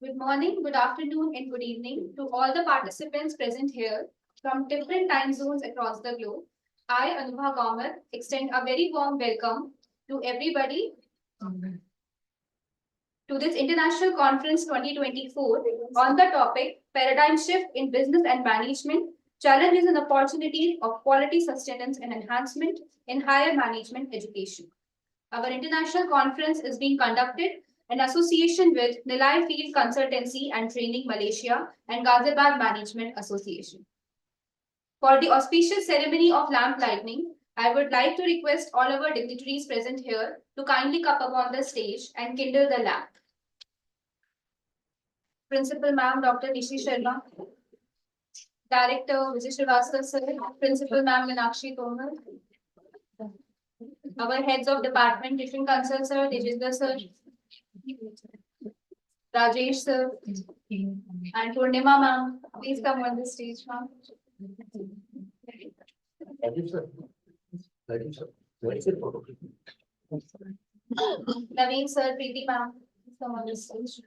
Good morning, good afternoon, and good evening to all the participants present here from different time zones across the globe. I, Anubha Gaumar, extend a very warm welcome to everybody to this International Conference 2024 on the topic Paradigm Shift in Business and Management, Challenges and Opportunities of Quality Sustenance and Enhancement in Higher Management Education. Our international conference is being conducted in association with Nilay Field Consultancy and Training Malaysia and Ghaziabad Management Association. For the auspicious ceremony of lamp lighting, I would like to request all our dignitaries present here to kindly come upon the stage and kindle the lamp. Principal Ma'am Dr. Nishi Sharma, Director Vijay Srivastava Sir, Principal Ma'am Meenakshi Tomar, our heads of department, Tiffin Kansal Sir, Dijendra Sir, Rajesh Sir, and Purnima Ma'am. Please come on the stage, Ma'am. Thank you, sir. Thank you, sir. Where is it? Naveen Sir, Preeti Ma'am. Please come on the stage.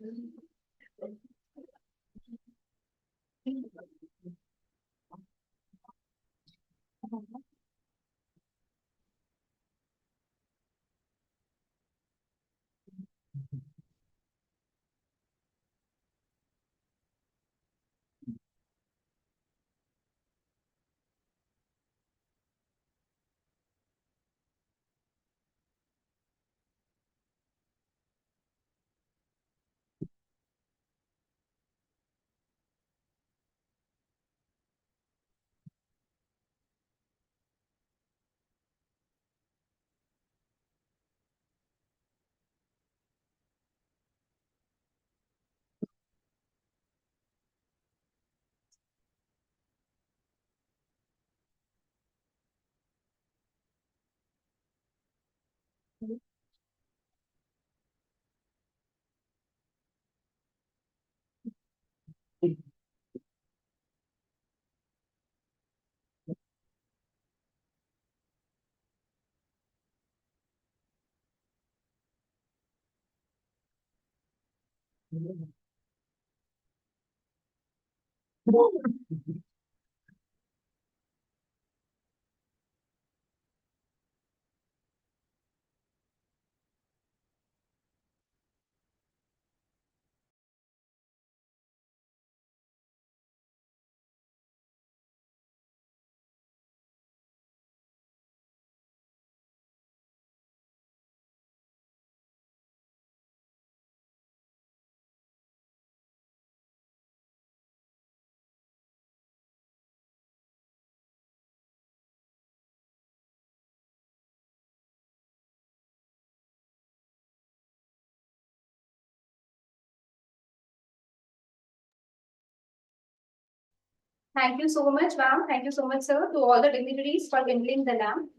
Thank you so much, ma'am. Thank you so much, sir, to all the dignitaries for kindling the lamp.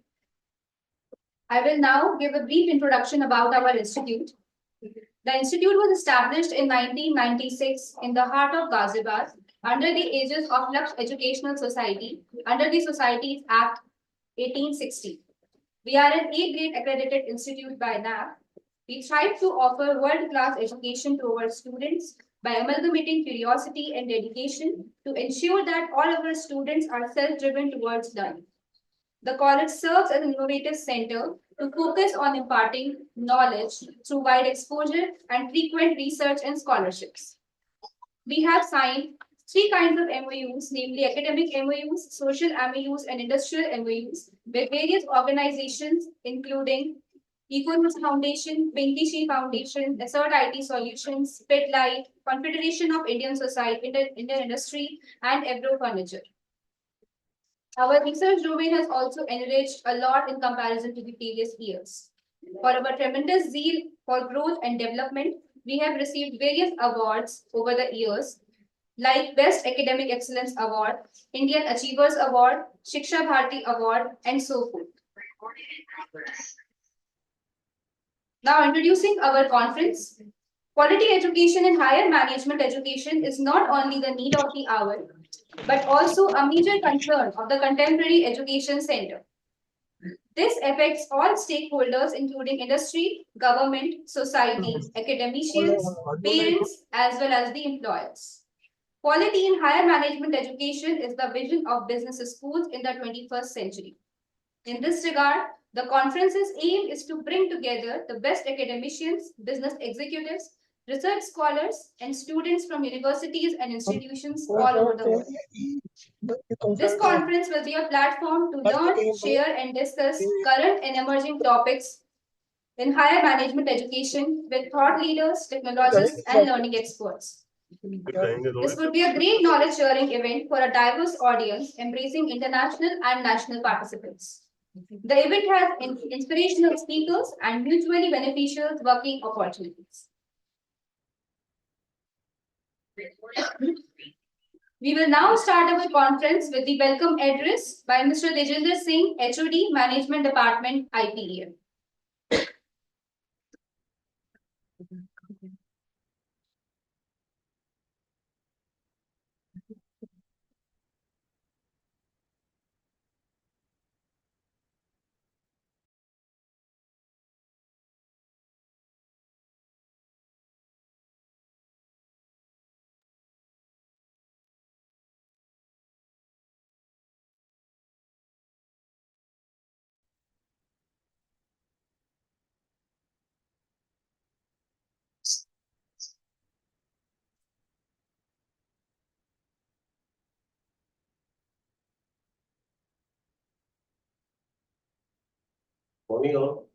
I will now give a brief introduction about our institute. The institute was established in 1996 in the heart of Ghaziabad under the aegis of Lux Educational Society under the Societies Act 1860. We are an A-grade accredited institute by NAC. We strive to offer world-class education to our students by amalgamating curiosity and dedication to ensure that all of our students are self-driven towards learning. The college serves as an innovative center to focus on imparting knowledge through wide exposure and frequent research and scholarships. We have signed three kinds of MOUs, namely academic MOUs, social MOUs, and industrial MOUs with various organizations, including Econos Foundation, Pinky Shee Foundation, Assert IT Solutions, Pitlight, Confederation of Indian Society, Indian Industry, and Ebro Furniture. Our research domain has also enriched a lot in comparison to the previous years. For our tremendous zeal for growth and development, we have received various awards over the years, like Best Academic Excellence Award, Indian Achievers Award, Shiksha Bharati Award, and so forth. Now introducing our conference. Quality education and higher management education is not only the need of the hour, but also a major concern of the contemporary education center. This affects all stakeholders, including industry, government, society, academicians, parents, as well as the employers. Quality in higher management education is the vision of business schools in the 21st century. In this regard, the conference's aim is to bring together the best academicians, business executives, research scholars, and students from universities and institutions all over the world. This conference will be a platform to learn, share, and discuss current and emerging topics in higher management education with thought leaders, technologists, and learning experts. This would be a great knowledge sharing event for a diverse audience, embracing international and national participants. The event has inspirational speakers and mutually beneficial working opportunities. We will now start our conference with the welcome address by Mr. Tejinder Singh, HOD, Management Department, IPEM. Morning all.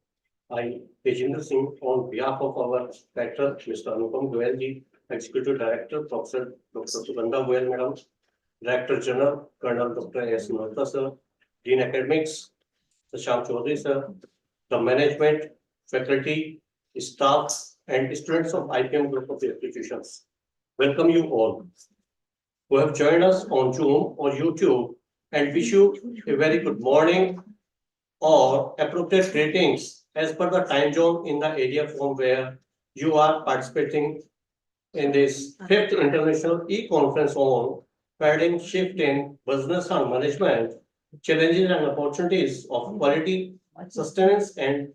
I, Tejinder Singh, on behalf of our director, Mr. Anupam Goyal ji, Executive Director, Professor Dr. Sugandha Goyal Madam, Director General, Colonel Dr. S. Mehta Sir, Dean Academics, Shashank Chaudhary Sir, the management, faculty, staff, and students of IPM Group of Institutions. Welcome you all who have joined us on Zoom or YouTube, and wish you a very good morning or appropriate greetings as per the time zone in the area from where you are participating in this fifth international e-conference on paradigm shift in business and management, challenges and opportunities of quality, sustenance, and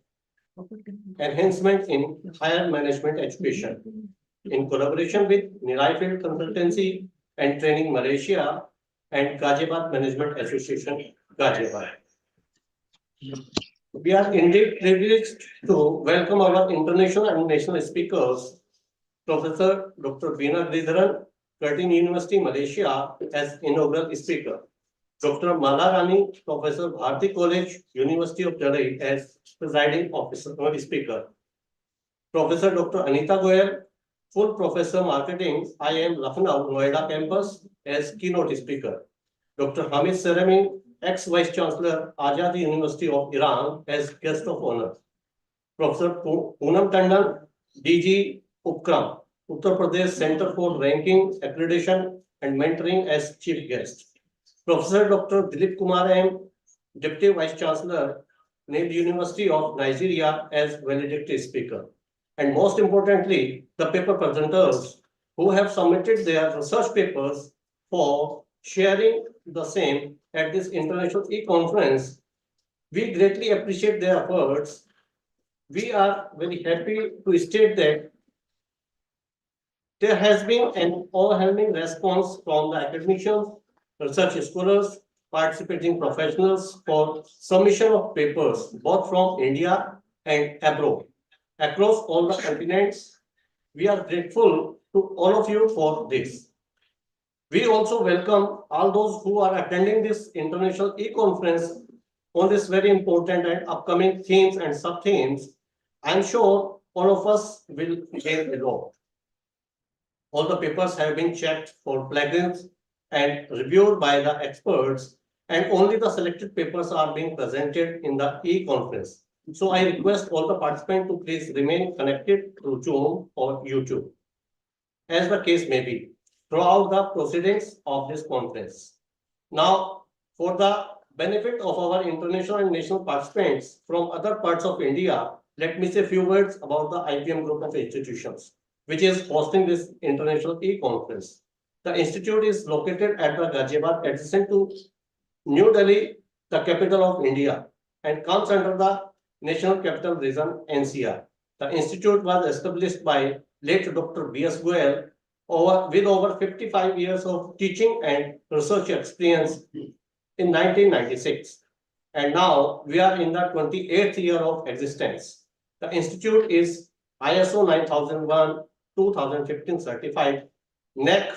enhancement in higher management education. In collaboration with Nirai Field Consultancy and Training Malaysia and Ghaziabad Management Association, Ghaziabad. We are indeed privileged to welcome our international and national speakers, Professor Dr. Veena Giridharan, Curtin University, Malaysia, as inaugural speaker. Dr. Malarani, Professor Bharati College, University of Delhi, as presiding officer or speaker. Professor Dr. Anita Goyal, full professor marketing, IIM Lucknow, Noida campus, as keynote speaker. Dr. Hamid Saremi, ex-Vice Chancellor, Azadi University of Iran, as guest of honor. Professor Poonam Tandon, DG Upkram, Uttar Pradesh Center for Ranking, Accreditation and Mentoring, as chief guest. Professor Dr. Dilip Kumar M, Deputy Vice Chancellor, Nile University of Nigeria, as valedictory speaker. And most importantly, the paper presenters who have submitted their research papers for sharing the same at this international e-conference. We greatly appreciate their efforts. We are very happy to state that there has been an overwhelming response from the academicians, research scholars, participating professionals for submission of papers, both from India and abroad, across all the continents. We are grateful to all of you for this. We also welcome all those who are attending this international e-conference on this very important and upcoming themes and sub-themes. I'm sure all of us will gain a lot. All the papers have been checked for plagiarism and reviewed by the experts, and only the selected papers are being presented in the e-conference. So I request all the participants to please remain connected through Zoom or YouTube, as the case may be, throughout the proceedings of this conference. Now, for the benefit of our international and national participants from other parts of India, let me say a few words about the IPM Group of Institutions, which is hosting this international e-conference. The institute is located at the Ghaziabad, adjacent to New Delhi, the capital of India. and comes under the National Capital Region NCR. The institute was established by late Dr. B.S. Goel with over 55 years of teaching and research experience in 1996. And now we are in the 28th year of existence. The institute is ISO 9001 2015 certified, NAC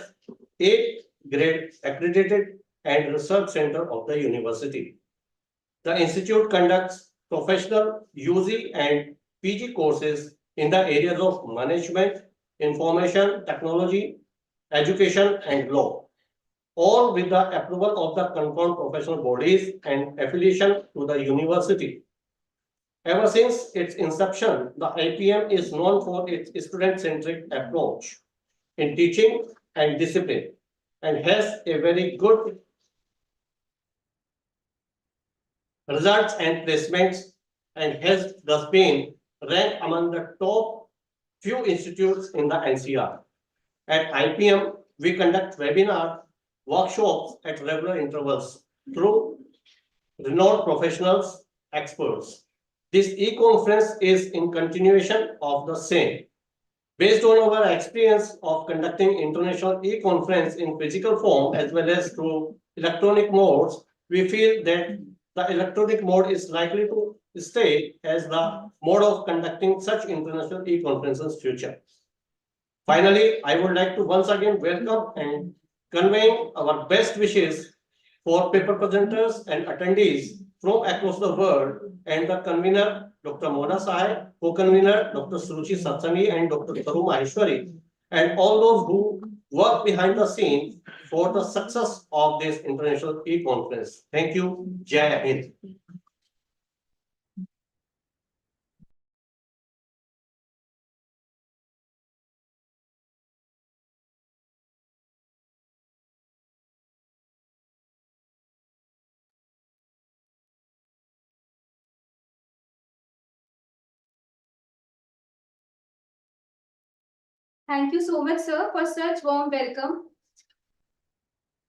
8 grade accredited and research center of the university. The institute conducts professional UG and PG courses in the areas of management, information technology, education, and law, all with the approval of the confirmed professional bodies and affiliation to the university. Ever since its inception, the IPM is known for its student-centric approach in teaching and discipline and has a very good results and placements and has thus been ranked among the top few institutes in the NCR. At IPM, we conduct webinars, workshops at regular intervals through renowned professionals, experts. This e-conference is in continuation of the same. Based on our experience of conducting international e-conference in physical form as well as through electronic modes, we feel that the electronic mode is likely to stay as the mode of conducting such international e-conferences future. Finally, I would like to once again welcome and convey our best wishes for paper presenters and attendees from across the world and the convener, Dr. Mona Sai, co-convener, Dr. Suruchi Satsangi and Dr. Taru Maheshwari, and all those who work behind the scenes for the success of this international e-conference. Thank you. Jai Hind. Thank you so much, sir, for such warm welcome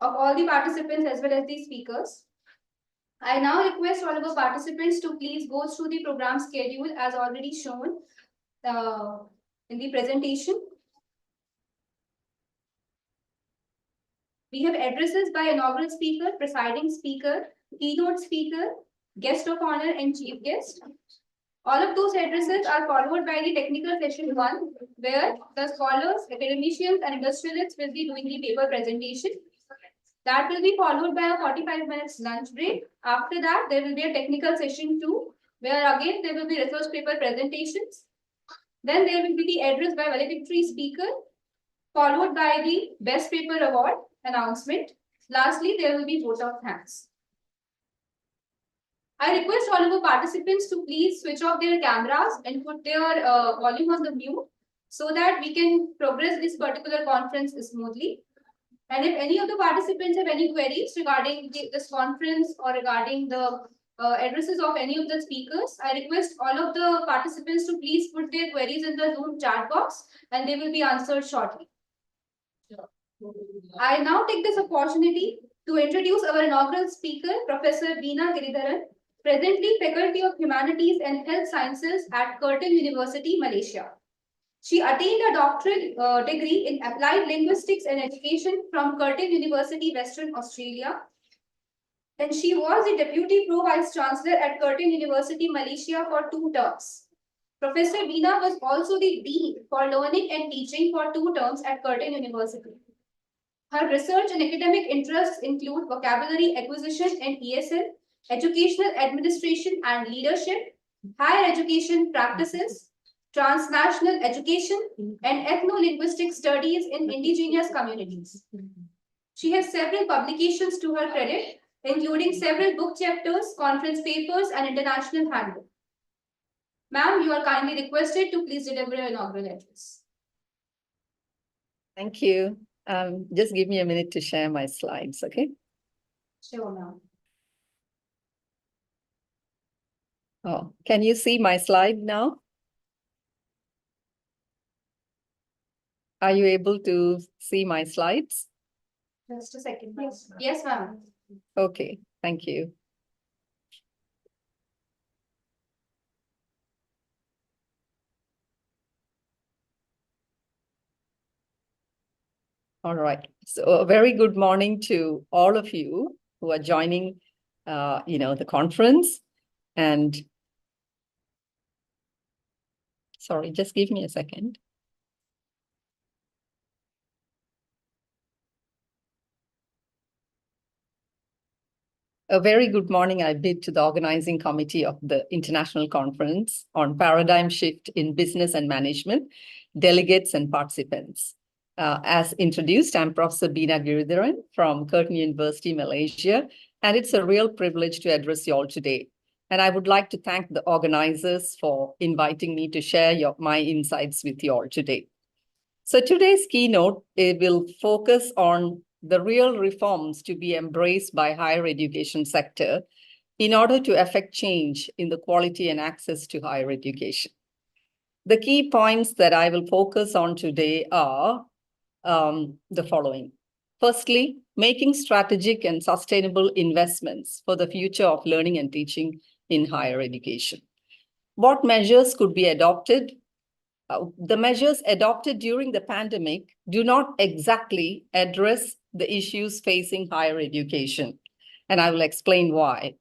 of all the participants as well as the speakers. I now request all of our participants to please go through the program schedule as already shown in the presentation. We have addresses by inaugural speaker, presiding speaker, keynote speaker, guest of honor, and chief guest. All of those addresses are followed by the technical session 1, where the scholars, academicians, and industrialists will be doing the paper presentation. That will be followed by a 45 minutes lunch break. After that, there will be a technical session 2, where again there will be research paper presentations. Then there will be the address by valedictory speaker, followed by the best paper award announcement. Lastly, there will be vote of thanks. I request all of the participants to please switch off their cameras and put their volume on the mute so that we can progress this particular conference smoothly. And if any of the participants have any queries regarding this conference or regarding the addresses of any of the speakers, I request all of the participants to please put their queries in the Zoom chat box and they will be answered shortly. I now take this opportunity to introduce our inaugural speaker, Professor Veena Giridharan, presently Faculty of Humanities and Health Sciences at Curtin University, Malaysia. She attained a doctorate degree in Applied Linguistics and Education from Curtin University, Western Australia. And she was the Deputy Pro-Vice Chancellor at Curtin University, Malaysia for 2 terms. Professor Veena was also the Dean for Learning and Teaching for 2 terms at Curtin University. Her research and academic interests include vocabulary acquisition and ESL, educational administration and leadership, higher education practices, transnational education, and ethno-linguistic studies in indigenous communities. She has several publications to her credit, including several book chapters, conference papers, and international handbook. Ma'am, you are kindly requested to please deliver your inaugural address. Thank you. Just give me a minute to share my slides, okay? Sure, ma'am. Oh, can you see my slide now? Are you able to see my slides? Just a second, please. Yes, ma'am. Okay, thank you. All right. So a very good morning to all of you who are joining, the conference. And sorry, just give me a second. A very good morning I bid to the organizing committee of the International Conference on Paradigm Shift in Business and Management, delegates and participants. As introduced, I'm Professor Bina Giridharan from Curtin University, Malaysia, and it's a real privilege to address you all today. And I would like to thank the organizers for inviting me to share my insights with you all today. So today's keynote will focus on the real reforms to be embraced by higher education sector in order to effect change in the quality and access to higher education. The key points that I will focus on today are the following. Firstly, making strategic and sustainable investments for the future of learning and teaching in higher education. What measures could be adopted? The measures adopted during the pandemic do not exactly address the issues facing higher education, and I will explain why.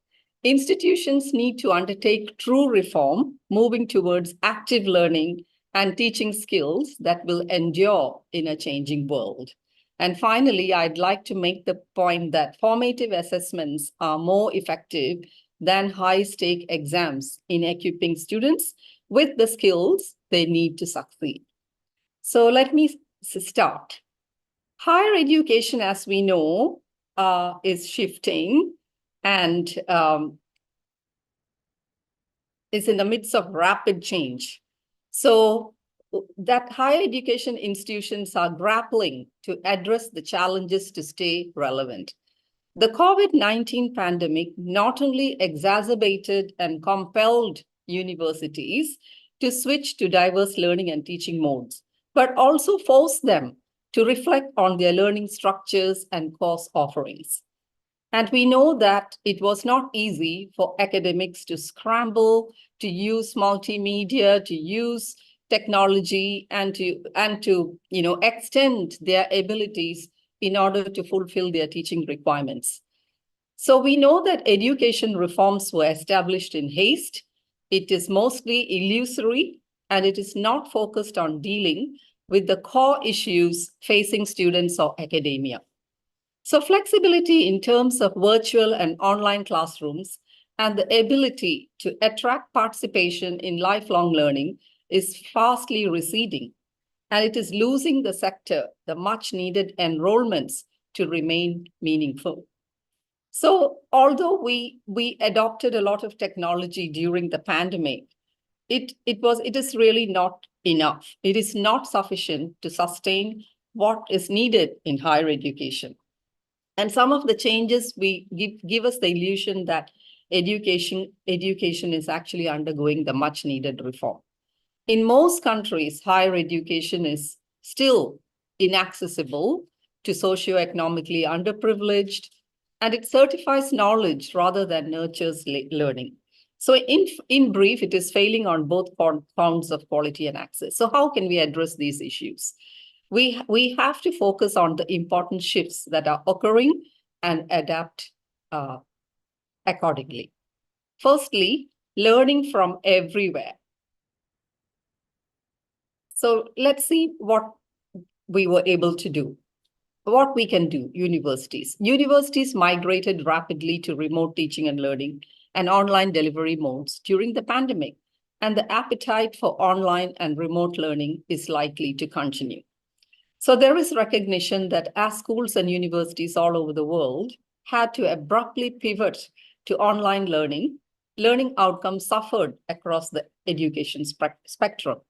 Institutions need to undertake true reform, moving towards active learning and teaching skills that will endure in a changing world. And finally, I'd like to make the point that formative assessments are more effective than high-stake exams in equipping students with the skills they need to succeed. So let me start. Higher education, as we know, is shifting and is in the midst of rapid change. So that higher education institutions are grappling to address the challenges to stay relevant. The COVID-19 pandemic not only exacerbated and compelled universities to switch to diverse learning and teaching modes, but also forced them to reflect on their learning structures and course offerings. And we know that it was not easy for academics to scramble, to use multimedia, to use technology, and to extend their abilities in order to fulfill their teaching requirements. So we know that education reforms were established in haste. It is mostly illusory, and it is not focused on dealing with the core issues facing students or academia. So flexibility in terms of virtual and online classrooms and the ability to attract participation in lifelong learning is fastly receding, and it is losing the sector the much needed enrollments to remain meaningful. So although we adopted a lot of technology during the pandemic, it is really not enough. It is not sufficient to sustain what is needed in higher education. And some of the changes we give us the illusion that education is actually undergoing the much needed reform. In most countries, higher education is still inaccessible to socioeconomically underprivileged, and it certifies knowledge rather than nurtures learning. So in brief, it is failing on both counts of quality and access. So how can we address these issues? We have to focus on the important shifts that are occurring and adapt accordingly. Firstly, learning from everywhere. So let's see what we were able to do. What we can do, universities. Universities migrated rapidly to remote teaching and learning and online delivery modes during the pandemic, and the appetite for online and remote learning is likely to continue. So there is recognition that as schools and universities all over the world had to abruptly pivot to online learning, learning outcomes suffered across the education spectrum.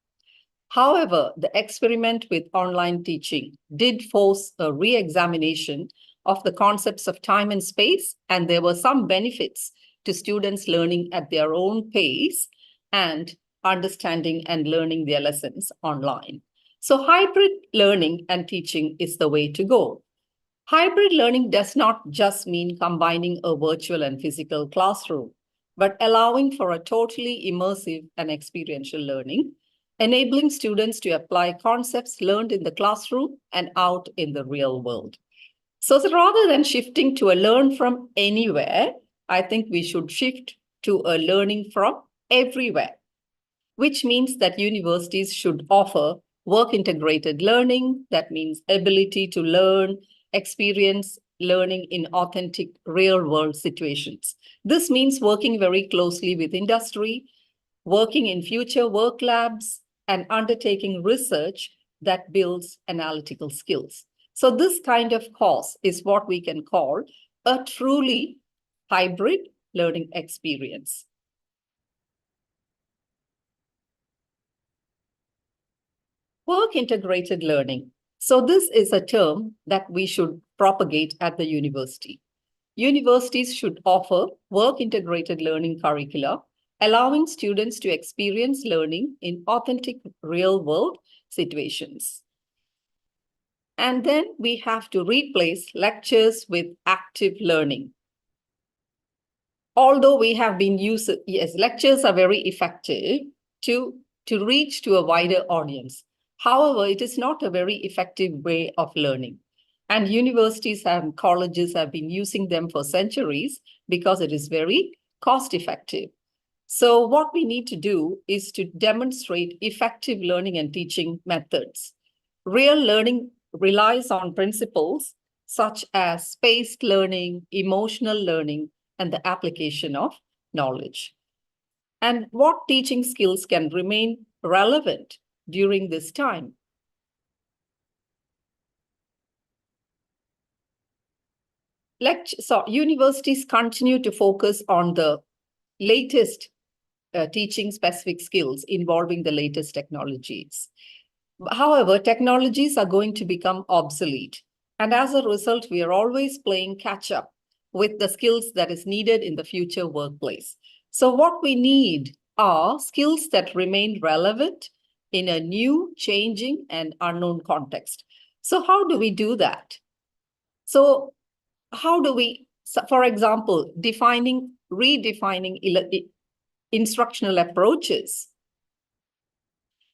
However, the experiment with online teaching did force a re-examination of the concepts of time and space, and there were some benefits to students learning at their own pace and understanding and learning their lessons online. So hybrid learning and teaching is the way to go. Hybrid learning does not just mean combining a virtual and physical classroom, but allowing for a totally immersive and experiential learning, enabling students to apply concepts learned in the classroom and out in the real world. So rather than shifting to a learn from anywhere, I think we should shift to a learning from everywhere, which means that universities should offer work integrated learning. That means ability to learn, experience learning in authentic real world situations. This means working very closely with industry, working in future work labs, and undertaking research that builds analytical skills. So this kind of course is what we can call a truly hybrid learning experience. Work integrated learning. So this is a term that we should propagate at the university. Universities should offer work integrated learning curricula, allowing students to experience learning in authentic real world situations. And then we have to replace lectures with active learning. Although we have been used, yes, lectures are very effective to reach to a wider audience. However, it is not a very effective way of learning. And universities and colleges have been using them for centuries because it is very cost effective. So what we need to do is to demonstrate effective learning and teaching methods. Real learning relies on principles such as spaced learning, emotional learning, and the application of knowledge. And what teaching skills can remain relevant during this time? So universities continue to focus on the latest teaching specific skills involving the latest technologies. However, technologies are going to become obsolete. And as a result, we are always playing catch up with the skills that is needed in the future workplace. So what we need are skills that remain relevant in a new, changing, and unknown context. So how do we do that? So how do we, for example, redefining instructional approaches?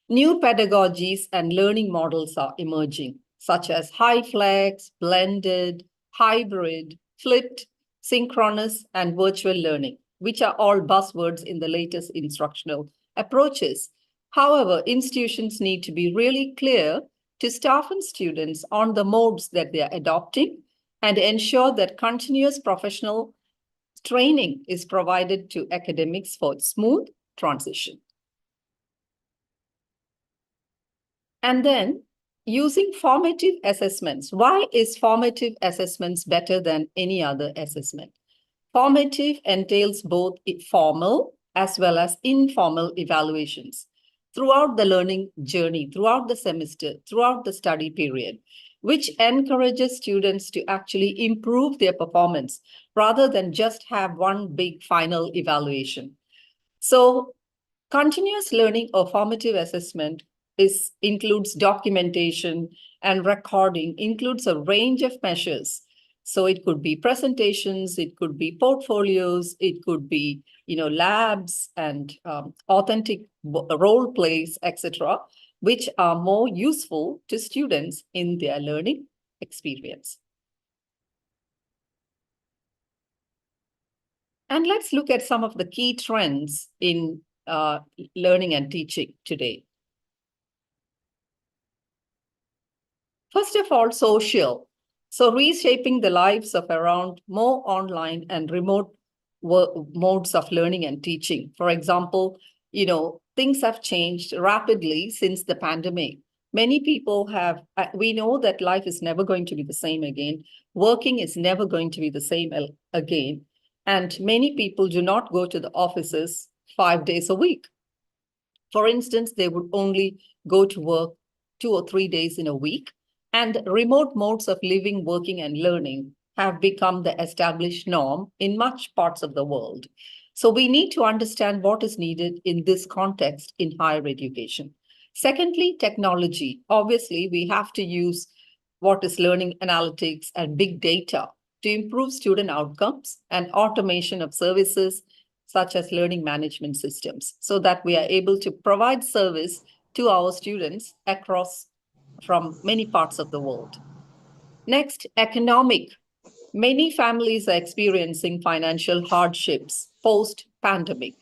New pedagogies and learning models are emerging, such as high flex, blended, hybrid, flipped, synchronous, and virtual learning, which are all buzzwords in the latest instructional approaches. However, institutions need to be really clear to staff and students on the modes that they are adopting and ensure that continuous professional training is provided to academics for smooth transition. And then using formative assessments. Why is formative assessments better than any other assessment? Formative entails both formal as well as informal evaluations throughout the learning journey, throughout the semester, throughout the study period, which encourages students to actually improve their performance rather than just have one big final evaluation. So continuous learning or formative assessment includes documentation and recording, includes a range of measures. So it could be presentations, it could be portfolios, it could be labs and authentic role plays, etc., which are more useful to students in their learning experience. And let's look at some of the key trends in learning and teaching today. First of all, social. So reshaping the lives of around more online and remote modes of learning and teaching. For example, things have changed rapidly since the pandemic. Many people we know that life is never going to be the same again. Working is never going to be the same again. And many people do not go to the offices 5 days a week. For instance, they would only go to work 2 or 3 days in a week. And remote modes of living, working, and learning have become the established norm in much parts of the world. So we need to understand what is needed in this context in higher education. Secondly, technology. Obviously, we have to use what is learning analytics and big data to improve student outcomes and automation of services such as learning management systems, so that we are able to provide service to our students across from many parts of the world. Next, economic. Many families are experiencing financial hardships post-pandemic.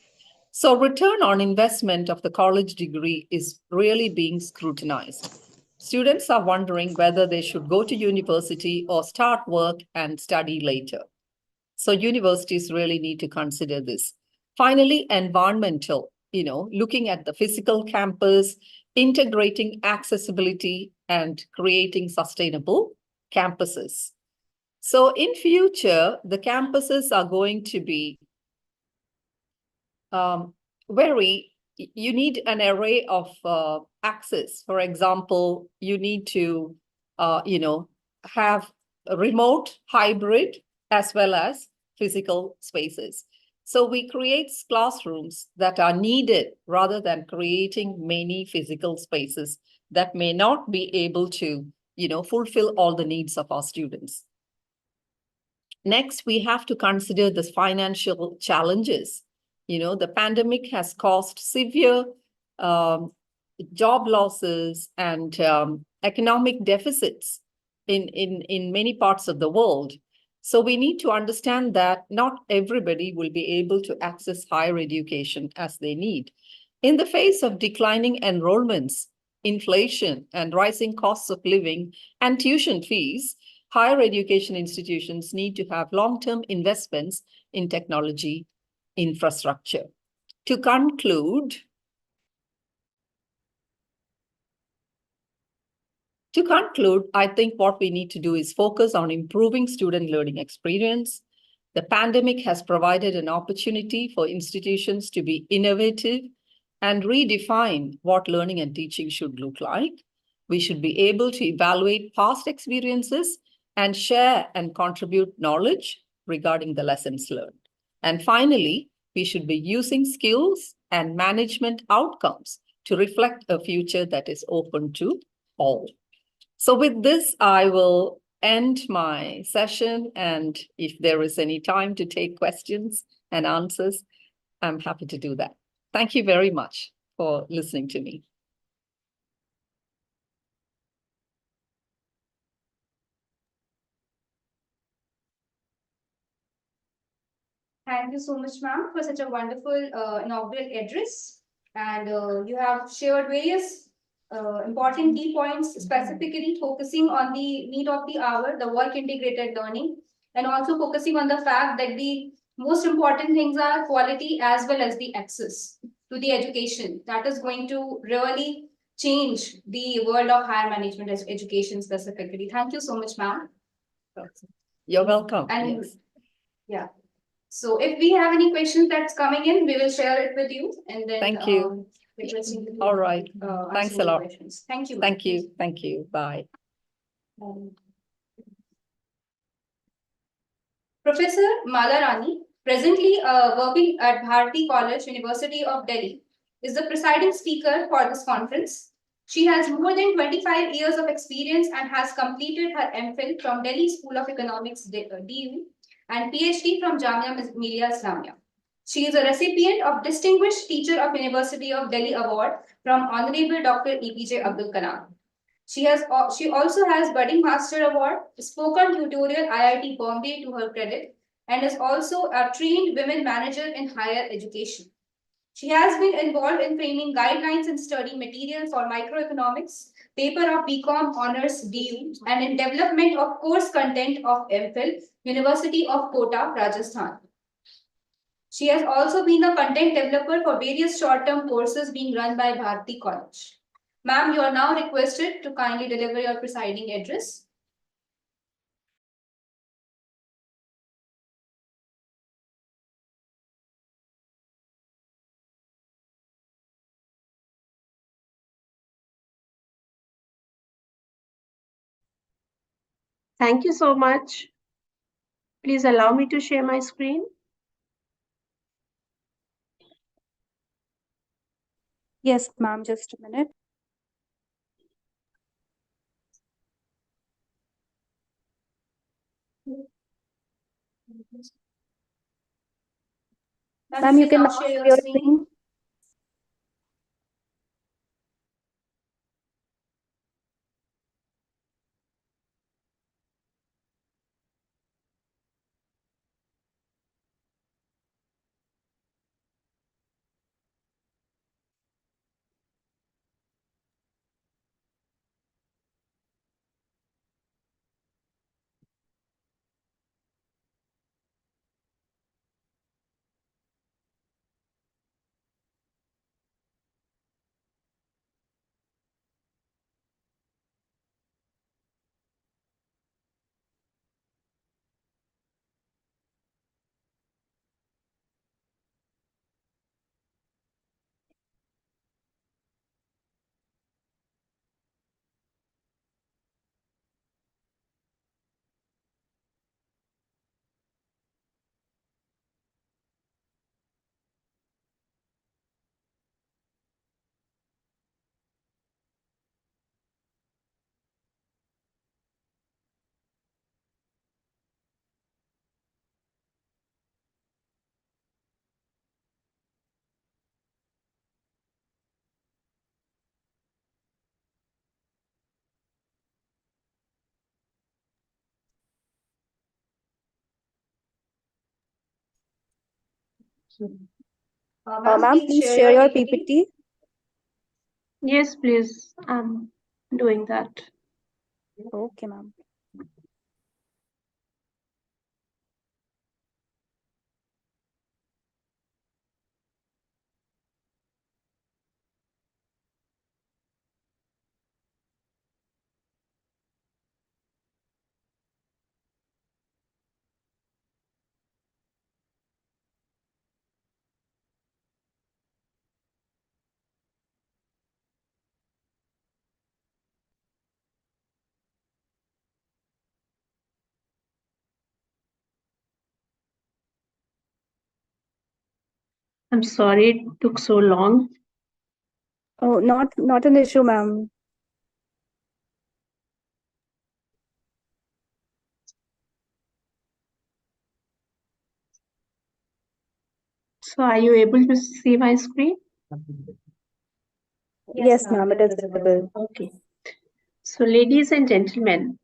So return on investment of the college degree is really being scrutinized. Students are wondering whether they should go to university or start work and study later. So universities really need to consider this. Finally, environmental, looking at the physical campus, integrating accessibility and creating sustainable campuses. So in future, the campuses are going to be you need an array of access. For example, you need to, have a remote, hybrid, as well as physical spaces. So we create classrooms that are needed rather than creating many physical spaces that may not be able to, fulfill all the needs of our students. Next, we have to consider the financial challenges. The pandemic has caused severe job losses and economic deficits in many parts of the world. So we need to understand that not everybody will be able to access higher education as they need. In the face of declining enrollments, inflation, and rising costs of living and tuition fees, higher education institutions need to have long-term investments in technology infrastructure. To conclude, I think what we need to do is focus on improving student learning experience. The pandemic has provided an opportunity for institutions to be innovative and redefine what learning and teaching should look like. We should be able to evaluate past experiences and share and contribute knowledge regarding the lessons learned. And finally, we should be using skills and management outcomes to reflect a future that is open to all. So with this, I will end my session. And if there is any time to take questions and answers, I'm happy to do that. Thank you very much for listening to me. Thank you so much, ma'am, for such a wonderful inaugural address. And you have shared various important key points, specifically focusing on the need of the hour, the work integrated learning, and also focusing on the fact that the most important things are quality as well as the access to the education. That is going to really change the world of higher management education specifically. Thank you so much, ma'am. You're welcome. And yes. Yeah. So if we have any questions that's coming in, we will share it with you and then Thank you. requesting you to, All right. Thanks answer a the lot. questions. Thank you. Thank you. Thank you. Bye. Professor Malarani, presently working at Bharati College, University of Delhi, is the presiding speaker for this conference. She has more than 25 years of experience and has completed her MPhil from Delhi School of Economics, DU, and PhD from Jamia Millia Islamia. She is a recipient of Distinguished Teacher of University of Delhi Award from Honorable Dr. EPJ Abdul Kalam. She also has Budding Master Award, Spoken Tutorial IIT Bombay to her credit, and is also a trained women manager in higher education. She has been involved in framing guidelines and study material for microeconomics, paper of BCom Honors DU, and in development of course content of MPhil, University of Kota, Rajasthan. She has also been a content developer for various short-term courses being run by Bharati College. Ma'am, you are now requested to kindly deliver your presiding address. Thank you so much. Please allow me to share my screen. Yes, ma'am, just a minute. Ma'am, you can now share your screen. Ma'am, please share your PPT. Yes, please. I'm doing that. Okay, ma'am. I'm sorry it took so long. Oh, not an issue, ma'am. So are you able to see my screen? Yes, ma'am, it is visible. Okay. So ladies and gentlemen,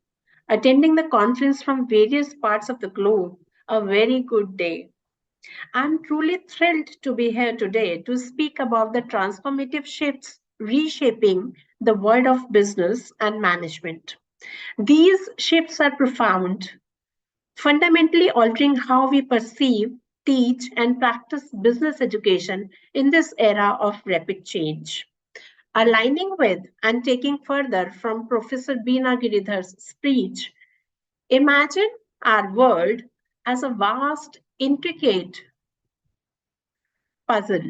attending the conference from various parts of the globe, a very good day. I'm truly thrilled to be here today to speak about the transformative shifts reshaping the world of business and management. These shifts are profound, fundamentally altering how we perceive, teach, and practice business education in this era of rapid change. Aligning with and taking further from Professor Beena Giridhar's speech, imagine our world as a vast, intricate puzzle,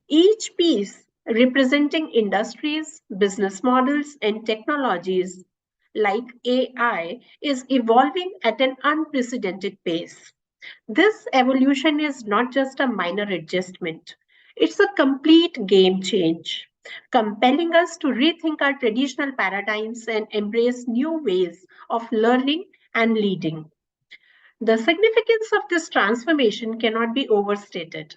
each piece representing industries, business models, and technologies like AI is evolving at an unprecedented pace. This evolution is not just a minor adjustment, it's a complete game change, compelling us to rethink our traditional paradigms and embrace new ways of learning and leading. The significance of this transformation cannot be overstated.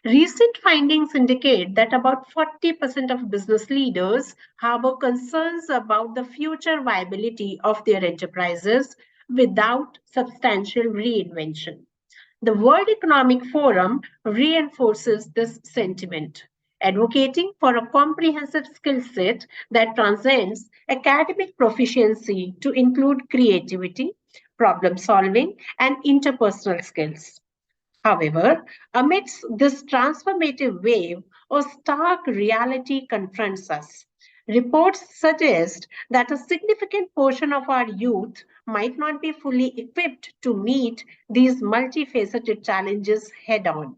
Recent findings indicate that about 40% of business leaders harbor concerns about the future viability of their enterprises without substantial reinvention. The World Economic Forum reinforces this sentiment, advocating for a comprehensive skill set that transcends academic proficiency to include creativity, problem solving, and interpersonal skills. However, amidst this transformative wave, a stark reality confronts us. Reports suggest that a significant portion of our youth might not be fully equipped to meet these multifaceted challenges head on.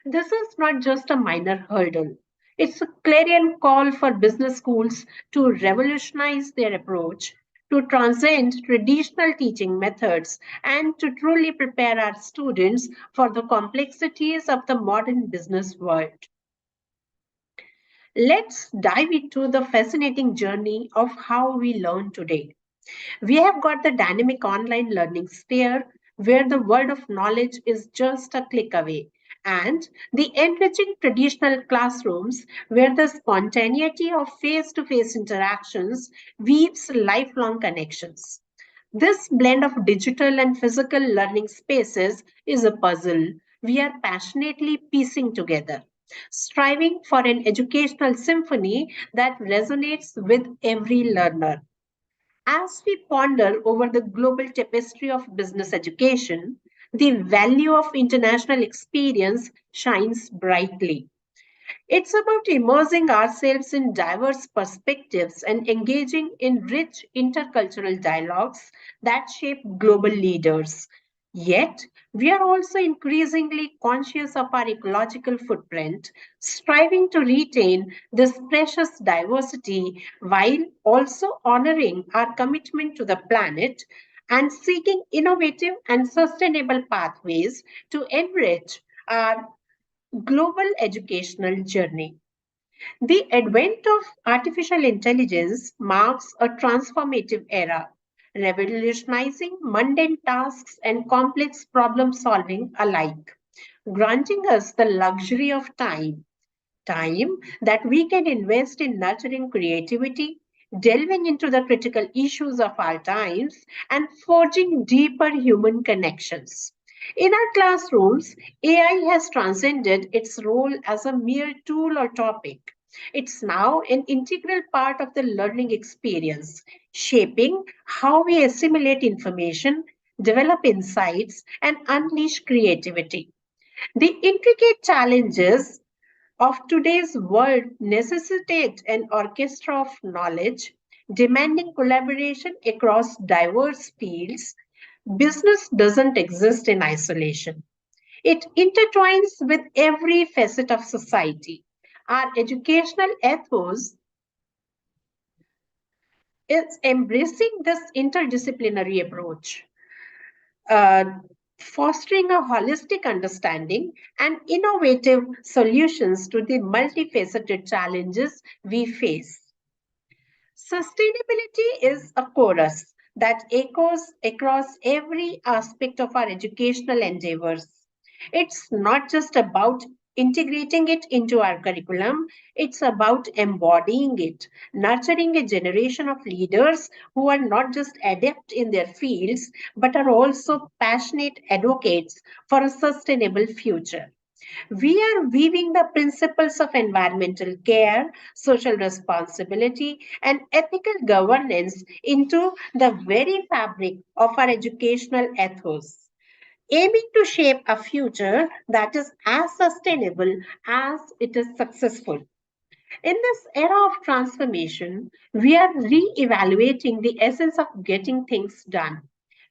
This is not just a minor hurdle. It's a clarion call for business schools to revolutionize their approach, to transcend traditional teaching methods, and to truly prepare our students for the complexities of the modern business world. Let's dive into the fascinating journey of how we learn today. We have got the dynamic online learning sphere where the world of knowledge is just a click away, and the enriching traditional classrooms where the spontaneity of face to face interactions weaves lifelong connections. This blend of digital and physical learning spaces is a puzzle we are passionately piecing together, striving for an educational symphony that resonates with every learner. As we ponder over the global tapestry of business education, the value of international experience shines brightly. It's about immersing ourselves in diverse perspectives and engaging in rich intercultural dialogues that shape global leaders. Yet, we are also increasingly conscious of our ecological footprint, striving to retain this precious diversity while also honoring our commitment to the planet and seeking innovative and sustainable pathways to enrich our global educational journey. The advent of artificial intelligence marks a transformative era, revolutionizing mundane tasks and complex problem solving alike, granting us the luxury of time that we can invest in nurturing creativity, delving into the critical issues of our times, and forging deeper human connections. In our classrooms, AI has transcended its role as a mere tool or topic. It's now an integral part of the learning experience, shaping how we assimilate information, develop insights, and unleash creativity. The intricate challenges of today's world necessitate an orchestra of knowledge, demanding collaboration across diverse fields. Business doesn't exist in isolation. It intertwines with every facet of society. Our educational ethos is embracing this interdisciplinary approach, uh, fostering a holistic understanding and innovative solutions to the multifaceted challenges we face. Sustainability is a chorus that echoes across every aspect of our educational endeavors. It's not just about integrating it into our curriculum, it's about embodying it, nurturing a generation of leaders who are not just adept in their fields, but are also passionate advocates for a sustainable future. We are weaving the principles of environmental care, social responsibility, and ethical governance into the very fabric of our educational ethos, aiming to shape a future that is as sustainable as it is successful. In this era of transformation, we are re-evaluating the essence of getting things done.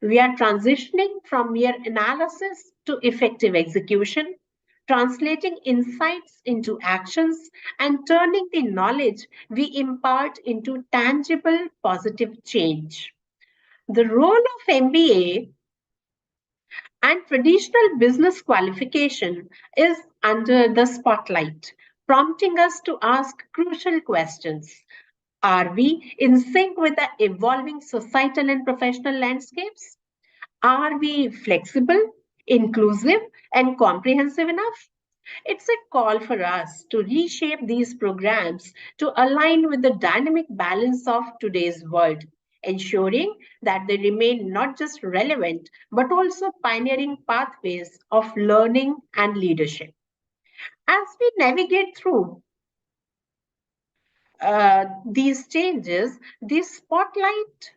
We are transitioning from mere analysis to effective execution, translating insights into actions, and turning the knowledge we impart into tangible positive change. The role of MBA and traditional business qualification is under the spotlight, prompting us to ask crucial questions. Are we in sync with the evolving societal and professional landscapes? Are we flexible, inclusive, and comprehensive enough? It's a call for us to reshape these programs to align with the dynamic balance of today's world, ensuring that they remain not just relevant but also pioneering pathways of learning and leadership. As we navigate through these changes, the spotlight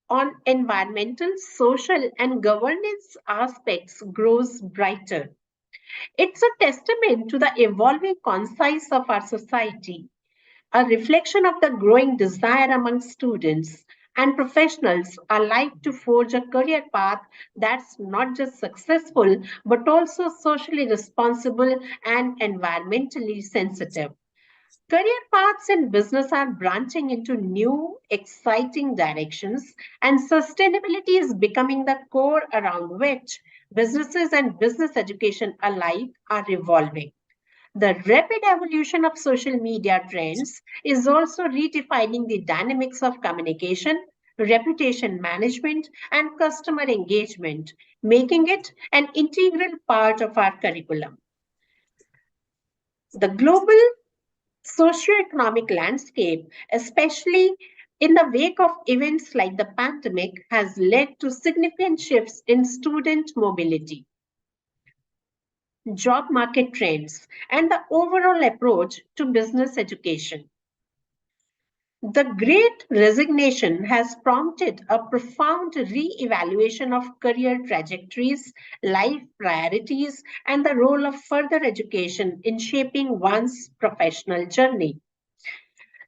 on environmental, social, and governance aspects grows brighter. It's a testament to the evolving conscience of our society, a reflection of the growing desire among students and professionals alike to forge a career path that's not just successful but also socially responsible and environmentally sensitive. Career paths in business are branching into new, exciting directions, and sustainability is becoming the core around which businesses and business education alike are revolving. The rapid evolution of social media trends is also redefining the dynamics of communication, reputation management, and customer engagement, making it an integral part of our curriculum. The global socioeconomic landscape, especially in the wake of events like the pandemic, has led to significant shifts in student mobility, job market trends, and the overall approach to business education. The great resignation has prompted a profound re-evaluation of career trajectories, life priorities, and the role of further education in shaping one's professional journey.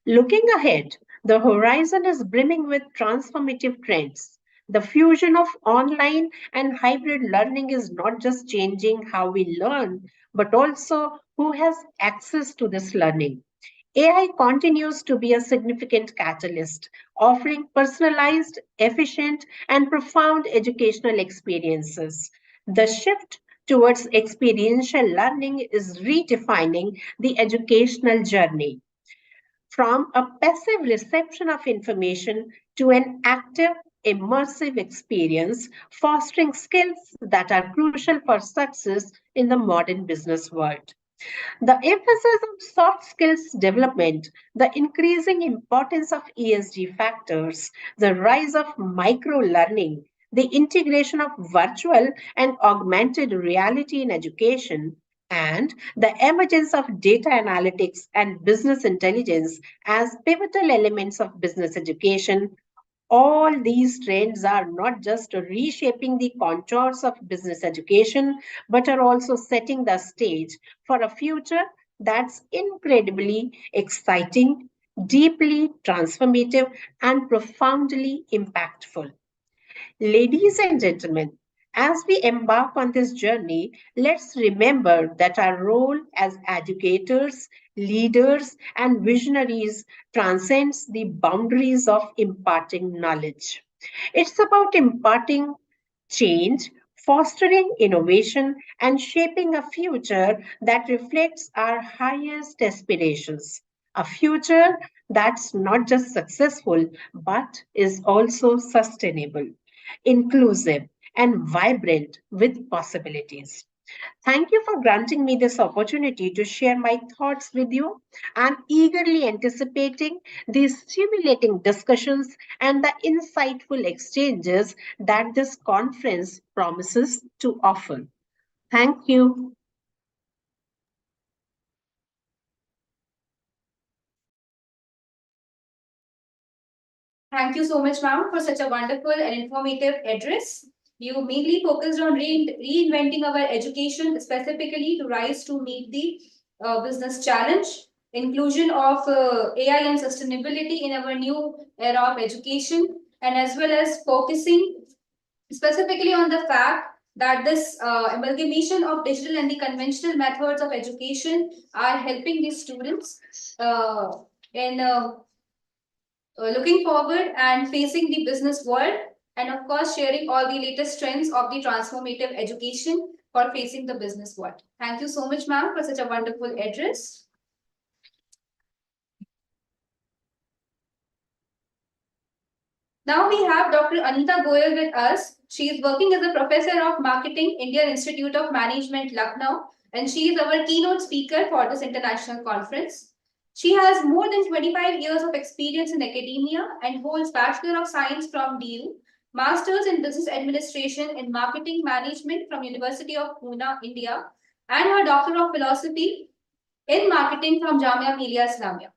Looking ahead, the horizon is brimming with transformative trends. The fusion of online and hybrid learning is not just changing how we learn, but also who has access to this learning. AI continues to be a significant catalyst, offering personalized, efficient, and profound educational experiences. The shift towards experiential learning is redefining the educational journey from a passive reception of information to an active, immersive experience, fostering skills that are crucial for success in the modern business world. The emphasis on soft skills development, the increasing importance of ESG factors, the rise of micro learning, the integration of virtual and augmented reality in education, and the emergence of data analytics and business intelligence as pivotal elements of business education. All these trends are not just reshaping the contours of business education, but are also setting the stage for a future that's incredibly exciting, deeply transformative, and profoundly impactful. Ladies and gentlemen, as we embark on this journey, let's remember that our role as educators, leaders, and visionaries transcends the boundaries of imparting knowledge. It's about imparting change, fostering innovation, and shaping a future that reflects our highest aspirations. A future that's not just successful, but is also sustainable, inclusive, and vibrant with possibilities. Thank you for granting me this opportunity to share my thoughts with you. I'm eagerly anticipating these stimulating discussions and the insightful exchanges that this conference promises to offer. Thank you. Thank you so much, ma'am, for such a wonderful and informative address. You mainly focused on reinventing our education specifically to rise to meet the business challenge, inclusion of AI and sustainability in our new era of education, and as well as focusing specifically on the fact that this amalgamation of digital and the conventional methods of education are helping these students in looking forward and facing the business world, and of course sharing all the latest trends of the transformative education for facing the business world. Thank you so much, ma'am, for such a wonderful address. Now we have Dr. Anita Goyal with us. She is working as a professor of marketing, Indian Institute of Management, Lucknow, and she is our keynote speaker for this international conference. She has more than 25 years of experience in academia and holds Bachelor of Science from DU, Masters in Business Administration in Marketing Management from University of Pune, India, and her Doctor of Philosophy in Marketing from Jamia Millia Islamia.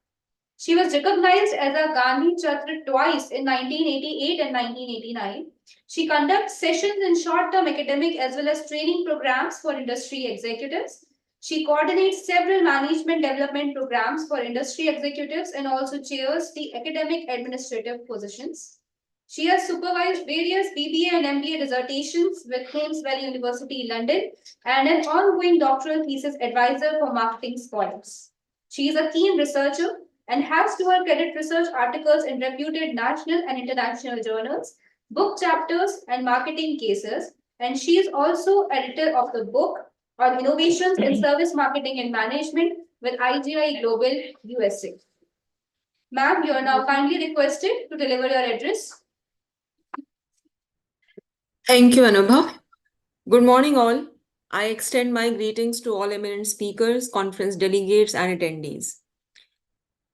She was recognized as a Gandhi Chatra twice in 1988 and 1989. She conducts sessions in short-term academic as well as training programs for industry executives. She coordinates several management development programs for industry executives and also chairs the academic administrative positions. She has supervised various BBA and MBA dissertations with Thames Valley University, London, and an ongoing doctoral thesis advisor for marketing scholars. She is a keen researcher and has to her credit research articles in reputed national and international journals, book chapters, and marketing cases. And she is also editor of the book on innovations in service marketing and management with IGI Global USA. Ma'am, you are now kindly requested to deliver your address. Thank you, Anubha. Good morning, all. I extend my greetings to all eminent speakers, conference delegates, and attendees.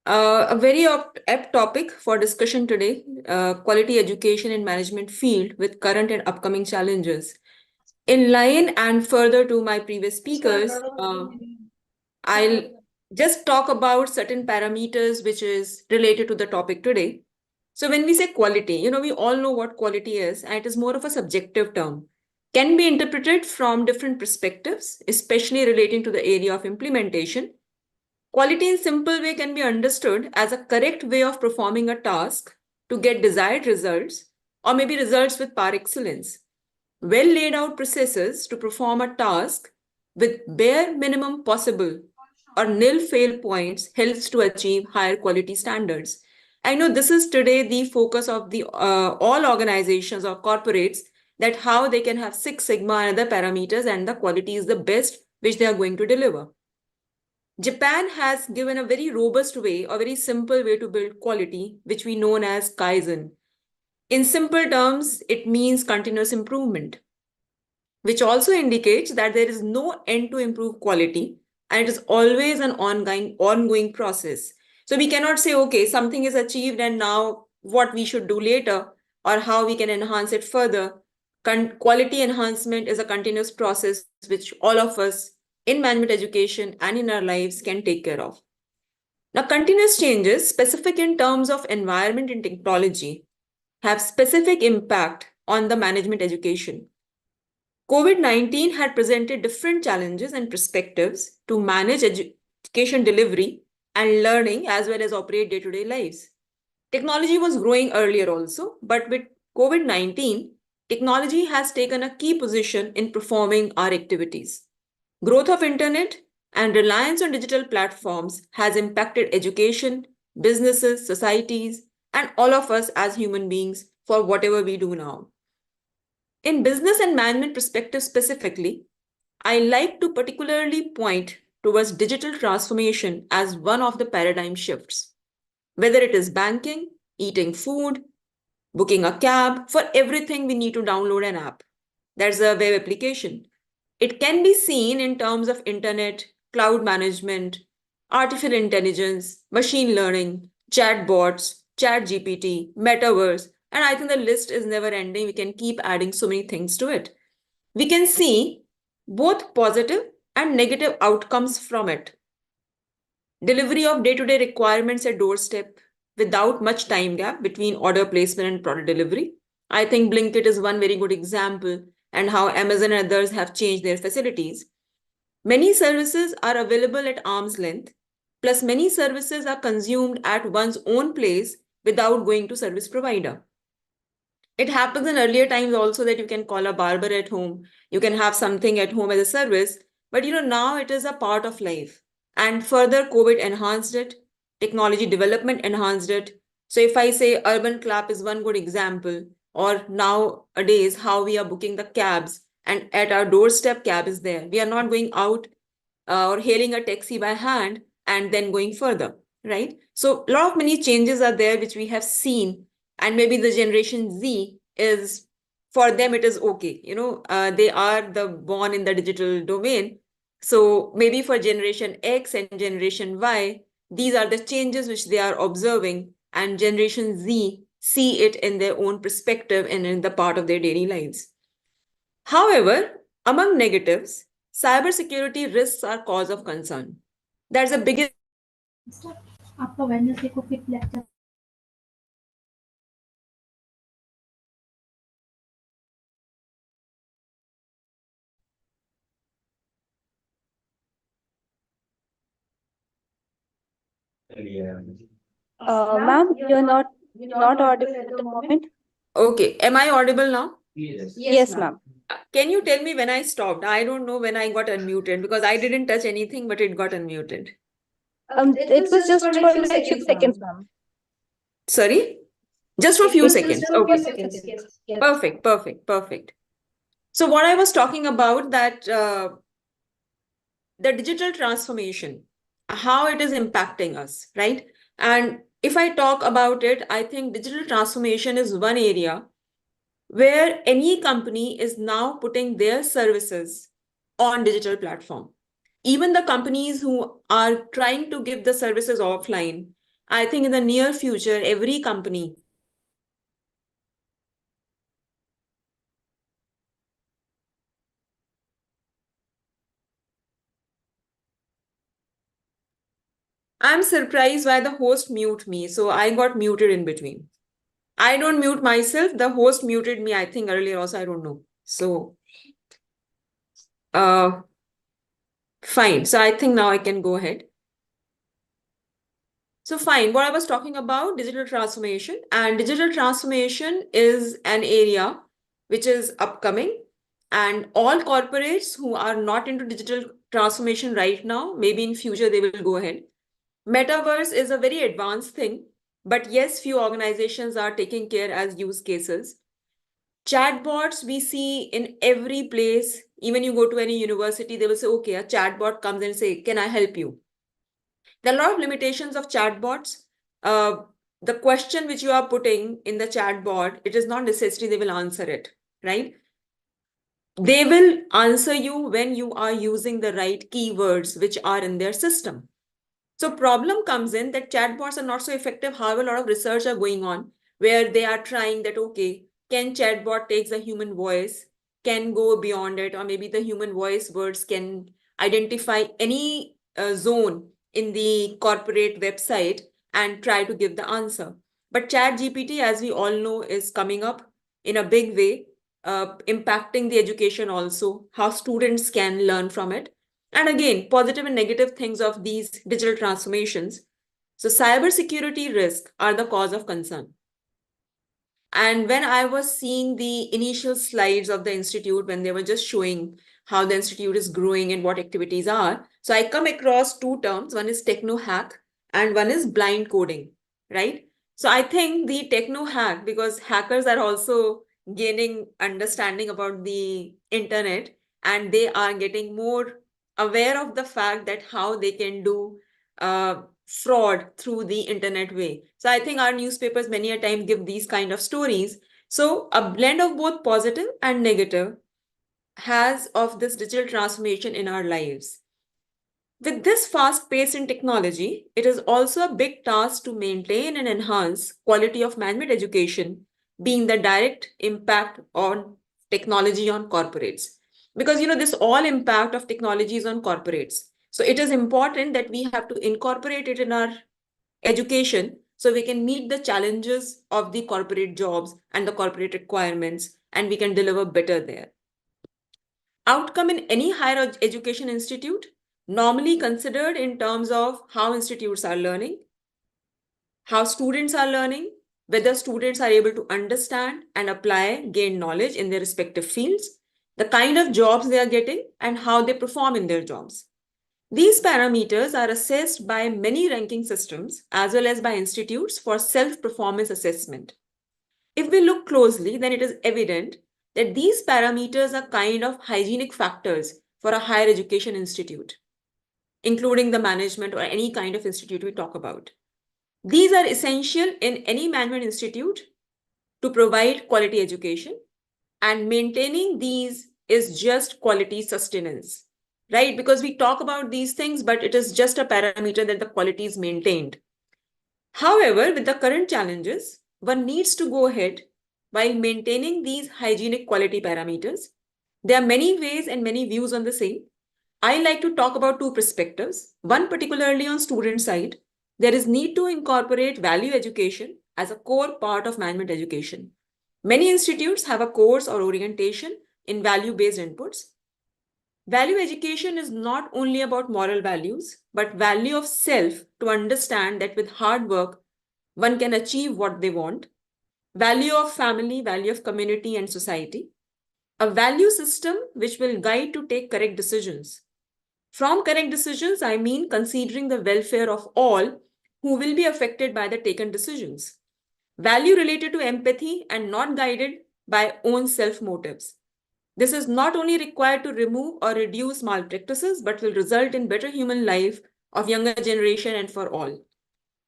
A very apt topic for discussion today, quality education and management field with current and upcoming challenges. In line and further to my previous speakers, I'll just talk about certain parameters which is related to the topic today. So when we say quality, we all know what quality is, and it is more of a subjective term. Can be interpreted from different perspectives, especially relating to the area of implementation. Quality in simple way can be understood as a correct way of performing a task to get desired results, or maybe results with par excellence. Well laid out processes to perform a task with bare minimum possible or nil fail points helps to achieve higher quality standards. I know this is today the focus of the all organizations or corporates, that how they can have Six Sigma and other parameters and the quality is the best which they are going to deliver. Japan has given a very robust way, a very simple way to build quality, which we know as Kaizen. In simple terms, it means continuous improvement, which also indicates that there is no end to improve quality, and it is always an ongoing process. So we cannot say, okay, something is achieved and now what we should do later or how we can enhance it further. Quality enhancement is a continuous process which all of us in management education and in our lives can take care of. Now, continuous changes, specific in terms of environment and technology, have specific impact on the management education. COVID-19 had presented different challenges and perspectives to manage education delivery and learning as well as operate day-to-day lives. Technology was growing earlier also, but with COVID-19, technology has taken a key position in performing our activities. Growth of internet and reliance on digital platforms has impacted education, businesses, societies, and all of us as human beings for whatever we do now. In business and management perspective specifically, I like to particularly point towards digital transformation as one of the paradigm shifts. Whether it is banking, eating food, booking a cab, for everything we need to download an app. There's a web application. It can be seen in terms of internet, cloud management, artificial intelligence, machine learning, chatbots, chat GPT, metaverse, and I think the list is never ending. We can keep adding so many things to it. We can see both positive and negative outcomes from it. Delivery of day-to-day requirements at doorstep without much time gap between order placement and product delivery. I think Blinkit is one very good example, and how Amazon and others have changed their facilities. Many services are available at arm's length, plus many services are consumed at one's own place without going to service provider. It happens in earlier times also that you can call a barber at home, you can have something at home as a service, but now it is a part of life. And further, COVID enhanced it, technology development enhanced it. So if I say urban clap is one good example, or nowadays how we are booking the cabs and at our doorstep cab is there. We are not going out or hailing a taxi by hand and then going further, right? So a lot of many changes are there which we have seen, and maybe the generation Z is, for them it is okay, they are the born in the digital domain. So maybe for generation X and generation Y, these are the changes which they are observing, and generation Z see it in their own perspective and in the part of their daily lives. However, among negatives, cybersecurity risks are cause of concern. That's the biggest आपका Wednesday को फिर lecture Ma'am, you're not audible at the moment. Okay. Am I audible now? Yes, ma'am. Can you tell me when I stopped? I don't know when I got unmuted because I didn't touch anything, but it got unmuted. It was just for like few seconds, ma'am. Sorry? Just for a few It was seconds. just for a Okay. few seconds. Yes. Perfect. So what I was talking about, that the digital transformation, how it is impacting us, right? And if I talk about it, I think digital transformation is one area where any company is now putting their services on digital platform. Even the companies who are trying to give the services offline, I think in the near future, every company I'm surprised why the host mute me. So I got muted in between. I don't mute myself. The host muted me, I think earlier also, I don't know. So, fine. So I think now I can go ahead. So fine, what I was talking about, digital transformation, and digital transformation is an area which is upcoming, and all corporates who are not into digital transformation right now, maybe in future they will go ahead. Metaverse is a very advanced thing, but yes, few organizations are taking care as use cases. Chatbots we see in every place. Even you go to any university, they will say, okay, a chatbot comes and say, can I help you? There are a lot of limitations of chatbots. The question which you are putting in the chatbot, it is not necessary they will answer it, right? They will answer you when you are using the right keywords which are in their system. So problem comes in that chatbots are not so effective. However, a lot of research are going on where they are trying that, okay, Can chatbot takes a human voice, can go beyond it, or maybe the human voice words can identify any zone in the corporate website and try to give the answer. But ChatGPT, as we all know, is coming up in a big way, impacting the education also, how students can learn from it. And again, positive and negative things of these digital transformations. So cybersecurity risks are the cause of concern. And when I was seeing the initial slides of the institute, when they were just showing how the institute is growing and what activities are, so I come across two terms. One is techno hack and one is blind coding, right? So I think the techno hack, because hackers are also gaining understanding about the internet and they are getting more aware of the fact that how they can do fraud through the internet way. So I think our newspapers many a time give these kind of stories. So a blend of both positive and negative has of this digital transformation in our lives. With this fast pace in technology, it is also a big task to maintain and enhance quality of management education, being the direct impact on technology on corporates. Because this all impact of technology is on corporates. So it is important that we have to incorporate it in our education so we can meet the challenges of the corporate jobs and the corporate requirements, and we can deliver better there. Outcome in any higher education institute normally considered in terms of how institutes are learning, how students are learning, whether students are able to understand and apply, gain knowledge in their respective fields, the kind of jobs they are getting, and how they perform in their jobs. These parameters are assessed by many ranking systems as well as by institutes for self-performance assessment. If we look closely, then it is evident that these parameters are kind of hygienic factors for a higher education institute, including the management or any kind of institute we talk about. These are essential in any management institute to provide quality education, and maintaining these is just quality sustenance, right? Because we talk about these things, but it is just a parameter that the quality is maintained. However, with the current challenges, one needs to go ahead while maintaining these hygienic quality parameters. There are many ways and many views on the same. I like to talk about two perspectives. One particularly on student side, there is need to incorporate value education as a core part of management education. Many institutes have a course or orientation in value-based inputs. Value education is not only about moral values, but value of self, to understand that with hard work, one can achieve what they want. Value of family, value of community and society. A value system which will guide to take correct decisions. From correct decisions, I mean considering the welfare of all who will be affected by the taken decisions. Value related to empathy and not guided by own self motives. This is not only required to remove or reduce malpractices, but will result in better human life of younger generation and for all.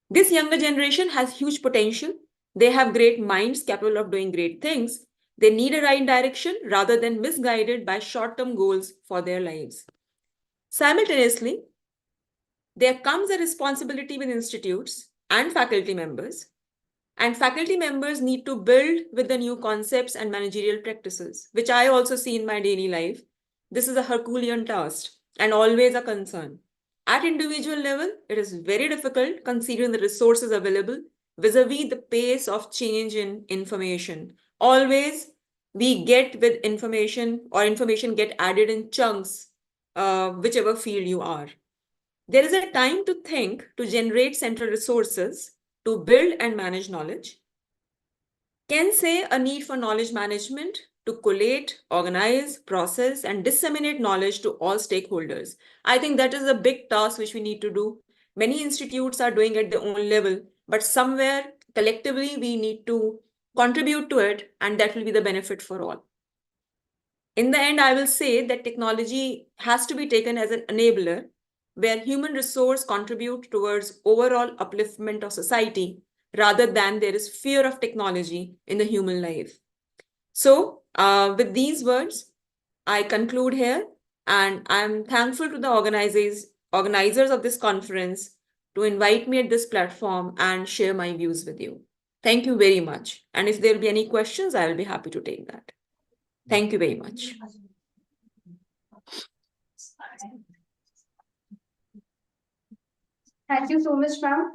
This younger generation has huge potential. They have great minds capable of doing great things. They need a right direction rather than misguided by short-term goals for their lives. Simultaneously, there comes a responsibility with institutes and faculty members. And faculty members need to build with the new concepts and managerial practices, which I also see in my daily life. This is a Herculean task and always a concern. At individual level, it is very difficult considering the resources available vis-a-vis the pace of change in information. Always we get with information or information get added in chunks, whichever field you are. There is a time to think, to generate central resources, to build and manage knowledge. Can say a need for knowledge management to collate, organize, process, and disseminate knowledge to all stakeholders. I think that is a big task which we need to do. Many institutes are doing at their own level, but somewhere collectively we need to contribute to it, and that will be the benefit for all. In the end, I will say that technology has to be taken as an enabler where human resource contribute towards overall upliftment of society rather than there is fear of technology in the human life. So with these words, I conclude here, and I'm thankful to the organizers of this conference to invite me at this platform and share my views with you. Thank you very much. And if there will be any questions, I will be happy to take that. Thank you very much. Thank you so much, ma'am,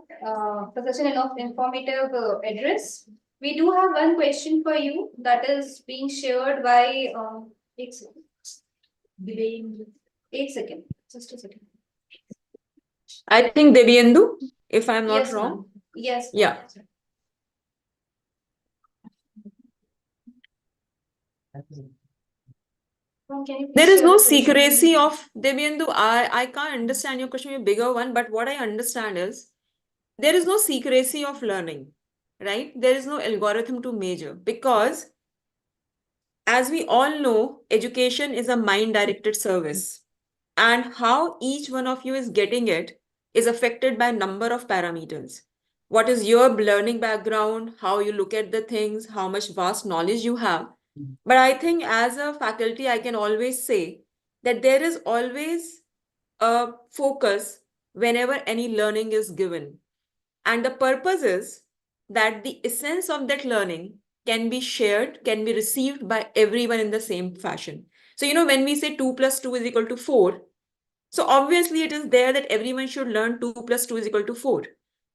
for such an informative address. We do have one question for you that is being shared by, एक second, just a second. I think Devyendu, if I'm not Yes, wrong. ma'am. Yes. Yeah. Ma'am, can you please There is share no the question? secrecy of Devyendu. I can't understand your question, a bigger one, but what I understand is there is no secrecy of learning, right? There is no algorithm to measure because, as we all know, education is a mind-directed service. And how each one of you is getting it is affected by a number of parameters. What is your learning background, how you look at the things, how much vast knowledge you have. But I think as a faculty, I can always say that there is always a focus whenever any learning is given. And the purpose is that the essence of that learning can be shared, can be received by everyone in the same fashion. So, when we say 2 plus 2 is equal to 4, so obviously it is there that everyone should learn 2 plus 2 is equal to 4.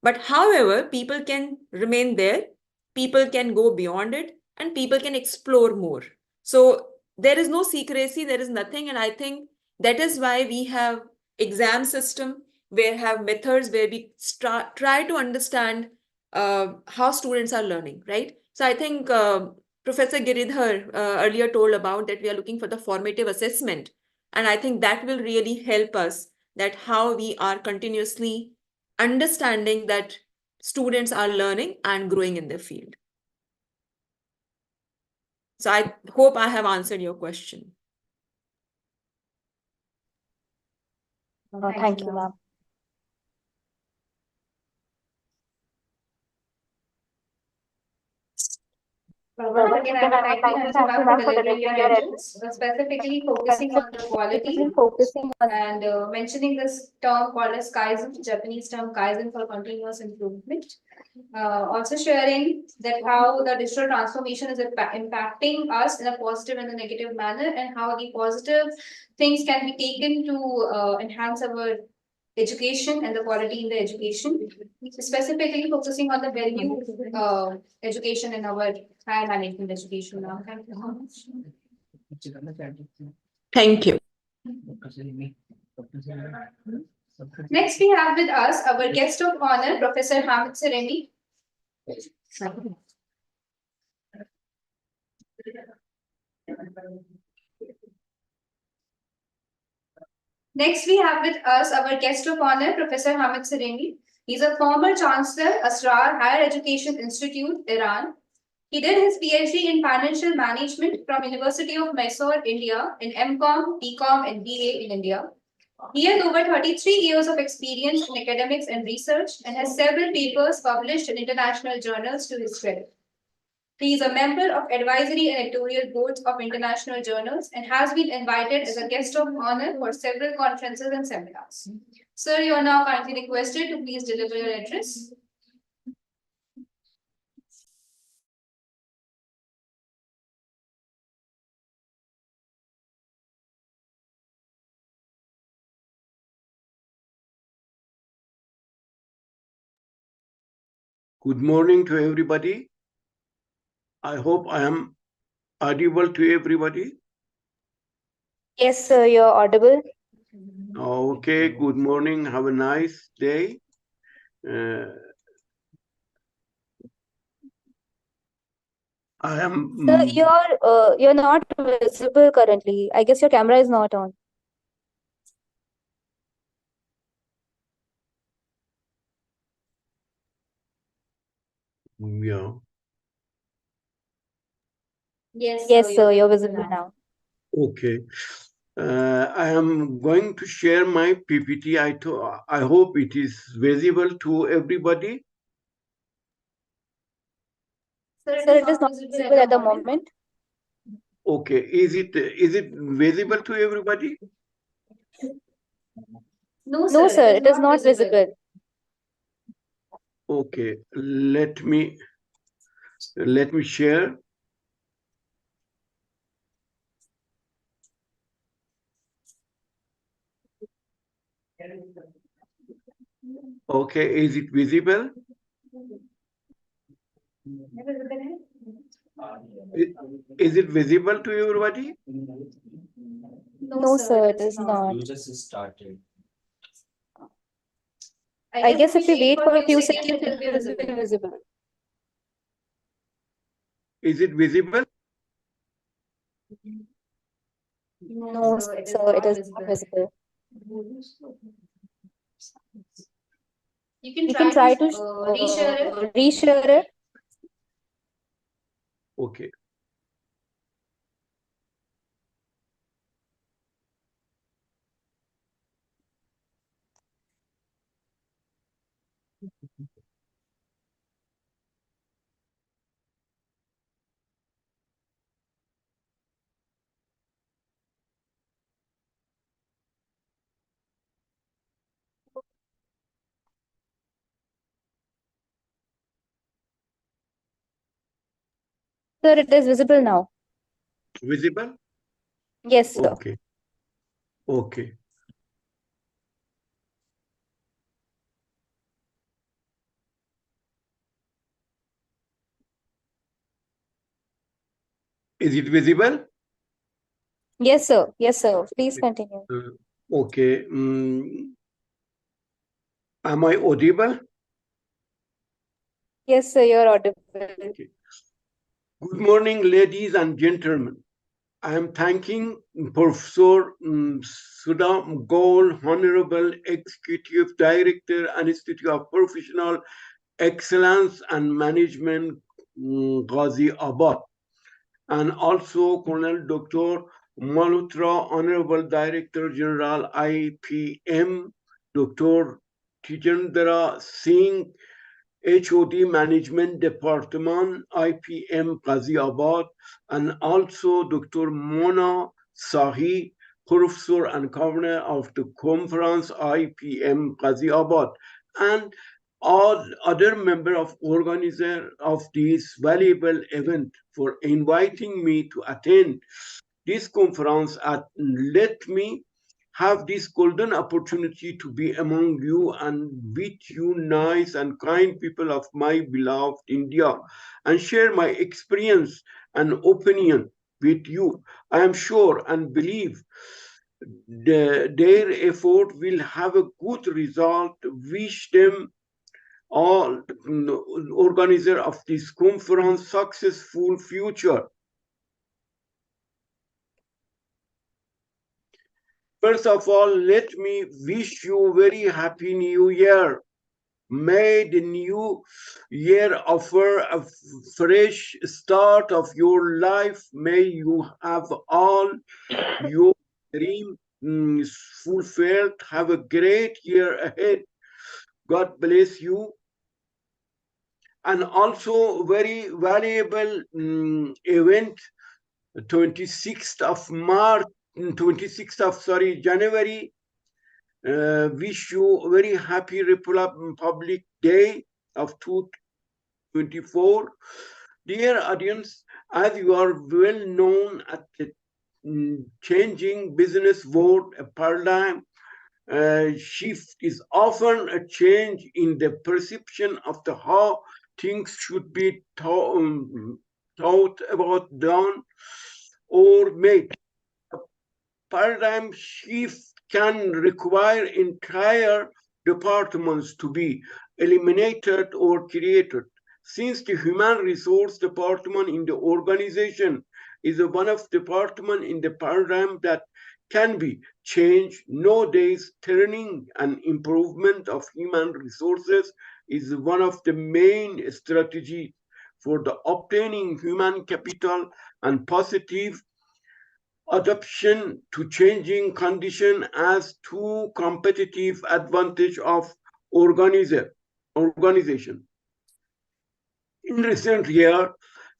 But however, people can remain there, people can go beyond it, and people can explore more. So there is no secrecy, there is nothing. And I think that is why we have exam system, where have methods where we try to understand how students are learning, right? So I think Professor Giridhar earlier told about that we are looking for the formative assessment. And I think that will really help us that how we are continuously understanding that students are learning and growing in their field. So I hope I have answered your question. Thank you, ma'am. Once again, I would like to thank you, ma'am, for delivering your address, specifically focusing on the quality Focusing on and mentioning this term called as Kaizen, Japanese term Kaizen for continuous improvement. Also sharing that how the digital transformation is impacting us in a positive and a negative manner, and how the positive things can be taken to enhance our education and the quality in the education, specifically focusing on the value education in our higher management education. Now, thank you so much. Thank you. Next, we have with us our guest of honor, Professor Hamid Saremi. Next, we have with us our guest of honor, Professor Hamid Saremi. He's a former Chancellor, Asrar Higher Education Institute, Iran. He did his PhD in Financial Management from University of Mysore, India, in MCom, BCom, and BA in India. He has over 33 years of experience in academics and research and has several papers published in international journals to his credit. He is a member of advisory and editorial boards of international journals and has been invited as a guest of honor for several conferences and seminars. Sir, you are now kindly requested to please deliver your address. Good morning to everybody. I hope I am audible to everybody. yes, sir, you're audible. Okay, good morning. Have a nice day. I am. Sir, you're not visible currently. I guess your camera is not on. Yeah. Yes, sir, you're visible now. Okay. I am going to share my PPT. I hope it is visible to everybody. Sir, Sir, it is not visible at the moment. Okay. Is it visible to everybody? No, sir, it is not visible. Okay. Let me Let me share. Okay, is it visible? Is it visible to everybody? No, sir, it is not. You just started. I guess if we wait for a few seconds, it will be visible. Is it visible? No, sir, it is not visible. You You can can try to reshare it. reshare it. Okay. Sir, it is visible now. Visible? Yes, sir. Okay. Okay. Is it visible? Yes, sir. Yes, sir. Please continue. Okay. Am I audible? Yes, sir, you're audible. Okay. Good morning, ladies and gentlemen. I am thanking Professor Sudha Gol, Honorable Executive Director, Institute of Professional Excellence and Management, Ghazi Abad, and also Colonel Dr. Malhotra, Honorable Director General IPM, Dr. Tijendra Singh, HOD Management Department, IPM Ghaziabad, and also Dr. Mona Sahi, Professor and Governor of the conference, IPM Ghaziabad, and all other members of organizer of this valuable event for inviting me to attend this conference and let me have this golden opportunity to be among you and with you nice and kind people of my beloved India and share my experience and opinion with you. I am sure and believe their effort will have a good result. Wish them all organizer of this conference successful future. First of all, let me wish you very happy new year. May the new year offer a fresh start of your life. May you have all your dreams fulfilled. Have a great year ahead. God bless you. And also very valuable event, 26th of March, 26th of January. Wish you a very happy Republic Day of 2024. Dear audience, as you are well known at the changing business world, a paradigm shift is often a change in the perception of the how things should be thought about, done, or made. A paradigm shift can require entire departments to be eliminated or created. Since the human resource department in the organization is one of the department in the paradigm that can be changed nowadays, turning and improvement of human resources is one of the main strategies for the obtaining human capital and positive adaptation to changing condition as to competitive advantage of organization. In recent years,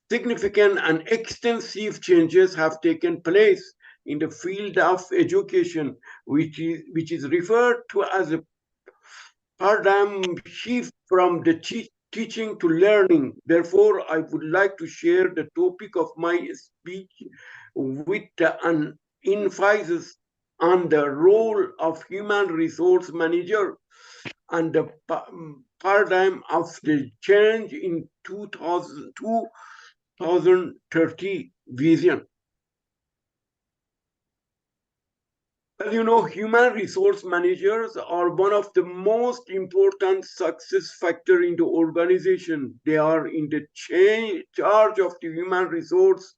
significant and extensive changes have taken place in the field of education, which is referred to as a paradigm shift from the teaching to learning. Therefore, I would like to share the topic of my speech with an emphasis on the role of human resource manager and the paradigm of the change in 2030 vision. As you know, human resource managers are one of the most important success factor in the organization. They are in the charge of the human resource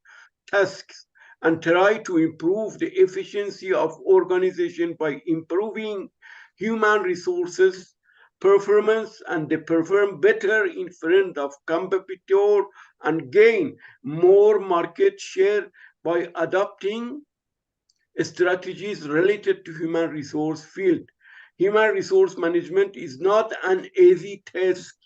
tasks and try to improve the efficiency of organization by improving human resources performance, and they perform better in front of competitor and gain more market share by adopting strategies related to human resource field. Human resource management is not an easy task,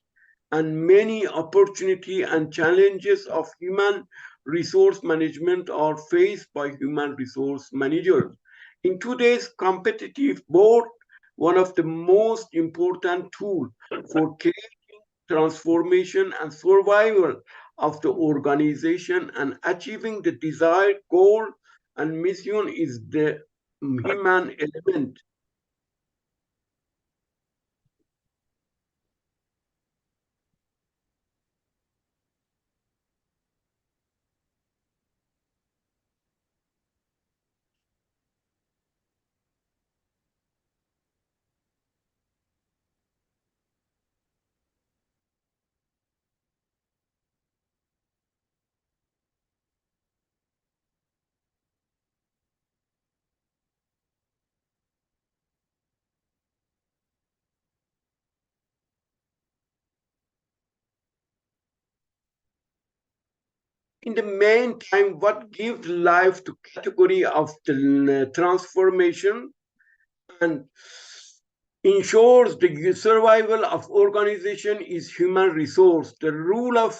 and many opportunity and challenges of human resource management are faced by human resource managers. In today's competitive world, one of the most important tools for transformation and survival of the organization and achieving the desired goal and mission is the human element. In the meantime, what gives life to category of the transformation and ensures the survival of organization is human resource. The rule of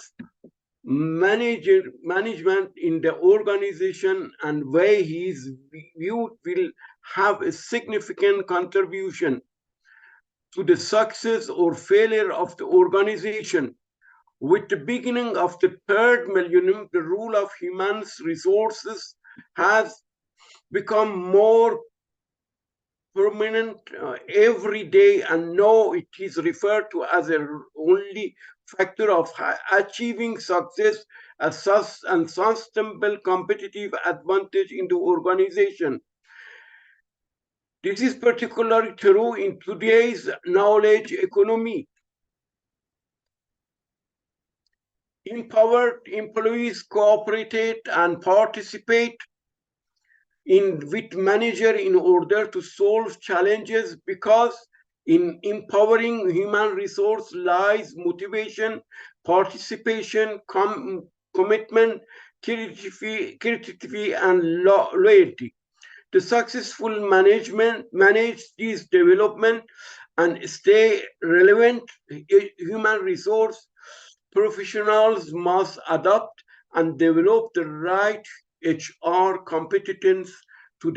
management in the organization and way he is viewed will have a significant contribution to the success or failure of the organization. With the beginning of the third millennium, the rule of human resources has become more permanent every day, and now it is referred to as a only factor of achieving success and sustainable competitive advantage in the organization. This is particularly true in today's knowledge economy. Empowered employees cooperate and participate with manager in order to solve challenges, because in empowering human resource lies motivation, participation, commitment, creativity, and loyalty. The successful manage these development and stay relevant. Human resource professionals must adopt and develop the right HR competence to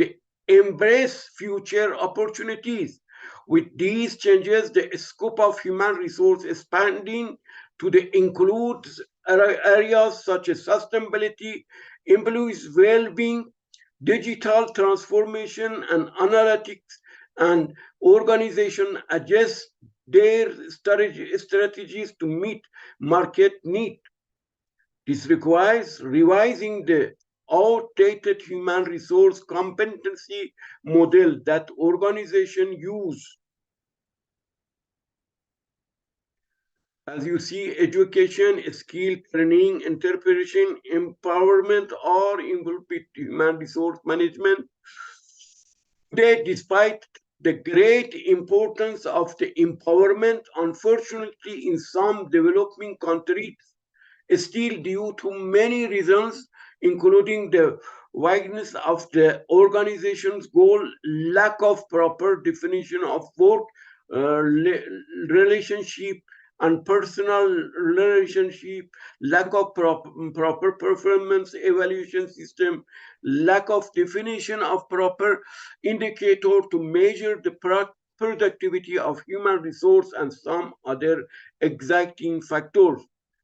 embrace future opportunities. With these changes, the scope of human resource expanding to include areas such as sustainability, employees' well-being, digital transformation and analytics, and organization adjust their strategies to meet market need. This requires revising the outdated human resource competency model that organizations use. As you see, education, skill training, interpretation, empowerment are involved with human resource management. Today, despite the great importance of the empowerment, unfortunately, in some developing countries, still due to many reasons, including the vagueness of the organization's goal, lack of proper definition of work, relationship, and personal relationship, lack of proper performance evaluation system, lack of definition of proper indicator to measure the productivity of human resource and some other exacting factors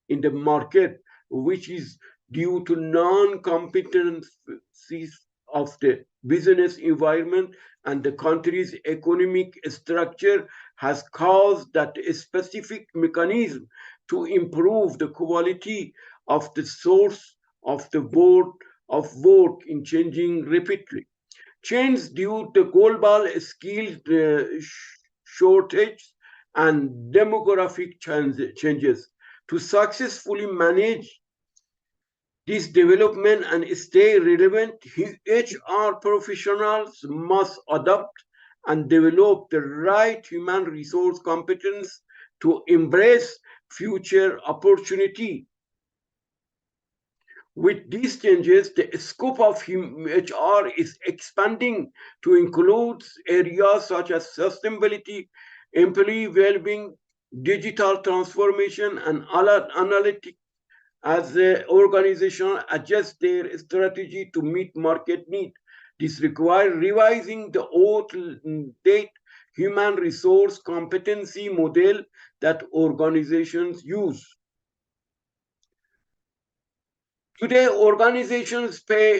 in the market, which is due to non-competencies of the business environment and the country's economic structure, has caused that a specific mechanism to improve the quality of the source of the board of work in changing rapidly. Change due to global skill shortage and demographic changes. To successfully manage this development and stay relevant, HR professionals must adopt and develop the right human resource competence to embrace future opportunity. With these changes, the scope of HR is expanding to include areas such as sustainability, employee well-being, digital transformation, and analytics as the organization adjusts their strategy to meet market need. This requires revising the outdated human resource competency model that organizations use. Today, organizations pay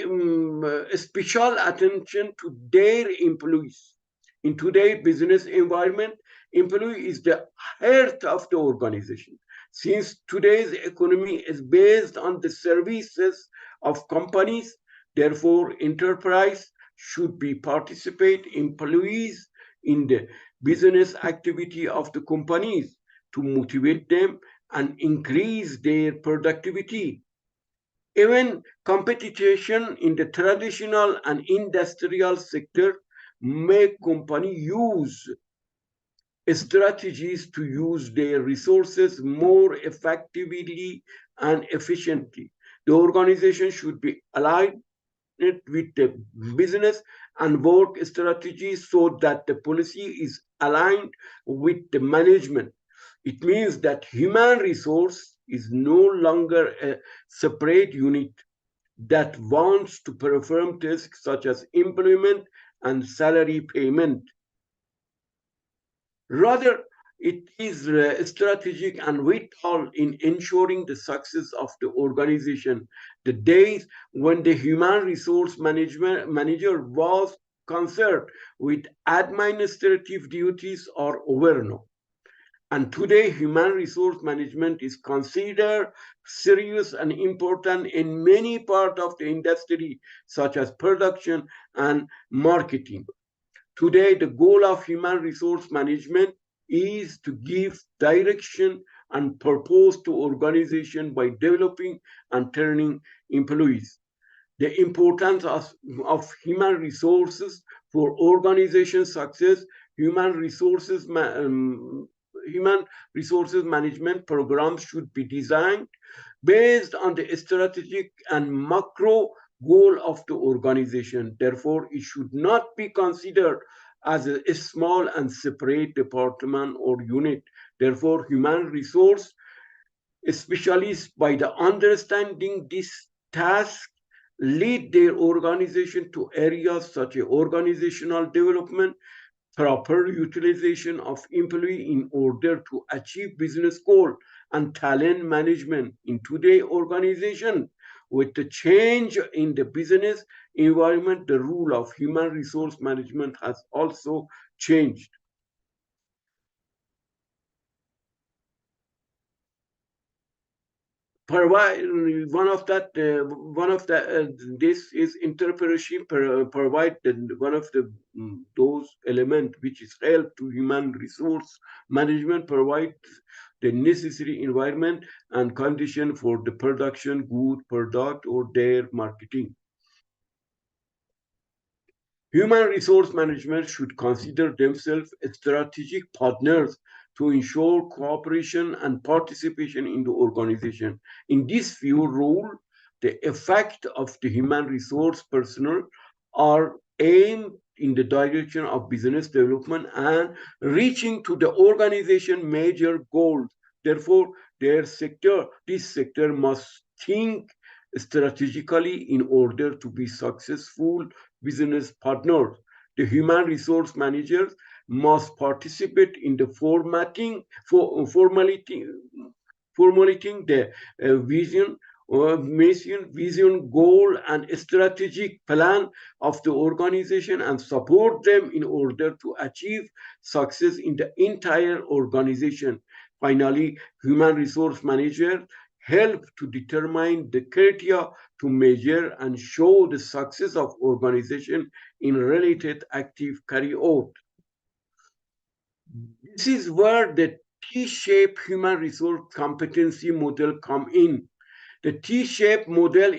special attention to their employees. In today's business environment, employee is the heart of the organization. Since today's economy is based on the services of companies, therefore, enterprise should be participate employees in the business activity of the companies to motivate them and increase their productivity. Even competition in the traditional and industrial sector make company use strategies to use their resources more effectively and efficiently. The organization should be aligned with the business and work strategies so that the policy is aligned with the management. It means that human resource is no longer a separate unit that wants to perform tasks such as employment and salary payment. Rather, it is strategic and vital in ensuring the success of the organization. The days when the human resource manager was concerned with administrative duties are over now. And today, human resource management is considered serious and important in many parts of the industry, such as production and marketing. Today, the goal of human resource management is to give direction and purpose to organization by developing and training employees. The importance of human resources for organization success, human resources management programs should be designed based on the strategic and macro goal of the organization. Therefore, it should not be considered as a small and separate department or unit. Therefore, human resource specialists, by the understanding this task, lead their organization to areas such as organizational development, proper utilization of employee in order to achieve business goal, and talent management. In today's organization, with the change in the business environment, the rule of human resource management has also changed. Provide this is entrepreneurship provide one of the those element which is help to human resource management, provide the necessary environment and condition for the production good product or their marketing. Human resource management should consider themselves strategic partners to ensure cooperation and participation in the organization. In this view role, the effect of the human resource personnel are aimed in the direction of business development and reaching to the organization major goals. Therefore, this sector must think strategically in order to be successful business partners. The human resource managers must participate in the formulating the vision or mission, vision, goal, and strategic plan of the organization and support them in order to achieve success in the entire organization. Finally, human resource managers help to determine the criteria to measure and show the success of organization in related active carry out. This is where the T-shaped human resource competency model come in. The T-shaped model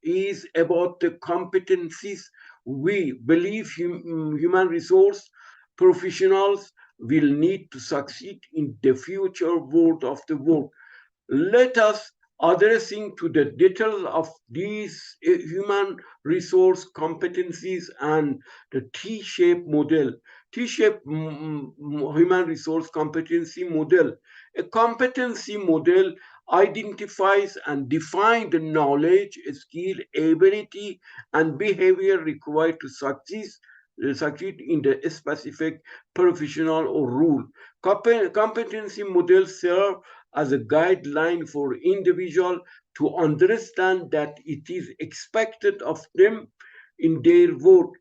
is about the competencies we believe human resource professionals will need to succeed in the future world of the work. Let us addressing to the details of these human resource competencies and the T-shaped model. T-shaped human resource competency model. A competency model identifies and defines the knowledge, skill, ability, and behavior required to succeed in the specific professional or role. Competency models serve as a guideline for individual to understand that it is expected of them in their work,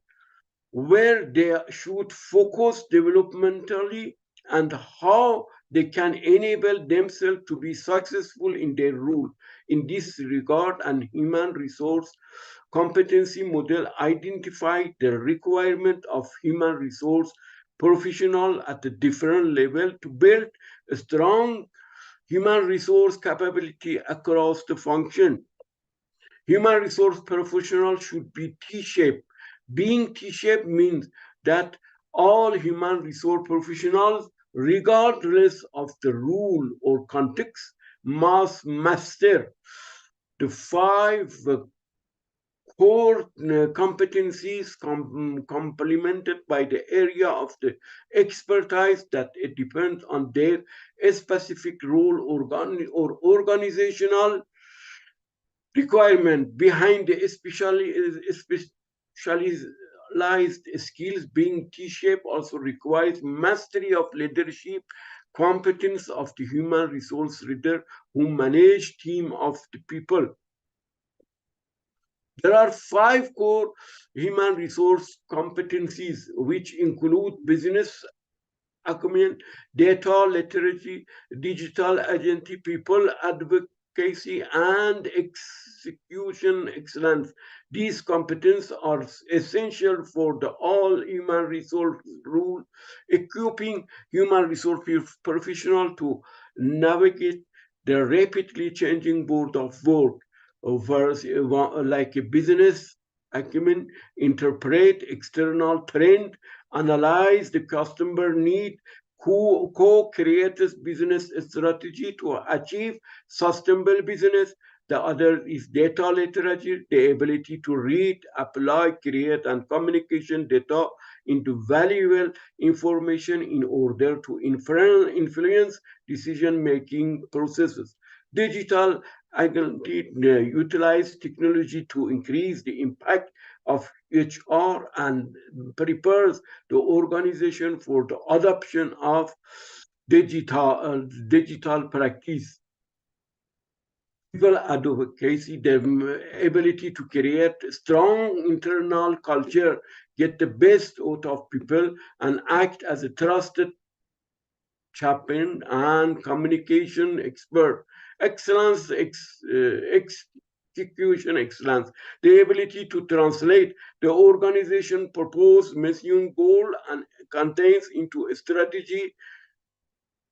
where they should focus developmentally and how they can enable themselves to be successful in their role. In this regard, an human resource competency model identifies the requirement of human resource professional at a different level to build a strong human resource capability across the function. Human resource professionals should be T-shaped. Being T-shaped means that all human resource professionals, regardless of the role or context, must master the five core competencies complemented by the area of the expertise that it depends on their specific role or organizational requirement behind the specialized skills. Being T-shaped also requires mastery of leadership competence of the human resource leader who manage team of the people. There are 5 core human resource competencies which include business acumen, data literacy, digital agility, people advocacy, and execution excellence. These competences are essential for the all human resource role, equipping human resource professional to navigate the rapidly changing world of work, like a business acumen, interpret external trend, analyze the customer need, co-create business strategy to achieve sustainable business. The other is data literacy, the ability to read, apply, create, and communication data into valuable information in order to influence decision-making processes. Digital identity utilize technology to increase the impact of HR and prepares the organization for the adoption of digital practice. People advocacy, the ability to create strong internal culture, get the best out of people, and act as a trusted champion and communication expert. Excellence, execution excellence, the ability to translate the organization purpose, mission, goal, and contains into a strategy,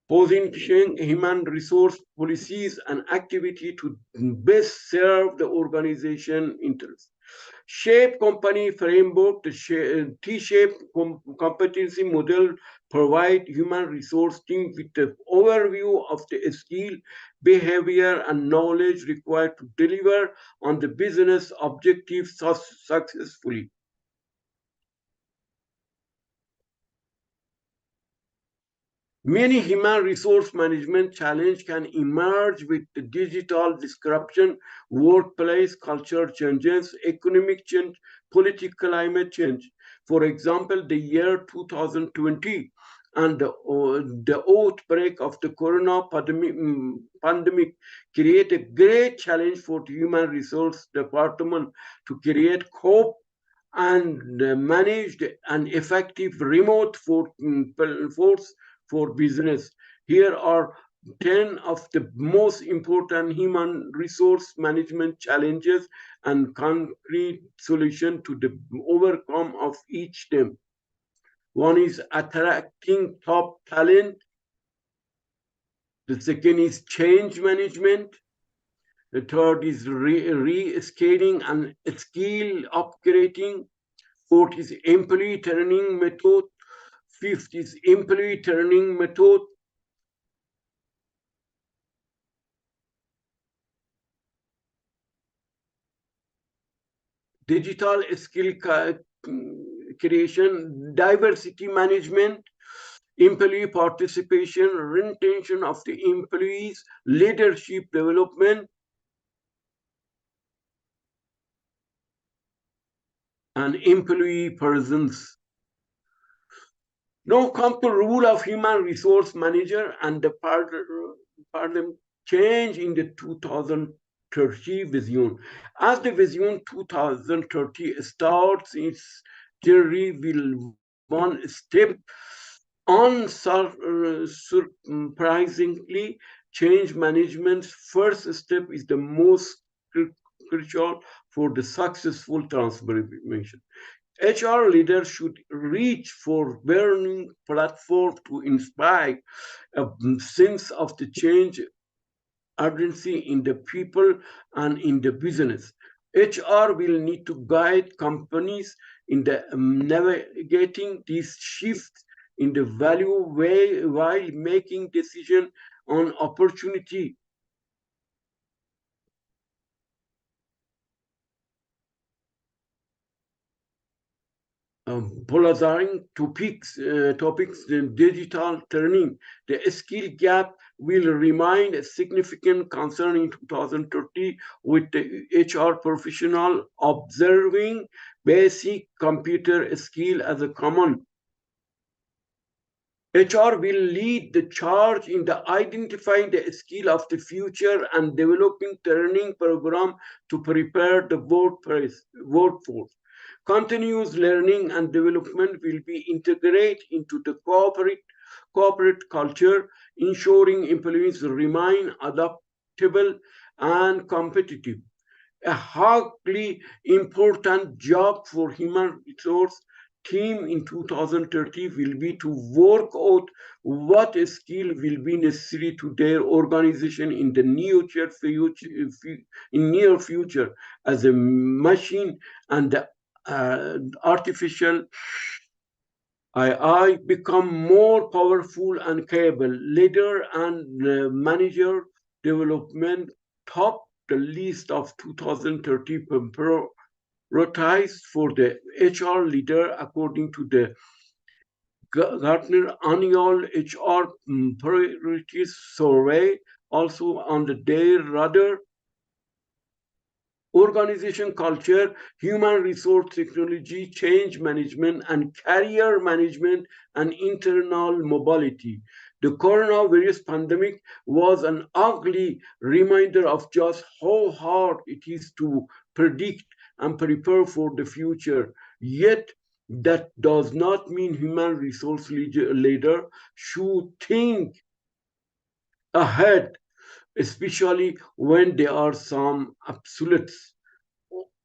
positioning human resource policies and activity to best serve the organization interests. Shape company framework, the T-shaped competency model provide human resource team with the overview of the skill, behavior, and knowledge required to deliver on the business objectives successfully. Many human resource management challenges can emerge with the digital disruption, workplace culture changes, economic change, political climate change. For example, the year 2020 and the outbreak of the corona pandemic create a great challenge for the human resource department to create hope and managed an effective remote force for business. Here are 10 of the most important human resource management challenges and concrete solution to the overcome of each them. One is attracting top talent. The second is change management. The third is re-scaling and skill upgrading. Fourth is employee training method. Fifth is employee training method. Digital skill creation, diversity management, employee participation, retention of the employees, leadership development, and employee presence. Now come to rule of human resource manager and the paradigm change in the 2030 vision. As the vision 2030 starts its journey, will one step unsurprisingly, change management's first step is the most crucial for the successful transformation. HR leaders should reach for burning platform to inspire a sense of the change urgency in the people and in the business. HR will need to guide companies in the navigating these shifts in the value way while making decision on opportunity. Polarizing topics, the digital turning, the skill gap will remain a significant concern in 2030 with the HR professional observing basic computer skill as a common. HR will lead the charge in the identifying the skill of the future and developing training program to prepare the workforce. Continuous learning and development will be integrated into the corporate culture, ensuring employees remain adaptable and competitive. A highly important job for human resource team in 2030 will be to work out what skill will be necessary to their organization in the near future as a machine and the artificial AI become more powerful and capable. Leader and manager development top the list of 2030 prioritized for the HR leader according to the Gartner annual HR priorities survey. Also on the their radar, organization culture, human resource technology, change management, and career management and internal mobility. The coronavirus pandemic was an ugly reminder of just how hard it is to predict and prepare for the future. Yet, that does not mean human resource leader should think ahead, especially when there are some absolutes.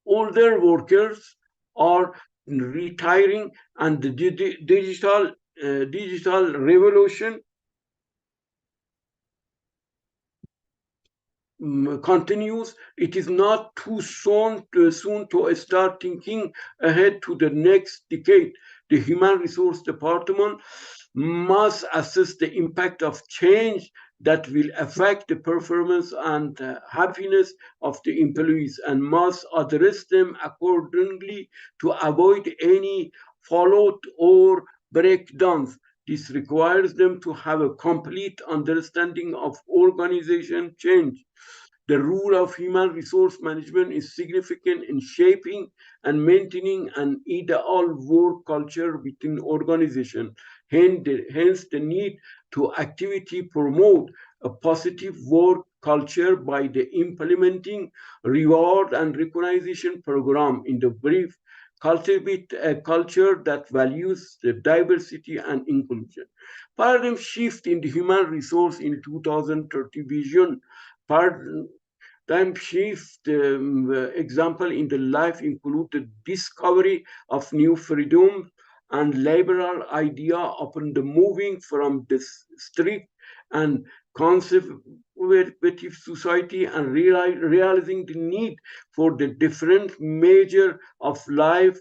Older workers are retiring, and the digital revolution continues. It is not too soon to start thinking ahead to the next decade. The human resource department must assess the impact of change that will affect the performance and happiness of the employees and must address them accordingly to avoid any fallout or breakdowns. This requires them to have a complete understanding of organization change, The role of human resource management is significant in shaping and maintaining an ideal work culture within organization. Hence, the need to actively promote a positive work culture by the implementing reward and recognition program in the brief cultivate a culture that values the diversity and inclusion. Paradigm shift in the human resource in 2030 vision. Paradigm shift example in the life include the discovery of new freedom and liberal idea upon the moving from the strict and conservative society and realizing the need for the different measure of life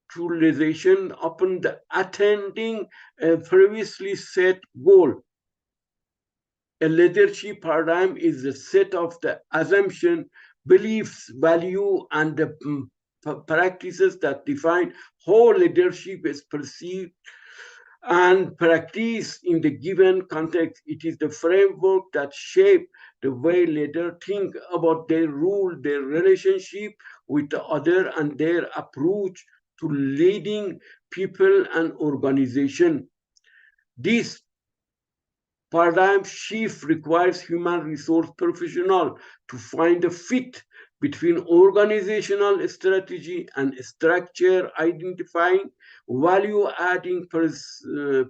actualization upon the attending a previously set goal. A leadership paradigm is a set of the assumption, beliefs, value, and the practices that define how leadership is perceived and practiced in the given context. It is the framework that shapes the way leaders think about their role, their relationship with the other, and their approach to leading people and organization. This paradigm shift requires human resource professional to find a fit between organizational strategy and structure, identifying value-adding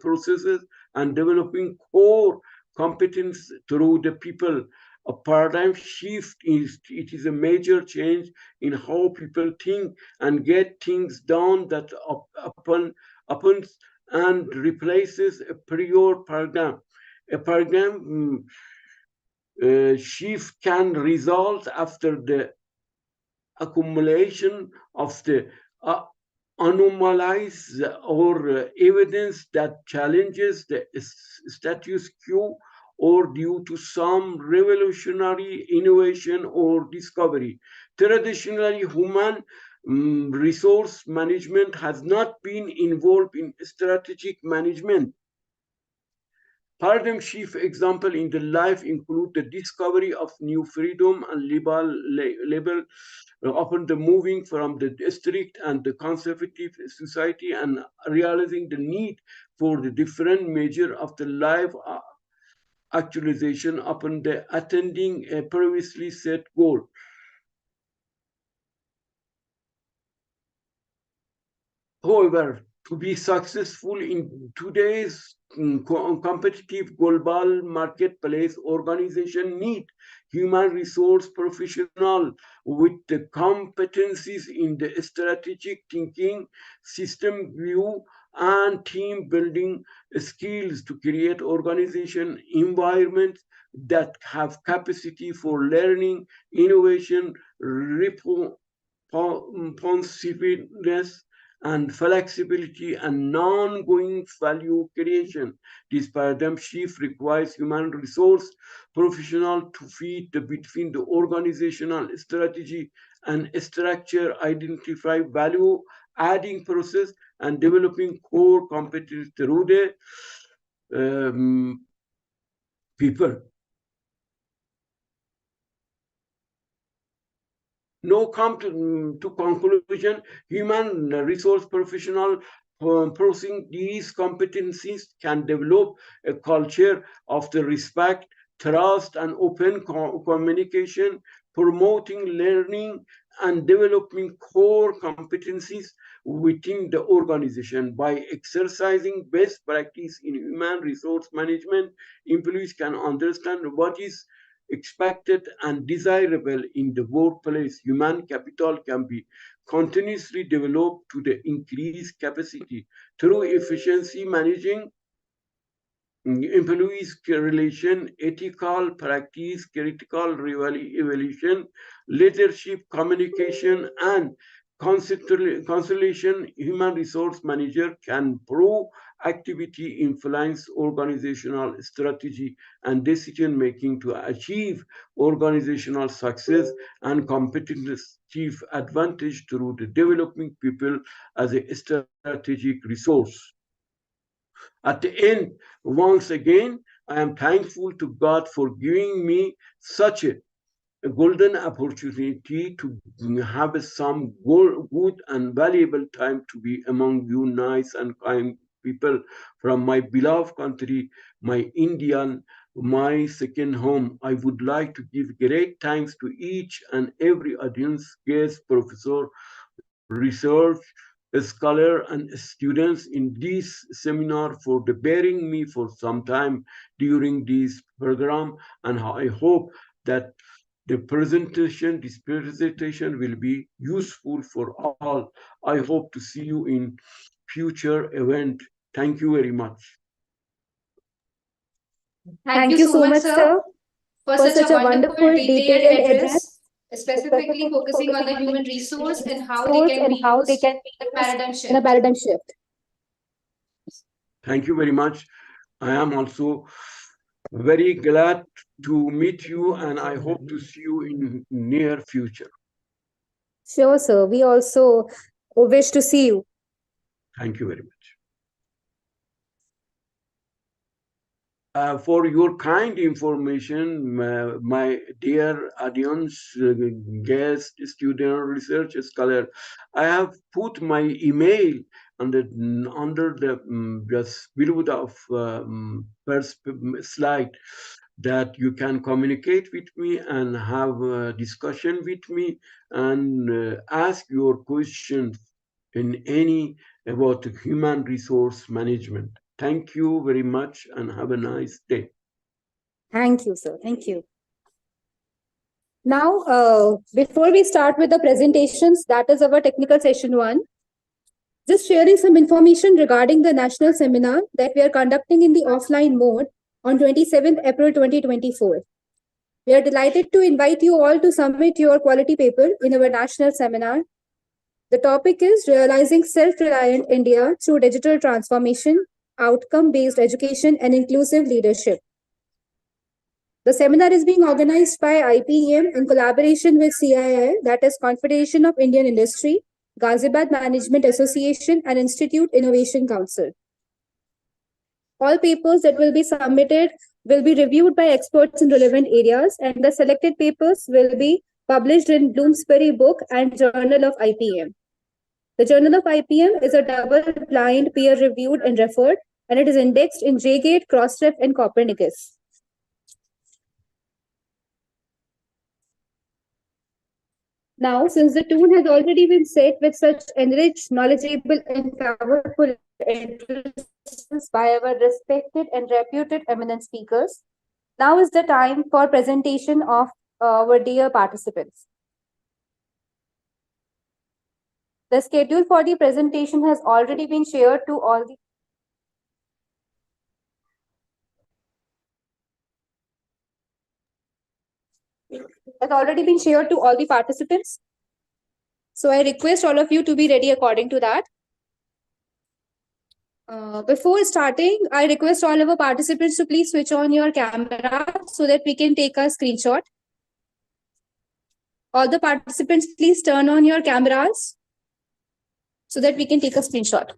processes and developing core competence through the people. A paradigm shift is a major change in how people think and get things done that upon and replaces a prior paradigm. A paradigm shift can result after the accumulation of the anomalies or evidence that challenges the status quo or due to some revolutionary innovation or discovery. Traditionally, human resource management has not been involved in strategic management. Paradigm shift example in the life include the discovery of new freedom and label upon the moving from the strict and the conservative society and realizing the need for the different measure of the life actualization upon the attending a previously set goal. However, to be successful in today's competitive global marketplace, organization need human resource professional with the competencies in the strategic thinking, system view, and team building skills to create organization environments that have capacity for learning, innovation, responsiveness, and flexibility and ongoing value creation. This paradigm shift requires human resource professional to feed between the organizational strategy and structure, identify value adding process, and developing core competence through the people. No come to conclusion, human resource professional possessing these competencies can develop a culture of the respect, trust, and open communication, promoting learning and developing core competencies within the organization. By exercising best practice in human resource management, employees can understand what is expected and desirable in the workplace. Human capital can be continuously developed to the increased capacity through efficiency managing employees relation, ethical practice, critical evaluation, leadership, communication, and consolidation. Human resource manager can prove activity influence organizational strategy and decision making to achieve organizational success and competitive advantage through the developing people as a strategic resource. At the end, once again, I am thankful to God for giving me such a golden opportunity to have some good and valuable time to be among you nice and kind people from my beloved country, my Indian, my second home. I would like to give great thanks to each and every audience, guest, professor, research scholar and students in this seminar for the bearing me for some time during this program, and I hope that this presentation will be useful for all. I hope to see you in future event. Thank you very much. Thank you so much, sir, for for such such a a wonderful, wonderful, detailed detailed address, address, specifically specifically focusing on focusing the on the human human resource and how they resource can be and how they used can be in a used paradigm in a shift. paradigm shift. Thank you very much. I am also very glad to meet you, and I hope to see you in near future. Sure, sir. We also wish to see you. Thank you very much. For your kind information, my dear audience, guest, student, research scholar, I have put my email under the just below the first slide, that you can communicate with me and have a discussion with me and ask your questions in any about human resource management. Thank you very much and have a nice day. Thank you, sir. Thank you. Now, before we start with the presentations, that is our technical session one, just sharing some information regarding the national seminar that we are conducting in the offline mode on 27th April 2024. We are delighted to invite you all to submit your quality paper in our national seminar. The topic is Realizing Self-Reliant India Through Digital Transformation, Outcome-Based Education and Inclusive Leadership. The seminar is being organized by IPEM in collaboration with CII, that is Confederation of Indian Industry, Ghaziabad Management Association, and Institute Innovation Council. All papers that will be submitted will be reviewed by experts in relevant areas, and the selected papers will be published in Bloomsbury Book and Journal of IPM. The Journal of IPM is a double-blind, peer-reviewed and referred, and it is indexed in JGate, Crossref, and Copernicus. Now, since the tone has already been set with such enriched, knowledgeable, and powerful addresses by our respected and reputed eminent speakers, now is the time for presentation of our dear participants. The schedule for the presentation has already been shared to all the participants. So I request all of you to be ready according to that. Before starting, I request all of our participants to please switch on your camera so that we can take a screenshot. All the participants, please turn on your cameras so that we can take a screenshot.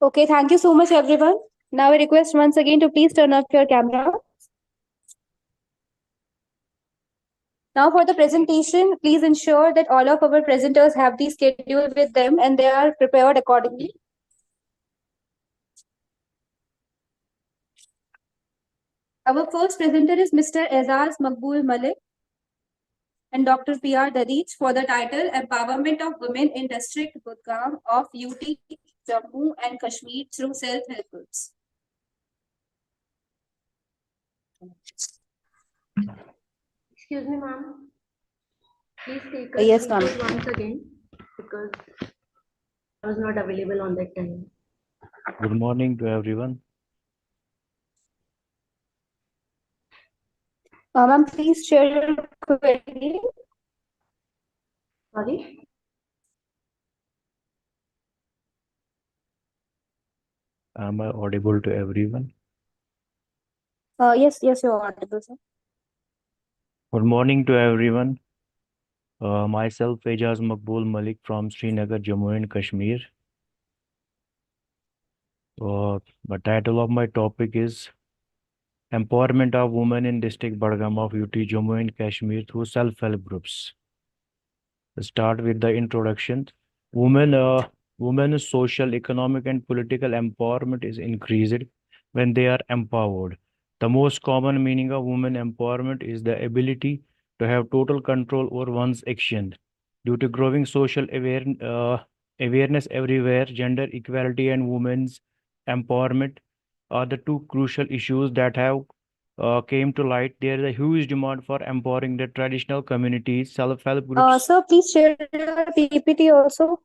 Okay, thank you so much, everyone. Now I request once again to please turn off your camera. Now for the presentation, please ensure that all of our presenters have the schedule with them and they are prepared accordingly. Our first presenter is Mr. Azaz Maqbool Malik and Dr. P.R. Dadich for the title Empowerment of Women in District Gurgaon of UT, Jammu and Kashmir through Self-Help Groups. Excuse me, ma'am. Please take Yes, us ma'am. input once again because I was not available on that time. Good morning to everyone. Ma'am, please share your query. Sorry. Am I audible to everyone? Yes, yes, you're audible, sir. Good morning to everyone. Myself, Ejaz Maqbool Malik from Srinagar, Jammu and Kashmir. The title of my topic is Empowerment of Women in District Badgam of UT Jammu and Kashmir through Self-Help Groups. Let's start with the introduction. Women's social, economic, and political empowerment is increased when they are empowered. The most common meaning of women empowerment is the ability to have total control over one's action. Due to growing social awareness everywhere, gender equality and women's empowerment are the two crucial issues that have came to light. There is a huge demand for empowering the traditional communities, self-help groups. Sir, please share your PPT also.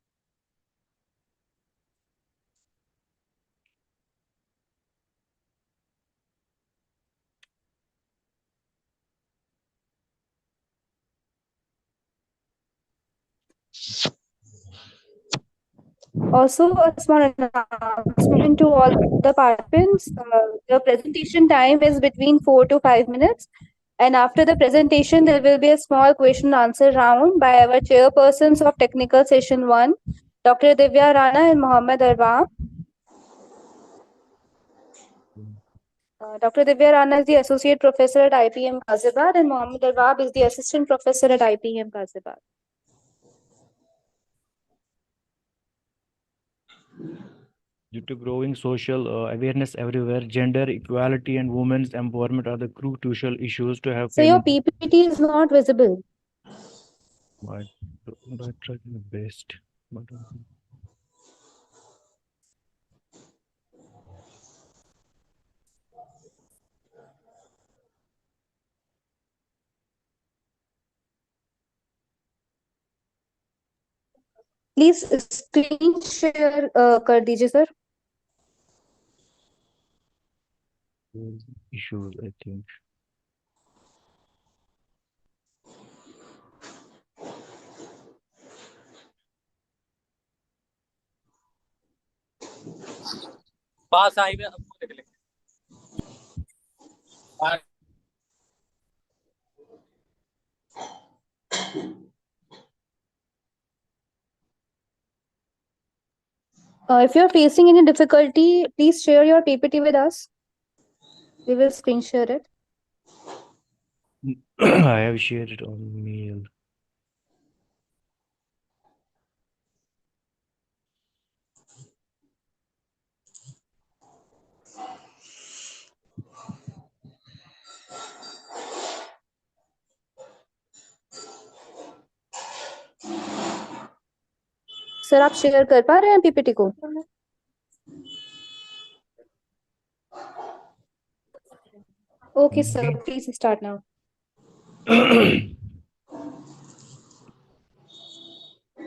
Also, a small announcement to all the participants. The presentation time is between 4 to 5 minutes. And after the presentation, there will be a small question and answer round by our chairpersons of technical session 1, Dr. Divya Rana and Mohammed Arwa. Dr. Divya Rana is the associate professor at IPM Ghaziabad and Mohammed Arwab is the assistant professor at IPM Ghaziabad. Due to growing social awareness everywhere, gender equality and women's empowerment are the crucial issues to have So your came PPT is not visible. my try my best. But, Please screen share कर दीजिए sir. issues, I think. पास आई में हमको देख ले If you're facing any difficulty, please share your PPT with us. We will screen share it. I have shared it on mail. Sir आप share कर पा रहे हैं PPT को? Okay, sir. Please start now.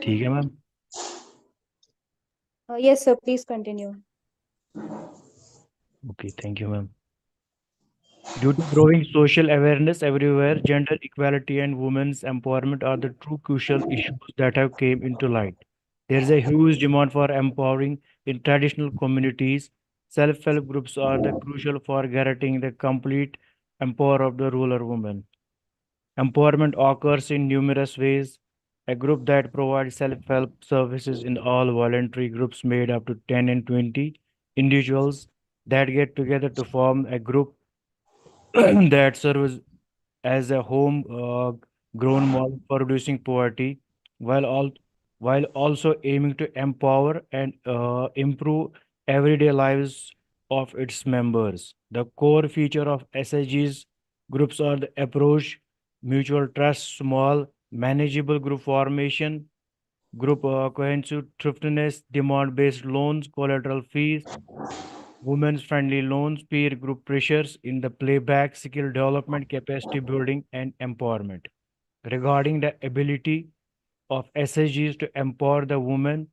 ठीक है ma'am. Yes, sir. Please continue. Okay, thank you, ma'am. Due to growing social awareness everywhere, gender equality and women's empowerment are the true crucial issues that have came into light. There is a huge demand for empowering in traditional communities. Self-help groups are the crucial for guaranteeing the complete empower of the rural woman. Empowerment occurs in numerous ways. A group that provides self-help services in all voluntary groups made up to 10 and 20 individuals that get together to form a group that serves as a home grown model for reducing poverty while all while also aiming to empower and improve everyday lives of its members. The core feature of SIGs groups are the approach, mutual trust, small, manageable group formation, group cohesive thriftiness, demand-based loans, collateral fees, women's friendly loans, peer group pressures in the playback, skill development, capacity building, and empowerment. Regarding the ability of SSGs to empower the women,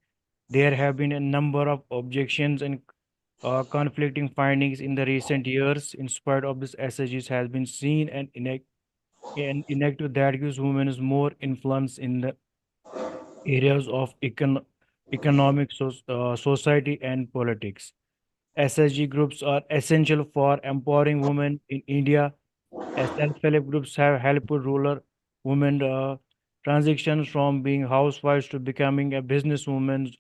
there have been a number of objections and conflicting findings in the recent years. In spite of this, SSGs has been seen and enacted that gives women is more influence in the areas of economic, society, and politics. SSG groups are essential for empowering women in India, as self-help groups have helped rural women transition from being housewives to becoming a businesswoman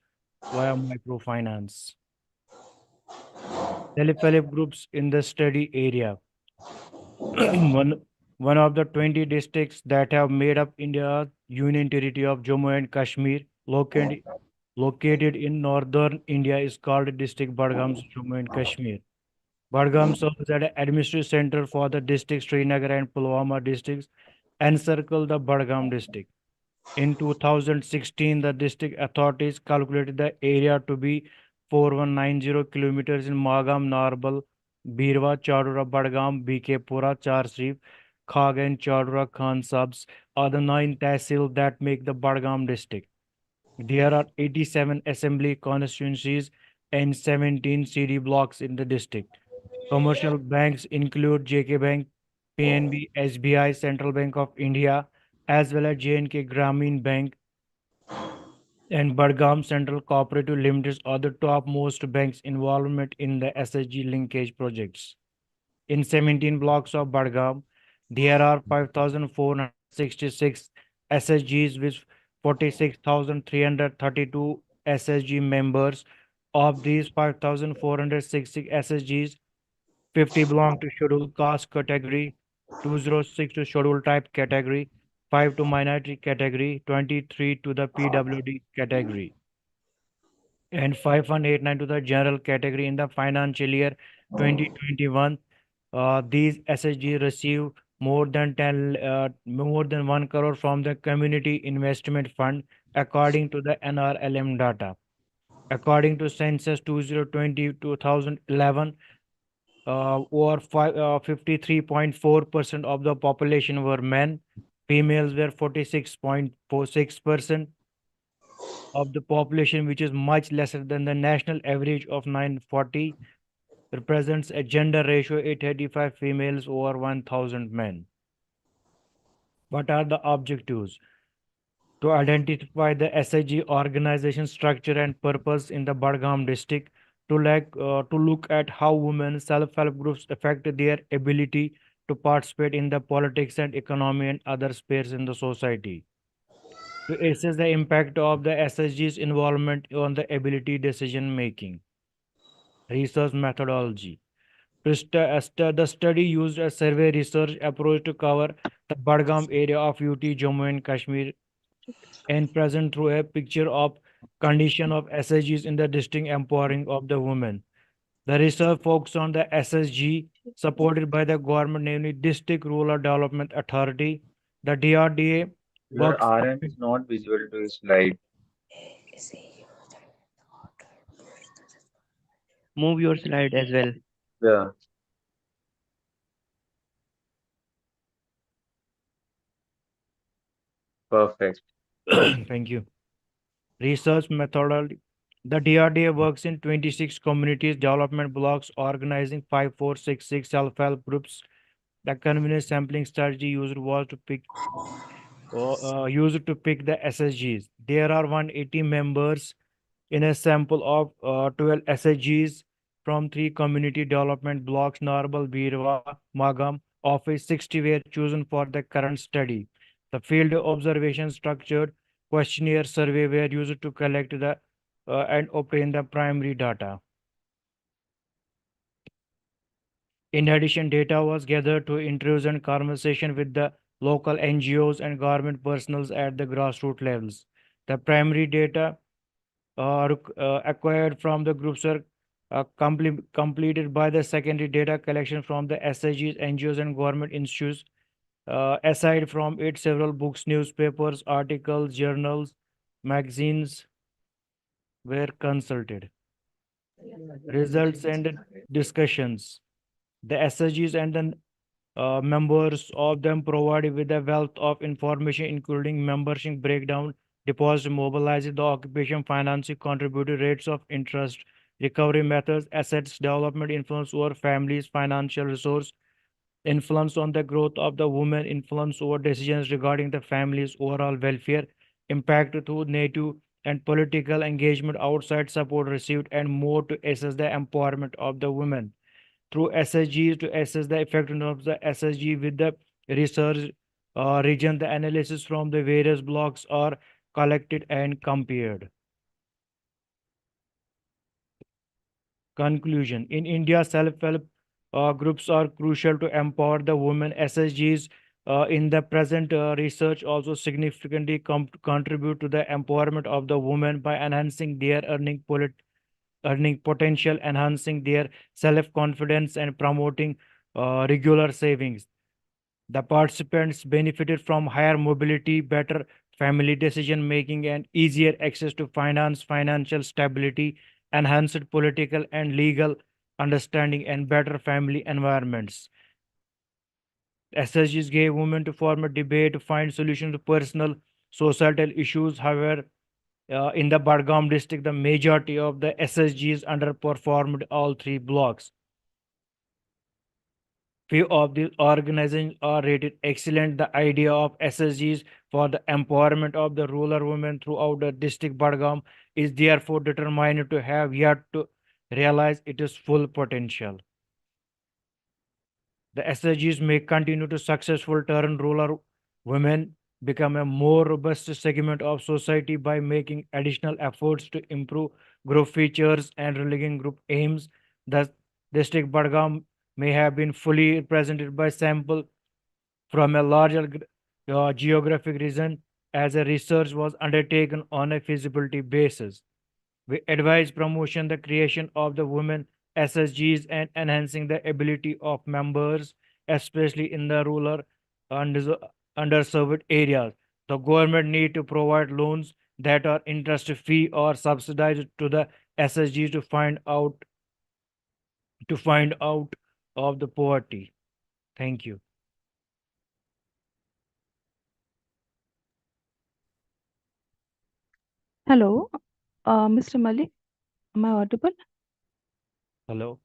via microfinance. Self-help groups in the study area. one, one of the 20 districts that have made up India's union territory of Jammu and Kashmir, located in northern India, is called District Badgam, Jammu and Kashmir. Badgam serves as an administrative center for the districts Srinagar and Pulwama districts, encircle the Badgam district. In 2016, the district authorities calculated the area to be 4190 kilometers in Magam, Narbal, Birwa, Chadura, Badgam, BK Pura, Char Sharif, Khag and Chadura Khan subs are the 9 tehsil that make the Badgam district. There are 87 assembly constituencies and 17 CD blocks in the district. Commercial banks include JK Bank, PNB, SBI, Central Bank of India, as well as J&K Grameen Bank and Badgam Central Cooperative Limited are the topmost banks' involvement in the SSG linkage projects. In 17 blocks of Badgam, there are 5,466 SSGs with 46,332 SSG members. Of these 5,460 SSGs, 50 belong to scheduled caste category, 206 to scheduled type category, 5 to minority category, 23 to the PWD category, and 5189 to the general category. In the financial year 2021, these SSG receive more than 1 crore from the Community Investment Fund, according to the NRLM data. According to Census 2011, over 53.4% of the population were men. Females were 46.46% of the population, which is much lesser than the national average of 940, represents a gender ratio 885 females over 1,000 men. What are the objectives? To identify the SIG organization structure and purpose in the Badgam district, to look at how women self-help groups affect their ability to participate in the politics and economy and other spheres in the society. To assess the impact of the SSG's involvement on the ability decision making. Research methodology. The study used a survey research approach to cover the Badgam area of UT Jammu and Kashmir and present through a picture of condition of SSGs in the district empowering of the women. The research focused on the SSG supported by the government, namely District Rural Development Authority, the DRDA. Your Works. RM is not visual to your slide. Move your slide as well. Yeah, perfect. Thank you. Research methodology. The DRDA works in 26 communities development blocks, organizing 5466 self-help groups. The convenience sampling strategy used to pick the SSGs. There are 180 members in a sample of 12 SSGs from 3 community development blocks, Narbal, Birwa, Magam. Of which 60 were chosen for the current study. The field observation structured questionnaire survey were used to collect the and obtain the primary data. In addition, data was gathered to interviews and conversation with the local NGOs and government personnel at the grassroots levels. The primary data acquired from the groups are completed by the secondary data collection from the SIGs, NGOs, and government institutes. Aside from it, several books, newspapers, articles, journals, magazines were consulted. Results and discussions. The SSGs and the members of them provided with a wealth of information, including membership breakdown, deposit mobilizing the occupation, financing, contributed rates of interest, recovery methods, assets development, influence over families, financial resource, influence on the growth of the woman, influence over decisions regarding the family's overall welfare, impact through native and political engagement, outside support received, and more to assess the empowerment of the women through SSGs to assess the effectiveness of the SSG with the research region. The analysis from the various blocks are collected and compared. Conclusion. In India, self-help groups are crucial to empower the women. SSGs in the present research also significantly contribute to the empowerment of the women by enhancing their earning potential, enhancing their self-confidence, and promoting regular savings. The participants benefited from higher mobility, better family decision making, and easier access to finance, financial stability, enhanced political and legal understanding, and better family environments. SSGs gave women to form a debate to find solutions to personal societal issues. However, in the Badgam district, the majority of the SSGs underperformed all three blocks. Few of these organizations are rated excellent. The idea of SSGs for the empowerment of the rural women throughout the district Badgam is therefore determined to have yet to realize its full potential. The SSGs may continue to successful turn rural women become a more robust segment of society by making additional efforts to improve group features and relinking group aims. Thus, district Badgam may have been fully represented by sample from a larger geographic region as a research was undertaken on a feasibility basis. We advise promotion the creation of the women SSGs and enhancing the ability of members, especially in the rural and underserved areas. The government need to provide loans that are interest free or subsidized to the SSGs to find out of the poverty. Thank you. Hello, Mr. Malik. Am I audible? Hello.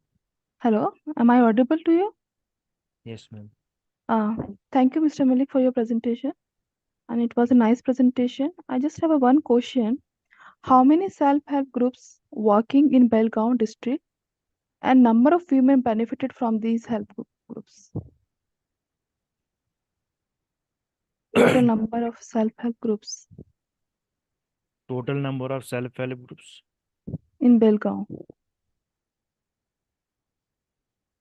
Hello, am I audible to you? Yes, ma'am. Thank you, Mr. Malik, for your presentation. And it was a nice presentation. I just have a one question. How many self-help groups working in Belgaum district and number of women benefited from these groups? Total number of self-help groups Total number of self-help groups. in Belgaum.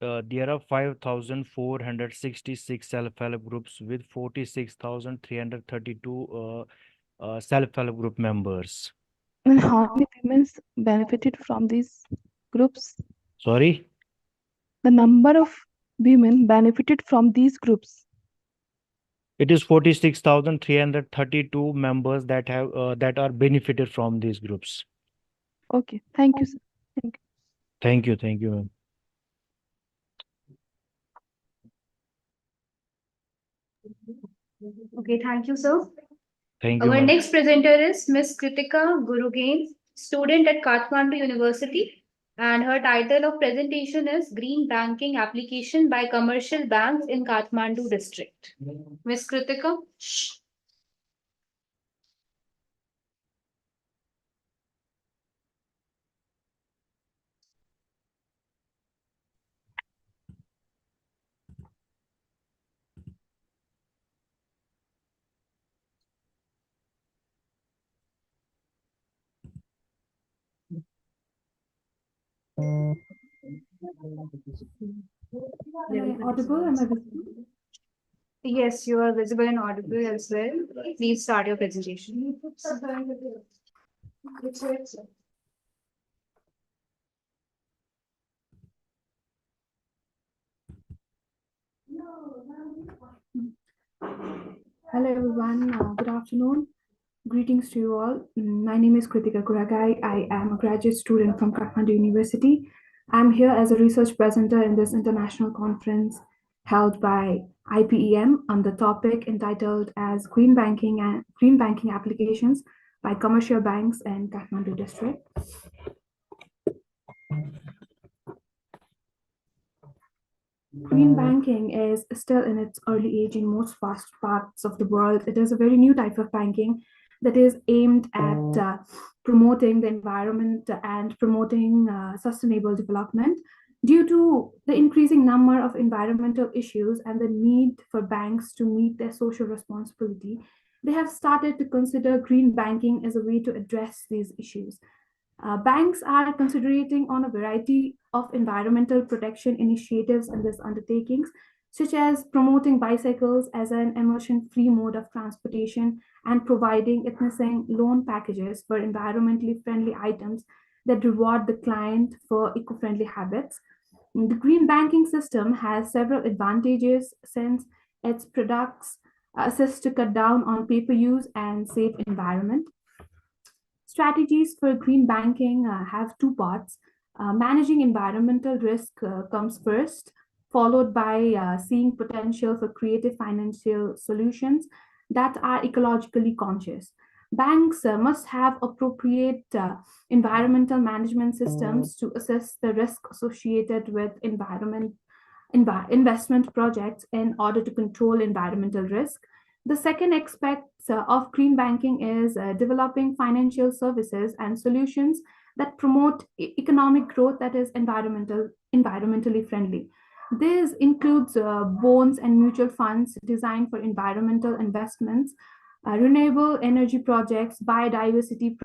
There are 5,466 self-help groups with 46,332 self-help group members. And how many women benefited from these groups? Sorry? The number of women benefited from these groups. It is 46,332 members that are benefited from these groups. Okay, thank you, sir. Thank you. Thank you, ma'am. Okay, thank you, sir. Thank you, Our ma'am. next presenter is Miss Kritika Gurugain, student at Kathmandu University, and her title of presentation is Green Banking Application by Commercial Banks in Kathmandu District. Miss Kritika. Audible? Am I visible? Yes, you are visible and audible as well. Please start your presentation. Hello everyone, good afternoon. Greetings to you all. My name is Kritika Kuragai. I am a graduate student from Kathmandu University. I'm here as a research presenter in this international conference held by IPEM on the topic entitled as Green Banking and Green Banking Applications by Commercial Banks in Kathmandu District. Green banking is still in its early age in most vast parts of the world. It is a very new type of banking that is aimed at promoting the environment and promoting sustainable development. Due to the increasing number of environmental issues and the need for banks to meet their social responsibility, they have started to consider green banking as a way to address these issues. Banks are concentrating on a variety of environmental protection initiatives in these undertakings, such as promoting bicycles as an emission-free mode of transportation and providing witnessing loan packages for environmentally friendly items that reward the client for eco-friendly habits. The green banking system has several advantages since its products assist to cut down on paper use and save environment. Strategies for green banking have two parts. Managing environmental risk comes first, followed by seeing potential for creative financial solutions that are ecologically conscious. Banks must have appropriate environmental management systems to assess the risk associated with investment projects in order to control environmental risk. The second aspect of green banking is developing financial services and solutions that promote economic growth that is environmentally friendly. This includes bonds and mutual funds designed for environmental investments, renewable energy projects, biodiversity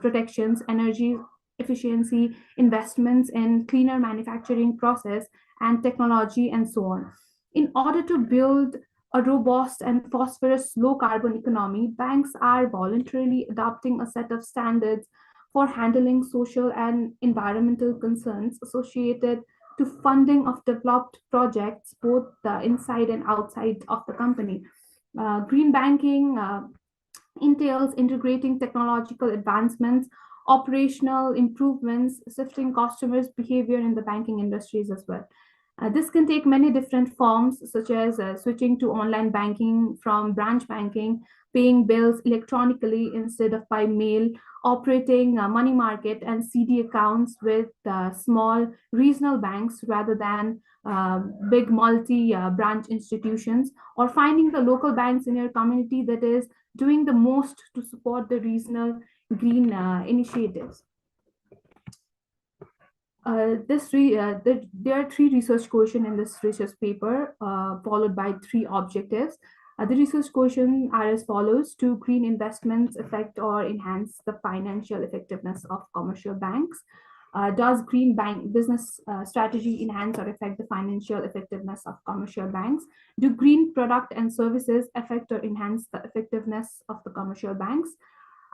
protections, energy efficiency investments in cleaner manufacturing process and technology, and so on. In order to build a robust and phosphorus low carbon economy, banks are voluntarily adopting a set of standards for handling social and environmental concerns associated to funding of developed projects, both inside and outside of the company. Green banking entails integrating technological advancements, operational improvements, shifting customers' behavior in the banking industries as well. This can take many different forms, such as switching to online banking from branch banking, paying bills electronically instead of by mail, operating money market and CD accounts with small regional banks rather than big multi-branch institutions, or finding the local banks in your community that is doing the most to support the regional green initiatives. There are three research questions in this research paper, followed by three objectives. The research questions are as follows: Do green investments affect or enhance the financial effectiveness of commercial banks? Does green bank business strategy enhance or affect the financial effectiveness of commercial banks? Do green product and services affect or enhance the effectiveness of the commercial banks?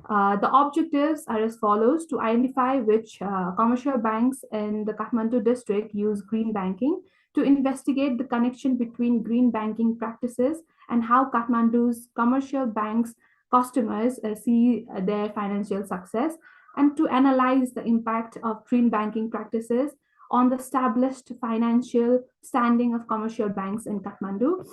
The objectives are as follows: to identify which commercial banks in the Kathmandu district use green banking, to investigate the connection between green banking practices and how Kathmandu's commercial banks customers see their financial success, and to analyze the impact of green banking practices on the established financial standing of commercial banks in Kathmandu.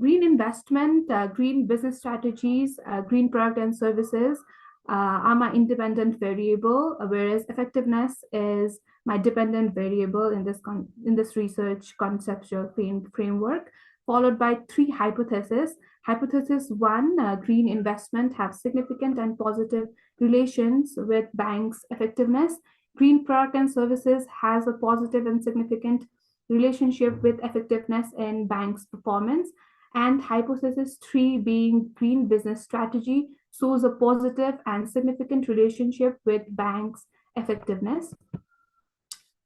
Green investment, green business strategies, green product and services are my independent variable, whereas effectiveness is my dependent variable in this research conceptual framework, followed by three hypotheses. Hypothesis one, green investment have significant and positive relations with banks' effectiveness. Green product and services has a positive and significant relationship with effectiveness in banks' performance. And hypothesis three, being green business strategy, shows a positive and significant relationship with banks' effectiveness.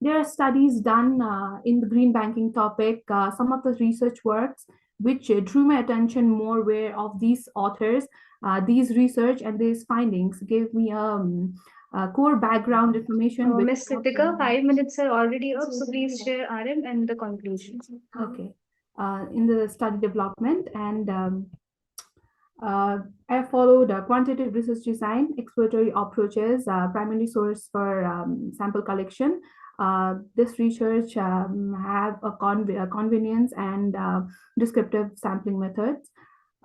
There are studies done in the green banking topic. Some of the research works which drew my attention more were of these authors. These research and these findings gave me core background information. Ms. Kritika, 5 minutes are already up, so please share RM and the conclusions. Okay. In the study development, and I followed quantitative research design, exploratory approaches, primary source for sample collection. This research have a convenience and descriptive sampling methods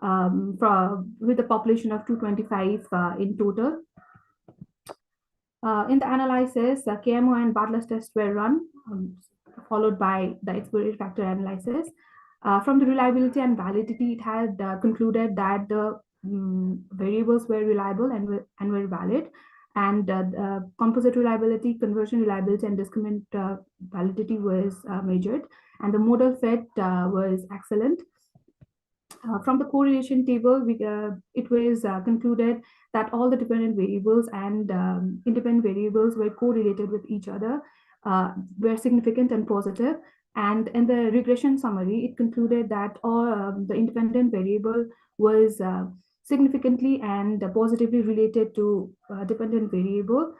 with a population of 225 in total. In the analysis, KMO and Bartlett's tests were run, followed by the exploratory factor analysis. From the reliability and validity, it had concluded that the variables were reliable and were valid, and composite reliability, conversion reliability, and discriminant validity was measured, and the modal fit was excellent. From the correlation table, it was concluded that all the dependent variables and independent variables were correlated with each other, were significant and positive. And in the regression summary, it concluded that all the independent variable was significantly and positively related to dependent variable.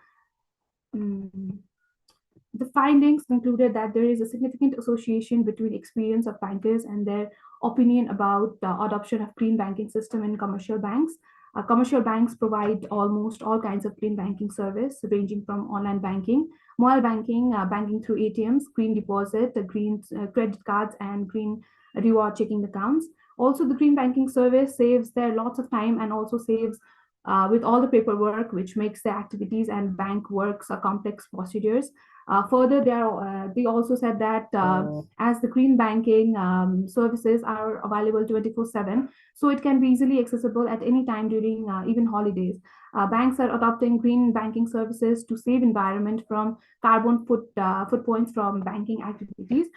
The findings concluded that there is a significant association between experience of bankers and their opinion about the adoption of clean banking system in commercial banks. Commercial banks provide almost all kinds of clean banking service, ranging from online banking, mobile banking, banking through ATMs, green deposit, green credit cards, and green reward checking accounts. Also, the green banking service saves their lots of time and also saves with all the paperwork, which makes the activities and bank works complex procedures. Further, they also said that as the green banking services are available 24/7, so it can be easily accessible at any time during even holidays. Banks are adopting green banking services to save environment from carbon footpoints from banking activities.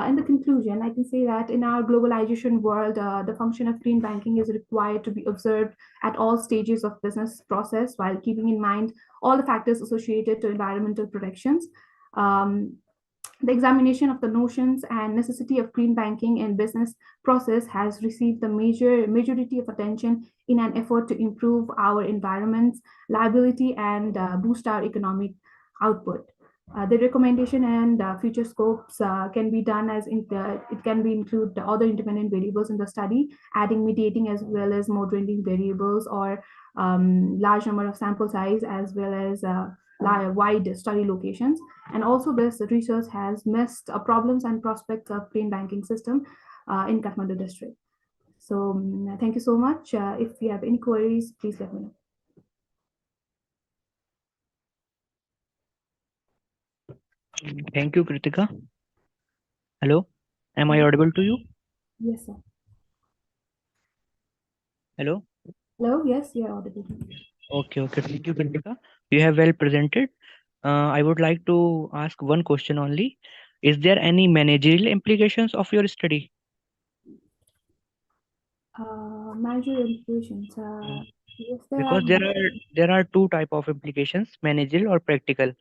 In the conclusion, I can say that in our globalization world, the function of green banking is required to be observed at all stages of business process while keeping in mind all the factors associated to environmental protections. The examination of the notions and necessity of green banking in business process has received the majority of attention in an effort to improve our environment's liability and boost our economic output. The recommendation and future scopes can be done as it can be include the other independent variables in the study, adding mediating as well as moderating variables, or large number of sample size as well as wide study locations. And also this research has missed problems and prospects of clean banking system in Kathmandu district. So thank you so much. If you have any queries, please let me know. Thank you, Kritika. Hello, am I audible to you? Yes, sir. Hello. Hello, yes, you are audible. Okay, thank you, Kritika. You have well presented. I would like to ask one question only. Is there any managerial implications of your study? Managerial implications. Yes, Because there are two type of implications, managerial or practical.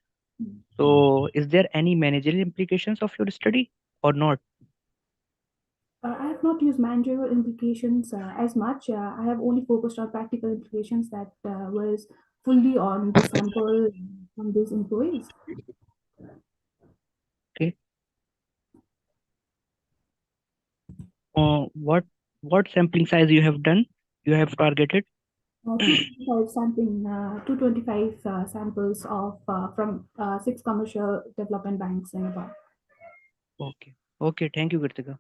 So is there any managerial implications of your study or not? I have not used managerial implications as much. I have only focused on practical implications that was fully on the sample from these employees. Okay. What sampling size you have done? You have targeted? 225 sampling, 225 samples of from 6 commercial development banks in Nepal. Okay. Thank you, Kritika.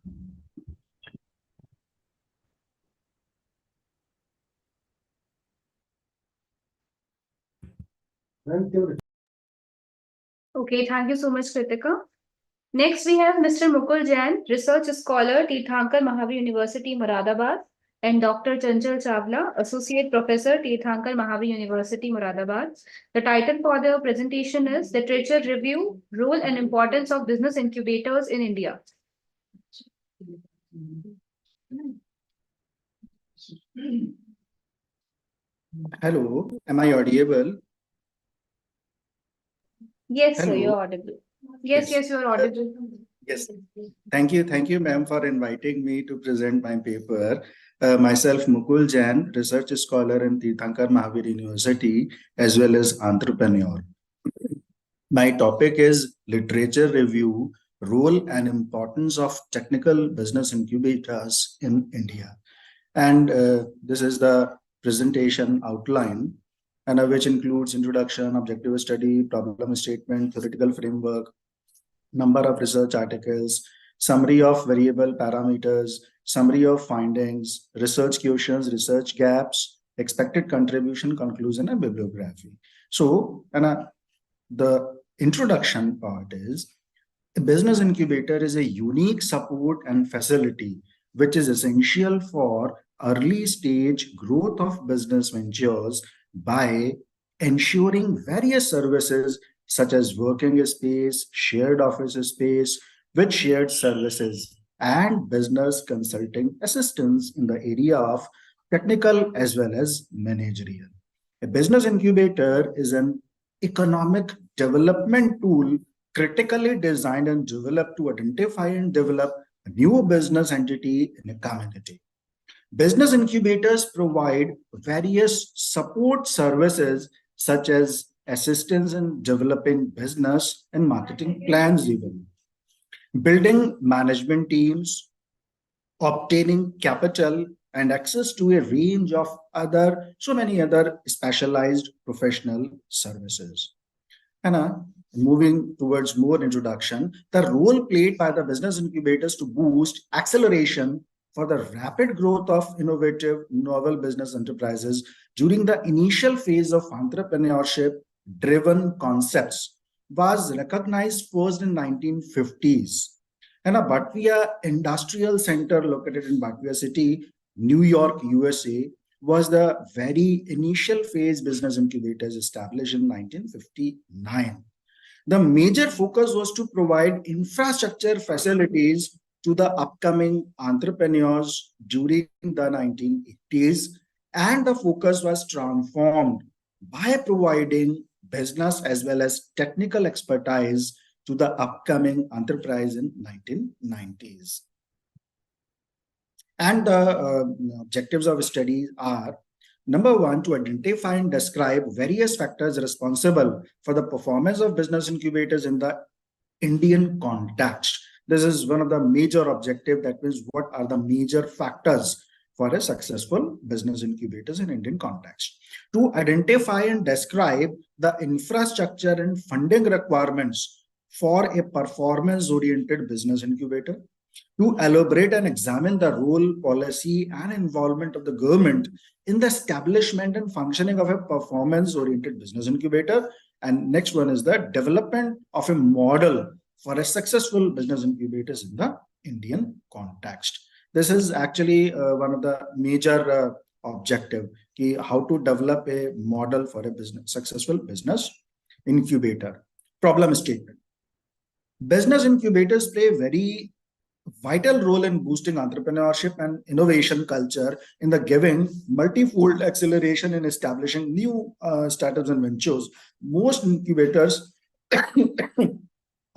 Okay, thank you so much, Kritika. Next, we have Mr. Mukul Jain, Research Scholar, Tirthankar Mahavir University, Moradabad, and Dr. Chanchal Chawla, Associate Professor, Tirthankar Mahavir University, Moradabad. The title for the presentation is Literature Review, Role and Importance of Business Incubators in India. Hello, am I audible? Yes, sir, Hello. you're audible. Yes, you're audible. Yes. Thank you, ma'am, for inviting me to present my paper. Myself, Mukul Jain, research scholar in Tirthankar Mahavir University, as well as entrepreneur. My topic is literature review, role and importance of technical business incubators in India. And this is the presentation outline, and which includes introduction, objective study, problem statement, theoretical framework, number of research articles, summary of variable parameters, summary of findings, research questions, research gaps, expected contribution, conclusion, and bibliography. So, and the introduction part is a business incubator is a unique support and facility which is essential for early stage growth of business ventures by ensuring various services such as working space, shared office space with shared services, and business consulting assistance in the area of technical as well as managerial. A business incubator is an economic development tool critically designed and developed to identify and develop a new business entity in a community. Business incubators provide various support services such as assistance in developing business and marketing plans, even building management teams, obtaining capital and access to a range of so many other specialized professional services. And moving towards more introduction, the role played by the business incubators to boost acceleration for the rapid growth of innovative, novel business enterprises during the initial phase of entrepreneurship-driven concepts was recognized first in 1950s. And a Batavia Industrial Center located in Batavia City, New York, USA, was the very initial phase business incubators established in 1959. The major focus was to provide infrastructure facilities to the upcoming entrepreneurs during the 1980s, and the focus was transformed by providing business as well as technical expertise to the upcoming enterprise in 1990s. And the objectives of study are: number one, to identify and describe various factors responsible for the performance of business incubators in the Indian context. This is one of the major objectives. That means, what are the major factors for a successful business incubators in Indian context? To identify and describe the infrastructure and funding requirements for a performance-oriented business incubator. To elaborate and examine the role, policy, and involvement of the government in the establishment and functioning of a performance-oriented business incubator. And next one is the development of a model for a successful business incubators in the Indian context. This is actually one of the major objective, how to develop a model for a successful business incubator. Problem statement. Business incubators play a very vital role in boosting entrepreneurship and innovation culture in the giving multifold acceleration in establishing new startups and ventures. Most incubators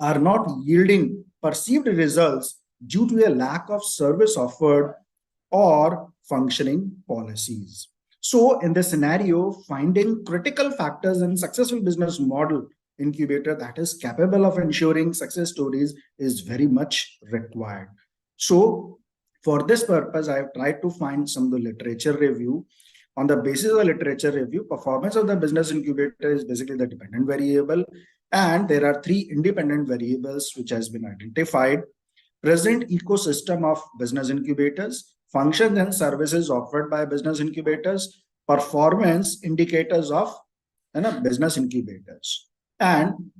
are not yielding perceived results due to a lack of service offered or functioning policies. So in this scenario, finding critical factors in successful business model incubator that is capable of ensuring success stories is very much required. So for this purpose, I have tried to find some of the literature review. On the basis of the literature review, performance of the business incubator is basically the dependent variable, and there are three independent variables which has been identified: present ecosystem of business incubators, functions and services offered by business incubators, performance indicators of business incubators. And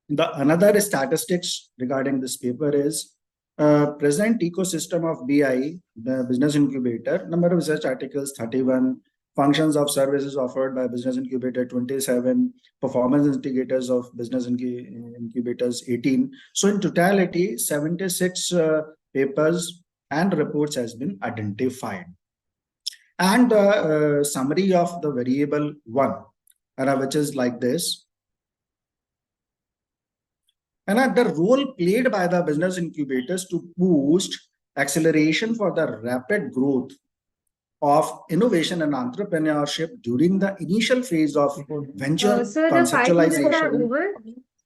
the another statistics regarding this paper is present ecosystem of BI, the business incubator, number of research articles 31, functions of services offered by business incubator 27, performance indicators of business incubators 18. So in totality, 76 papers and reports has been identified. And the summary of the variable 1, which is like this. And the role played by the business incubators to boost acceleration for the rapid growth of innovation and entrepreneurship during the initial phase of venture Sir, the 5 minutes are conceptualization. over.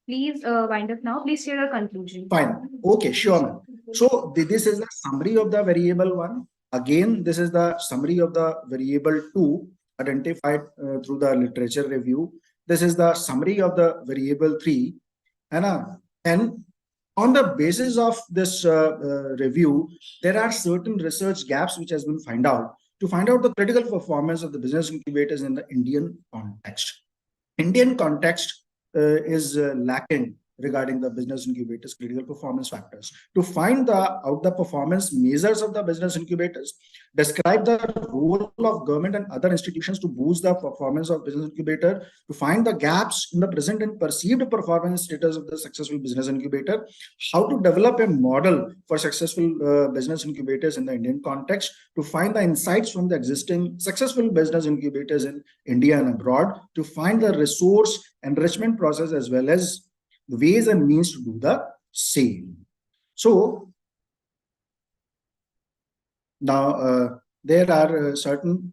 Please wind up now. Please share your conclusion. Fine. Okay, sure, ma'am. So this is the summary of the variable 1. Again, this is the summary of the variable 2 identified through the literature review. This is the summary of the variable 3. And on the basis of this review, there are certain research gaps which has been found out to find out the critical performance of the business incubators in the Indian context. Indian context is lacking regarding the business incubators critical performance factors. To find out the performance measures of the business incubators, describe the role of government and other institutions to boost the performance of business incubator, to find the gaps in the present and perceived performance status of the successful business incubator, how to develop a model for successful business incubators in the Indian context, to find the insights from the existing successful business incubators in India and abroad, to find the resource enrichment process as well as the ways and means to do the same. So now there are certain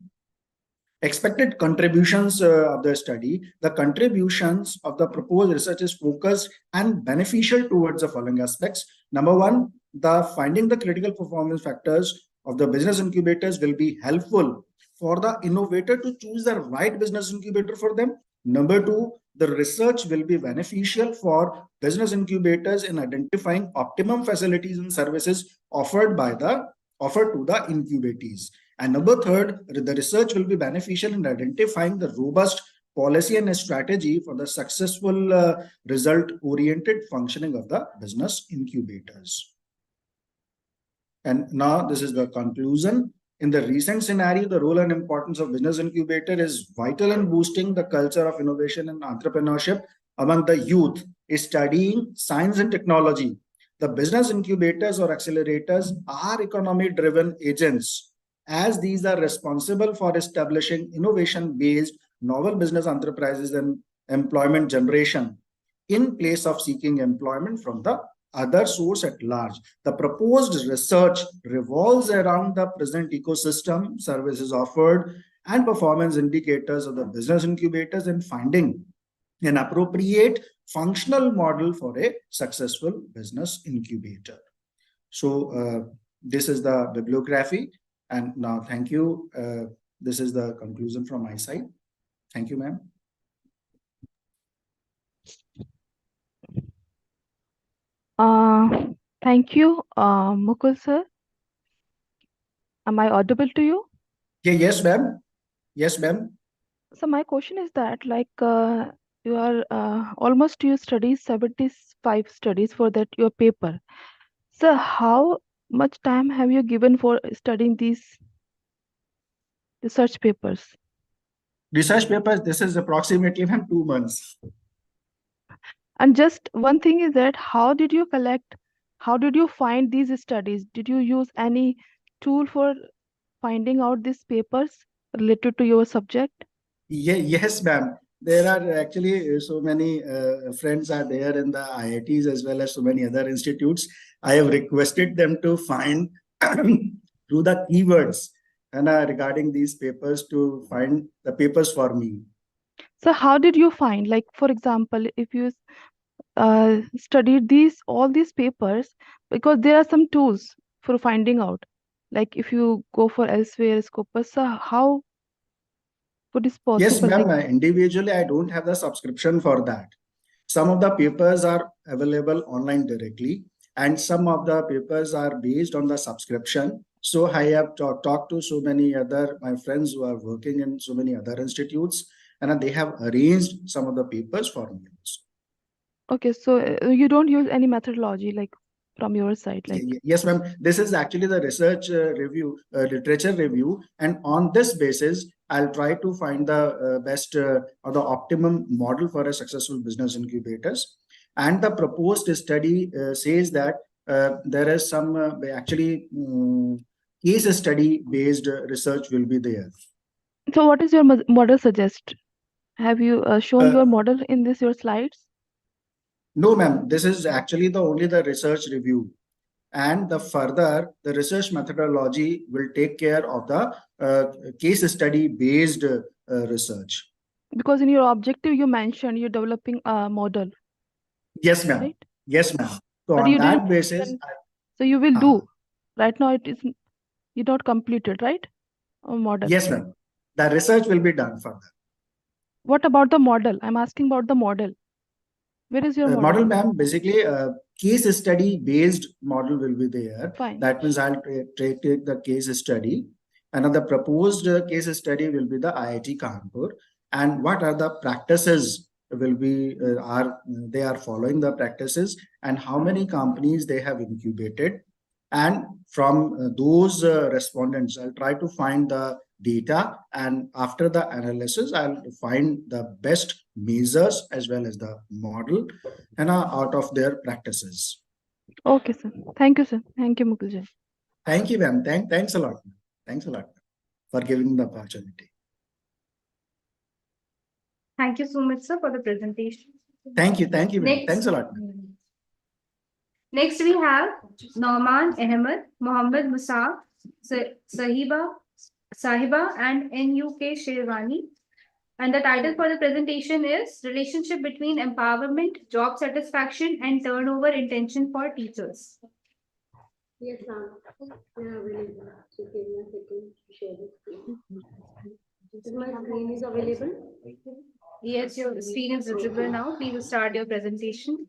expected contributions of the study. The contributions of the proposed research is focused and beneficial towards the following aspects. Number one, the finding the critical performance factors of the business incubators will be helpful for the innovator to choose the right business incubator for them. Number two, the research will be beneficial for business incubators in identifying optimum facilities and services offered to the incubatees. And number third, the research will be beneficial in identifying the robust policy and a strategy for the successful result-oriented functioning of the business incubators. And now this is the conclusion. In the recent scenario, the role and importance of business incubator is vital in boosting the culture of innovation and entrepreneurship among the youth studying science and technology. The business incubators or accelerators are economy-driven agents, as these are responsible for establishing innovation-based novel business enterprises and employment generation in place of seeking employment from the other source at large. The proposed research revolves around the present ecosystem, services offered, and performance indicators of the business incubators and finding an appropriate functional model for a successful business incubator. So this is the bibliography. And now, thank you. This is the conclusion from my side. Thank you, ma'am. Thank you, Mukul sir. Am I audible to you? Yeah, yes, ma'am. Yes, ma'am. So my question is that, like, you are almost you study 75 studies for that your paper. So how much time have you given for studying these research papers? Research papers, this is approximately 2 months. And just one thing is that how did you find these studies? Did you use any tool for finding out these papers related to your subject? Yeah, yes, ma'am. There are actually so many friends are there in the IITs as well as so many other institutes. I have requested them to find through the keywords and regarding these papers to find the papers for me. So how did you find, like, for example, if you studied all these papers, because there are some tools for finding out, like if you go for elsewhere Scopus, so how would it possible? Yes, ma'am. Individually, I don't have the subscription for that. Some of the papers are available online directly, and some of the papers are based on the subscription. So I have talked to so many other my friends who are working in so many other institutes, and they have arranged some of the papers for me. Okay, so you don't use any methodology like from your side, like? Yes, ma'am. This is actually the research review, literature review, and on this basis, I'll try to find the best or the optimum model for a successful business incubators. And the proposed study says that there is some case study based research will be there. So what is your model suggest? Have you shown your model in your slides? No, ma'am. This is actually only the research review. And the research methodology will take care of the case study based research. Because in your objective, you mentioned you're developing a model. Yes, ma'am. Right? Yes, ma'am. So But on that basis, so you will do. Right now, it is You not completed, right? A model. Yes, ma'am. The research will be done for that. What about the model? I'm asking about the model. Where is your model? Model, ma'am, basically case study based model will be there. Fine. That means I'll take the case study. Another proposed case study will be the IIT Kanpur. And what are the practices will be, they are following the practices, and how many companies they have incubated. And from those respondents, I'll try to find the data, and after the analysis, I'll find the best measures as well as the model and out of their practices. Okay, sir. Thank you, sir. Thank you, Mukul. Thank you, ma'am. Thanks a lot. Thanks a lot for giving the opportunity. Thank you so much, sir, for the presentation. Thank you, ma'am. Next. Thanks a lot. Next, we have Nauman Ahmed, Mohammed Musa, Sahiba, and NUK Sherwani. And the title for the presentation is Relationship between Empowerment, Job Satisfaction, and Turnover Intention for Teachers. Yes, ma'am. We are available. So give me a second to share the screen. Is my screen is available? Yes, your screen is visible now. Please start your presentation.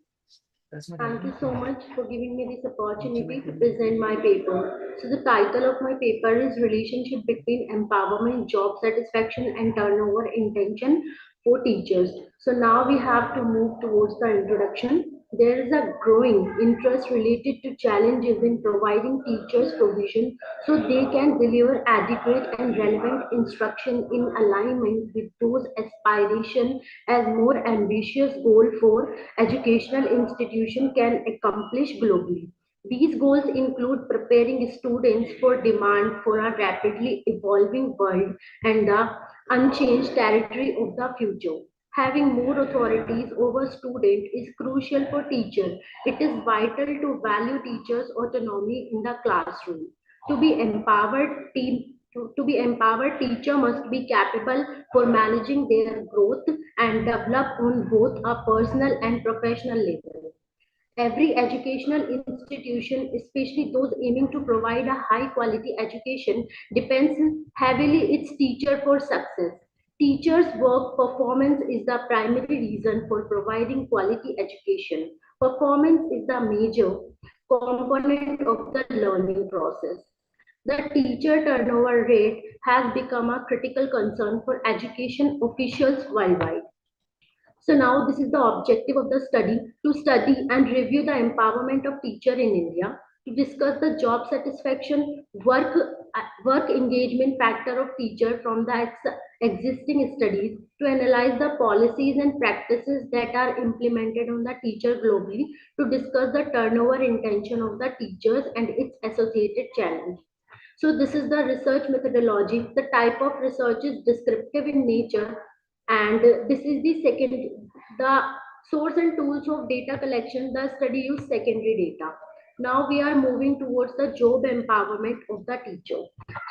Thank you so much for giving me this opportunity to present my paper. So the title of my paper is Relationship between Empowerment, Job Satisfaction and Turnover Intention for Teachers. So now we have to move towards the introduction. There is a growing interest related to challenges in providing teachers provision so they can deliver adequate and relevant instruction in alignment with those aspirations as more ambitious goal for educational institution can accomplish globally. These goals include preparing students for demand for a rapidly evolving world and the unchanged territory of the future. Having more authorities over students is crucial for teachers. It is vital to value teachers' autonomy in the classroom. To be empowered, to be empowered, teacher must be capable for managing their growth and develop on both a personal and professional level. Every educational institution, especially those aiming to provide a high quality education, depends heavily its teacher for success. Teachers' work performance is the primary reason for providing quality education. Performance is the major component of the learning process. The teacher turnover rate has become a critical concern for education officials worldwide. So now this is the objective of the study, to study and review the empowerment of teacher in India, to discuss the job satisfaction, work engagement factor of teacher from the existing studies, to analyze the policies and practices that are implemented on the teacher globally, to discuss the turnover intention of the teachers and its associated challenge. So this is the research methodology. The type of research is descriptive in nature, and this is the second, the source and tools of data collection. The study use secondary data. Now we are moving towards the job empowerment of the teacher.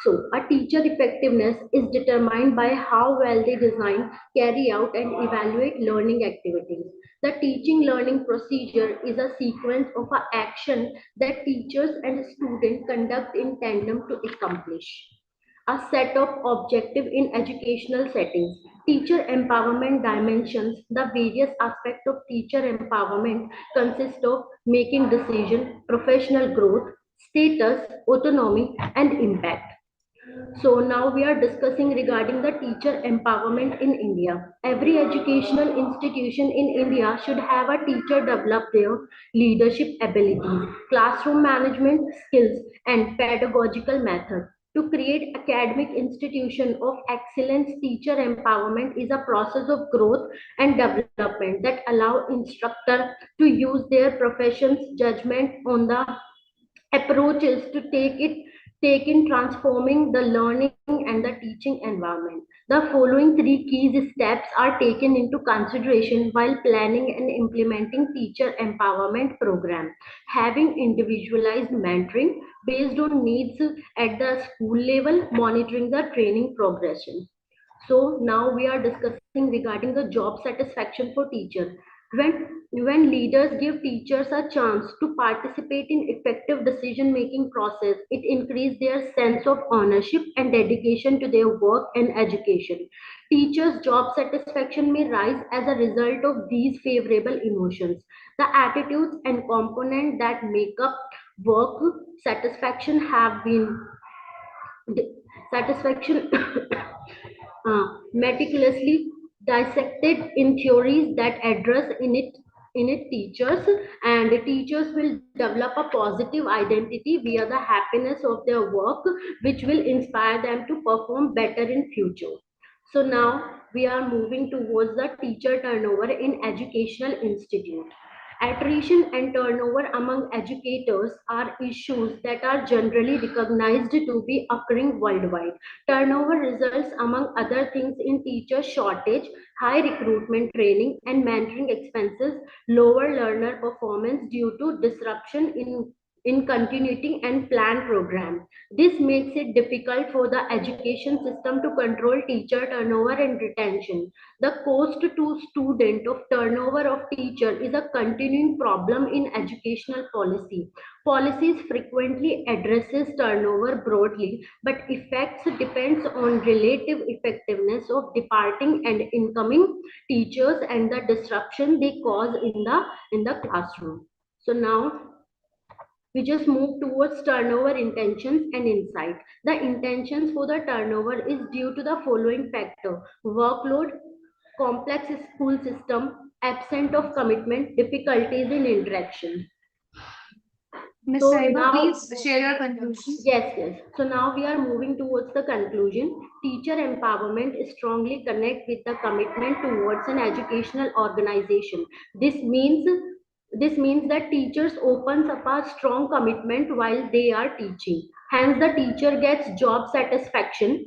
So a teacher effectiveness is determined by how well they design, carry out and evaluate learning activities. The teaching learning procedure is a sequence of action that teachers and students conduct in tandem to accomplish a set of objective in educational settings. Teacher empowerment dimensions. The various aspects of teacher empowerment consist of making decision, professional growth, status, autonomy, and impact. So now we are discussing regarding the teacher empowerment in India. Every educational institution in India should have a teacher develop their leadership abilities, classroom management skills, and pedagogical method. To create academic institution of excellence, teacher empowerment is a process of growth and development that allow instructor to use their profession's judgment on the approaches to take in transforming the learning and the teaching environment. The following three key steps are taken into consideration while planning and implementing teacher empowerment program. Having individualized mentoring based on needs at the school level, monitoring the training progression. So now we are discussing regarding the job satisfaction for teachers. When leaders give teachers a chance to participate in effective decision making process, it increases their sense of ownership and dedication to their work and education. Teachers' job satisfaction may rise as a result of these favorable emotions. The attitudes and components that make up work satisfaction have been satisfaction meticulously dissected in theories that address in it teachers, and the teachers will develop a positive identity via the happiness of their work, which will inspire them to perform better in future. So now we are moving towards the teacher turnover in educational institute. Attrition and turnover among educators are issues that are generally recognized to be occurring worldwide. Turnover results, among other things, in teacher shortage, high recruitment training and mentoring expenses, lower learner performance due to disruption in continuity and plan program. This makes it difficult for the education system to control teacher turnover and retention. The cost to student of turnover of teacher is a continuing problem in educational policy. Policies frequently addresses turnover broadly, but effects depends on relative effectiveness of departing and incoming teachers and the disruption they cause in the classroom. So now we just move towards turnover intentions and insight. The intentions for the turnover is due to the following factor: workload, complex school system, absent of commitment, difficulties in interaction. Ms. So Saiba, now, please share your conclusion. yes. So now we are moving towards the conclusion. Teacher empowerment strongly connect with the commitment towards an educational organization. This means this means that teachers opens up a strong commitment while they are teaching. Hence, the teacher gets job satisfaction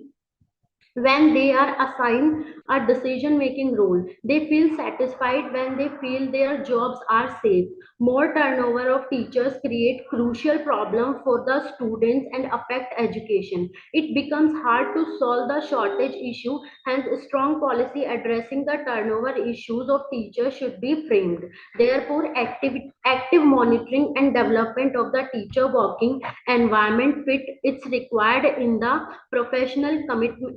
when they are assigned a decision making role. They feel satisfied when they feel their jobs are safe. More turnover of teachers create crucial problem for the students and affect education. It becomes hard to solve the shortage issue. Hence, strong policy addressing the turnover issues of teachers should be framed. Therefore, active monitoring and development of the teacher working environment fit it's required in the professional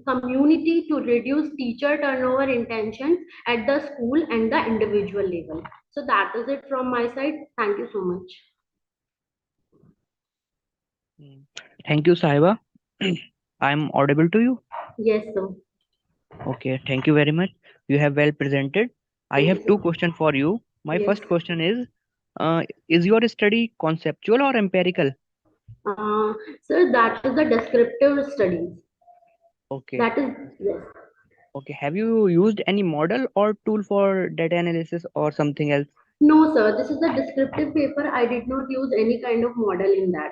community to reduce teacher turnover intentions at the school and the individual level. So that is it from my side. Thank you so much. Mm. Thank you, Saiba. I'm audible to you? Yes, sir. Okay, thank you very much. You have well presented. I Thank have you, two sir. questions for you. My Yes. first question is your study conceptual or empirical? Uh, Sir, that is the descriptive studies. Okay. That is, yes. Okay. Have you used any model or tool for data analysis or something else? No, sir. This is the descriptive paper. I did not use any kind of model in that.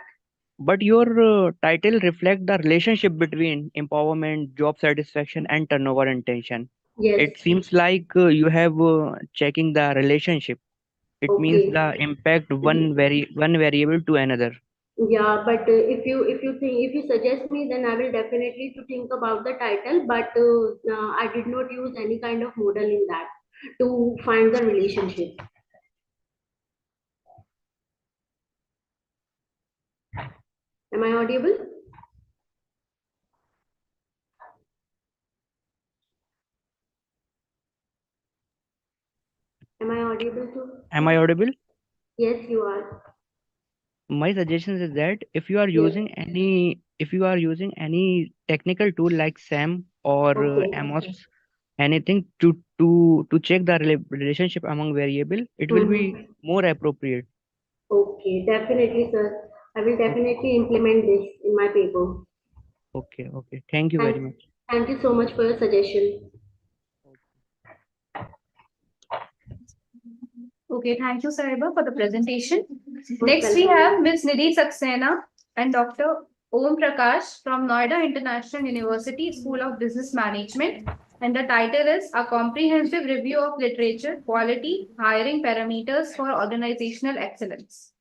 But your title reflect the relationship between empowerment, job satisfaction, and turnover intention. Yes. It seems like you have checking the relationship. It means Okay. the impact one variable to another. Yeah, but if you suggest me, then I will definitely to think about the title. But I did not use any kind of model in that to find the relationship. Am I audible? Am I audible to? Am I audible? Yes, you are. My suggestion is that Yes. if you are using any technical tool like SAM or Okay. Amos, anything to check the relationship among variable, it will be Mm-hmm. more appropriate. Okay, definitely, sir. I will Okay, definitely implement this in my paper. okay. Thank you very Thank, much. thank you so much for your suggestion. Okay, thank you, Saiba, for the presentation. Most Next, we welcome, have ma'am. Ms. Nidhi Saxena and Dr. Om Prakash from Noida International University School of Business Management. And the title is A Comprehensive Review of Literature, Quality, Hiring Parameters for Organizational Excellence.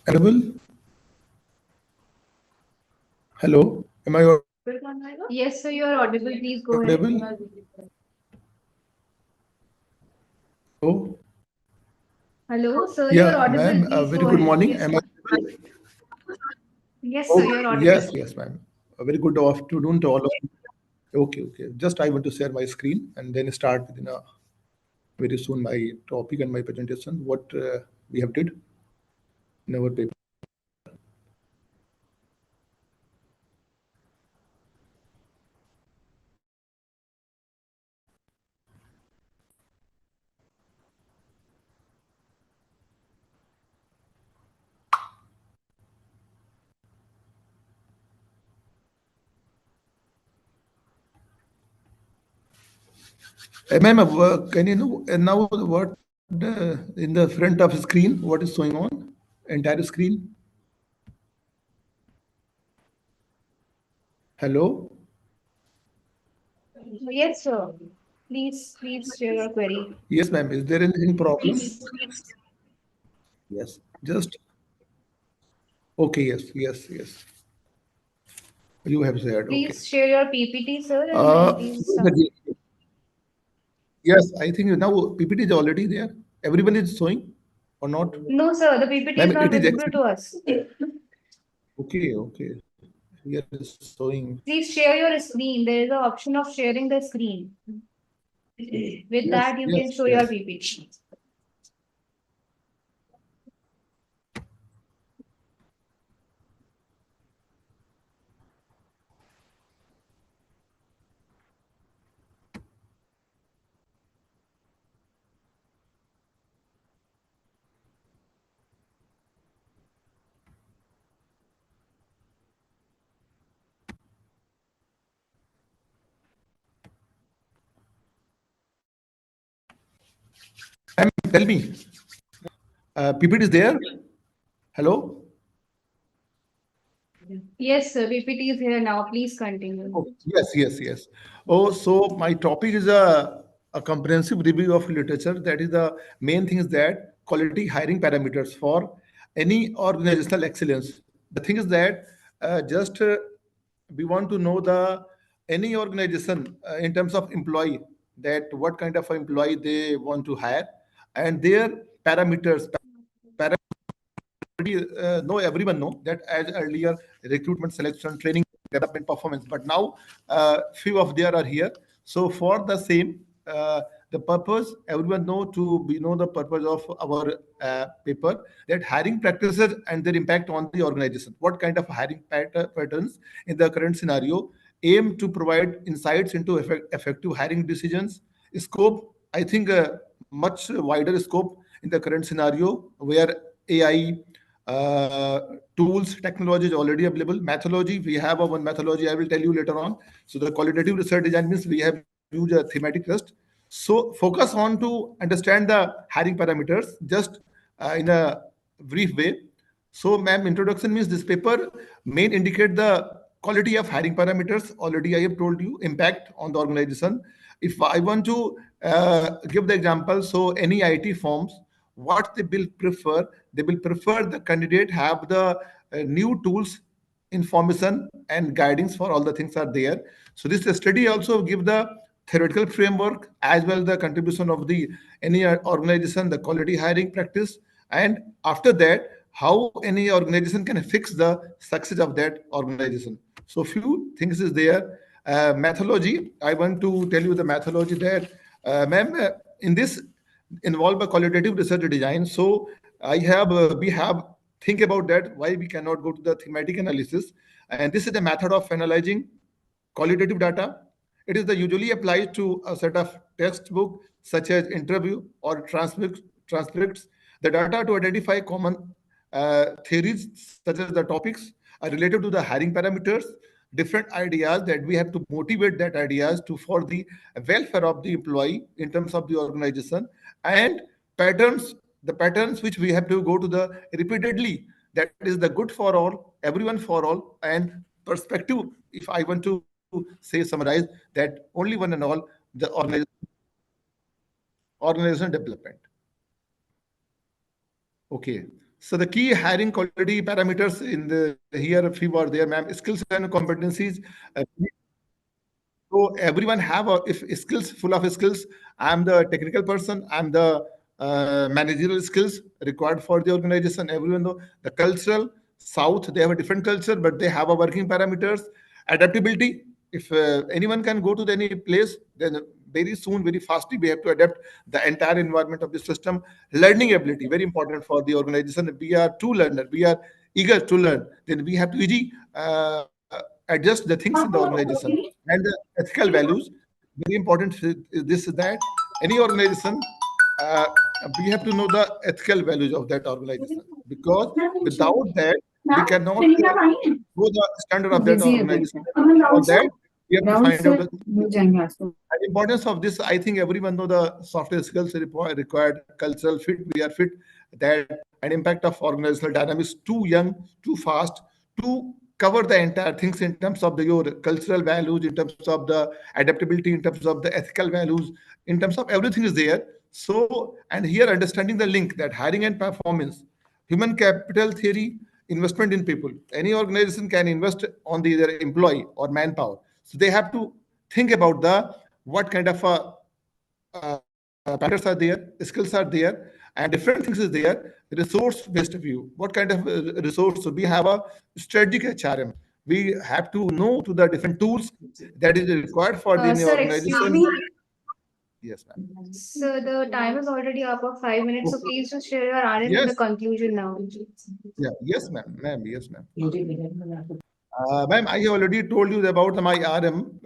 Audible? Hello, am I Yes, sir, you are audible. Please go ahead. audible? Oh, Hello, sir, you are yeah, audible. ma'am. Please Very go good ahead. morning. Yes, Am sir. I? Yes, sir, Oh, you are audible. yes, ma'am. A very good afternoon to all of you. Okay. Just I want to share my screen and then start within a very soon my topic and my presentation. What we have did in our paper. Ma'am, can you know now what in the front of screen? What is showing on entire screen? Hello. Yes, sir. Please share your query. Yes, ma'am. Is there anything problem? Yes. Just okay. Yes. You have said okay. Please share your PPT, sir, and please. Yes, I think now PPT is already there. Everyone is showing or not? No, sir, the PPT is Ma'am, not it is visible to us. okay. Here is showing. Please share your screen. There is an option of sharing the screen. With that, you can show your Yes. PPT. Ma'am, tell me. PPT is there? Hello? Yes, sir, PPT is here now. Please continue. Oh, yes. Oh, so my topic is a comprehensive review of literature. That is the main thing is that quality hiring parameters for any organizational excellence. The thing is that just we want to know the any organization in terms of employee that what kind of employee they want to hire and their parameters already know everyone know that as earlier recruitment selection training development performance but now few of there are here so for the same the purpose everyone know to we know the purpose of our paper that hiring practices and their impact on the organization what kind of hiring patterns in the current scenario aim to provide insights into effective hiring decisions scope I think much wider scope in the current scenario where AI tools, technology is already available. Methodology, we have a one methodology I will tell you later on. So the qualitative research design means we have used a thematic test. So focus on to understand the hiring parameters just in a brief way. So, ma'am, introduction means this paper main indicate the quality of hiring parameters. Already, I have told you impact on the organization. If I want to give the example, so any IT firms, what they will prefer the candidate have the new tools information and guidance for all the things are there so this study also give the theoretical framework as well the contribution of the any organization the quality hiring practice and after that how any organization can fix the success of that organization so few things is there methodology I want to tell you the methodology that ma'am in this involve a qualitative research design. So we have think about that why we cannot go to the thematic analysis, and this is the method of analyzing qualitative data. It is the usually applied to a set of textbook such as interview or transcripts. The data to identify common theories such as the topics are related to the hiring parameters, different ideas that we have to motivate that ideas to for the welfare of the employee in terms of the organization and patterns the patterns which we have to go to the repeatedly that is the good for all everyone for all and perspective if I want to say summarize that only one and all the organization development okay So the key hiring quality parameters in the here few are there, ma'am. Skills and competencies. So everyone have a if skills full of skills. I'm the technical person. I'm the managerial skills required for the organization. Everyone know the cultural south. They have a different culture, but they have a working parameters. Adaptability. If anyone can go to any place, then very soon, very fastly, we have to adapt the entire environment of the system. Learning ability very important for the organization. We are true learner. We are eager to learn. Then we have to easy. Adjust the things in the organization and the ethical values very important is this that any organization uh, we have to know the ethical values of that organization because without that we cannot go the standard of that organization. For that we have to find out the importance of this. I think everyone know the software skills required, cultural fit, we are fit, that an impact of organizational dynamics too young, too fast, to cover the entire things in terms of your cultural values, in terms of the adaptability, in terms of the ethical values, in terms of everything is there. So, and here understanding the link that hiring and performance, human capital theory, investment in people. Any organization can invest on their employee or manpower. So they have to think about the what kind of parameters are there, skills are there, and different things is there. Resource-based view. What kind of resource? So we have a strategic HRM. We have to know to the different tools that is required for the Sir, excuse organization. me. Yes, ma'am. So the time is already up of 5 minutes, so please just share your RM in the Yes. conclusion now. Yeah. Yes, ma'am. Ma'am. Yes, ma'am. Ma'am, I have already told you about my RM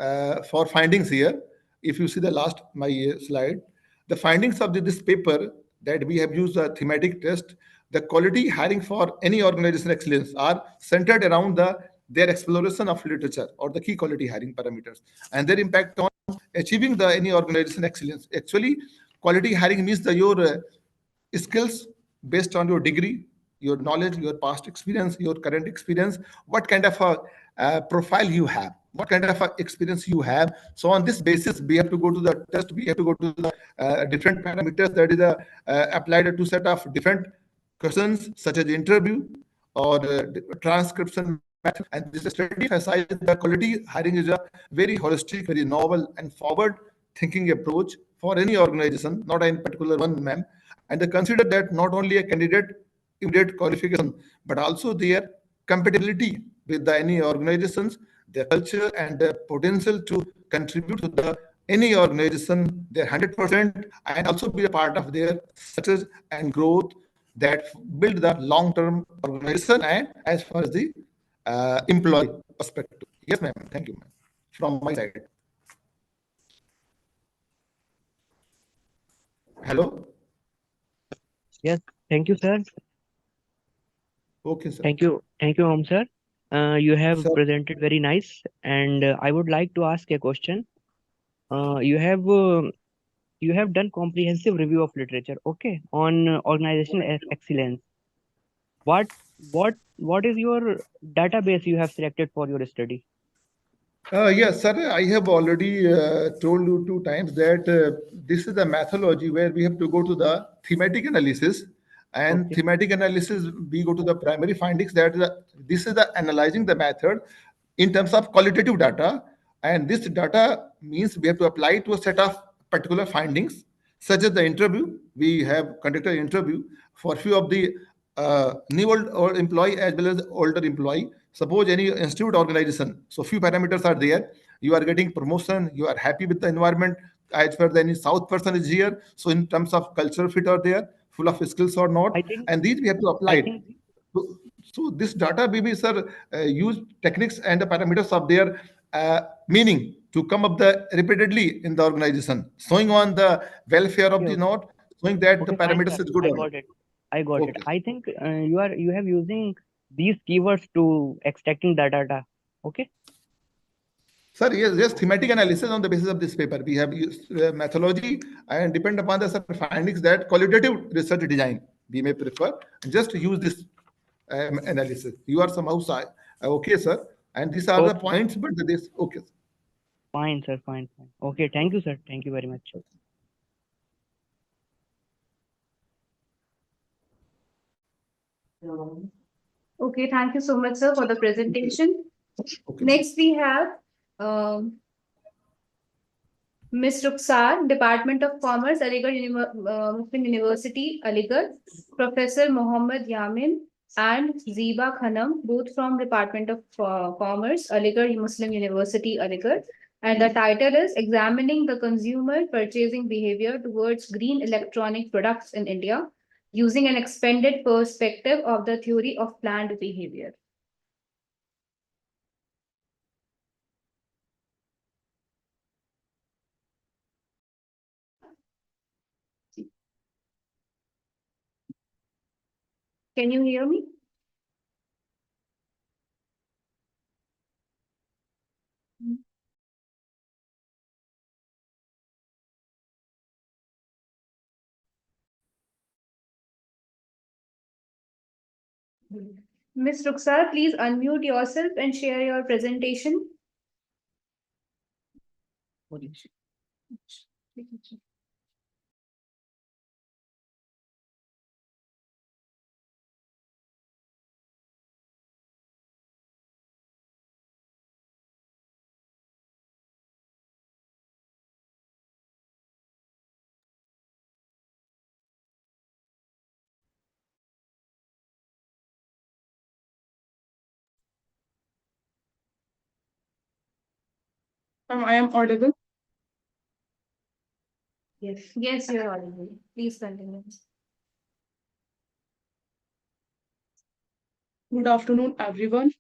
for findings here. If you see the last my slide, the findings of this paper that we have used a thematic test, the quality hiring for any organization excellence are centered around their exploration of literature or the key quality hiring parameters and their impact on achieving the any organization excellence. Actually, quality hiring means your skills based on your degree, your knowledge, your past experience, your current experience, what kind of a profile you have, what kind of a experience you have. So on this basis, we have to go to the test, we have to go to the different parameters that is applied to set of different questions such as interview or transcription method. And this study emphasizes the quality hiring is a very holistic, very novel and forward thinking approach for any organization, not any particular one, ma'am. And they consider that not only a candidate immediate qualification, but also their compatibility with the any organizations, their culture and their potential to contribute to the any organization, their 100%, and also be a part of their success and growth that build the long-term organization and as far as the employee perspective. Yes, ma'am. Thank you, ma'am. From my side. Hello. Yes, thank you, sir. Okay, sir. Thank you, Om sir. You have Sir. presented very nice, and I would like to ask a question. You have done comprehensive review of literature, okay, on organizational excellence. What is your database you have selected for your study? Yes, sir. I have already told you 2 times that this is the methodology where we have to go to the thematic analysis. And thematic analysis, we go to the primary findings that this is the analyzing the method in terms of qualitative data. And this data means we have to apply to a set of particular findings, such as the interview. We have conducted an interview for few of the new old employee as well as older employee. Suppose any institute organization, so few parameters are there. You are getting promotion, you are happy with the environment. As per the any South person is here, so in terms of culture fit are there, full of skills or not, and these we have to apply it. So this data maybe sir use techniques and the parameters of their meaning to come up the repeatedly in the organization, showing on the welfare of the note, showing that the Fine, parameters sir. is good I or not. got it. I got it. Okay. I think you have using these keywords to extracting the data. Okay. Sir, yes, thematic analysis on the basis of this paper. We have used methodology and depend upon the findings that qualitative research design we may prefer. Just use this analysis. You are somehow okay, sir. And these are the points, but this okay. Fine, sir. Fine. Okay. Thank you, sir. Thank you very much. Okay, thank you so much, sir, for the presentation. Okay. Next, we have Ms. Rukhsar, Department of Commerce, Muslim University, Aligarh, Professor Mohammed Yamin and Ziba Khanam, both from Department of Commerce, Aligarh Muslim University, Aligarh. And the title is Examining the Consumer Purchasing Behavior Towards Green Electronic Products in India, using an expanded perspective of the theory of planned behavior. Can you hear me? Ms. Rukhsar, please unmute yourself and share your presentation. I am audible. Yes, you're audible. Please continue. Good afternoon, everyone.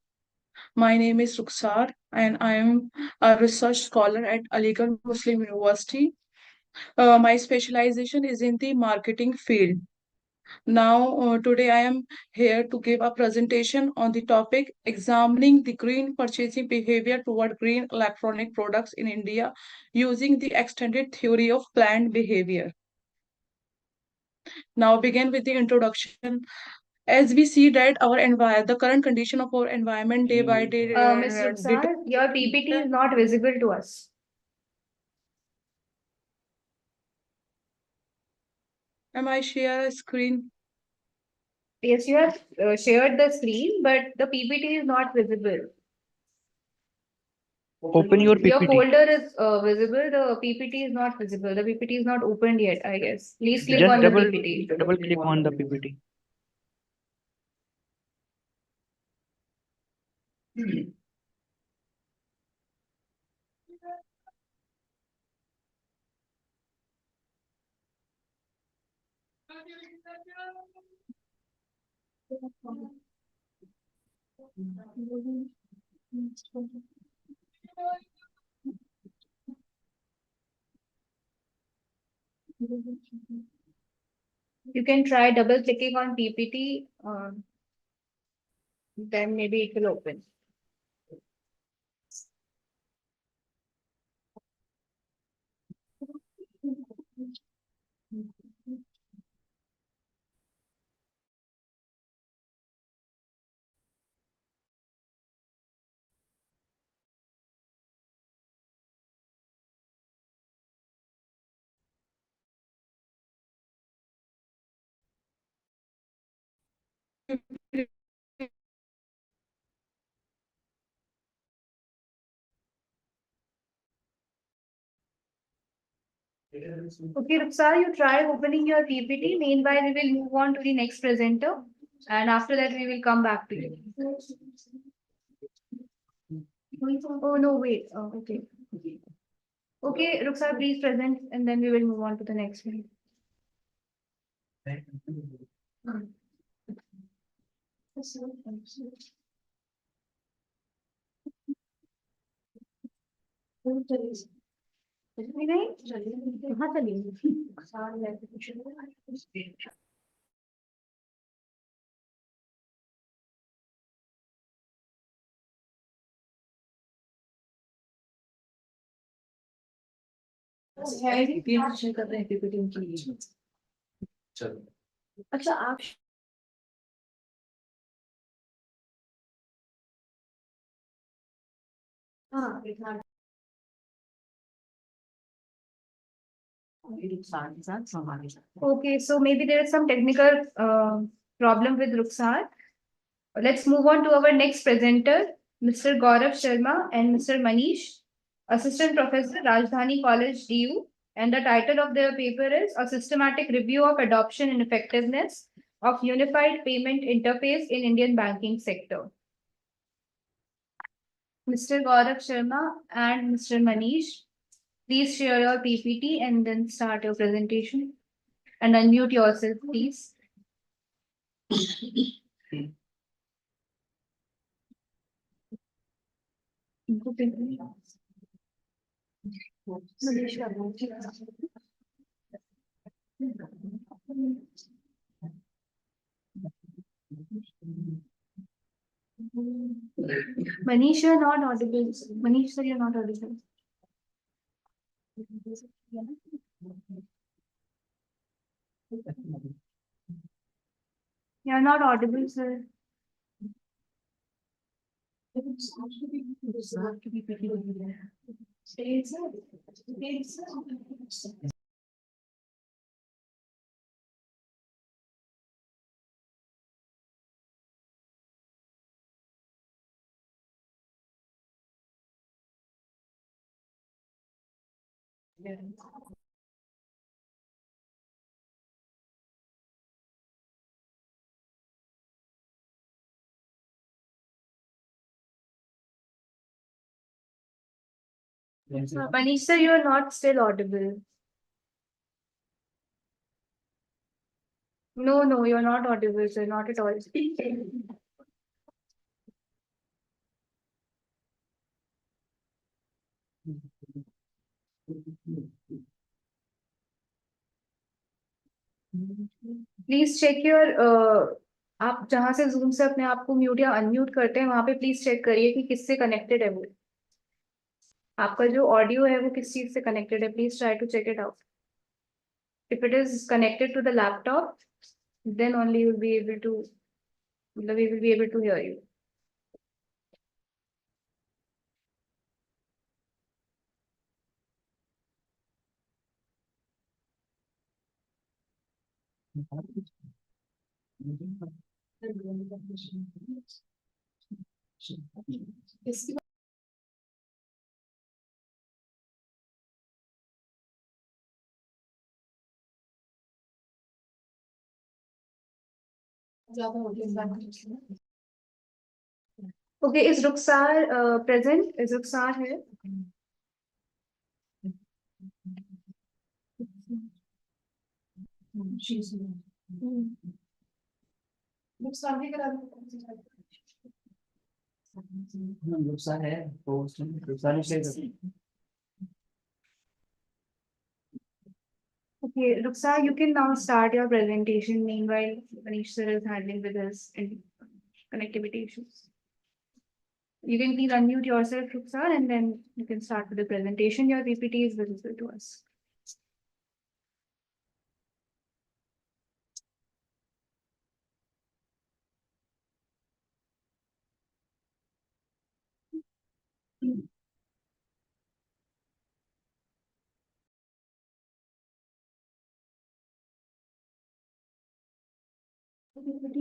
My name is Rukhsar, and I am a research scholar at Aligarh Muslim University. My specialization is in the marketing field. Now, today I am here to give a presentation on the topic examining the green purchasing behavior toward green electronic products in India using the extended theory of planned behavior. Now, begin with the introduction. As we see that the current condition of our environment day by day. Ms. Rukhsar, your PPT is not visible to us. Am I share a screen? Yes, you have shared the screen, but the PPT is not visible. Open your Your PPT. folder is visible, the PPT is not visible. The PPT is not opened yet, I guess. Please click Just on the double PPT. click on the PPT. You can try double clicking on PPT, then maybe it will open. Okay, Rukhsar, you try opening your PPT. Meanwhile, we will move on to the next presenter. And after that, we will come back to you. Oh, no, wait. Oh, okay. Okay, Rukhsar, please present and then we will move on to the next one. अच्छा आप हाँ Okay, so maybe there is some technical problem with Rukhsar. Let's move on to our next presenter, Mr. Gaurav Sharma and Mr. Manish, Assistant Professor, Rajdhani College, DU. And the title of their paper is A Systematic Review of Adoption and Effectiveness of Unified Payment Interface in Indian Banking Sector. Mr. Gaurav Sharma and Mr. Manish, please share your PPT and then start your presentation. And unmute yourself, please. Manish, you're not audible. Manish, sir, you're not audible. You're not audible, sir. Manish, sir, you're not still audible. No, you're not audible, sir, not at all. Please check your आप जहां से zoom से अपने आप को mute या unmute करते हैं वहां पे प्लीज चेक करिए कि किससे कनेक्टेड है वो आपका जो ऑडियो है वो किस चीज से कनेक्टेड है please try to check it out if it is connected to the laptop then only you will be able to we will be able to hear you. Okay, is Ruxar present? Is Ruxar here? She's Ruxar भी करा Ruxar है Ruxar ने Okay, Ruxar, you can now start your presentation. Meanwhile, Manish sir is handling with his connectivity issues. You can please unmute yourself, Ruxar, and then you can start with the presentation. Your PPT is visible to us.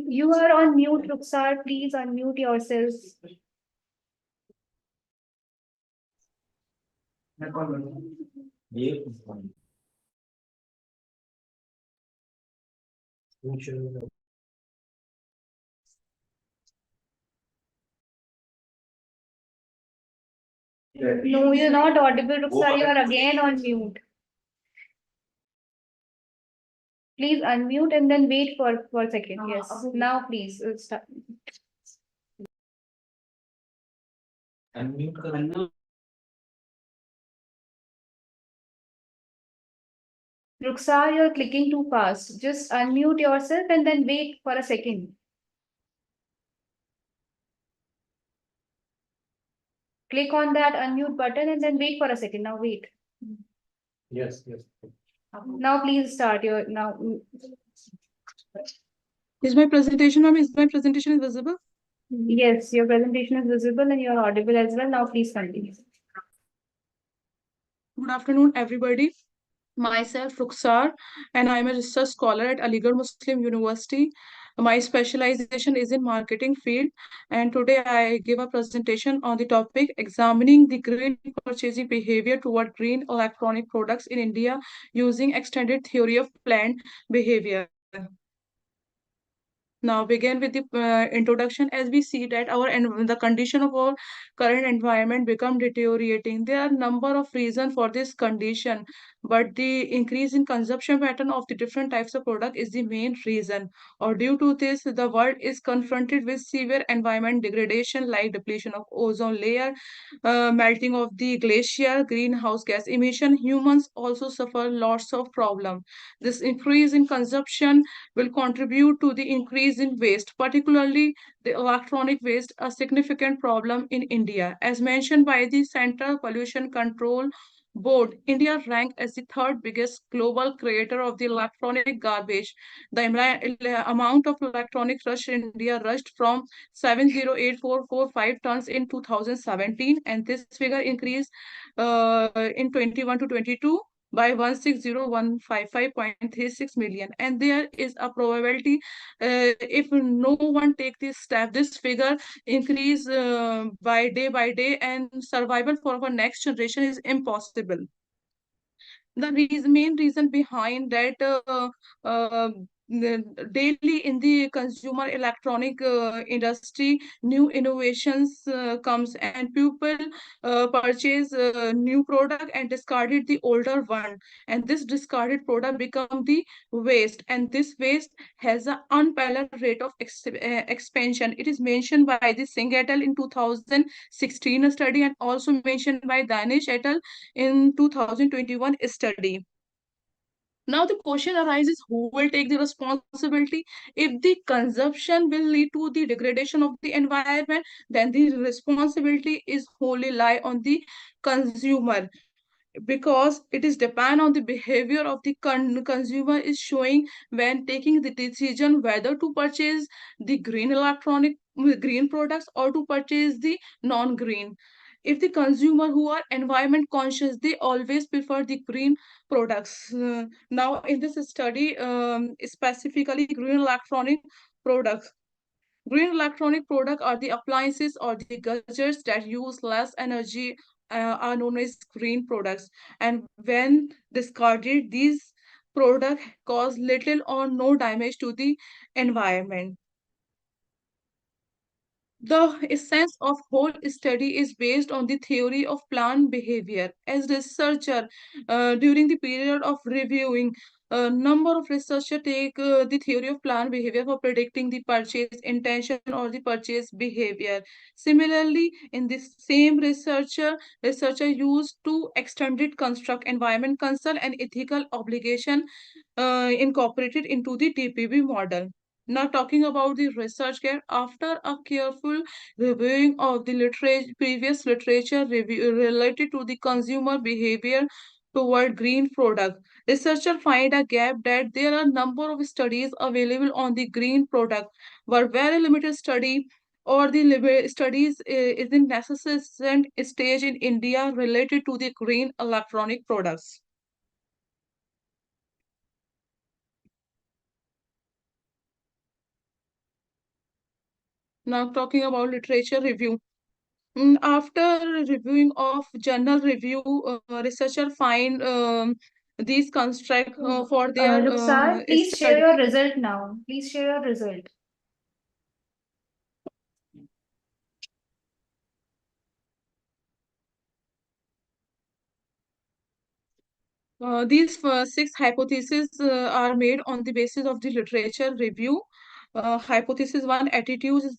You are on mute, Ruxar. Please unmute yourself. No, you're not audible, Ruxar. You are again on mute. Please unmute and then wait for a second. Yes. Now, please start. Unmute. Ruxar, you're clicking too fast. Just unmute yourself and then wait for a second. Click on that unmute button and then wait for a second. Now wait. Yes. Now please start your now. Is my presentation, ma'am, is my presentation visible? Yes, your presentation is visible and you're audible as well. Now please continue. Good afternoon, everybody. Myself, Ruxar, and I'm a research scholar at Aligarh Muslim University. My specialization is in marketing field, and today I give a presentation on the topic examining the green purchasing behavior toward green electronic products in India using extended theory of planned behavior. Now begin with the introduction. As we see that the condition of our current environment become deteriorating. There are number of reasons for this condition, but the increase in consumption pattern of the different types of product is the main reason. Or due to this, the world is confronted with severe environment degradation like depletion of ozone layer, melting of the glacier, greenhouse gas emission. Humans also suffer lots of problem. This increase in consumption will contribute to the increase in waste, particularly the electronic waste, a significant problem in India. As mentioned by the Central Pollution Control Board, India ranked as the third biggest global creator of the electronic garbage. The amount of electronic rush in India rushed from 708445 tons in 2017, and this figure increased in 21 to 22 by 160,155.36 million, and there is a probability if no one take this step, this figure increase by day, and survival for our next generation is impossible. The main reason behind that uh, daily in the consumer electronic industry, new innovations comes, and people purchase new product and discarded the older one, and this discarded product become the waste, and this waste has an unparalleled rate of expansion. It is mentioned by the Singh et al. In 2016 study, and also mentioned by Danish et al. In 2021 study. Now the question arises, who will take the responsibility? If the consumption will lead to the degradation of the environment, then the responsibility is wholly lie on the consumer, because it is depend on the behavior of the consumer is showing when taking the decision whether to purchase the green products or to purchase the non-green. If the consumer who are environment conscious, they always prefer the green products. Now in this study, specifically green electronic products. Green electronic products are the appliances or the gadgets that use less energy, are known as green products. And when discarded, these products cause little or no damage to the environment. The essence of whole study is based on the theory of plant behavior. As researcher, during the period of reviewing, a number of researchers take the theory of plant behavior for predicting the purchase intention or the purchase behavior. Similarly, in this same researcher used to extended construct environment concern and ethical obligation incorporated into the TPB model. Now talking about the research care, after a careful reviewing of the previous literature review related to the consumer behavior toward green product, researchers find a gap that there are a number of studies available on the green product, but very limited study or the studies is in nascent stage in India related to the green electronic products. Now talking about literature review. After reviewing of journal review, researcher find these construct for their Ruxar, please share study. your result now. Please share your result. These six hypotheses are made on the basis of the literature review. Hypothesis one, attitude is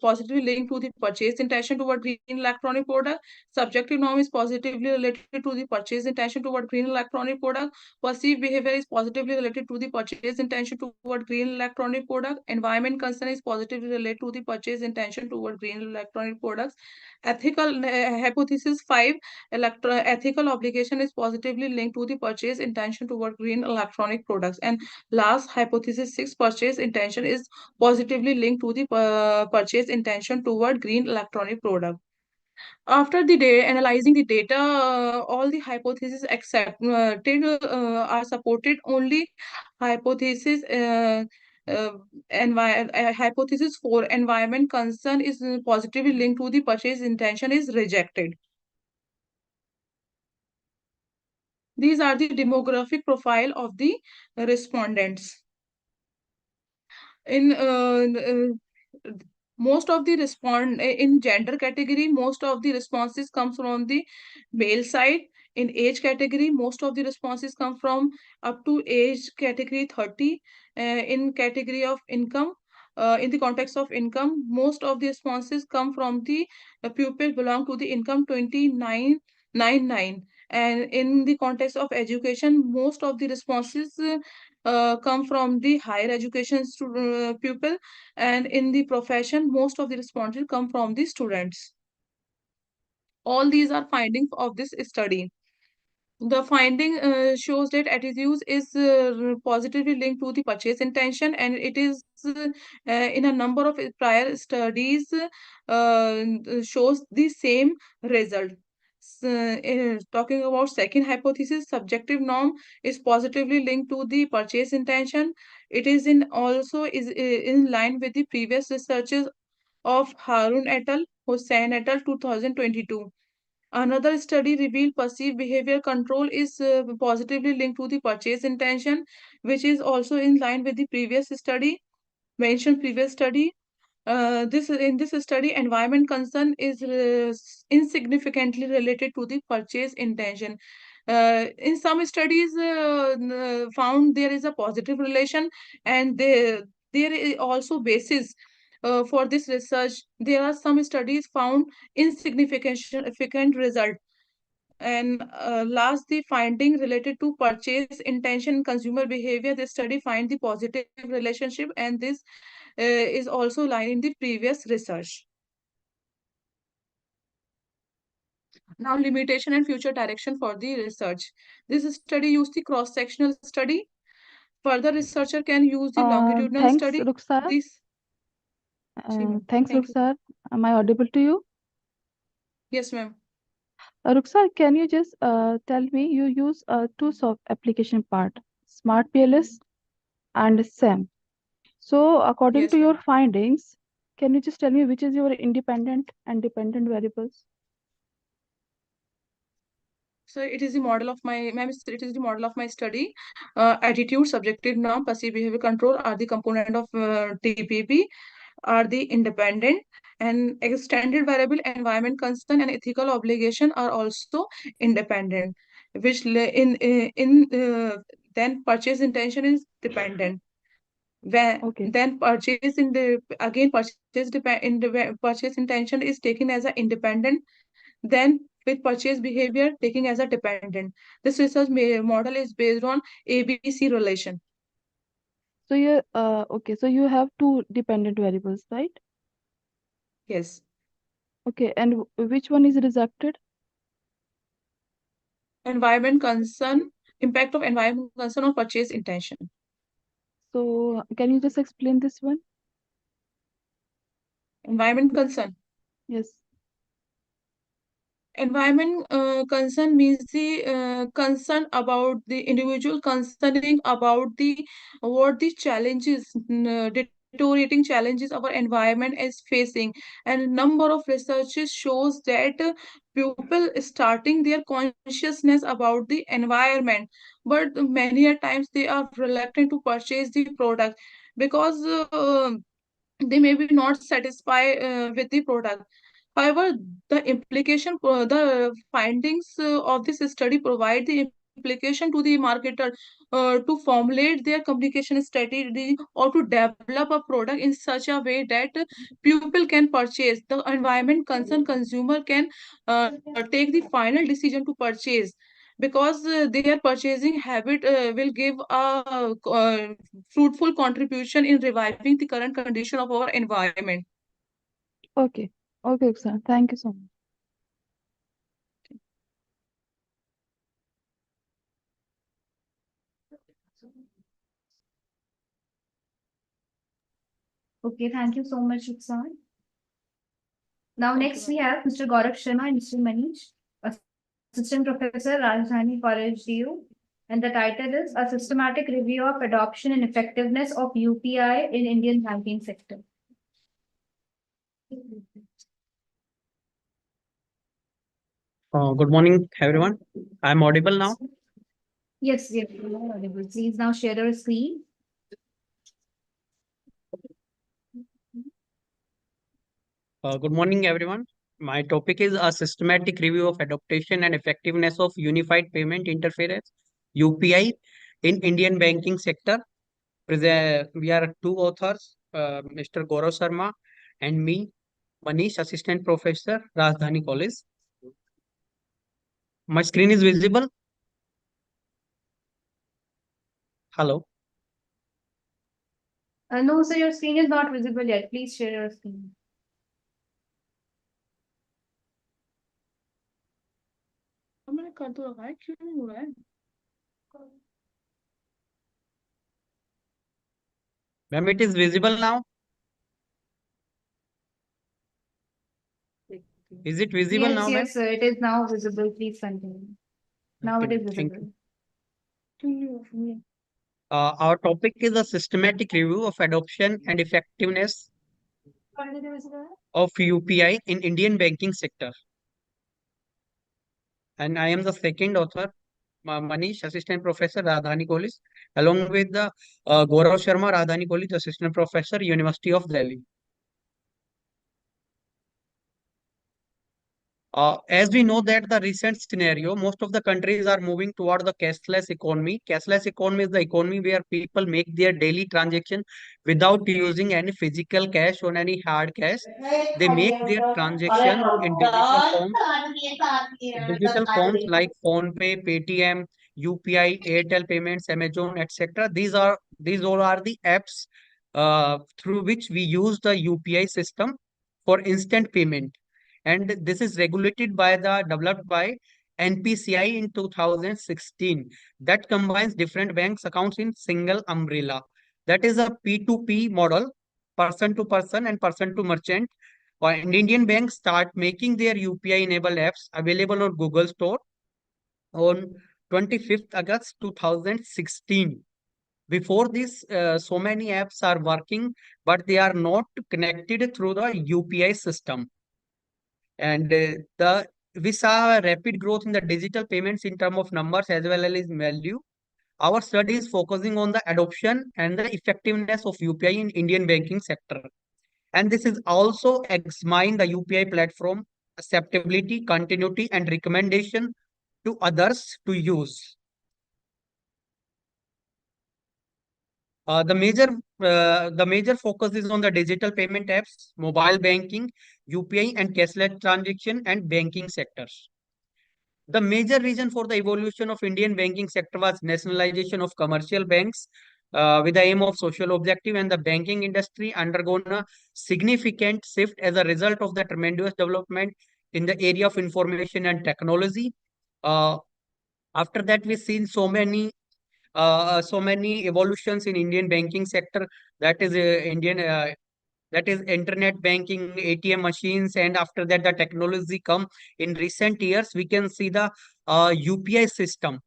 positively linked to the purchase intention toward green electronic product. Subjective norm is positively related to the purchase intention toward green electronic product. Perceived behavior is positively related to the purchase intention toward green electronic product. Environment concern is positively related to the purchase intention toward green electronic products. Ethical hypothesis 5, ethical obligation is positively linked to the purchase intention toward green electronic products. And last hypothesis 6, purchase intention is positively linked to the purchase intention toward green electronic product. After the day analyzing the data, all the hypotheses accepted are supported. Only hypothesis hypothesis 4, environment concern is positively linked to the purchase intention, is rejected. These are the demographic profile of the respondents. In most of the in gender category, most of the responses come from the male side. In age category, most of the responses come from up to age category 30. In category of income, in the context of income, most of the responses come from the pupil belong to the income 2999. And in the context of education, most of the responses come from the higher education pupil, and in the profession, most of the responses come from the students. All these are findings of this study. The finding shows that attitudes is positively linked to the purchase intention, and it is in a number of prior studies shows the same result. Talking about second hypothesis, subjective norm is positively linked to the purchase intention. It is in line with the previous researches of Harun et al., Hussain et al. 2022. Another study revealed perceived behavior control is positively linked to the purchase intention, which is also in line with the previous study, mentioned previous study. In this study, environment concern is insignificantly related to the purchase intention. In some studies, found there is a positive relation, and there is also basis for this research. There are some studies found insignificant result. And last, the finding related to purchase intention, consumer behavior. This study find the positive relationship, and this is also line in the previous research. Now, limitation and future direction for the research. This study used the cross-sectional study. Further, researcher can use the longitudinal Thanks, study. Rukhsar. This, Thanks, Thank you. Rukhsar. Am I audible to you? Yes, ma'am. Rukhsar, can you just tell me, you use two soft application part, Smart PLS and SAM. So according Yes, to your ma'am. findings, can you just tell me which is your independent and dependent variables? So it is the model of my, ma'am, it is the model of my study. Attitude, subjective norm, perceived behavior control are the component of TPP, are the independent, and extended variable, environment concern and ethical obligation are also independent, which then purchase intention is dependent. Then purchase in the again purchase intention is taken as an independent, then with purchase behavior taking as a dependent. This research model is based on ABC relation. So you okay, so you have two dependent variables, right? Yes. Okay, and which one is rejected? Environment concern, impact of environment concern on purchase intention. So can you just explain this one? Environment concern. Yes. Environment concern means the concern about the individual concerning about the what the challenges, deteriorating challenges our environment is facing. And number of researches shows that people starting their consciousness about the environment, but many a times they are reluctant to purchase the product because they may be not satisfied with the product. However, the findings of this study provide the implication to the marketer to formulate their communication strategy or to develop a product in such a way that people can purchase. The environment concern consumer can take the final decision to purchase, because their purchasing habit will give a fruitful contribution in reviving the current condition of our environment. Okay. Okay, sir. Thank you so much. Okay, thank you so much, Rukhsar. Now, next we have Mr. Gaurav Sharma and Mr. Manish, Assistant Professor, Rajdhani College, DU, And the title is A Systematic Review of Adoption and Effectiveness of UPI in Indian Banking Sector. Good morning, everyone. I'm audible now. Yes, yes, you are audible. Please now share your screen. Good morning, everyone. My topic is a systematic review of adaptation and effectiveness of unified payment interface (UPI) in Indian banking sector. We are two authors, Mr. Gaurav Sharma and me, Manish, Assistant Professor, Rajdhani College. My screen is visible. Hello. No, sir, your screen is not visible yet. Please share your screen. मैंने कर तो रखा है क्यों नहीं हो रहा है Ma'am, it is visible now. Is it visible Yes, now, ma'am? yes, sir. It is now visible. Please continue. Now it Okay, is thank visible. you. Our topic is a systematic review of adoption and effectiveness of UPI in Indian banking sector. And I am the second author, Manish, Assistant Professor, Radhani College, along with the Gaurav Sharma, Radhani College, Assistant Professor, University of Delhi. As we know that the recent scenario, most of the countries are moving toward the cashless economy. Cashless economy is the economy where people make their daily transaction without using any physical cash or any hard cash. They make their transaction in digital forms like PhonePe, Paytm, UPI, Airtel Payments, Amazon, etc. These all are the apps through which we use the UPI system for instant payment. And this is regulated by developed by NPCI in 2016 that combines different banks accounts in single umbrella. That is a P2P model, person to person and person to merchant. And Indian banks start making their UPI enabled apps available on Google Store on 25th August 2016. Before this, so many apps are working, but they are not connected through the UPI system. And we saw a rapid growth in the digital payments in terms of numbers as well as value. Our study is focusing on the adoption and the effectiveness of UPI in Indian banking sector. And this is also examine the UPI platform acceptability, continuity, and recommendation to others to use. The major focus is on the digital payment apps, mobile banking, UPI, and cashless transaction and banking sectors. The major reason for the evolution of Indian banking sector was nationalization of commercial banks with the aim of social objective, and the banking industry undergone a significant shift as a result of the tremendous development in the area of information and technology. After that, we've seen so many evolutions in Indian banking sector. That is that is internet banking, ATM machines, and after that the technology come. In recent years, we can see the UPI system,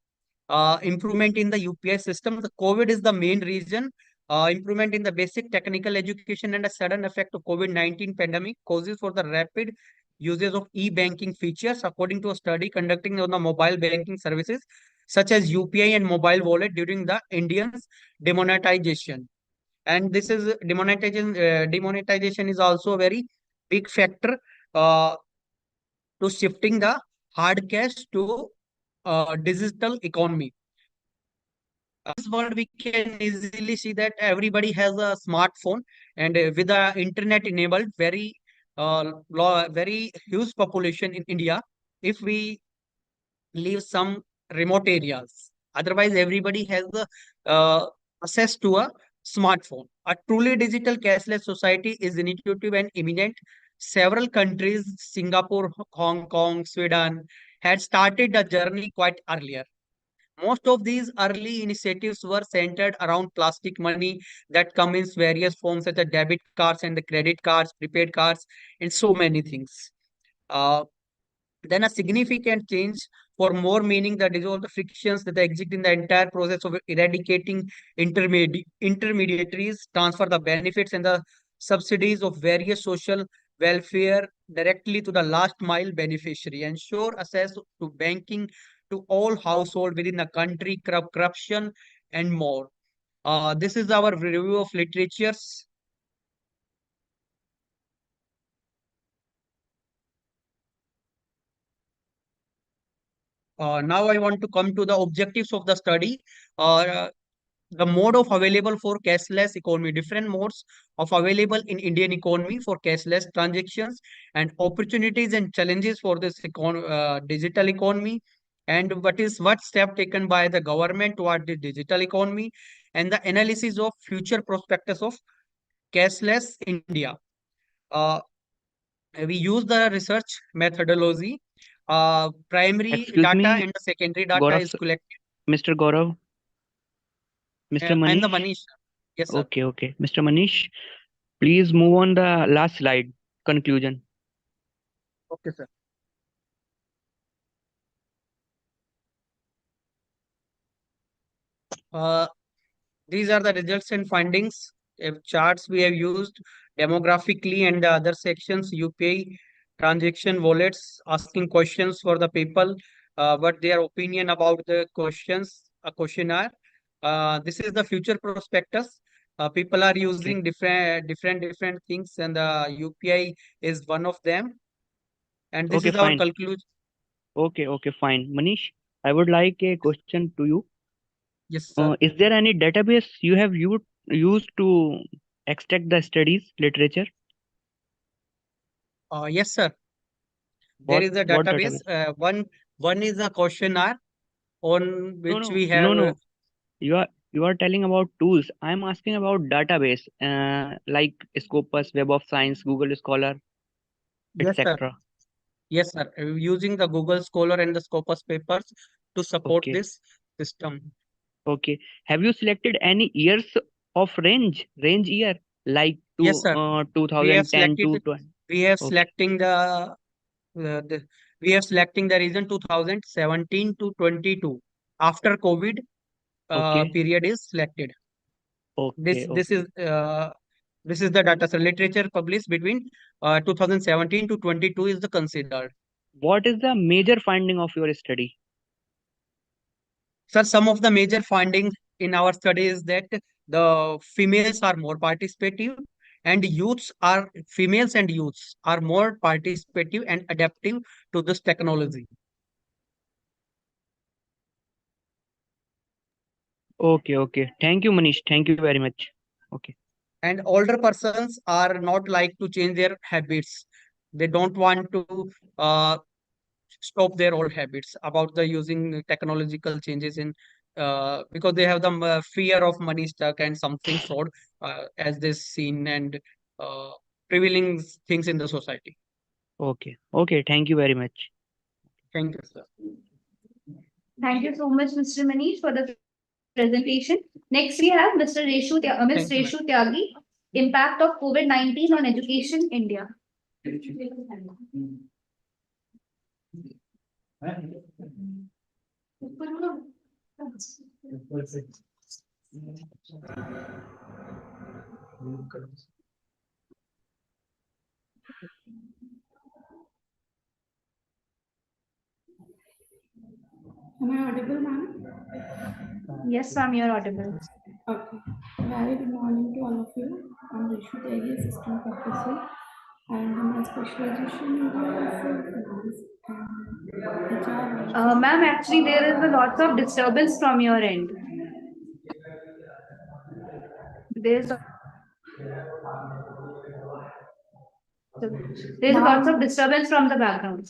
improvement in the UPI system. The COVID is the main reason. Improvement in the basic technical education and a sudden effect of COVID-19 pandemic causes for the rapid usage of e-banking features, according to a study conducting on the mobile banking services such as UPI and mobile wallet during the Indians demonetization. And this is demonetization. Demonetization is also a very big factor uh, to shifting the hard cash to digital economy. This world, we can easily see that everybody has a smartphone, and with the internet enabled, very huge population in India. If we leave some remote areas, otherwise everybody has the access to a smartphone. A truly digital cashless society is intuitive and imminent. Several countries, Singapore, Hong Kong, Sweden, had started the journey quite earlier. Most of these early initiatives were centered around plastic money that come in various forms such as debit cards and the credit cards, prepaid cards, and so many things. Then a significant change for more meaning that dissolve the frictions that exist in the entire process of eradicating intermediaries, transfer the benefits and the subsidies of various social welfare directly to the last mile beneficiary, ensure access to banking to all household within the country, corruption and more. This is our review of literatures. Now I want to come to the objectives of the study. The mode of available for cashless economy, different modes of available in Indian economy for cashless transactions, and opportunities and challenges for this digital economy, and what step taken by the government toward the digital economy, and the analysis of future prospectus of cashless India. Uh, we use the research methodology. Primary Excuse data me, and the secondary data Gaurav, is collected. Mr. Gaurav, Mr. I'm the Manish. Manish. Yes, sir. Okay, okay. Mr. Manish, please move on the last slide, conclusion. Okay, sir. Uh, these are the results and findings. Charts we have used demographically and the other sections, UPI, transaction wallets, asking questions for the people, what their opinion about the questions, a questionnaire. This is the future prospectus. People are using different things, and the UPI is one of them. And this Okay, is our fine. conclusion. Okay, okay, fine. Manish, I would like a question to you. Yes, sir. Is there any database you have used to extract the studies literature? Yes, sir. There is a What database. database? One is a questionnaire on No, which no, we no, have. no. You are telling about tools. I'm asking about database, like Scopus, Web of Science, Google Scholar, Yes, sir. etc. Yes, sir. Using the Google Scholar and the Scopus papers to support Okay, this system. okay. Have you selected any years of range year, like Yes, sir. We have 2010 selected. to 20? We have Okay, selecting the we have selecting the region 2017 to 22. After COVID okay, period is selected. This okay, this is okay. uh, this is the data. So literature published between 2017 to 22 is the considered. What is the major finding of your study? Sir, some of the major findings in our study is that the females are more participative, and females and youths are more participative and adaptive to this technology. Okay, okay. Thank you, Manish. Thank you very much. Okay. And older persons are not like to change their habits. They don't want to stop their old habits about the using technological changes in because they have the fear of money stuck and something fraud as this seen and uh, prevailing things in the society. Okay. Okay. Thank you very much. Thank you, sir. Thank you so much, Mr. Manish, for the presentation. Next, we have Ms. Thank you, ma'am. Reshu Tyagi, Impact of COVID-19 on Education India. Am I audible, ma'am? Yes, ma'am, you're audible. Okay. Very good morning to all of you. I'm Rishu Tegi, assistant professor, and my specialization area is finance and HR. Ma'am, actually, there is a lot of disturbance from your end. There's a lot of Now, disturbance from the background.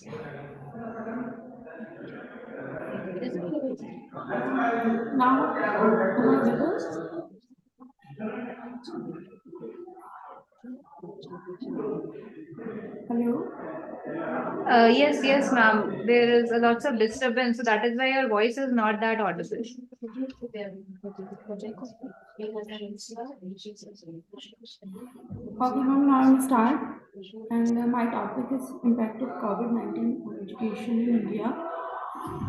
now, am I audible? Hello? Yes, yes, ma'am. There is a lots of disturbance, so that is why your voice is not that audible. Okay, ma'am, now I'll start. And my topic is impact of COVID-19 on education in India.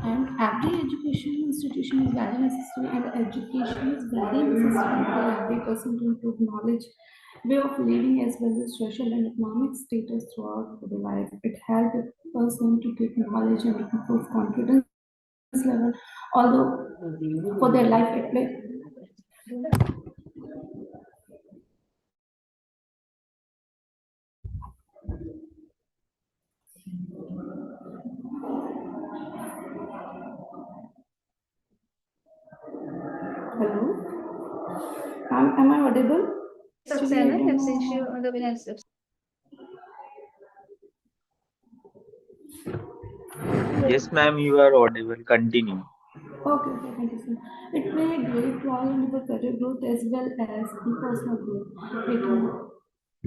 And every education institution is very necessary, and education is very necessary for every person to improve knowledge, way of living, as well as social and economic status throughout their life. It helps a person to get knowledge and improve confidence level, although for their life it play. Hello, am I audible? Actually, I don't know. Yes, ma'am, you are audible. Continue. Okay, thank you, sir. It play a great role in the career growth as well as in personal growth. Making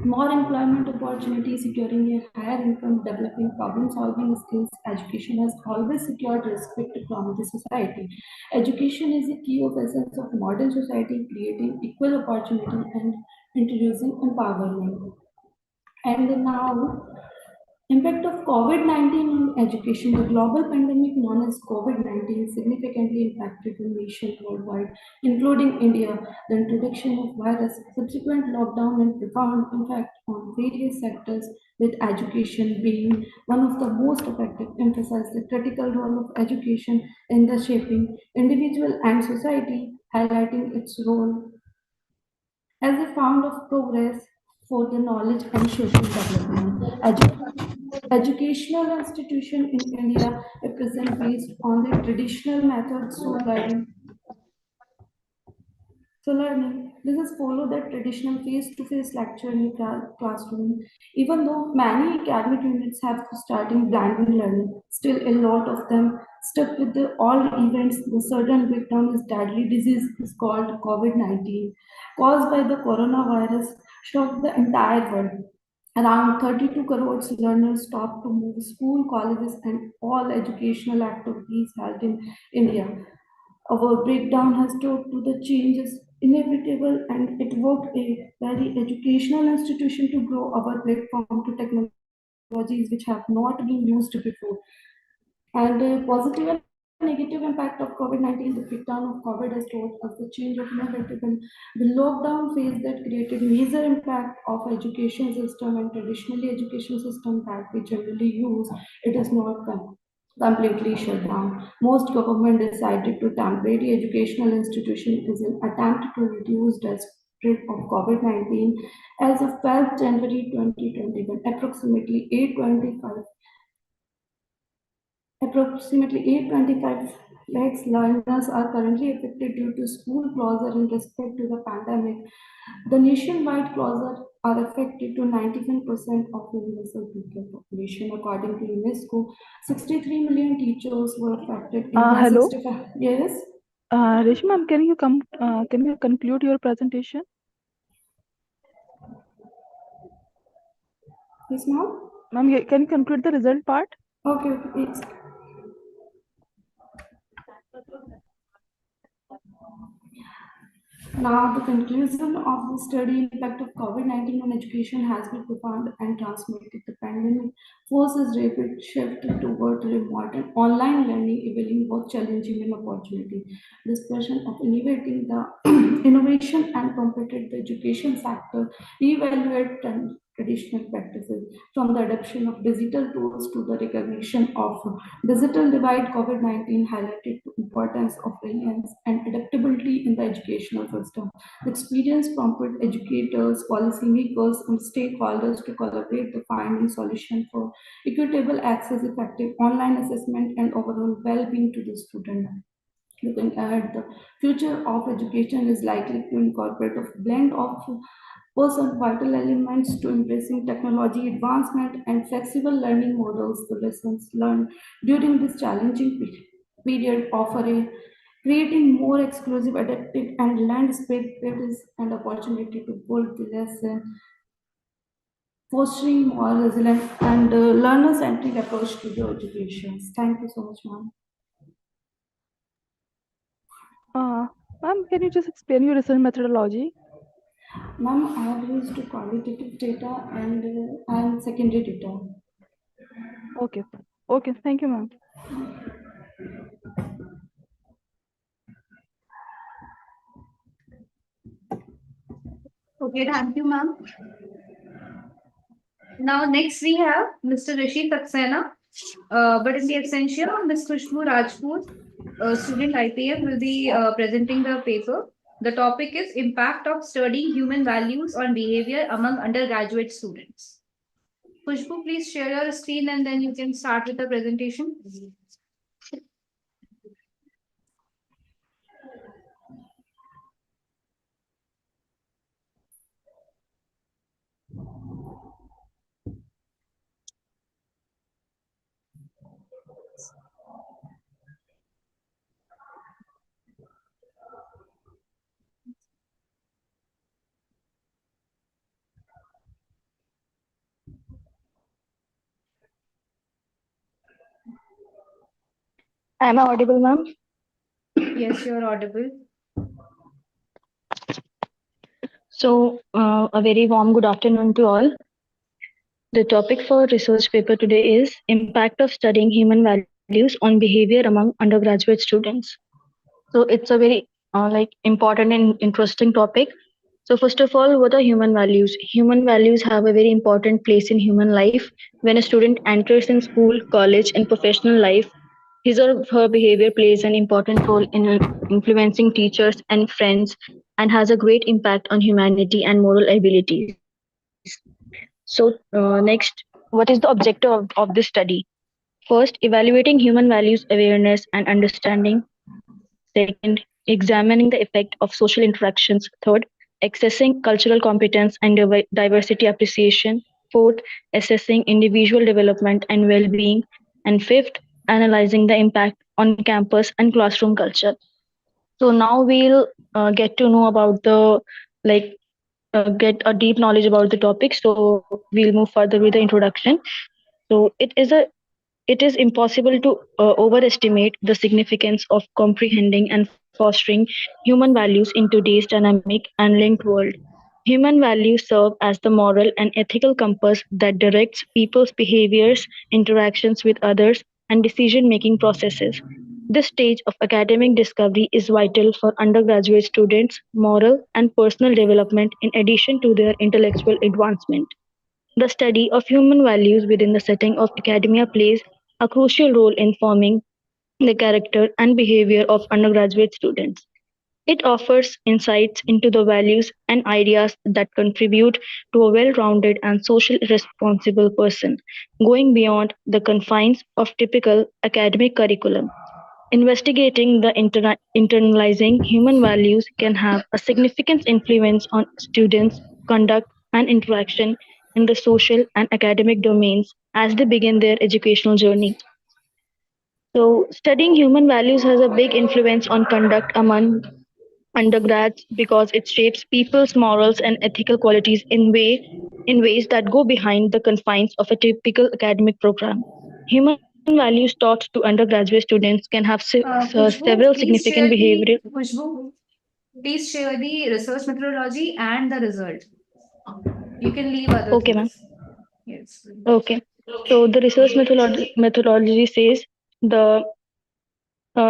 more employment opportunities, securing a higher income, developing problem-solving skills. Education has always secured respect from the society. Education is a key of essence of modern society, creating equal opportunity and introducing empowerment. And now, impact of COVID-19 on education. The global pandemic known as COVID-19 significantly impacted the nation worldwide, including India. The introduction of virus, subsequent lockdown, and profound impact on various sectors, with education being one of the most affected, emphasize the critical role of education in the shaping individual and society, highlighting its role as a fount of progress for the knowledge and social development. Educational institution in India represent based on the traditional methods to learning. So learning, this is follow the traditional face-to-face lecture in the classroom. Even though many academic units have starting blended learning, still a lot of them stuck with the all events. The sudden breakdown is deadly disease is called COVID-19, caused by the coronavirus, shocked the entire world. Around 32 crores learners stopped to move school, colleges, and all educational activities held in India. Our breakdown has led to the changes inevitable, and it worked a very educational institution to grow our platform to technologies which have not been used before. And positive and negative impact of COVID-19, the breakdown of COVID has taught us the change of inevitable. The lockdown phase that created major impact of education system, and traditionally education system that we generally use, it is not completely shut down. Most government decided to temporary educational institution is an attempt to reduce the spread of COVID-19. As of 12 January 2021, approximately 825 lakhs learners are currently affected due to school closure in respect to the pandemic. The nationwide closure are affected to 91% of the universal teacher population. According to UNESCO, 63 million teachers were affected. India Hello. 65. Yes. Reshma, can you conclude your presentation? Yes, ma'am. Ma'am, can you conclude the result part? Okay, yes. Now, the conclusion of the study impact of COVID-19 on education has been profound and transformative. The pandemic forces rapid shift toward remote and online learning, revealing both challenging and opportunity. Discussion of innovating the innovation and competitive education sector, reevaluate traditional practices, from the adoption of digital tools to the recognition of digital divide. COVID-19 highlighted the importance of resilience and adaptability in the educational system. The experience prompted educators, policymakers, and stakeholders to collaborate to find a solution for equitable access, effective online assessment, and overall well-being to the student. Looking ahead, the future of education is likely to incorporate a blend of person vital elements to embracing technology advancement and flexible learning models. The lessons learned during this challenging period offer a creating more exclusive, adaptive, and landscape and opportunity to build the lesson, fostering more resilient and learner-centric approach to the education. Thank you so much, ma'am. Ma'am, can you just explain your research methodology? Ma'am, I have used qualitative data and secondary data. Okay. Okay, thank you, ma'am. Okay, thank you, ma'am. Now, next we have Mr. Rishi Saxena, but in the extension, Ms. Khushbu Rajput, student IPM, will be presenting the paper. The topic is Impact of Studying Human Values on Behavior Among Undergraduate Students. Khushbu, please share your screen and then you can start with the presentation. Am I audible, ma'am? Yes, you're audible. So, a very warm good afternoon to all. The topic for research paper today is Impact of Studying Human Values on Behavior Among Undergraduate Students. So, it's a very important and interesting topic. So, first of all, what are human values? Human values have a very important place in human life. When a student enters in school, college, and professional life, his or her behavior plays an important role in influencing teachers and friends and has a great impact on humanity and moral abilities. So, next, what is the objective of this study? First, evaluating human values awareness and understanding. Second, examining the effect of social interactions. Third, assessing cultural competence and diversity appreciation. Fourth, assessing individual development and well being. And fifth, analyzing the impact on campus and classroom culture. So, now we'll get to know about the like get a deep knowledge about the topic. So, we'll move further with the introduction. So, it is impossible to overestimate the significance of comprehending and fostering human values in today's dynamic and linked world. Human values serve as the moral and ethical compass that directs people's behaviors, interactions with others, and decision making processes. This stage of academic discovery is vital for undergraduate students' moral and personal development in addition to their intellectual advancement. The study of human values within the setting of academia plays a crucial role in forming the character and behavior of undergraduate students. It offers insights into the values and ideas that contribute to a well rounded and socially responsible person, going beyond the confines of typical academic curriculum. Investigating the internalizing human values can have a significant influence on students' conduct and interaction in the social and academic domains as they begin their educational journey. So, studying human values has a big influence on conduct among undergrads because it shapes people's morals and ethical qualities in ways that go behind the confines of a typical academic program. Human values taught to undergraduate students can have several Khushbu, significant behavioral. please share the research methodology and the result. You can leave other Okay, ma'am. things. Yes. Okay. So the research methodology says the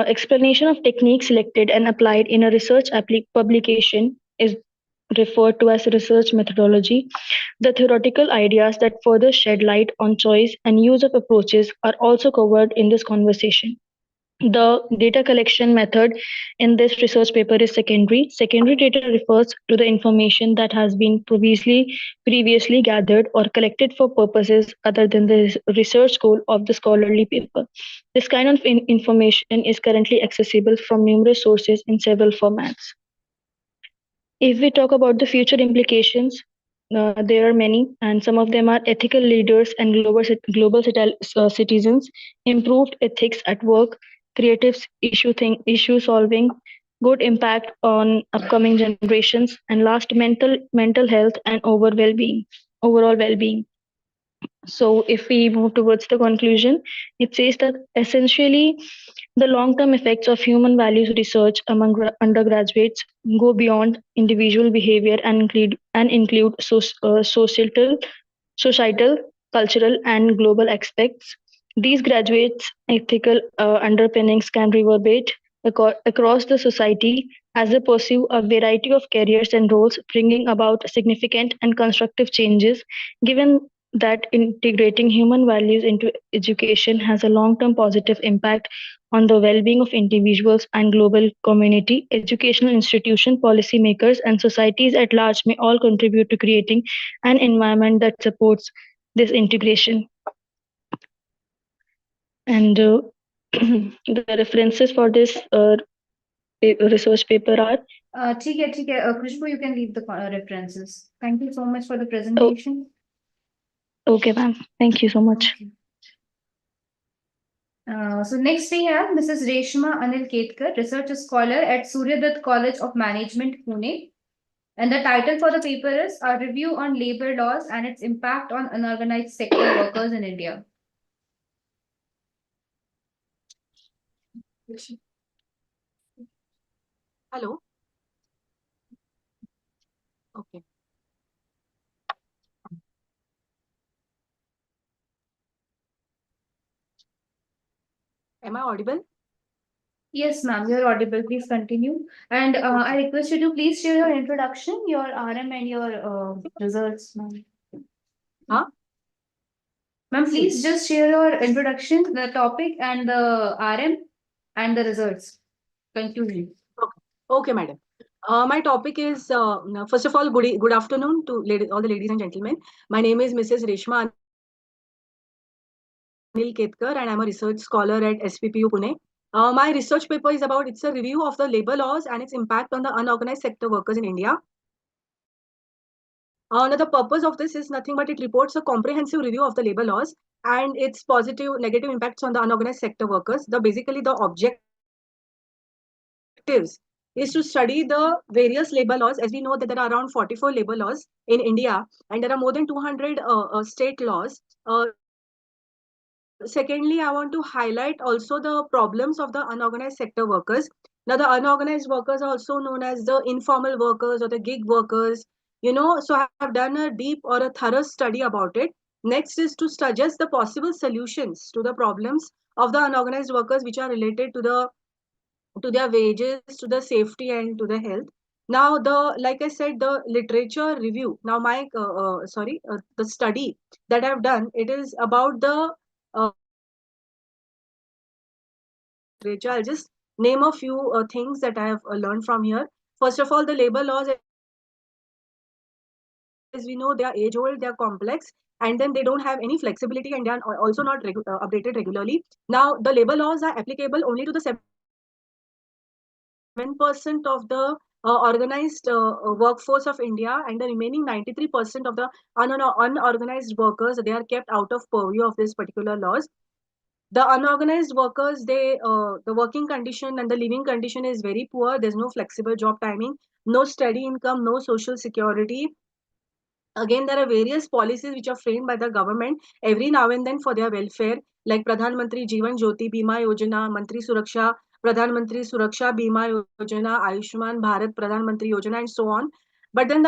explanation of techniques selected and applied in a research publication is referred to as research methodology. The theoretical ideas that further shed light on choice and use of approaches are also covered in this conversation. The data collection method in this research paper is secondary. Secondary data refers to the information that has been previously gathered or collected for purposes other than the research goal of the scholarly paper. This kind of information is currently accessible from numerous sources in several formats. If we talk about the future implications, there are many, and some of them are ethical leaders and global citizens, improved ethics at work, creative issue solving, good impact on upcoming generations, and last mental health and overall well being. So, if we move towards the conclusion, it says that essentially the long term effects of human values research among undergraduates go beyond individual behavior and include societal, cultural, and global aspects. These graduates' ethical underpinnings can reverberate across the society as they pursue a variety of careers and roles, bringing about significant and constructive changes. Given that integrating human values into education has a long term positive impact on the well being of individuals and global community, educational institutions, policymakers, and societies at large may all contribute to creating an environment that supports this integration. And the references for this research paper are ठीक है, Khushbu, you can leave the references. Thank you so much for the oh, presentation. okay, ma'am. Thank you so much. Okay. So next we have Mrs. Reshma Anil Ketkar, research scholar at Suryadat College of Management, Pune. And the title for the paper is A Review on Labor Laws and its Impact on Unorganized Sector Workers in India. Hello. Okay. Am I audible? Yes, ma'am, you're audible. Please continue. And I request you to please share your introduction, your RM, and your results, ma'am. Huh? Ma'am, please just share your introduction, the topic, and the RM and the results. Conclusion. Okay, madam. My topic is first of all, good afternoon to all the ladies and gentlemen. My name is Mrs. Reshma Anil Ketkar, and I'm a research scholar at SPPU Pune. My research paper is about it's a review of the labor laws and its impact on the unorganized sector workers in India. Now, the purpose of this is nothing but it reports a comprehensive review of the labor laws and its positive, negative impacts on the unorganized sector workers. Basically the objectives is to study the various labor laws. As we know that there are around 44 labor laws in India, and there are more than 200 state laws. Secondly, I want to highlight also the problems of the unorganized sector workers. Now, the unorganized workers are also known as the informal workers or the gig workers. So I have done a deep or a thorough study about it. Next is to suggest the possible solutions to the problems of the unorganized workers, which are related to their wages, to the safety, and to the health. Now, like I said, the literature review. Now, the study that I've done, it is about the literature. I'll just name a few things that I have learned from here. First of all, the labor laws, as we know, they are age old, they are complex, and then they don't have any flexibility, and they are also not updated regularly. Now, the labor laws are applicable only to the 7% of the organized workforce of India, and the remaining 93% of the unorganized workers, they are kept out of purview of this particular laws. The unorganized workers, the working condition and the living condition is very poor. There's no flexible job timing, no steady income, no social security. Again, there are various policies which are framed by the government every now and then for their welfare, like Pradhan Mantri Jeevan Jyoti Bima Yojana, Mantri Suraksha, Pradhan Mantri Suraksha Bima Yojana, Ayushman Bharat Pradhan Mantri Yojana, and so on. But then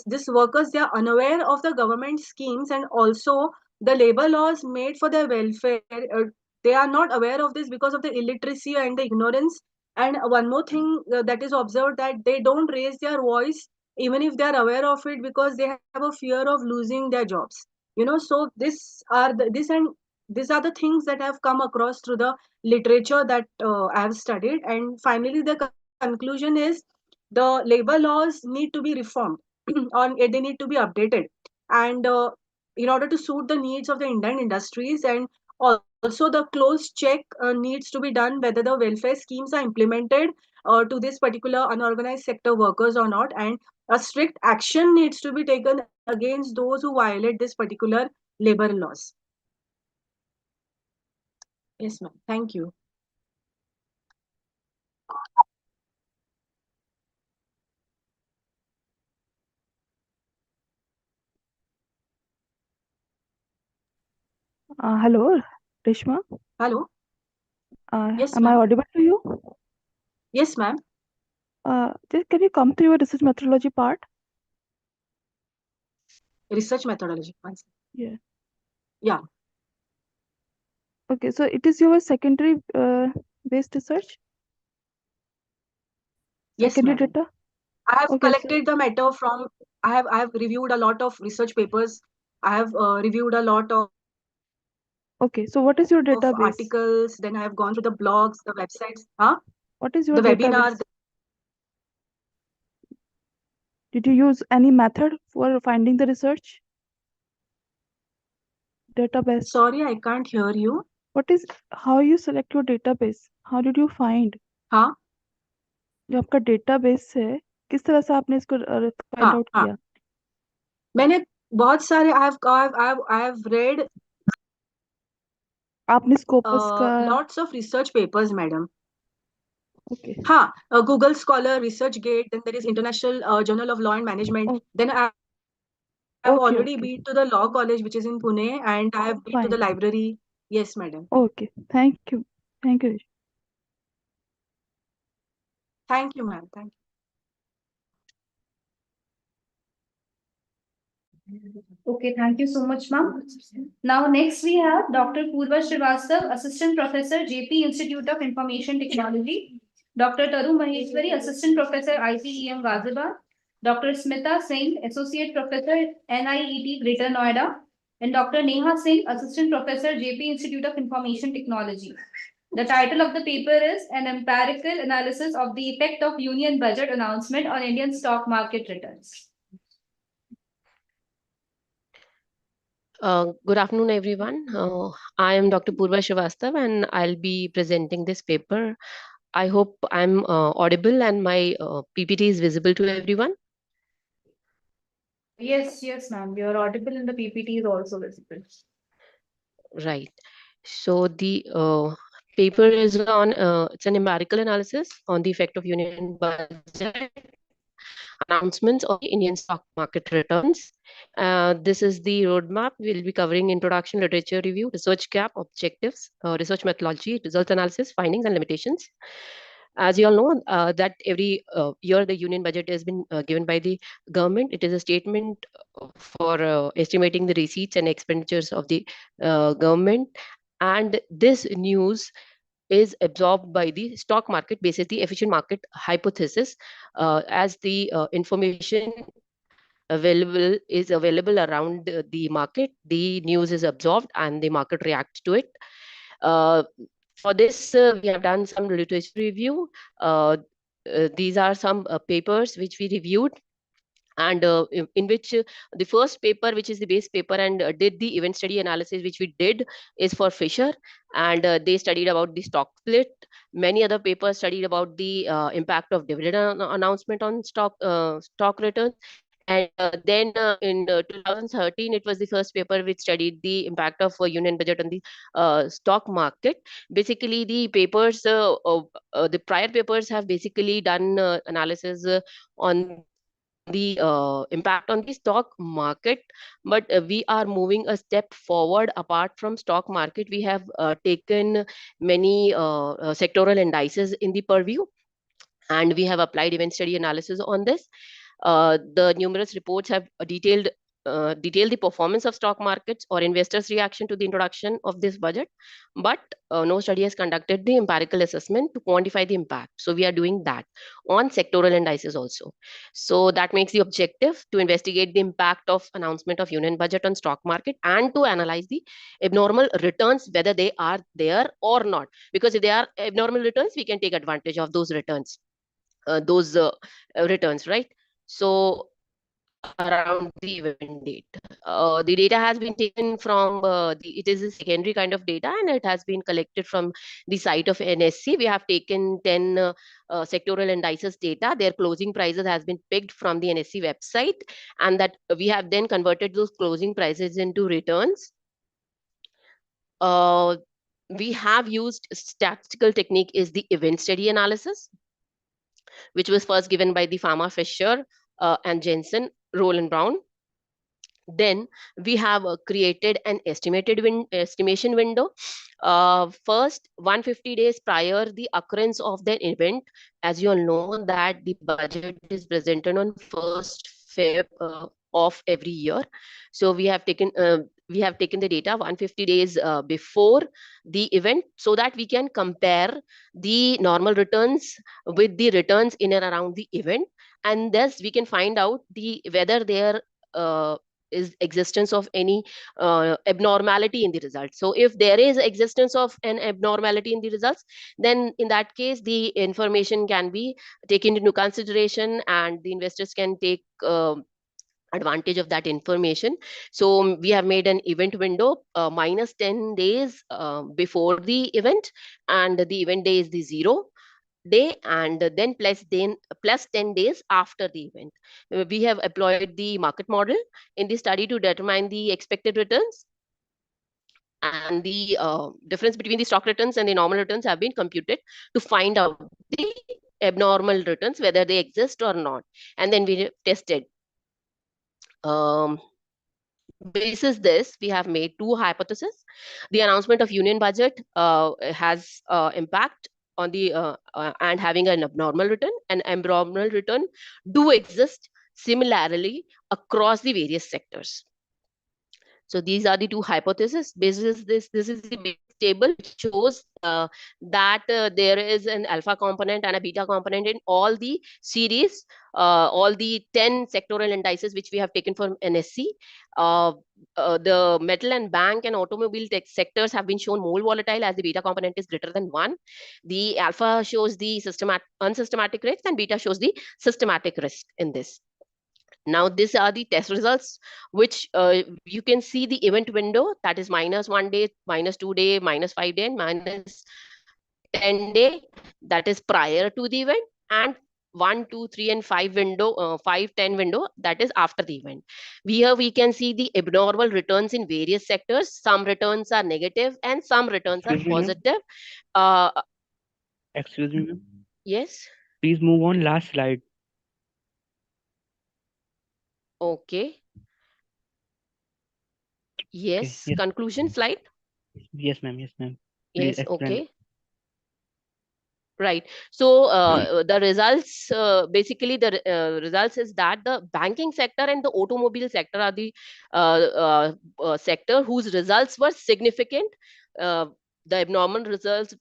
these workers, they are unaware of the government schemes and also the labor laws made for their welfare. They are not aware of this because of the illiteracy and the ignorance. And one more thing that is observed, that they don't raise their voice even if they are aware of it, because they have a fear of losing their jobs. So these are the things that have come across through the literature that I have studied. And finally, the conclusion is the labor laws need to be reformed or they need to be updated, and in order to suit the needs of the Indian industries. And also the close check needs to be done whether the welfare schemes are implemented to this particular unorganized sector workers or not, and a strict action needs to be taken against those who violate this particular labor laws. Yes, ma'am. Thank you. Hello, Reshma. Hello. Yes, Am I ma'am. audible to you? Yes, ma'am. Can you come to your research methodology part? Research methodology. Yeah. Yeah. Okay, so it is your secondary based research? Yes, secondary madam. data? I have Okay, so collected the matter from. I have reviewed a lot of research papers. I have reviewed a lot of okay, so what is your database? articles. Then I have gone through the blogs, the websites, What is the your webinar. database? Did you use any method for finding the research database? Sorry, I can't hear you. What is how you select your database? How did you find? हाँ जो आपका database है, किस तरह से आपने इसको find हाँ out हाँ किया? मैंने बहुत सारे I have read आपने Scopus का lots of research papers, madam. okay. हाँ, Google Scholar, ResearchGate, then there is International Journal of Law and Management. Then I have Okay, already okay. been to the law college, which is in Pune, and I have been to the Fine. library. Yes, madam. Okay. Thank you. Thank you. Thank you, ma'am. Thank Okay, thank you so much, ma'am. Now, next we have Dr. Purva Srivastav, Assistant Professor, JP Institute of Information Technology. Dr. Taru Maheshwari, Assistant Professor, ICEM Ghaziabad. Dr. Smita Singh, Associate Professor, NIET Greater Noida. And Dr. Neha Singh, Assistant Professor, JP Institute of Information Technology. The title of the paper is An Empirical Analysis of the Effect of Union Budget Announcement on Indian Stock Market Returns. Good afternoon, everyone. I am Dr. Purva Srivastav, and I'll be presenting this paper. I hope I'm audible and my PPT is visible to everyone. Yes, yes, ma'am. You're audible and the PPT is also visible. Right. So the paper is on, it's an empirical analysis on the effect of union budget announcements on the Indian stock market returns. This is the roadmap. We'll be covering introduction, literature review, research gap, objectives, research methodology, result analysis, findings and limitations. As you all know, that every year the union budget has been given by the government. It is a statement for estimating the receipts and expenditures of the government. And this news is absorbed by the stock market basis the efficient market hypothesis, as the information available around the market, the news is absorbed and the market reacts to it. For this, we have done some literature review. These are some papers which we reviewed, and in which the first paper, which is the base paper and did the event study analysis, which we did, is for Fisher, and they studied about the stock split. Many other papers studied about the impact of dividend announcement on stock returns. And then in 2013, it was the first paper which studied the impact of union budget on the stock market. Basically, the papers, the prior papers have basically done analysis on the impact on the stock market, but we are moving a step forward. Apart from stock market, we have taken many sectoral indices in the purview, and we have applied event study analysis on this. The numerous reports have detailed the performance of stock markets or investors' reaction to the introduction of this budget, but no study has conducted the empirical assessment to quantify the impact. So we are doing that on sectoral indices also. So that makes the objective to investigate the impact of announcement of union budget on stock market and to analyze the abnormal returns, whether they are there or not. Because if they are abnormal returns, we can take advantage of those returns. Those returns, right? So around the event date, the data has been taken from it is a secondary kind of data, and it has been collected from the site of NSC. We have taken 10 sectoral indices data. Their closing prices has been picked from the NSC website, and that we have then converted those closing prices into returns. We have used statistical technique is the event study analysis, which was first given by the Pharma Fisher and Jensen, Roland Brown. Then we have created an estimation window. First, 150 days prior the occurrence of the event. As you all know that the budget is presented on 1st Feb of every year. So we have taken we have taken the data 150 days before the event, so that we can compare the normal returns with the returns in and around the event, and thus we can find out whether there is existence of any abnormality in the results. So if there is existence of an abnormality in the results, then in that case the information can be taken into consideration and the investors can take advantage of that information. So we have made an event window minus 10 days before the event, and the event day is the 0 day, and then plus 10 days after the event. We have employed the market model in the study to determine the expected returns, and the difference between the stock returns and the normal returns have been computed to find out the abnormal returns, whether they exist or not, and then we tested. Basis this, we have made two hypotheses. The announcement of union budget has impact on the and having an abnormal return. An abnormal return do exist similarly across the various sectors. So these are the two hypotheses. Basis this is the base table which shows that there is an alpha component and a beta component in all the series, all the 10 sectoral indices which we have taken from NSE. The metal and bank and automobile tech sectors have been shown more volatile as the beta component is greater than 1. The alpha shows the unsystematic risk and beta shows the systematic risk in this. Now, these are the test results, which you can see the event window, that is -1 day, -2 day, -5 day, and -10 day, that is prior to the event, and 1, 2, 3, and 5 window, 5, 10 window, that is after the event. Here we can see the abnormal returns in various sectors. Some returns are negative and some returns are positive. Excuse me, ma'am. Yes. Please move on. Last slide. Okay. Yes. Yes. Conclusion slide. Yes, ma'am. Yes, ma'am. Please Yes. explain. Okay. Right. So the results, basically the results is that the banking sector and the automobile sector are the sector whose results were significant. The abnormal results,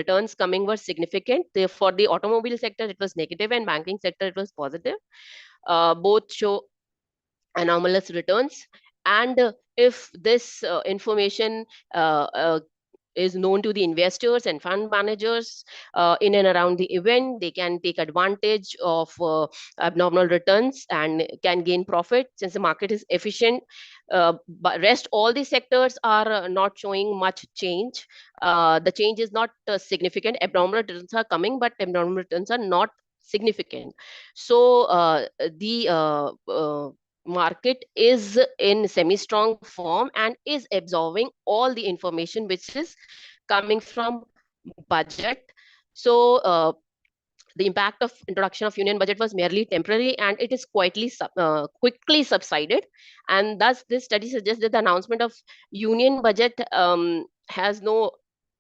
returns coming were significant. For the automobile sector, it was negative, and banking sector, it was positive. Both show anomalous returns. And if this information is known to the investors and fund managers in and around the event, they can take advantage of abnormal returns and can gain profit since the market is efficient. But rest all the sectors are not showing much change. The change is not significant. Abnormal returns are coming, but abnormal returns are not significant. So the market is in semi-strong form and is absorbing all the information which is coming from budget. So the impact of introduction of union budget was merely temporary, and it is quickly subsided. And thus this study suggests that the announcement of union budget has no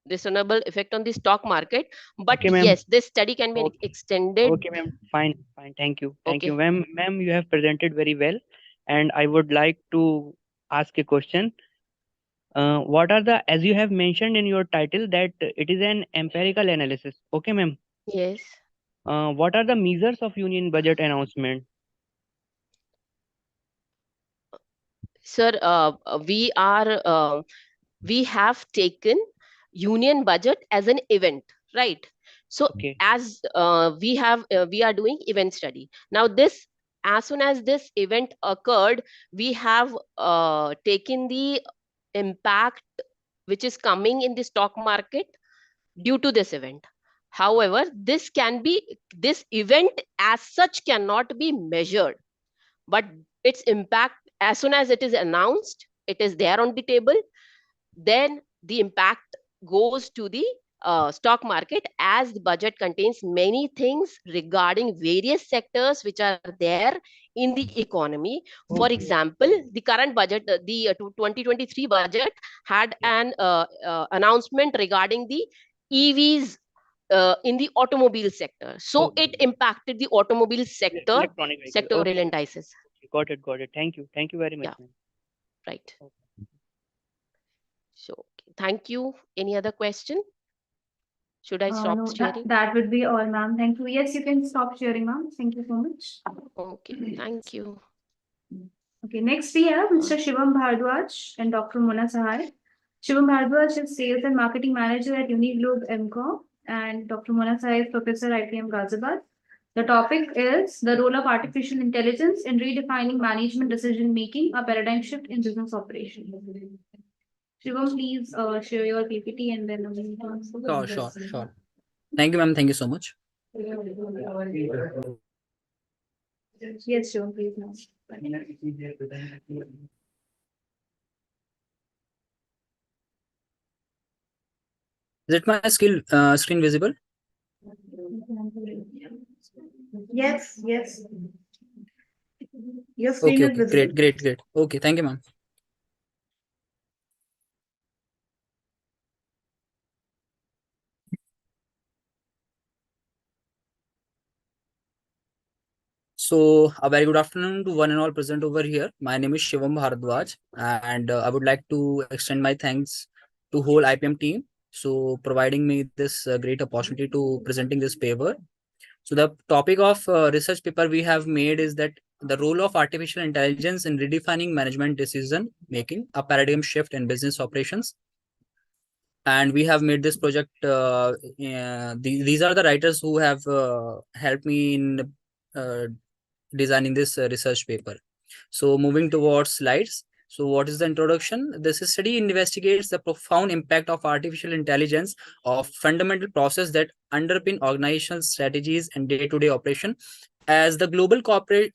discernible effect on the stock market. But Okay, ma'am. yes, this study can be extended. Okay, ma'am. Fine. Thank you. Thank you, Okay. ma'am. Ma'am, you have presented very well, and I would like to ask a question. What are the, as you have mentioned in your title, that it is an empirical analysis. Okay, ma'am. Yes. What are the measures of union budget announcement? Sir, we have taken union budget as an event, right? So Okay. as we are doing event study now. This, as soon as this event occurred, we have taken the impact which is coming in the stock market due to this event. However, this event as such cannot be measured, but its impact, as soon as it is announced, it is there on the table, then the impact goes to the stock market, as the budget contains many things regarding various sectors which are there in the economy. For example, the current budget, the 2023 budget had an announcement regarding the EVs in the automobile sector. So it impacted the automobile sector, Electronic vehicle. sectorial Okay. indices. Got it. Got it. Thank you. Thank you very much, Yeah. ma'am. Right. So, thank you. Any other question? Should I stop No, sharing? that would be all, ma'am. Thank you. Yes, you can stop sharing, ma'am. Thank you so much. Okay, thank you. Okay, next we have Mr. Shivam Bhardwaj and Dr. Mona Sahai. Shivam Bhardwaj is Sales and Marketing Manager at Uniglobe MCOM, and Dr. Mona Sahai is Professor IPM Ghaziabad. The topic is the role of artificial intelligence in redefining management decision making, a paradigm shift in business operation. Shivam, please share your PPT and then we will answer. Sure. Thank you, ma'am. Thank you so much. Yes, Shivam, please now. Is it my screen visible? Yes. Your screen Okay, is visible. great. Okay, thank you, ma'am. So, a very good afternoon to one and all present over here. My name is Shivam Bhardwaj, and I would like to extend my thanks to whole IPM team. So, providing me this great opportunity to presenting this paper. So, the topic of research paper we have made is that the role of artificial intelligence in redefining management decision making, a paradigm shift in business operations. And we have made this project. These are the writers who have helped me in designing this research paper. So moving towards slides. So what is the introduction? This study investigates the profound impact of artificial intelligence of fundamental process that underpin organizational strategies and day-to-day operation. As the global corporate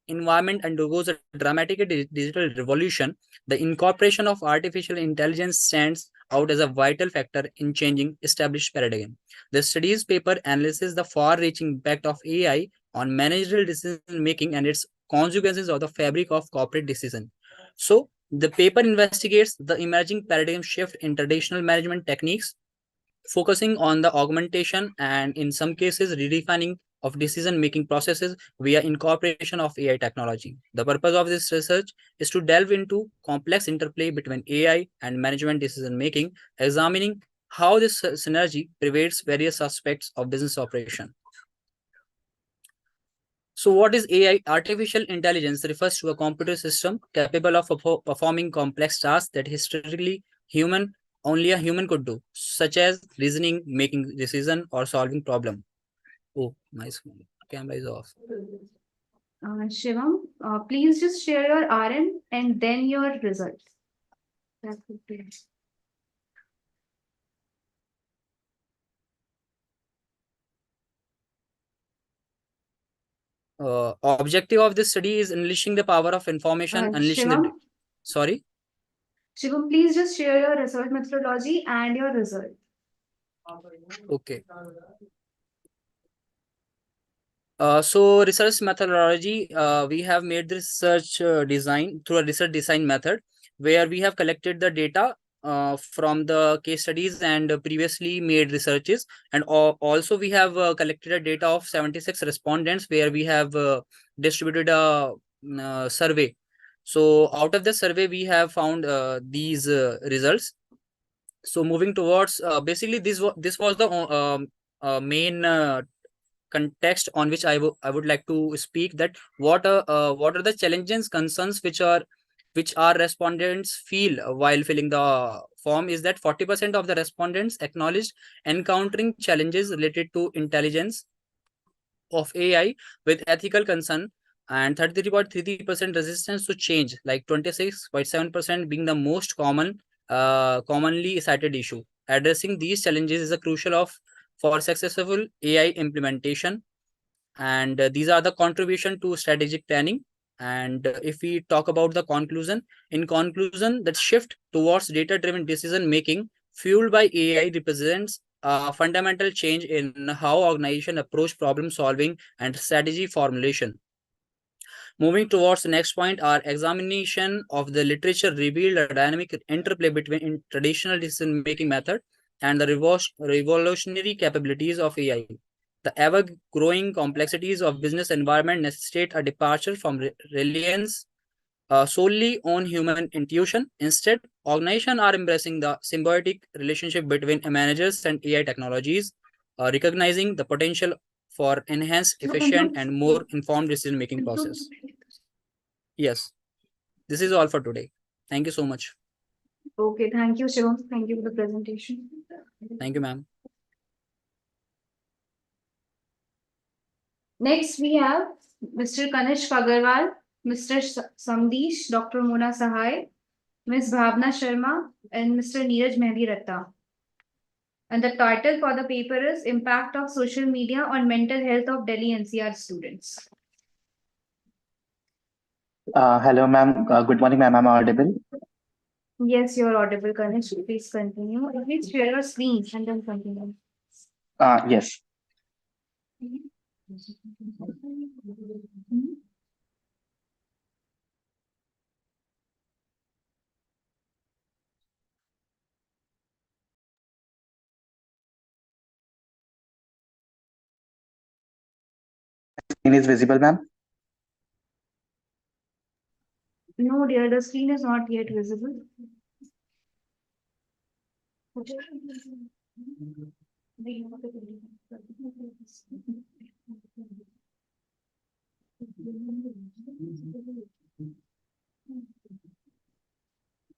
environment undergoes a dramatic digital revolution, the incorporation of artificial intelligence stands out as a vital factor in changing established paradigm. The study's paper analyzes the far-reaching impact of AI on managerial decision making and its consequences of the fabric of corporate decision. So, the paper investigates the emerging paradigm shift in traditional management techniques, focusing on the augmentation and, in some cases, redefining of decision-making processes via incorporation of AI technology. The purpose of this research is to delve into complex interplay between AI and management decision-making, examining how this synergy pervades various aspects of business operation. So what is AI? Artificial intelligence refers to a computer system capable of performing complex tasks that historically only a human could do, such as reasoning, making decision, or solving problem. Oh, my camera is off. Shivam, please just share your RM and then your results. That would be. Objective of this study is unleashing the power of information, Shivam? Sorry? Shivam, please just share your research methodology and your result. Okay. So research methodology, we have made the research design through a research design method where we have collected the data from the case studies and previously made researches, and also we have collected a data of 76 respondents where we have distributed a survey. So out of the survey we have found these results. So moving towards basically this was the main context on which I would like to speak, that what are the challenges, concerns which our respondents feel while filling the form, is that 40% of the respondents acknowledged encountering challenges related to intelligence of AI with ethical concern, and 33.33% resistance to change, like 26.7% being the most commonly cited issue. Addressing these challenges is a crucial for successful AI implementation, and these are the contribution to strategic planning. And if we talk about the conclusion, in conclusion, that shift towards data-driven decision making fueled by AI represents a fundamental change in how organization approach problem solving and strategy formulation. Moving towards the next point, our examination of the literature revealed a dynamic interplay between traditional decision-making method and the revolutionary capabilities of AI. The ever-growing complexities of business environment necessitate a departure from reliance solely on human intuition. Instead, organizations are embracing the symbiotic relationship between managers and AI technologies, recognizing the potential for enhanced, efficient, and more informed decision-making process. Yes, this is all for today. Thank you so much. Okay, thank you, Shivam. Thank you for the presentation. Thank you, ma'am. Next, we have Mr. Kanishk Agarwal, Mr. Samdesh, Dr. Mona Sahai, Ms. Bhavna Sharma, and Mr. Neeraj Mehdi Ratta. And the title for the paper is Impact of Social Media on Mental Health of Delhi NCR Students. Hello, ma'am. Good morning, ma'am. I'm audible. Yes, you're audible, Kanishk. Please continue. Please share your screen and then continue. Yes. Screen is visible, ma'am. No, dear, the screen is not yet visible.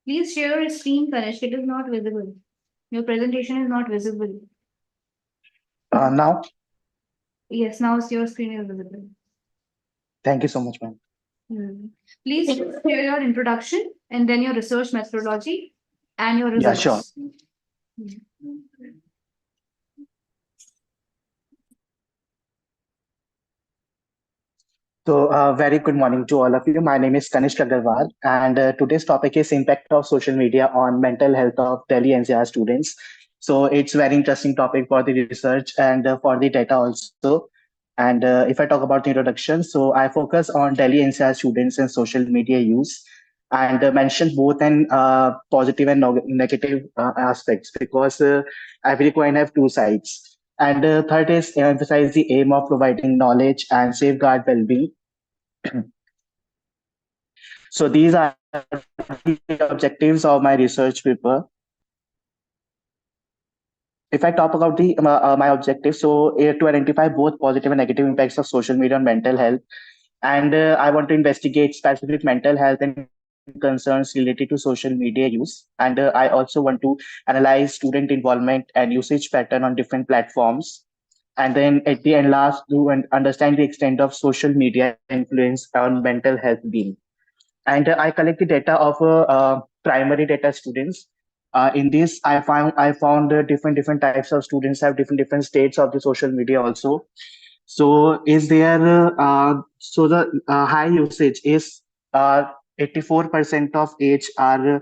Please share your screen, Kanishk. It is not visible. Your presentation is not visible. Now, Yes, now your screen is visible. thank you so much, ma'am. Please share your introduction and then your research methodology and your Yeah, results. sure. So, very good morning to all of you. My name is Kanishk Agarwal, and today's topic is impact of social media on mental health of Delhi NCR students. So, it's very interesting topic for the research and for the data also. And if I talk about the introduction, so I focus on Delhi NCR students and social media use, and mention both an positive and negative aspects because every coin have two sides. And third is emphasize the aim of providing knowledge and safeguard well-being. So these are the objectives of my research paper. If I talk about the my objectives, so to identify both positive and negative impacts of social media on mental health, and I want to investigate specific mental health and concerns related to social media use, and I also want to analyze student involvement and usage pattern on different platforms, and then at the end last to understand the extent of social media influence on mental health being. And I collected data of primary data students. In this, I found different types of students have different states of the social media also. So is there so the high usage is 84% of age are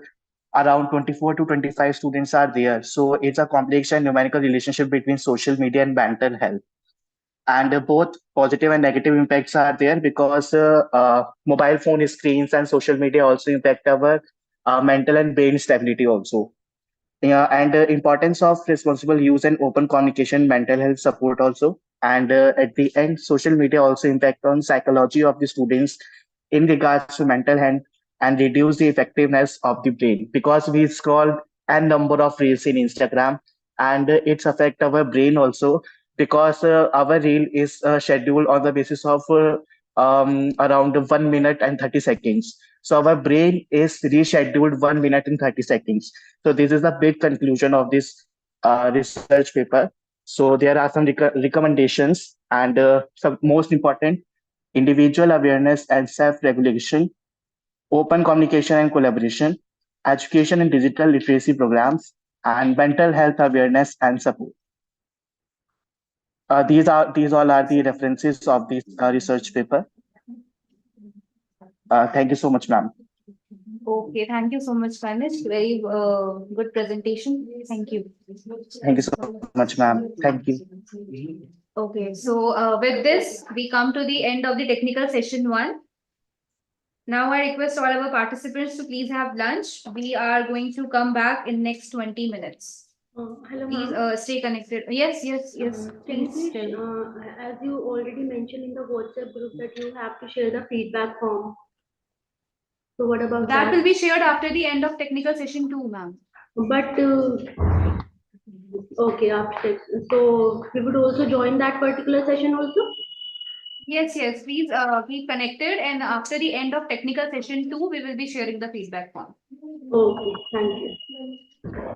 around 24 to 25 students are there. So it's a complex and numerical relationship between social media and mental health, and both positive and negative impacts are there because mobile phone screens and social media also impact our mental and brain stability also. Yeah, and importance of responsible use and open communication, mental health support also. And at the end, social media also impact on psychology of the students in regards to mental health and reduce the effectiveness of the brain because we scroll a number of reels in Instagram, and it's affect our brain also because our reel is scheduled on the basis of around 1 minute and 30 seconds. So our brain is rescheduled 1 minute and 30 seconds. So this is the big conclusion of this research paper. So there are some recommendations, and some most important: individual awareness and self-regulation, open communication and collaboration, education and digital literacy programs, and mental health awareness and support. These all are the references of this research paper. Thank you so much, ma'am. Okay, thank you so much, Kanish. Very good presentation. Thank you. Thank you so much, ma'am. Thank you. Okay, so with this, we come to the end of the technical session one. Now I request all our participants to please have lunch. We are going to come back in next 20 minutes. Hello, Please ma'am. stay connected. Yes, yes, yes. Can you Please please, tell. as you already mentioned in the WhatsApp group that you have to share the feedback form. So what about That that? will be shared after the end of technical session 2, ma'am. But okay, after so we would also join that particular session also. Yes, yes, please be connected, and after the end of technical session 2, we will be sharing the feedback form. Okay, thank you.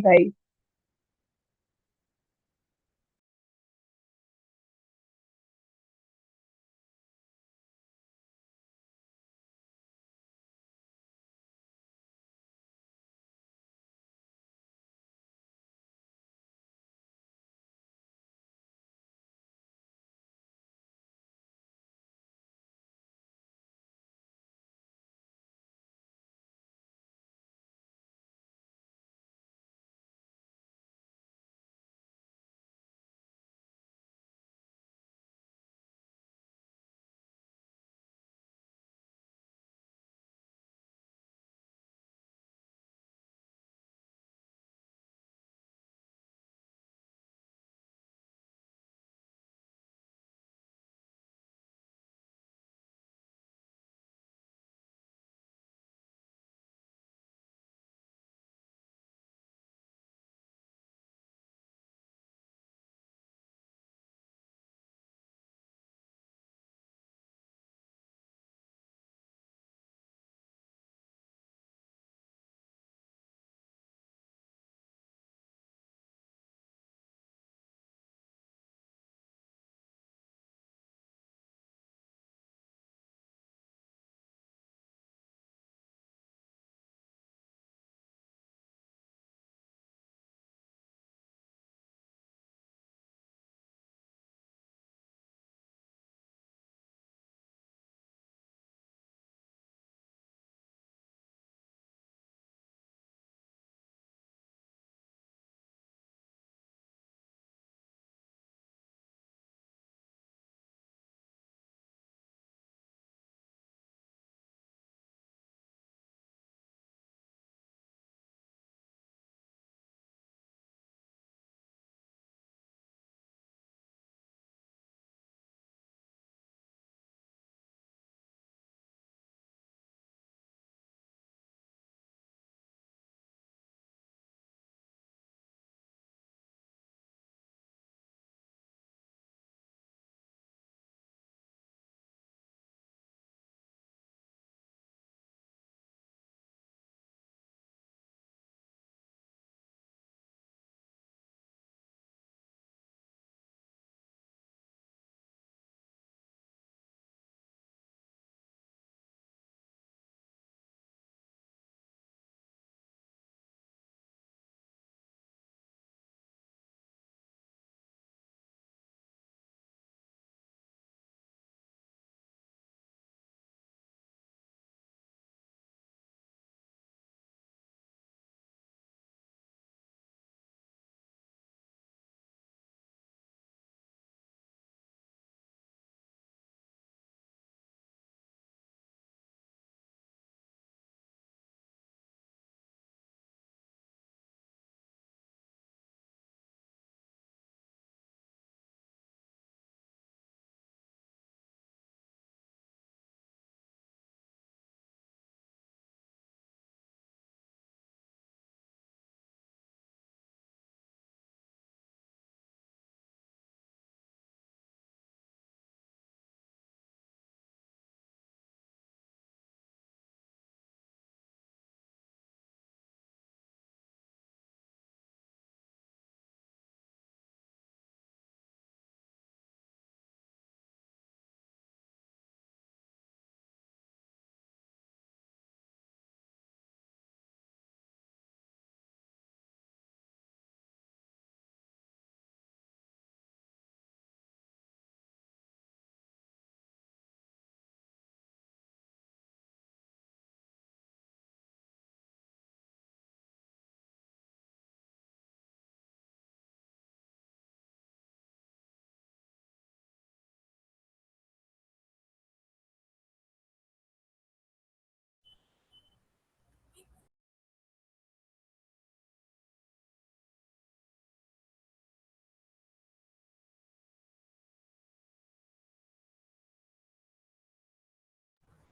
Right.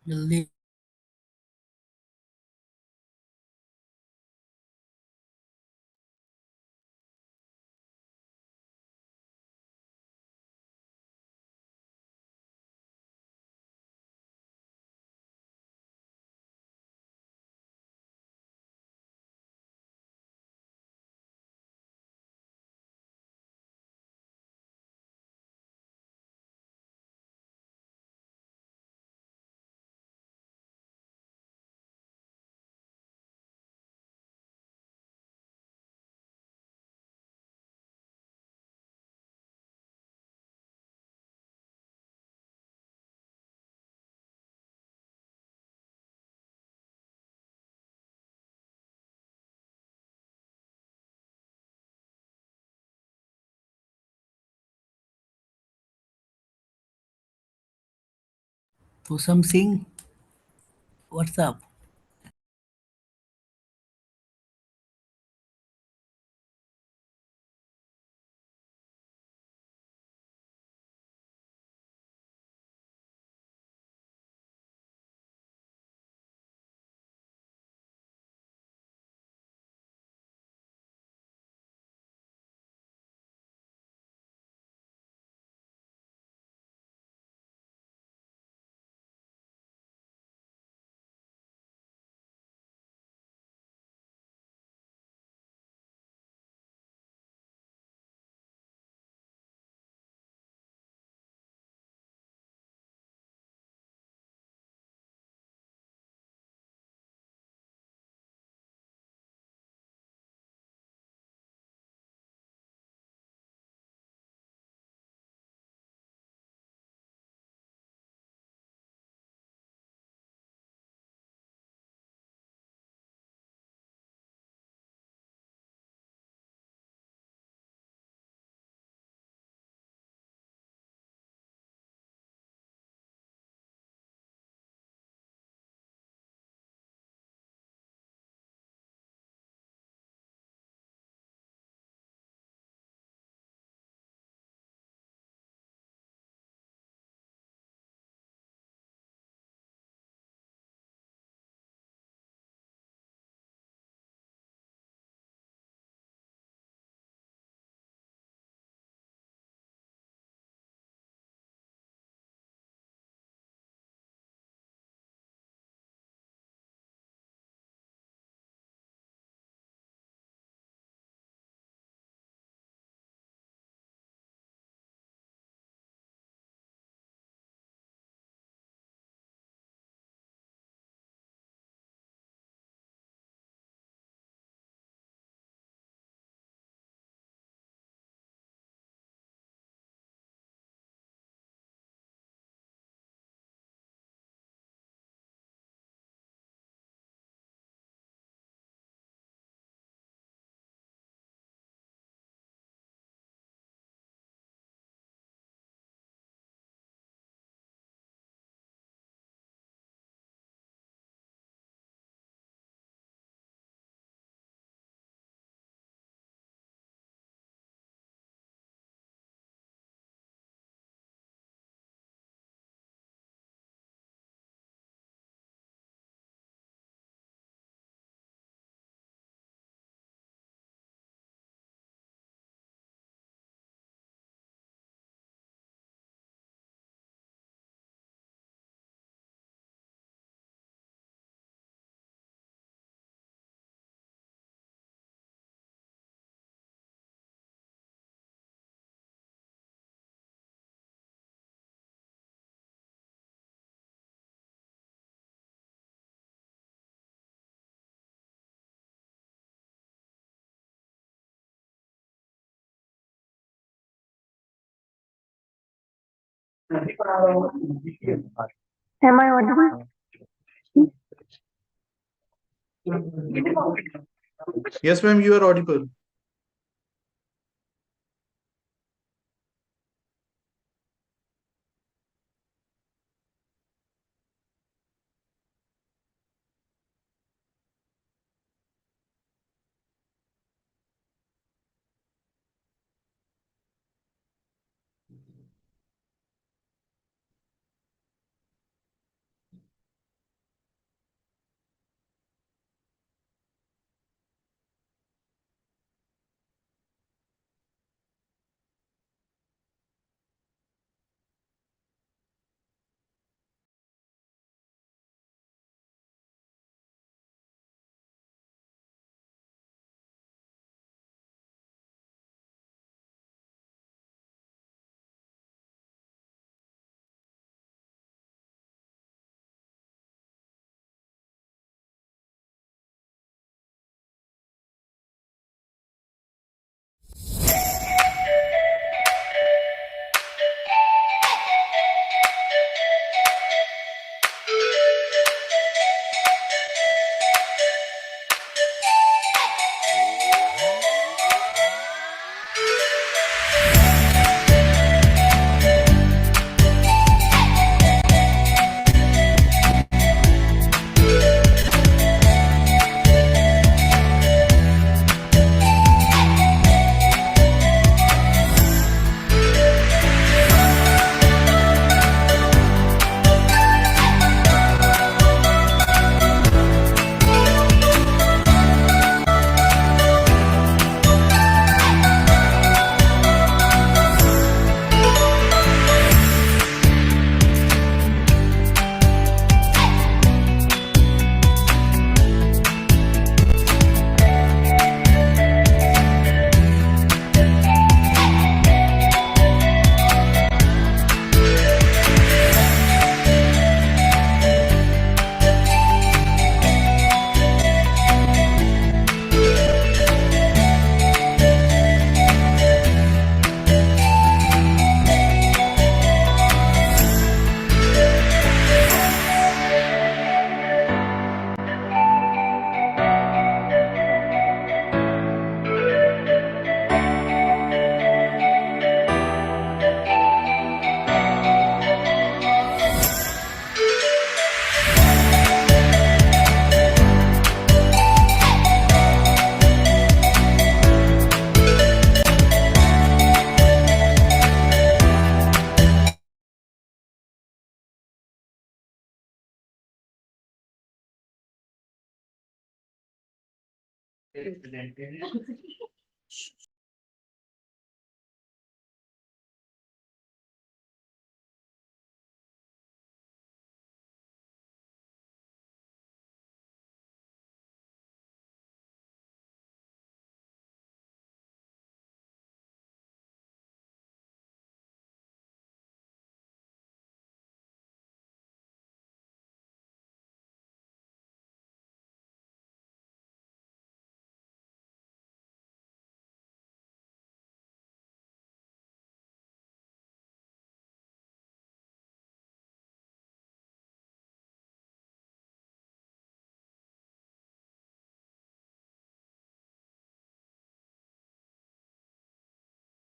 जल्दी to something. What's up? Am I audible? Yes, ma'am, you are audible.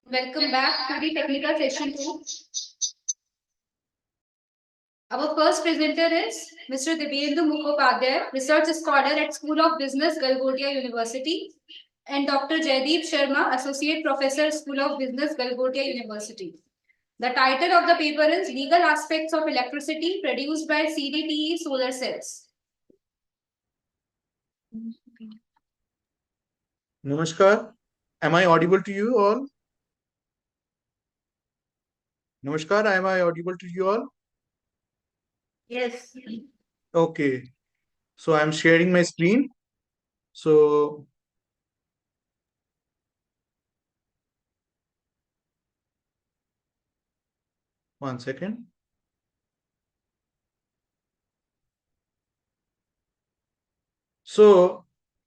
Welcome back to the technical session 2. Our first presenter is Mr. Divyendu Mukhopadhyay, Research Scholar at School of Business, Galgotia University, and Dr. Jaideep Sharma, Associate Professor, School of Business, Galgotia University. The title of the paper is Legal Aspects of Electricity Produced by CDTE Solar Cells. Namaskar. Am I audible to you all? Namaskar. Am I audible to you all? Yes. Okay. So I'm sharing my screen. So one second. So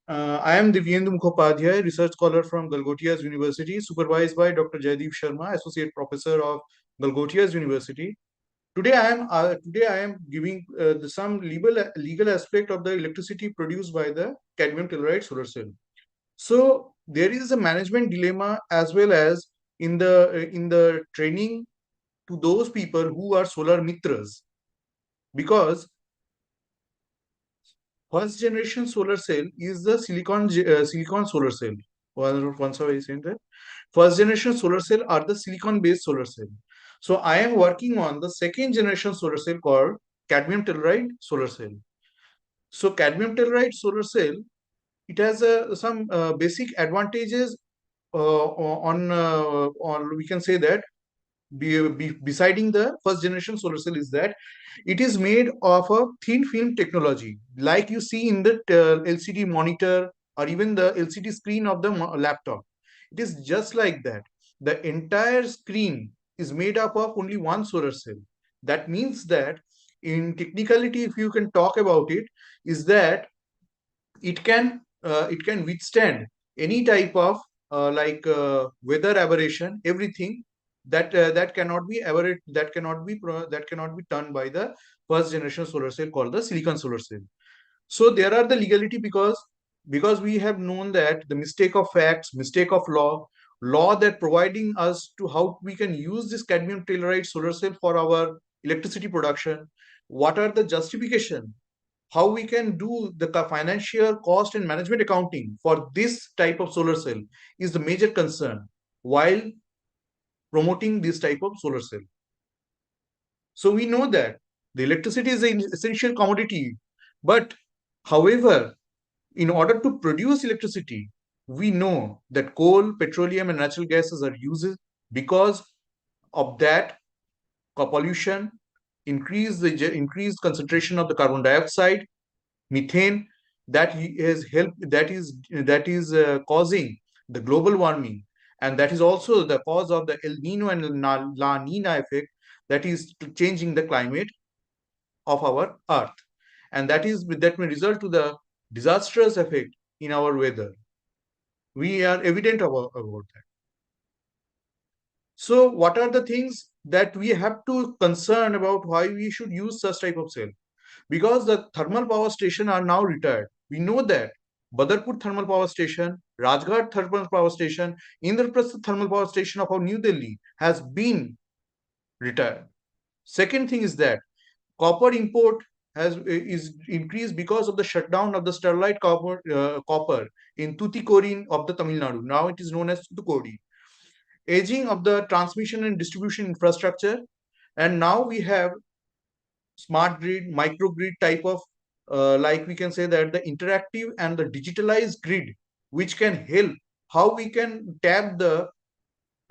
I am Divyendu Mukhopadhyay, research scholar from Galgotia's University, supervised by Dr. Jaideep Sharma, Associate Professor of Galgotia's University. Today I am giving some legal aspect of the electricity produced by the cadmium telluride solar cell. So there is a management dilemma as well as in the training to those people who are solar mitras, because first generation solar cell is the silicon solar cell. Once I said that first generation solar cell are the silicon based solar cell. So I am working on the second generation solar cell called cadmium telluride solar cell. So cadmium telluride solar cell, it has some basic advantages on we can say that deciding the first generation solar cell is that it is made of a thin film technology, like you see in the LCD monitor or even the LCD screen of the laptop. It is just like that. The entire screen is made up of only one solar cell. That means that in technicality, if you can talk about it, is that it can withstand any type of weather aberration, everything that cannot be aberrate, that cannot be done by the first generation solar cell called the silicon solar cell. So there are the legality, because we have known that the mistake of facts, mistake of law that providing us to how we can use this cadmium telluride solar cell for our electricity production. What are the justification, how we can do the financial cost and management accounting for this type of solar cell is the major concern while promoting this type of solar cell. So we know that the electricity is an essential commodity, but however, in order to produce electricity, we know that coal, petroleum, and natural gases are used. Because of that, pollution, increased concentration of the carbon dioxide, methane, that is causing the global warming, and that is also the cause of the El Nino and La Nina effect, that is changing the climate of our earth, and that may result to the disastrous effect in our weather. We are evident about that. So what are the things that we have to concern about why we should use such type of cell? Because the thermal power station are now retired. We know that Badarpur thermal power station, Rajghat thermal power station, Indraprastha thermal power station of our New Delhi has been retired. Second thing is that copper import is increased because of the shutdown of the sterlite copper in Tuticorin of the Tamil Nadu. Now it is known as Tuticorin. Aging of the transmission and distribution infrastructure, and now we have smart grid, microgrid type of like we can say that the interactive and the digitalized grid which can help how we can tap the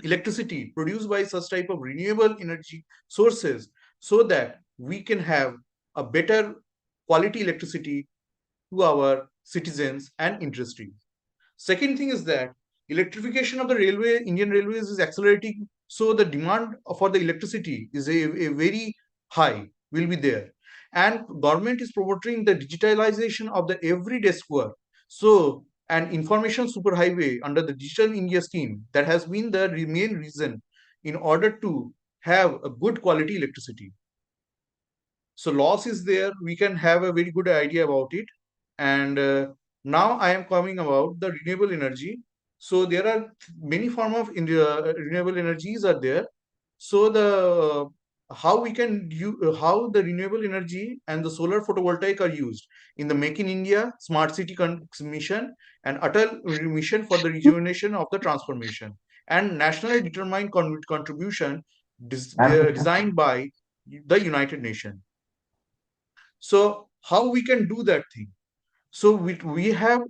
electricity produced by such type of renewable energy sources so that we can have a better quality electricity to our citizens and industry. Second thing is that electrification of the railway, Indian railways is accelerating. So the demand for the electricity is a very high, will be there. And government is promoting the digitalization of the every desk work. So an information superhighway under the Digital India scheme that has been the main reason in order to have a good quality electricity. So loss is there. We can have a very good idea about it. And now I am coming about the renewable energy. So there are many form of renewable energies are there. So the how we can how the renewable energy and the solar photovoltaic are used in the Make in India Smart City mission and Atal mission for the rejuvenation of the transformation and nationally determined contribution designed by the United Nations. So how we can do that thing? So we have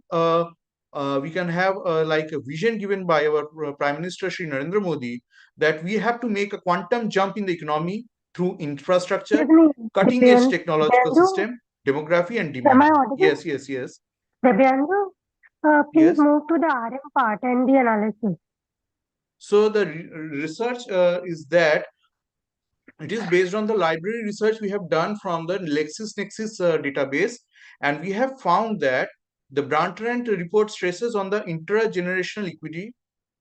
we can have like a vision given by our Prime Minister Shri Narendra Modi that we have to make a quantum jump in the economy through infrastructure, Excuse me, cutting edge technological Debyanju, system, demography and am demand. I audible? Yes, yes, yes, Debyanju, please yes. move to the RM part and the analysis. So the research is that it is based on the library research we have done from the LexisNexis database, and we have found that the Brundtland report stresses on the intergenerational equity,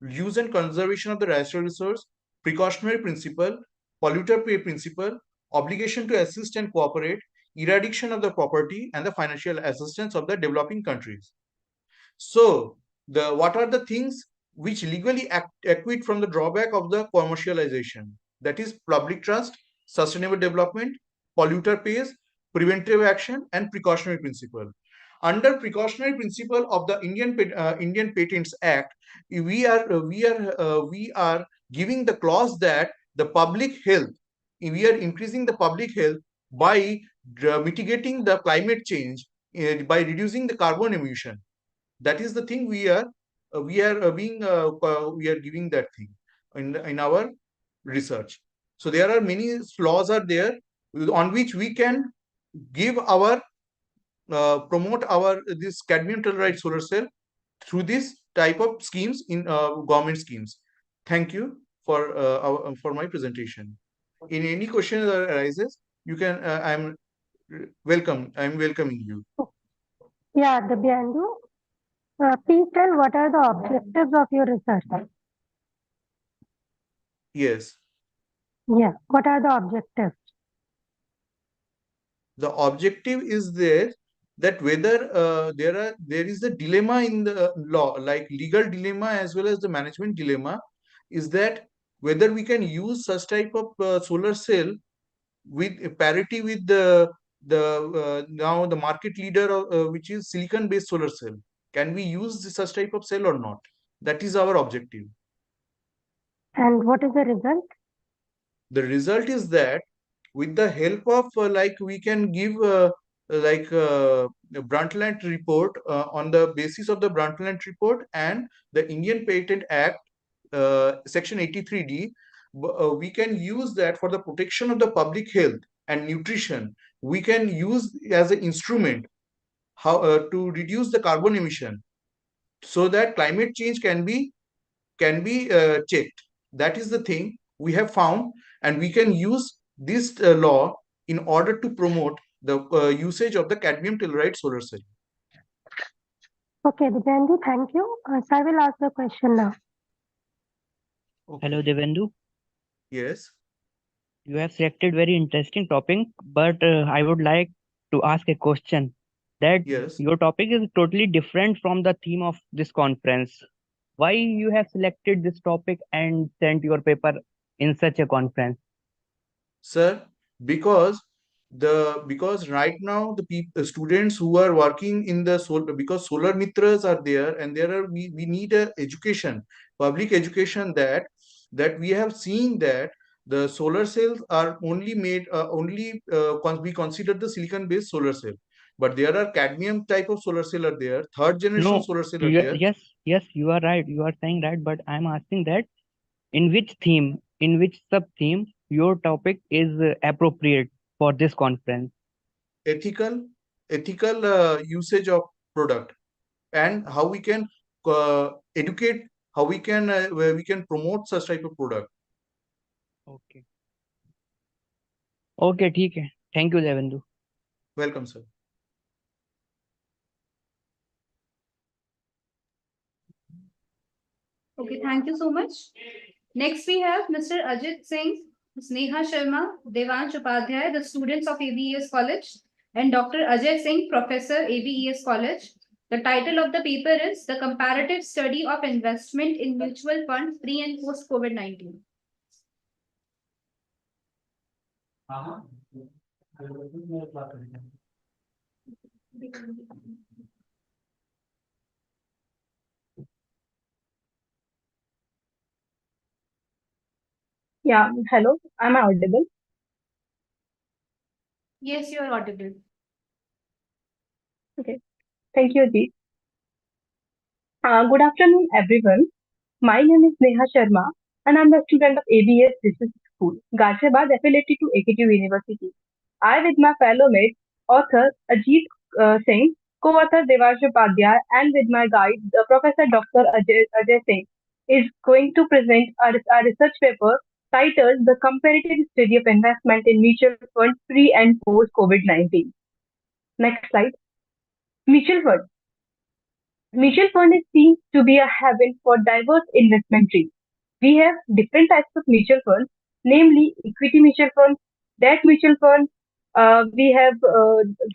use and conservation of the natural resource, precautionary principle, polluter pay principle, obligation to assist and cooperate, eradication of the property, and the financial assistance of the developing countries. So, what are the things which legally acquit from the drawback of the commercialization? That is public trust, sustainable development, polluter pays, preventive action, and precautionary principle. Under precautionary principle of the Indian Patents Act, we are giving the clause that the public health, we are increasing the public health by mitigating the climate change by reducing the carbon emission. That is the thing we are we are giving that thing in our research. So there are many flaws are there on which we can give our promote our this cadmium telluride solar cell through this type of schemes in government schemes. Thank you for my presentation. In any question that arises, you can I'm welcoming you. Yeah, Debyanju, please tell what are the objectives of your research? Yes. Yeah, what are the objectives? The objective is there that whether there is a dilemma in the law, like legal dilemma as well as the management dilemma, is that whether we can use such type of solar cell with parity with the now the market leader which is silicon based solar cell. Can we use such type of cell or not? That is our objective. And what is the result? The result is that with the help of like we can give like a Brundtland report on the basis of the Brundtland report and the Indian Patent Act section 83D, we can use that for the protection of the public health and nutrition. We can use as an instrument how to reduce the carbon emission so that climate change can be checked. That is the thing we have found, and we can use this law in order to promote the usage of the cadmium telluride solar cell. Okay, Debyanju, thank you. So I will ask the question now. Hello, Devendu. Yes. You have selected very interesting topic, but I would like to ask a question that Yes. your topic is totally different from the theme of this conference. Why you have selected this topic and sent your paper in such a conference? Sir, because right now the students who are working in the solar, because solar mitras are there, and there are we need a education, public education, that we have seen that the solar cells are only made we consider the silicon based solar cell. But there are cadmium type of solar cell are there, third generation No, solar cell are there. yes, you are right. You are saying right, but I'm asking that in which theme, in which sub-theme, your topic is appropriate for this conference. Ethical usage of product, and how we can educate, how we can where we can promote such type of product. Okay. Okay, ठीक है. Thank you, Devendu. Welcome, sir. Okay, thank you so much. Next, we have Mr. Ajit Singh, Sneha Sharma, Devansh Upadhyay, the students of ABES College, and Dr. Ajay Singh, Professor, ABES College. The title of the paper is The Comparative Study of Investment in Mutual Funds Pre and Post COVID-19. Yeah, hello, am I audible? Yes, you are audible. Okay, thank you, Deep. Good afternoon, everyone. My name is Neha Sharma, and I'm a student of ABS Business School, Ghaziabad, affiliated to AKTU University. I, with my fellow mate, author Ajit Singh, co-author Devansh Upadhyay, and with my guide, Professor Dr. Ajay Singh, is going to present a research paper titled The Comparative Study of Investment in Mutual Funds Pre and Post COVID-19. Next slide. Mutual fund. Mutual fund is seen to be a haven for diverse investment streams. We have different types of mutual funds, namely equity mutual funds, debt mutual funds, we have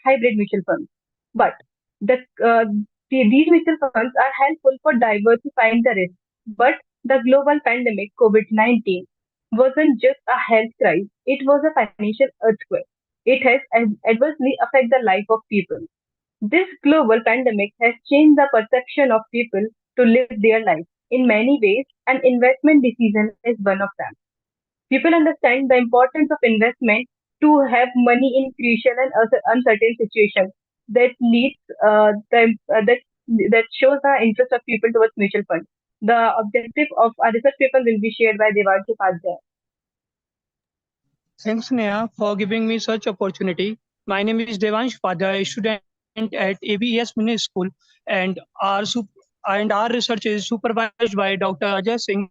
hybrid mutual funds. But the, uh, these mutual funds are helpful for diversifying the risk. But the global pandemic, COVID-19, wasn't just a health crisis, it was a financial earthquake. It has adversely affected the life of people. This global pandemic has changed the perception of people to live their lives. In many ways, an investment decision is one of them. People understand the importance of investment to have money in crucial and uncertain situations. That leads that shows the interest of people towards mutual funds. The objective of our research paper will be shared by Devansh Upadhyay. Thanks, Neha, for giving me such opportunity. My name is Devansh Padhyay, student at ABES Mini School, and our research is supervised by Dr. Ajay Singh,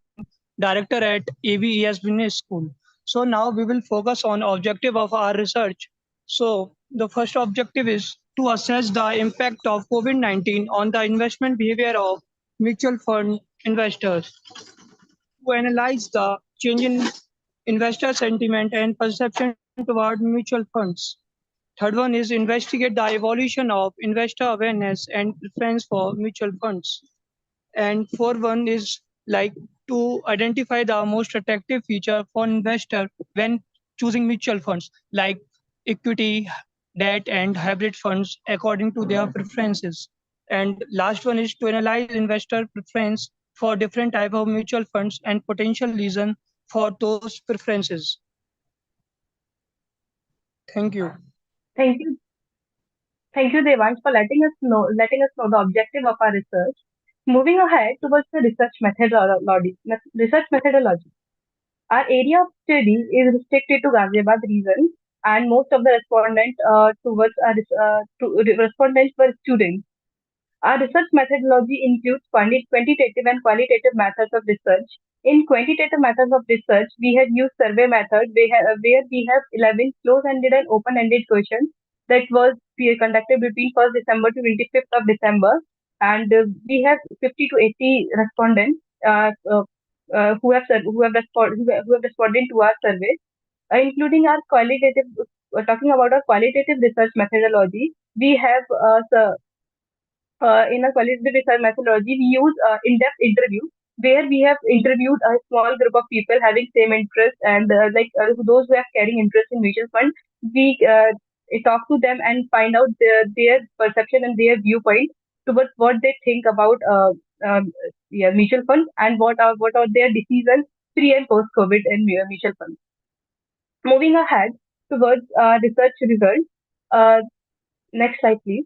director at ABES Mini School. So now we will focus on objective of our research. So the first objective is to assess the impact of COVID-19 on the investment behavior of mutual fund investors, to analyze the change in investor sentiment and perception toward mutual funds. Third one is investigate the evolution of investor awareness and preference for mutual funds. And fourth one is like to identify the most attractive feature for investor when choosing mutual funds like equity, debt, and hybrid funds according to their preferences. And last one is to analyze investor preference for different type of mutual funds and potential reason for those preferences. Thank you. Thank you. Thank you, Devansh, for letting us know the objective of our research. Moving ahead towards the research methodology. Our area of study is restricted to Ghaziabad region, and most of the respondents were students. Our research methodology includes quantitative and qualitative methods of research. In quantitative methods of research, we have used survey method where we have 11 close-ended and open-ended questions that was conducted between 1st December to 25th of December, and we have 50 to 80 respondents who have responded to our survey, including our qualitative. Talking about our qualitative research methodology, we have in a qualitative research methodology, we use in-depth interview where we have interviewed a small group of people having same interest and those who have carrying interest in mutual fund. We talk to them and find out their perception and their viewpoint towards what they think about mutual funds and what are their decisions pre and post COVID in mutual funds. Moving ahead towards research results. Next slide, please.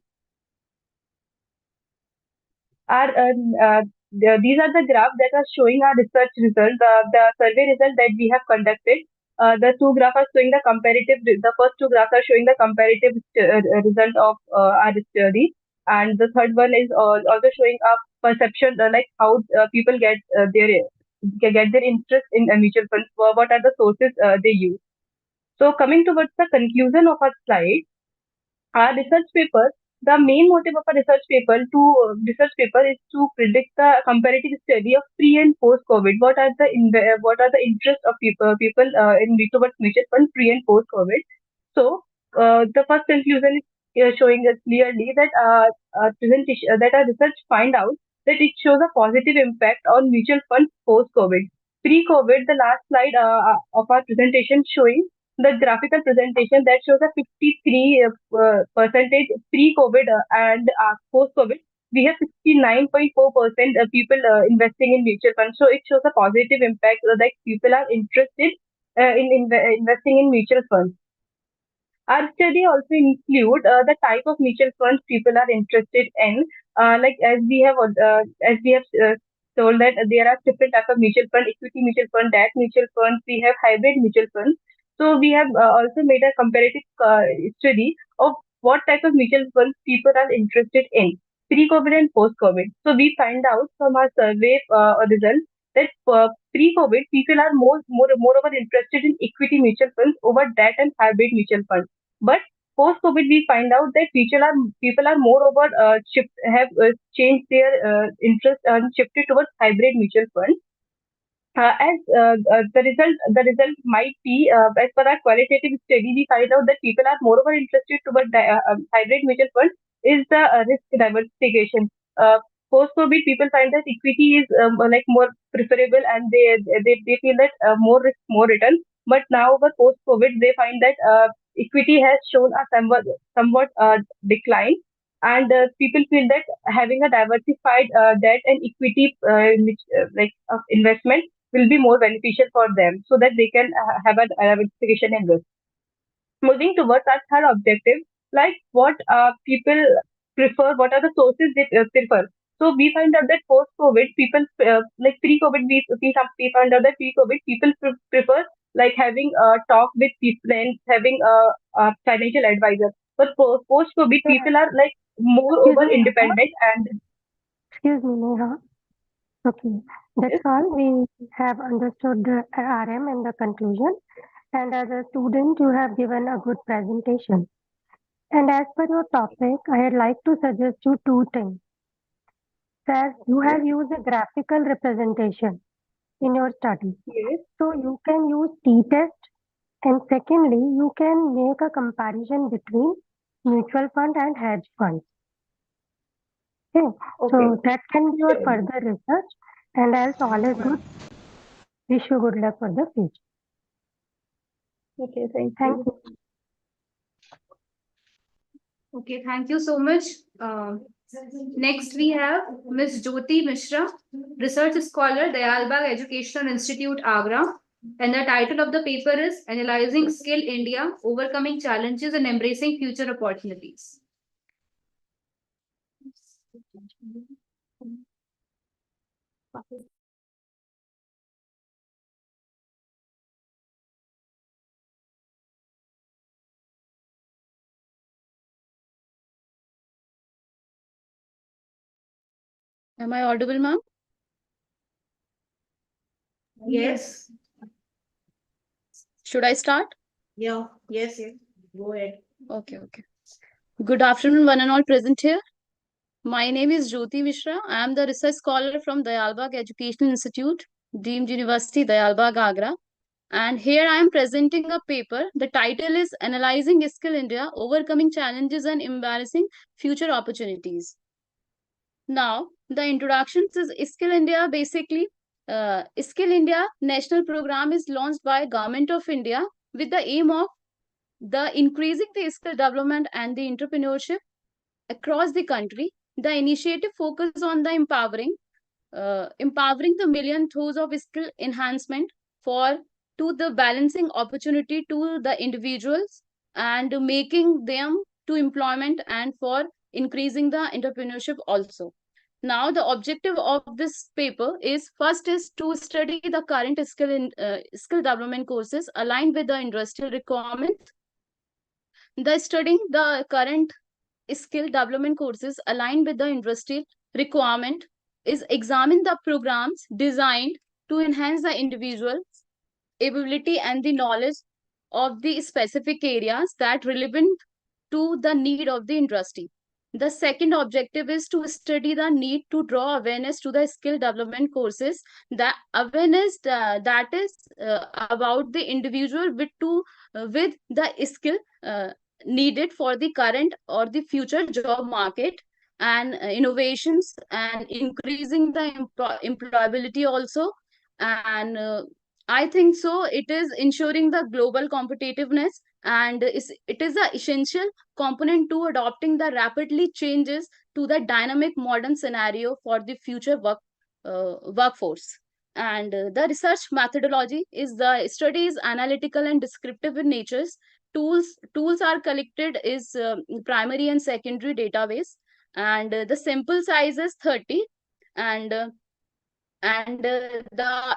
These are the graphs that are showing our research result, the survey result that we have conducted. The two graphs are showing the comparative, the first two graphs are showing the comparative result of our study. And the third one is also showing a perception, like how people get their interest in mutual funds, what are the sources they use. So coming towards the conclusion of our slide, our research paper, the main motive of a research paper is to predict the comparative study of pre and post COVID. What are the interests of people in towards mutual fund pre and post COVID? So the first conclusion is showing us clearly that presentation that our research find out that it shows a positive impact on mutual funds post COVID. Pre-COVID, the last slide of our presentation showing the graphical presentation that shows a 53 percentage pre-COVID and post-COVID. We have 69.4% people investing in mutual funds. So it shows a positive impact that people are interested in investing in mutual funds. Our study also include the type of mutual funds people are interested in. Like as we have told that there are different types of mutual fund: equity mutual fund, debt mutual funds. We have hybrid mutual funds. So we have also made a comparative study of what type of mutual funds people are interested in pre-COVID and post-COVID. So we find out from our survey results that pre-COVID people are moreover interested in equity mutual funds over debt and hybrid mutual funds. But post-COVID, we find out that people are moreover changed their interest and shifted towards hybrid mutual funds. As the result might be, as per our qualitative study, we find out that people are moreover interested towards hybrid mutual funds is the risk diversification. Post-COVID, people find that equity is like more preferable, and they feel that more risk, more return. But now, over post-COVID, they find that equity has shown a somewhat decline, and people feel that having a diversified debt and equity investment will be more beneficial for them, so that they can have a diversification in risk. Moving towards our third objective, like what people prefer, what are the sources they prefer. So we find out that post-COVID, people like pre-COVID, we found out that pre-COVID people prefer like having a talk with people and having a financial advisor. But post-COVID, people are like more over independent and. Excuse me, Neha. Okay, that's all. We have understood the RM and the conclusion. And as a student, you have given a good presentation. And as per your topic, I'd like to suggest you two things. First, you have used a graphical representation in your study. Yes. So you can use t-test. And secondly, you can make a comparison between mutual fund and hedge funds. Okay. So that can be your further research. And else all is good. Wish you good luck for the future. Okay, thank you. Okay, thank you so much. Next, we have Ms. Jyoti Mishra, Research Scholar, Dayalbagh Educational Institute, Agra. And the title of the paper is Analyzing Skill India, Overcoming Challenges and Embracing Future Opportunities. Am I audible, ma'am? Yes. Should I start? Yeah. Yes. Yes. Go ahead. Okay. Good afternoon, one and all present here. My name is Jyoti Mishra. I am the research scholar from Dayalbagh Educational Institute, Deemed University, Dayalbagh, Agra. And here I am presenting a paper. The title is Analyzing Skill India, Overcoming Challenges and Embarrassing Future Opportunities. Now, the introduction is Skill India. Basically, Skill India national program is launched by Government of India with the aim of increasing the skill development and the entrepreneurship across the country. The initiative focuses on the empowering the million through of skill enhancement to the balancing opportunity to the individuals and making them to employment and for increasing the entrepreneurship also. Now, the objective of this paper is first is to study the current skill development courses aligned with the industrial requirements. The studying the current skill development courses aligned with the industrial requirement is examine the programs designed to enhance the individual's ability and the knowledge of the specific areas that relevant to the need of the industry. The second objective is to study the need to draw awareness to the skill development courses. The awareness that is about the individual with the skill needed for the current or the future job market, and innovations and increasing the employability also. And I think so it is ensuring the global competitiveness, and it is an essential component to adopting the rapidly changes to the dynamic modern scenario for the future workforce. And the research methodology is the study is analytical and descriptive in natures. Tools are collected is primary and secondary database, and the sample size is 30, and the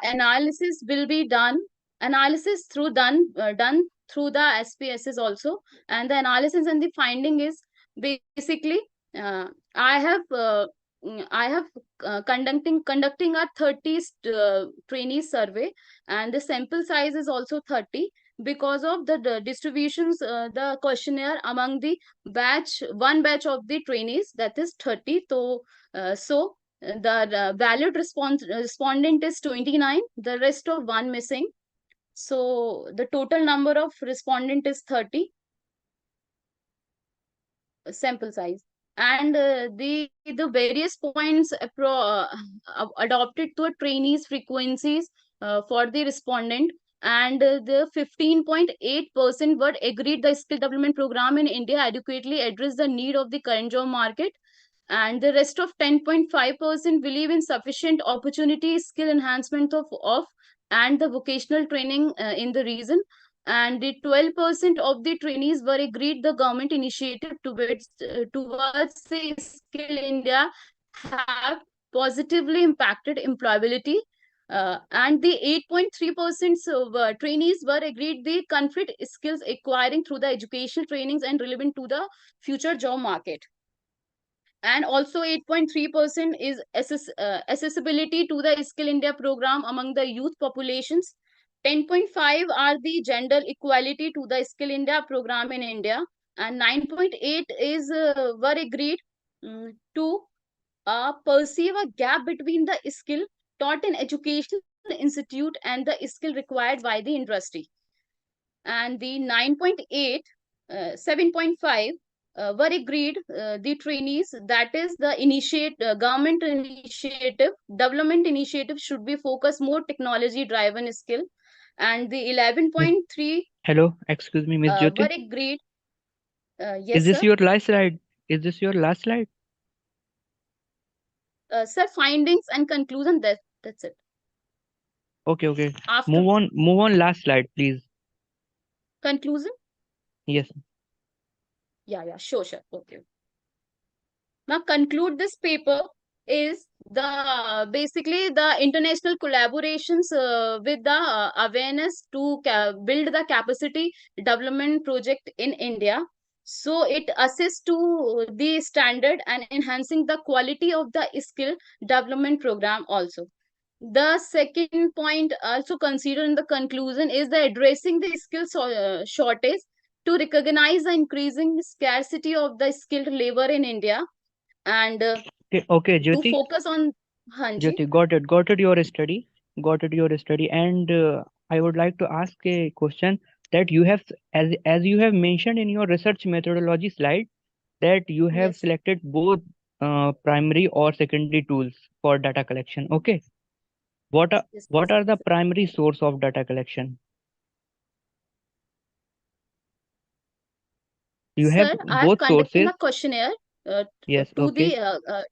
analysis will be done done through the SPSS also. And the analysis and the finding is basically, I have conducting a 30 trainee survey, and the sample size is also 30. Because of the distributions, the questionnaire among the one batch of the trainees, that is 30. So the valid respondent is 29, the rest of one missing. So the total number of respondent is 30 sample size. And the various points adopted to a trainees frequencies for the respondent, and the 15.8% were agreed the skill development program in India adequately address the need of the current job market, and the rest of 10.5% believe in sufficient opportunity skill enhancement of and the vocational training in the region. And the 12% of the trainees were agreed the government initiative towards the skill India have positively impacted employability. And the 8.3% trainees were agreed the conflict skills acquiring through the educational trainings and relevant to the future job market. And also 8.3% is accessibility to the Skill India program among the youth populations. 10.5 are the gender equality to the Skill India program in India, and 9.8 is were agreed to perceive a gap between the skill taught in educational institute and the skill required by the industry. And the 9.8, 7.5 were agreed the trainees, that is the government initiative development initiative should be focused more technology driven skill. And the 11.3 Hello, excuse me, Miss were Jyoti. agreed. Is Yes, this sir. your last slide? Is this your last slide? Sir, findings and conclusion, that's it. Okay. After Move on last slide, please. conclusion. Yes. Yeah, sure. Okay. Now conclude this paper is the basically the international collaborations with the awareness to build the capacity development project in India. So it assists to the standard and enhancing the quality of the skill development program also. The second point also considered in the conclusion is the addressing the skills shortage to recognize the increasing scarcity of the skilled labor in India, and Okay, to Jyoti. focus on Hanji. Jyoti, got it your study. Got it your study. And I would like to ask a question that you have, as you have mentioned in your research methodology slide, that you have Yes. selected both primary or secondary tools for data collection. Okay. What are the primary source of data collection? You have Sir, I have both conducting sources. a questionnaire Yes. to Okay. the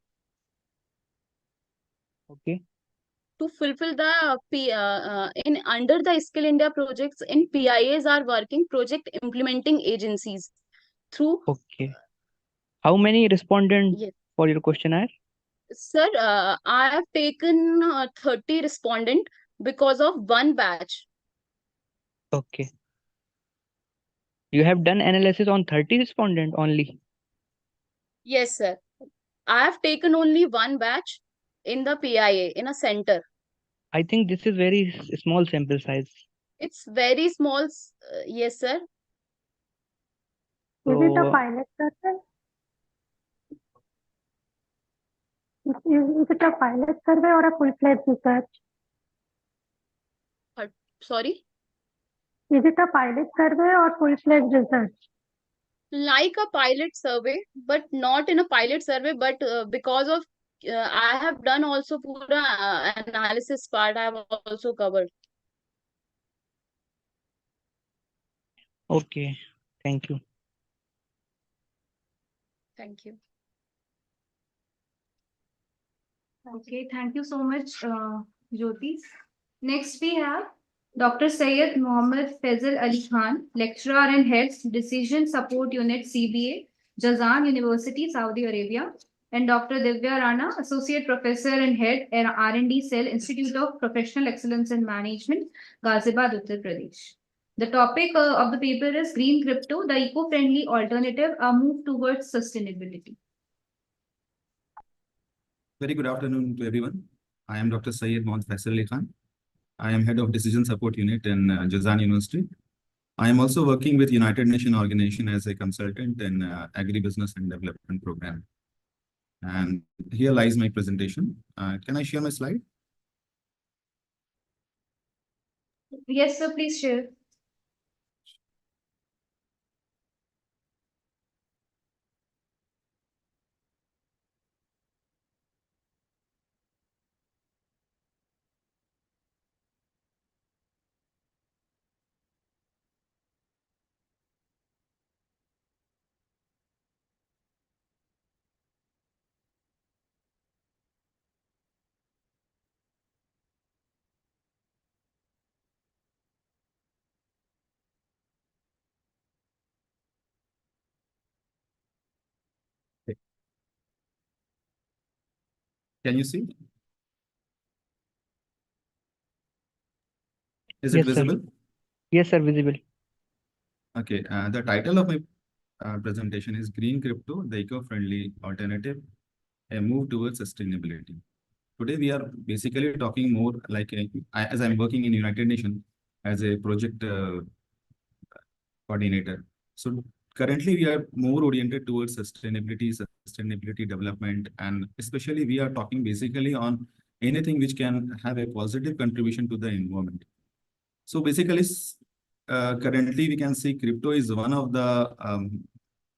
Okay. to fulfill the in under the Skill India projects in PIAs are working project implementing agencies. through. Okay. How many respondents Yes. for your questionnaire? Sir, I have taken 30 respondent because of one batch. Okay. You have done analysis on 30 respondent only. Yes, sir. I have taken only one batch in the PIA in a center. I think this is very small sample size. It's very small. Yes, sir. Is it a So pilot survey? Is it a pilot survey or a full-fledged research? Sorry. Is it a pilot survey or full-fledged research? Like a pilot survey, but not in a pilot survey, but because of I have done also pura analysis part I have also covered. okay. Thank you. Thank you. Okay, thank you so much, Jyoti. Next, we have Dr. Syed Mohammad Faisal Ali Khan, lecturer and head Decision Support Unit CBA, Jazan University, Saudi Arabia, and Dr. Divya Rana, associate professor and head R&D Cell, Institute of Professional Excellence in Management, Ghaziabad, Uttar Pradesh. The topic of the paper is Green Crypto, the eco-friendly alternative, a move towards sustainability. Very good afternoon to everyone. I am Dr. Syed Mohammad Faisal Ali Khan. I am head of Decision Support Unit in Jazan University. I am also working with United Nations Organization as a consultant in Agribusiness and Development Program. And here lies my presentation. Can I share my slide? Yes, sir, please share. Can you see? Is Yes, it sir. visible? Yes, sir, visible. Okay, the title of my presentation is Green Crypto, the Eco-Friendly Alternative, a Move Towards Sustainability. Today, we are basically talking more like, as I'm working in United Nations as a project coordinator. So currently, we are more oriented towards sustainability development, and especially we are talking basically on anything which can have a positive contribution to the environment. So basically, currently we can see crypto is one of the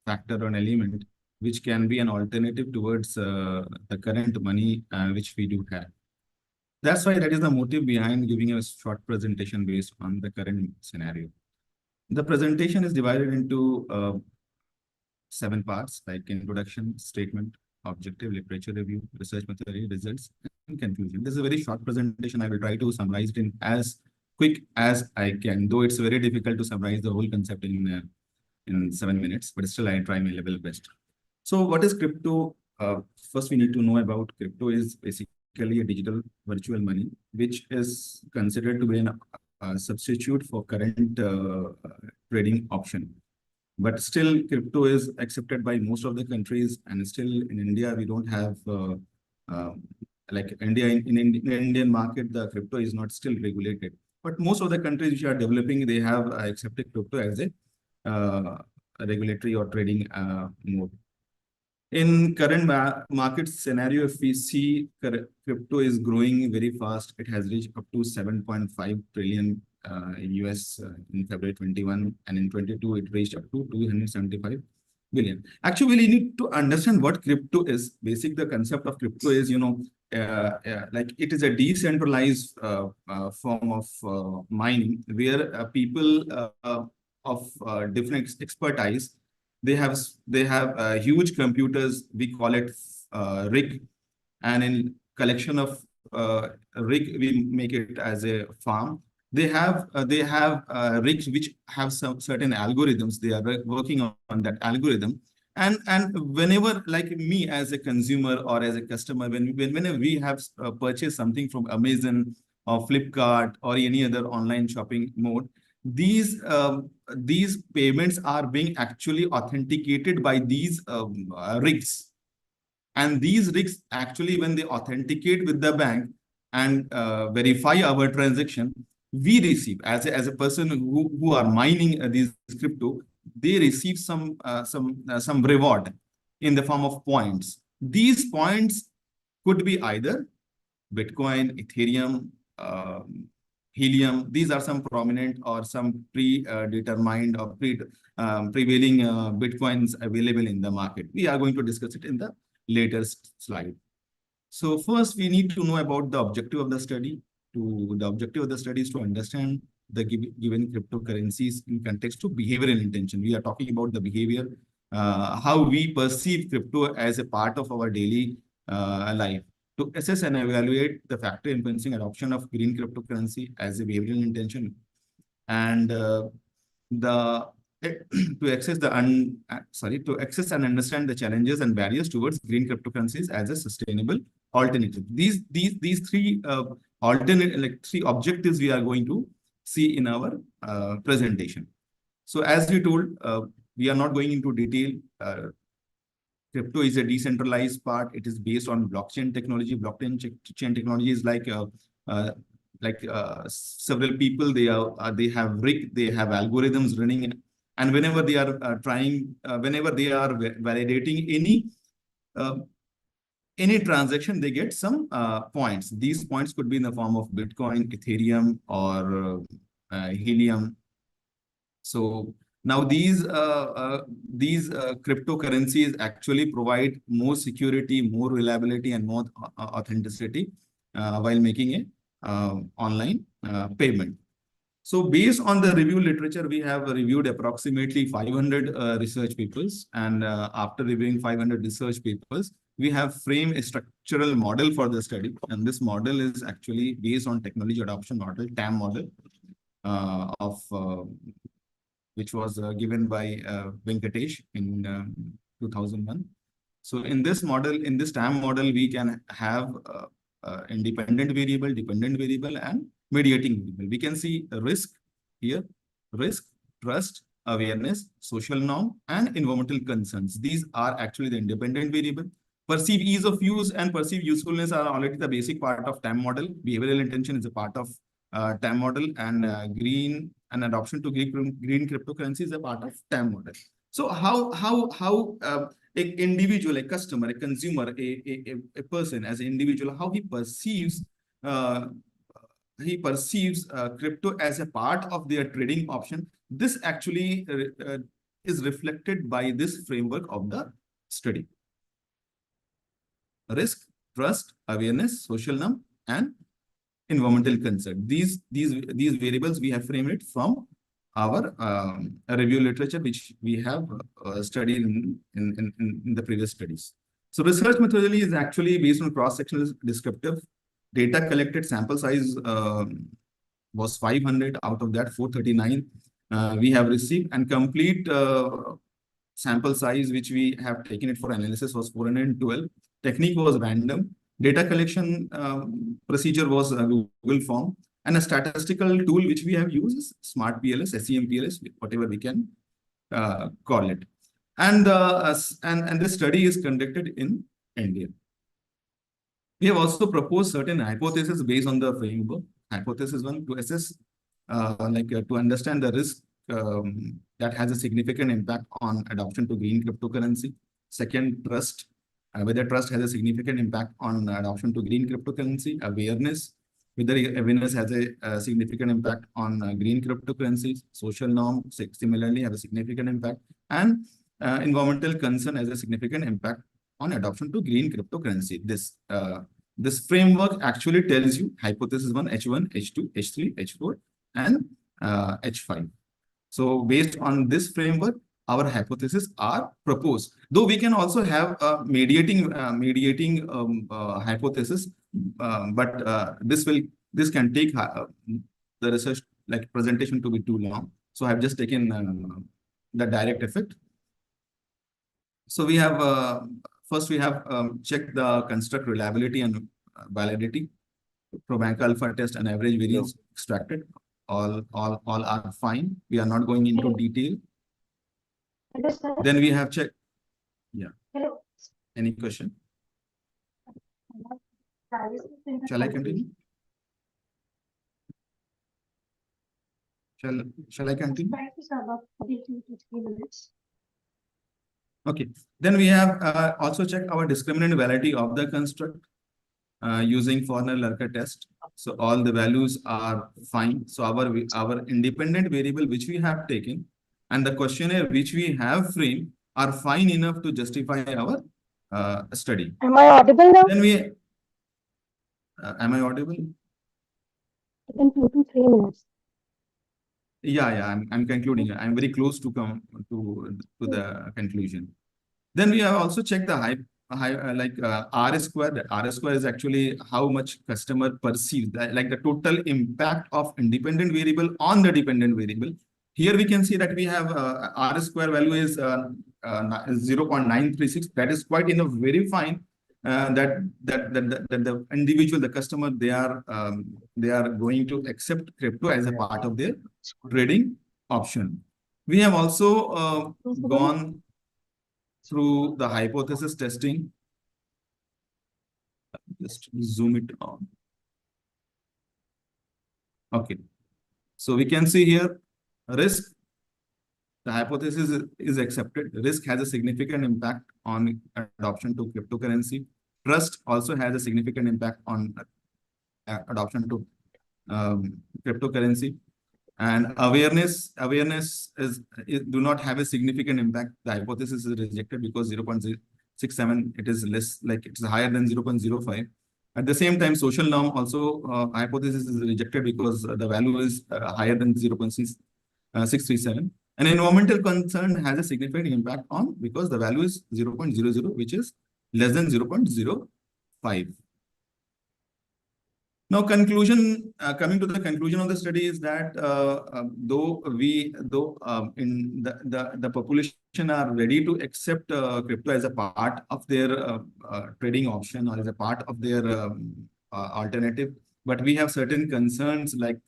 factor or an element which can be an alternative towards the current money which we do have. That's why that is the motive behind giving a short presentation based on the current scenario. The presentation is divided into 7 parts like introduction, statement, objective, literature review, research material, results, and conclusion. This is a very short presentation. I will try to summarize it in as quick as I can, though it's very difficult to summarize the whole concept in 7 minutes, but still I try my level best. So what is crypto? First, we need to know about crypto is basically a digital virtual money, which is considered to be a substitute for current trading option. But still, crypto is accepted by most of the countries, and still in India, we don't have like India in the Indian market, the crypto is not still regulated. But most of the countries which are developing, they have accepted crypto as a regulatory or trading mode. In current market scenario, if we see crypto is growing very fast, it has reached up to 7.5 trillion in US in February 21, and in 22 it reached up to 275 billion. Actually, we need to understand what crypto is. Basic, the concept of crypto is, like it is a decentralized form of mining where people of different expertise, they have huge computers. We call it rig, and in collection of rig, we make it as a farm. they have rigs which have some certain algorithms. They are working on that algorithm. And whenever, like me as a consumer or as a customer, whenever we have purchased something from Amazon or Flipkart or any other online shopping mode, these payments are being actually authenticated by these rigs. And these rigs actually, when they authenticate with the bank and verify our transaction, we receive as a person who are mining these crypto, they receive some reward in the form of points. These points could be either Bitcoin, Ethereum, Helium. These are some prominent or some predetermined or prevailing Bitcoins available in the market. We are going to discuss it in the later slide. So first, we need to know about the objective of the study. The objective of the study is to understand the given cryptocurrencies in context to behavioral intention. We are talking about the behavior, how we perceive crypto as a part of our daily life. To assess and evaluate the factor influencing adoption of green cryptocurrency as a behavioral intention, and to access and understand the challenges and barriers towards green cryptocurrencies as a sustainable alternative. These three three objectives we are going to see in our presentation. So as we told, we are not going into detail. Crypto is a decentralized part. It is based on blockchain technology. Blockchain technology is like several people. They have algorithms running, and whenever they are whenever they are validating any transaction, they get some points. These points could be in the form of Bitcoin, Ethereum, or Helium. So now these cryptocurrencies actually provide more security, more reliability, and more authenticity while making a online payment. So based on the review literature, we have reviewed approximately 500 research papers. And after reviewing 500 research papers, we have framed a structural model for the study. And this model is actually based on technology adoption model, TAM model, which was given by Venkatesh in 2001. So in this model, in this TAM model, we can have independent variable, dependent variable, and mediating variable. We can see risk here: risk, trust, awareness, social norm, and environmental concerns. These are actually the independent variable. Perceived ease of use and perceived usefulness are already the basic part of TAM model. Behavioral intention is a part of TAM model, and green and adoption to green cryptocurrency is a part of TAM model. So how an individual, a customer, a consumer, a person as an individual, how he perceives crypto as a part of their trading option. This actually is reflected by this framework of the study: risk, trust, awareness, social norm, and environmental concern. These variables we have framed it from our review literature, which we have studied in the previous studies. So research methodology is actually based on cross-sectional descriptive data collected. Sample size was 500. Out of that, 439 we have received, and complete sample size which we have taken it for analysis was 412. Technique was random. Data collection procedure was a Google form, and a statistical tool which we have used is Smart PLS, SEM-PLS, whatever we can call it. And this study is conducted in India. We have also proposed certain hypotheses based on the framework. Hypothesis 1, to assess, to understand the risk that has a significant impact on adoption to green cryptocurrency. Second, trust. Whether trust has a significant impact on adoption to green cryptocurrency. Awareness, whether awareness has a significant impact on green cryptocurrencies. Social norm similarly have a significant impact, and environmental concern has a significant impact on adoption to green cryptocurrency. This framework actually tells you hypothesis 1, H1, H2, H3, H4, and H5. So based on this framework, our hypotheses are proposed. Though we can also have a mediating hypothesis, but this can take the research like presentation to be too long. So I've just taken the direct effect. So we have first we have checked the construct reliability and validity. Probanca alpha test and average variance extracted. All are fine. We are not going into detail. Hello, sir. Then we have checked. Yeah. Hello. Any question? Shall I continue? Shall I continue? Okay. Then we have also checked our discriminant validity of the construct using Forner-Lurker test. So all the values are fine. So our independent variable which we have taken and the questionnaire which we have framed are fine enough to justify our study. Am I audible now? Then we am I audible? In 2 to 3 minutes. Yeah, I'm concluding. I'm very close to come to the conclusion. Then we have also checked the R square. The R square is actually how much customer perceives, like the total impact of independent variable on the dependent variable. Here we can see that we have R square value is 0.936. That is quite enough, very fine. That the individual, the customer, they are going to accept crypto as a part of their trading option. We have also gone through the hypothesis testing. Just zoom it on. Okay. So we can see here risk. The hypothesis is accepted. Risk has a significant impact on adoption to cryptocurrency. Trust also has a significant impact on adoption to cryptocurrency. And awareness do not have a significant impact. The hypothesis is rejected because 0.67, it is less, like it's higher than 0.05. At the same time, social norm also hypothesis is rejected because the value is higher than 0.637. An environmental concern has a significant impact on because the value is 0.00, which is less than 0.05. Now, conclusion, coming to the conclusion of the study is that though in the population are ready to accept crypto as a part of their trading option or as a part of their alternative, but we have certain concerns like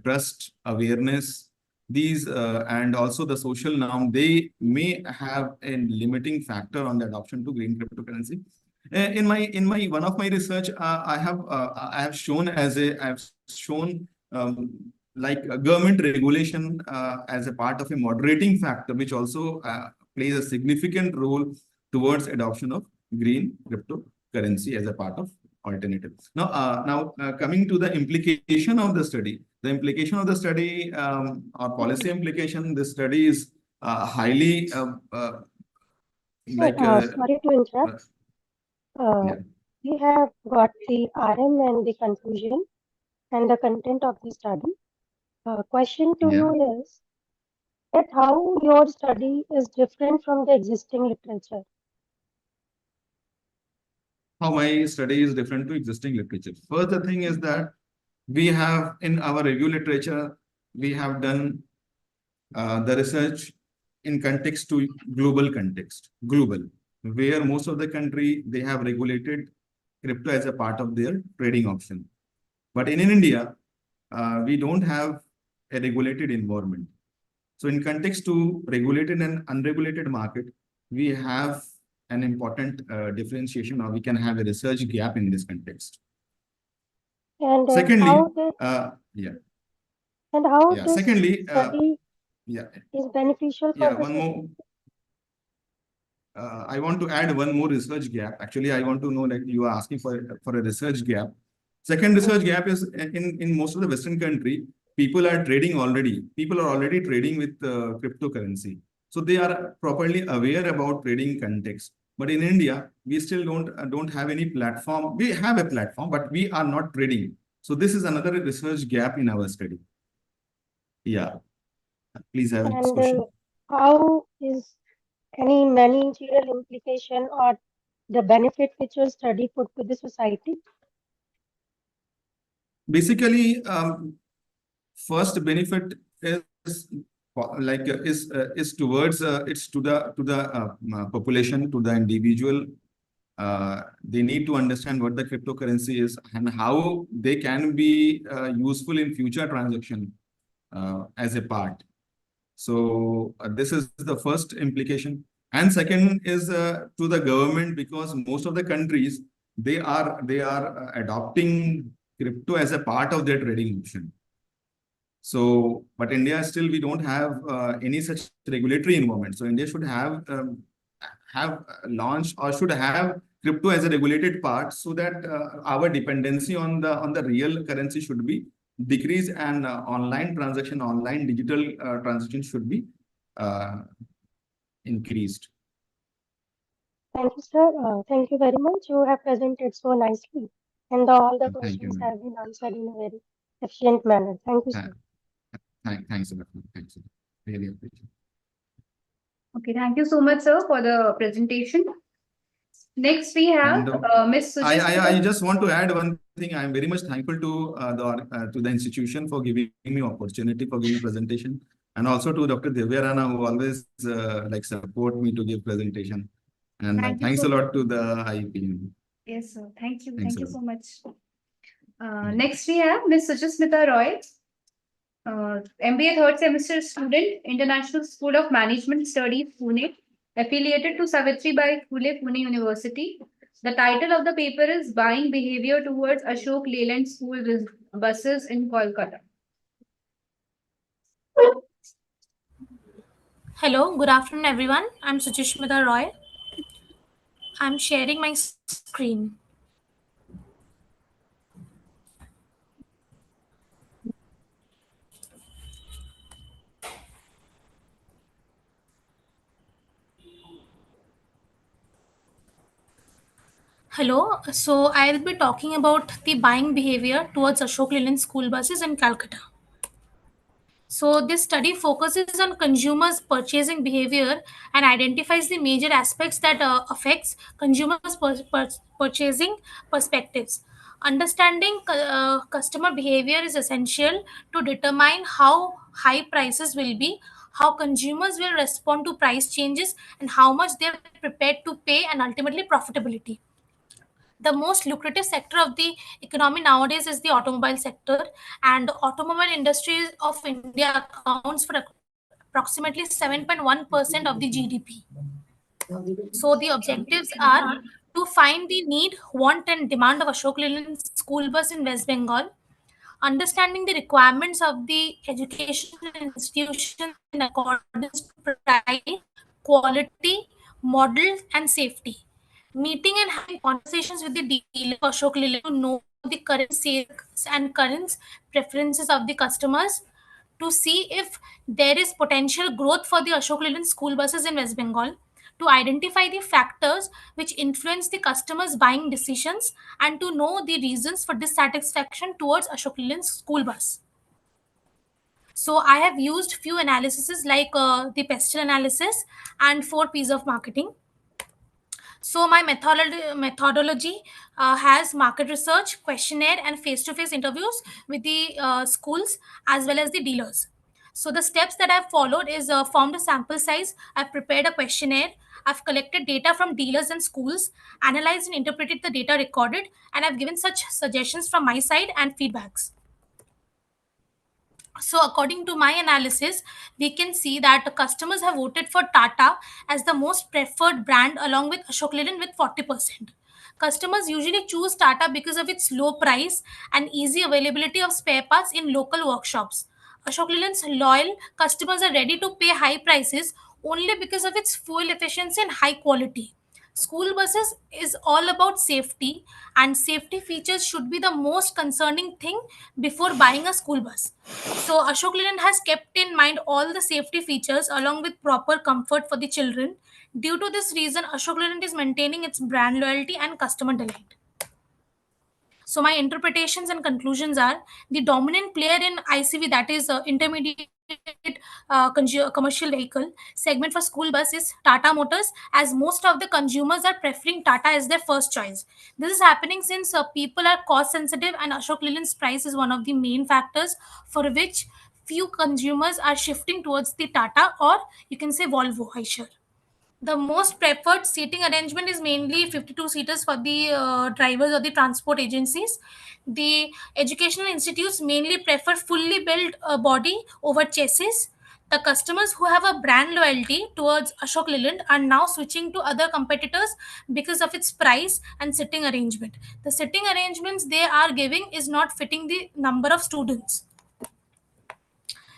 trust, awareness, these and also the social norm, they may have a limiting factor on the adoption to green cryptocurrency. In my one of my research, I have shown like a government regulation as a part of a moderating factor, which also plays a significant role towards adoption of green cryptocurrency as a part of alternative. Now, coming to the implication of the study, or policy implication, the study is highly Sorry to interrupt. We have got the RM and the conclusion and the content of the study. Question to you is that how your study is different from the existing literature? How my study is different to existing literature. First, the thing is that we have in our review literature, we have done the research in context to global context, where most of the country, they have regulated crypto as a part of their trading option. But in India, we don't have a regulated environment. So in context to regulated and unregulated market, we have an important differentiation, or we can have a research gap in this context. And Secondly, how this secondly, study is beneficial for one more. I want to add one more research gap. Actually, I want to know that you are asking for a research gap. Second research gap is in most of the Western country, people are already trading with cryptocurrency. So they are properly aware about trading context. But in India, we still don't have any platform. We have a platform, but we are not trading. So this is another research gap in our study. Yeah. Please have a question. How is any managerial implication or the benefit which your study put to the society? Basically, first benefit is is towards it's to the population, to the individual. They need to understand what the cryptocurrency is and how they can be useful in future transaction as a part. So this is the first implication. And second is to the government, because most of the countries, they are adopting crypto as a part of their trading option. So, but India still, we don't have any such regulatory environment. So India should have launched or should have crypto as a regulated part, so that our dependency on the real currency should be decreased, and online transaction, online digital transaction should be increased. Thank you, sir. Thank you very much. You have presented so nicely, and all the Thank you, questions ma'am. have been answered in a very efficient manner. Thank you, sir. Thanks a lot. Thanks a lot. Really appreciate it. Okay, thank you so much, sir, for the presentation. Next, we have And Miss I Sustenance. just want to add one thing. I'm very much thankful to the institution for giving me opportunity for giving presentation, and also to Dr. Divya Rana, who always like support me to give presentation. And Thank you thanks so a much. lot to the IPM. Yes, sir. Thank you. Thanks Thank a you lot. so much. Next, we have Miss Sustenance Roy, MBA third semester student, International School of Management Studies, Pune, affiliated to Savitribai Phule Pune University. The title of the paper is Buying Behavior Towards Ashok Leyland School Buses in Kolkata. Hello, good afternoon, everyone. I'm Suchishmita Roy. I'm sharing my screen. Hello, so I'll be talking about the buying behavior towards Ashok Leyland school buses in Calcutta. So, this study focuses on consumers' purchasing behavior and identifies the major aspects that affects consumers' purchasing perspectives. Understanding customer behavior is essential to determine how high prices will be, how consumers will respond to price changes, and how much they are prepared to pay, and ultimately profitability. The most lucrative sector of the economy nowadays is the automobile sector, and the automobile industry of India accounts for approximately 7.1% of the GDP. So the objectives are to find the need, want, and demand of Ashok Leyland school bus in West Bengal, understanding the requirements of the education institution in accordance to price, quality, model, and safety. Meeting and having conversations with the dealer of Ashok Leyland to know the current sales and current preferences of the customers, to see if there is potential growth for the Ashok Leyland school buses in West Bengal, to identify the factors which influence the customers' buying decisions, and to know the reasons for dissatisfaction towards Ashok Leyland school bus. So I have used few analyses like the pestle analysis and 4 P's of marketing. So my methodology has market research, questionnaire, and face-to-face interviews with the schools as well as the dealers. So the steps that I've followed is formed a sample size. I've prepared a questionnaire. I've collected data from dealers and schools, analyzed and interpreted the data recorded, and I've given such suggestions from my side and feedbacks. So, according to my analysis, we can see that the customers have voted for Tata as the most preferred brand along with Ashok Leyland with 40%. Customers usually choose Tata because of its low price and easy availability of spare parts in local workshops. Ashok Leyland's loyal customers are ready to pay high prices only because of its fuel efficiency and high quality. School buses is all about safety, and safety features should be the most concerning thing before buying a school bus. So Ashok Leyland has kept in mind all the safety features along with proper comfort for the children. Due to this reason, Ashok Leyland is maintaining its brand loyalty and customer delight. So my interpretations and conclusions are: the dominant player in ICV, that is intermediate commercial vehicle segment for school bus is Tata Motors, as most of the consumers are preferring Tata as their first choice. This is happening since people are cost sensitive, and Ashok Leyland's price is one of the main factors for which few consumers are shifting towards the Tata, or you can say Volvo, Eicher. The most preferred seating arrangement is mainly 52 seaters for the drivers or the transport agencies. The educational institutes mainly prefer fully built body over chassis. The customers who have a brand loyalty towards Ashok Leyland are now switching to other competitors because of its price and sitting arrangement. The sitting arrangements they are giving is not fitting the number of students.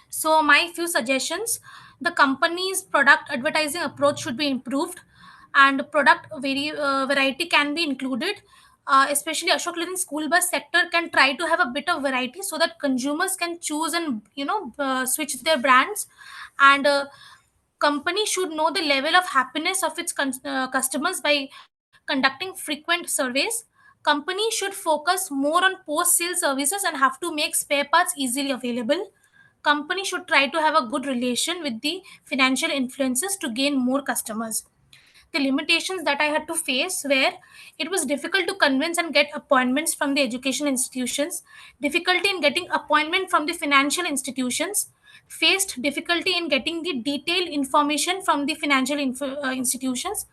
So, my few suggestions: the company's product advertising approach should be improved, and product variety can be included. Especially Ashok Leyland school bus sector can try to have a bit of variety so that consumers can choose and switch their brands. And company should know the level of happiness of its customers by conducting frequent surveys. Company should focus more on post sale services and have to make spare parts easily available. Company should try to have a good relation with the financial influences to gain more customers. The limitations that I had to face were: it was difficult to convince and get appointments from the education institutions, difficulty in getting appointment from the financial institutions, faced difficulty in getting the detailed information from the financial institutions,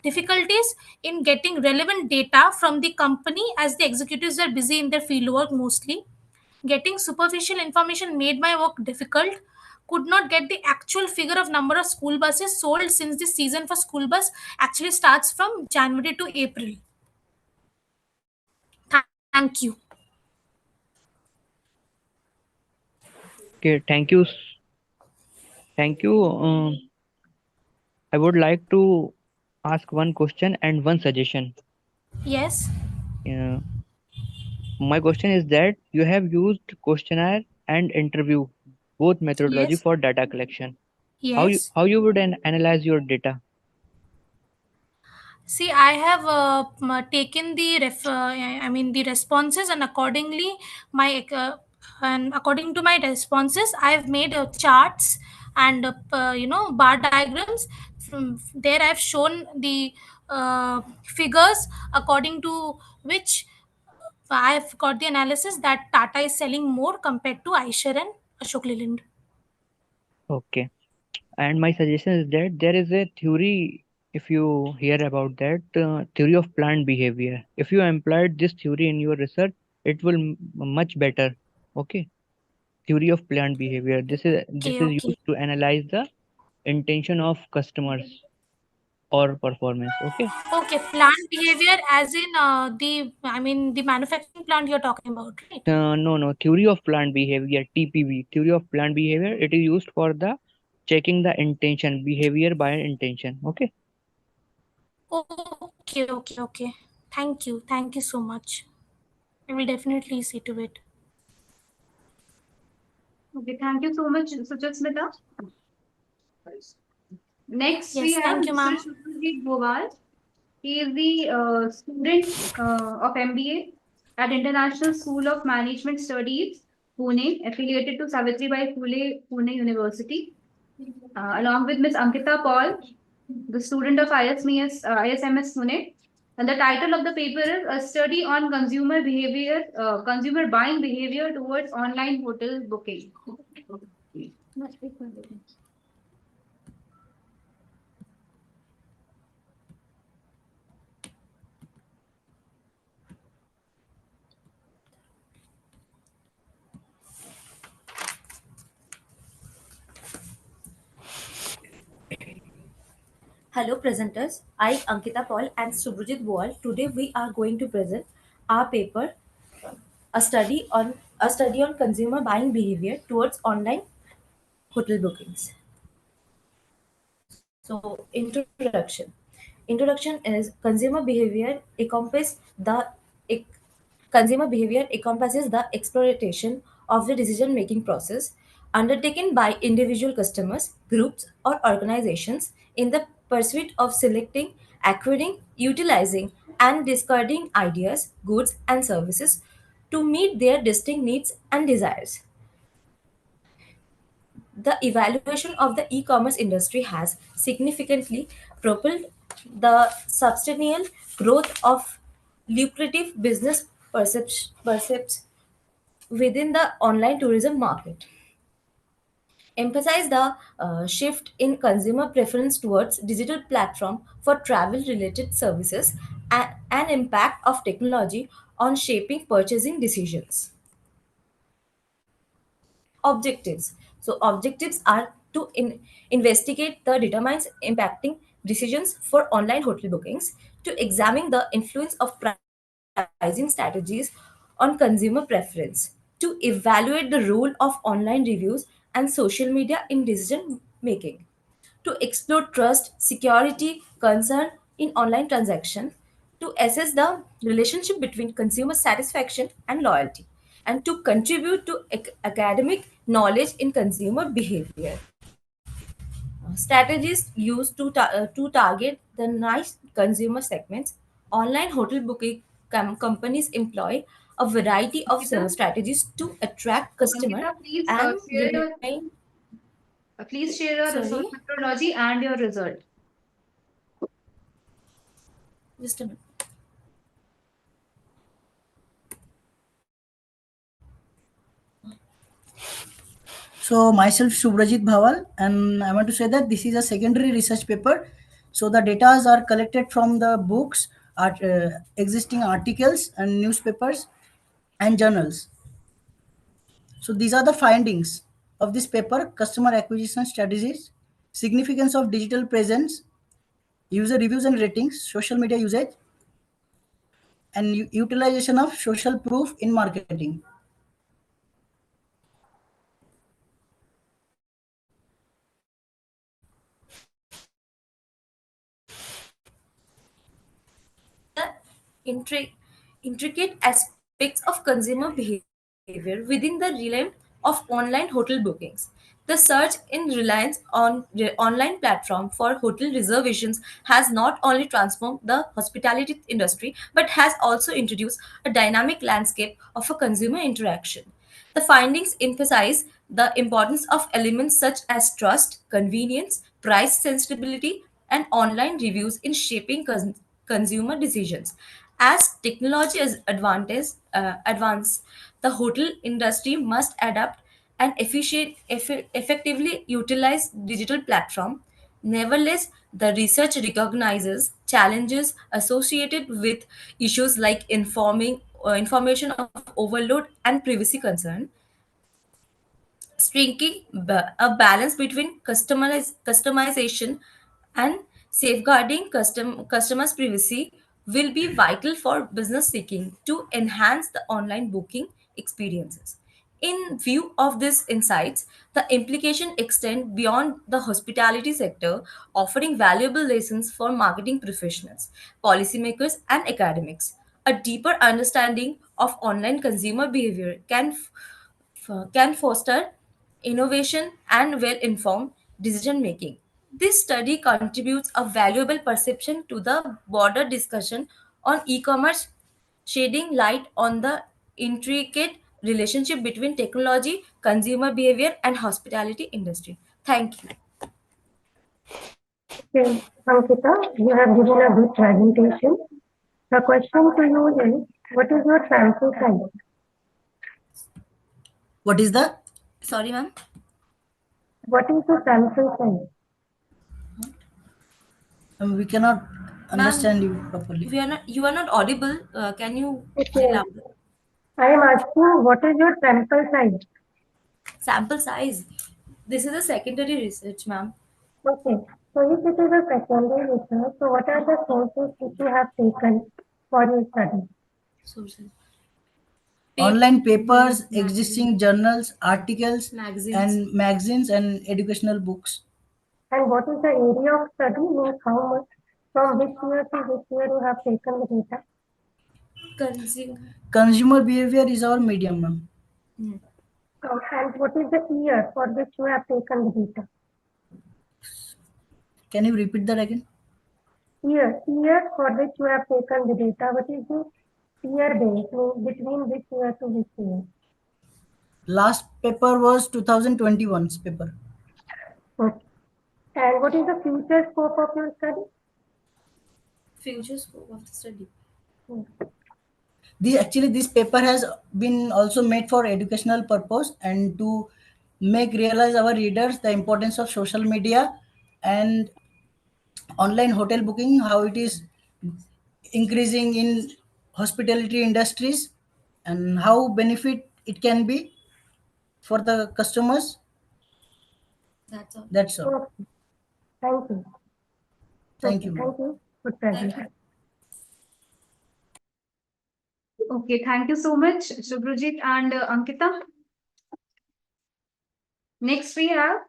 difficulties in getting relevant data from the company as the executives were busy in their fieldwork mostly. Getting superficial information made my work difficult. Could not get the actual figure of number of school buses sold since the season for school bus actually starts from January to April. Thank you. Okay, thank you. Thank you. I would like to ask one question and one suggestion. Yes. My question is that you have used questionnaire and interview, both methodology Yes. for data collection. Yes. How you would analyze your data? See, I have taken the the responses, and accordingly, my and according to my responses, I have made charts and bar diagrams. From there, I have shown the figures according to which I have got the analysis that Tata is selling more compared to Eicher and Ashok Leyland. Okay. And my suggestion is that there is a theory, if you hear about that, theory of plant behavior. If you employed this theory in your research, it will much better. Okay. Theory of plant behavior. This is Okay. used to analyze the intention of customers or performance. Okay. Okay, plant behavior as in the manufacturing plant you're talking about, right? No. Theory of plant behavior, TPB. Theory of plant behavior. It is used for the checking the intention, behavior by intention. Okay. Okay. Thank you so much. I will definitely see to it. Okay, thank you so much, Suchasmita. Next, we Yes, have thank you, Mr. ma'am. Shubhajit Bowal. He is the student of MBA at International School of Management Studies, Pune, affiliated to Savitribai Phule Pune University, along with Ms. Ankita Paul, the student of ISMS Pune. And the title of the paper is A Study on Consumer Behavior, Consumer Buying Behavior Towards Online Hotel Booking. Hello presenters, I Ankita Paul and Subhrajit Boal. Today we are going to present our paper, a study on consumer buying behavior towards online hotel bookings. So introduction is consumer behavior encompasses the exploitation of the decision making process undertaken by individual customers, groups, or organizations in the pursuit of selecting, acquiring, utilizing, and discarding ideas, goods, and services to meet their distinct needs and desires. The evaluation of the e-commerce industry has significantly propelled the substantial growth of lucrative business percepts within the online tourism market. Emphasize the shift in consumer preference towards digital platform for travel related services and impact of technology on shaping purchasing decisions. Objectives. So objectives are to investigate the determines impacting decisions for online hotel bookings, to examine the influence of pricing strategies on consumer preference, to evaluate the role of online reviews and social media in decision making, to explore trust, security, concern in online transactions, to assess the relationship between consumer satisfaction and loyalty, and to contribute to academic knowledge in consumer behavior. Strategies used to target the niche consumer segments. Online hotel booking companies employ a variety of Ankita, strategies to attract customer Ankita, please and share your remain. please share your Sorry, research methodology and your result. just a minute. So myself Subrajit Bhaval, and I want to say that this is a secondary research paper. So the data are collected from the books, existing articles and newspapers and journals. So these are the findings of this paper: customer acquisition strategies, significance of digital presence, user reviews and ratings, social media usage, and utilization of social proof in marketing. Intri- Intricate aspects of consumer behavior within the realm of online hotel bookings. The surge in reliance on online platform for hotel reservations has not only transformed the hospitality industry but has also introduced a dynamic landscape of a consumer interaction. The findings emphasize the importance of elements such as trust, convenience, price sensibility, and online reviews in shaping consumer decisions. As technology is advance, the hotel industry must adapt and effectively utilize digital platform. Nevertheless, the research recognizes challenges associated with issues like information of overload and privacy concern. Striking a balance between customization and safeguarding customers' privacy will be vital for business seeking to enhance the online booking experiences. In view of these insights, the implication extend beyond the hospitality sector, offering valuable lessons for marketing professionals, policymakers, and academics. A deeper understanding of online consumer behavior can foster innovation and well informed decision making. This study contributes a valuable perception to the broader discussion on e commerce, shedding light on the intricate relationship between technology, consumer behavior, and hospitality industry. Thank you. Okay, Ankita, you have given a good presentation. The question to you is, what is your sample size? What is the? Sorry, ma'am. What is the sample size? We cannot understand you properly. You are not audible. Can you say Okay, louder? I am asking, what is your sample size? Sample size. This is a secondary research, ma'am. Okay, so if it is a secondary research, so what are the sources which you have taken for your study? Sources. Online papers, existing journals, articles, Magazines. and magazines and educational books. And what is the area of study? Means how much, from which year to which year you have taken the data? Consumer behavior is our medium, ma'am. And what is the year for which you have taken the data? Can you repeat that again? Year for which you have taken the data. What is the year base? Means between which year to which year? Last paper was 2021's paper. Okay. And what is the future scope of your study? Future scope of the study. This paper has been also made for educational purpose and to make realize our readers the importance of social media and online hotel booking, how it is increasing in hospitality industries and how benefit it can be for the customers. That's all. That's all. Okay. Thank you. Thank Okay, you. thank you. Good presentation. Okay, thank you so much, Subhrajit and Ankita. Next, we have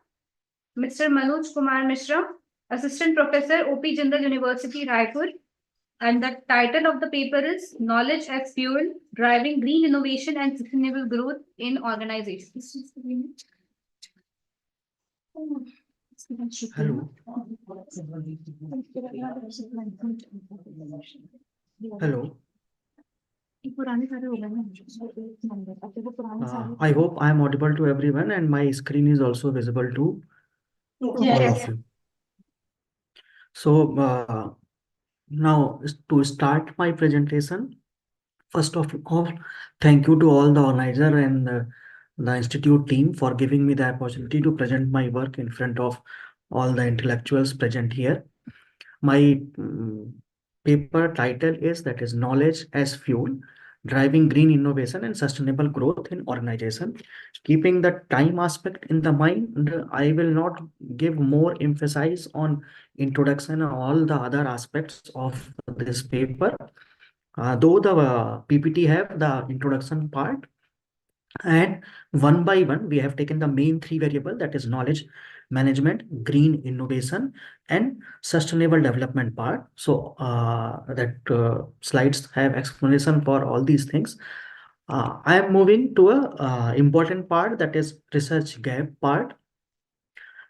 Mr. Manoj Kumar Mishra, Assistant Professor, OP Jindal University, Raipur. And the title of the paper is Knowledge as Fuel, Driving Green Innovation and Sustainable Growth in Organizations. Hello. Hello. I hope I am audible to everyone and my screen is also visible to all Yes. of you. So now to start my presentation, first of all, thank you to all the organizer and the institute team for giving me the opportunity to present my work in front of all the intellectuals present here. My paper title is that is Knowledge as Fuel, Driving Green Innovation and Sustainable Growth in Organization. Keeping the time aspect in the mind, I will not give more emphasis on introduction and all the other aspects of this paper. Though the PPT have the introduction part, and one by one, we have taken the main three variable that is knowledge management, green innovation, and sustainable development part. So that slides have explanation for all these things. I am moving to a important part that is research gap part.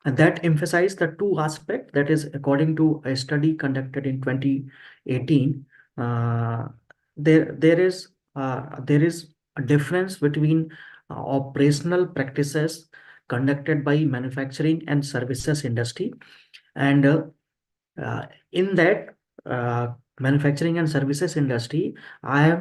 And that emphasized the two aspects that is according to a study conducted in 2018 there is a difference between operational practices conducted by manufacturing and services industry and in that manufacturing and services industry I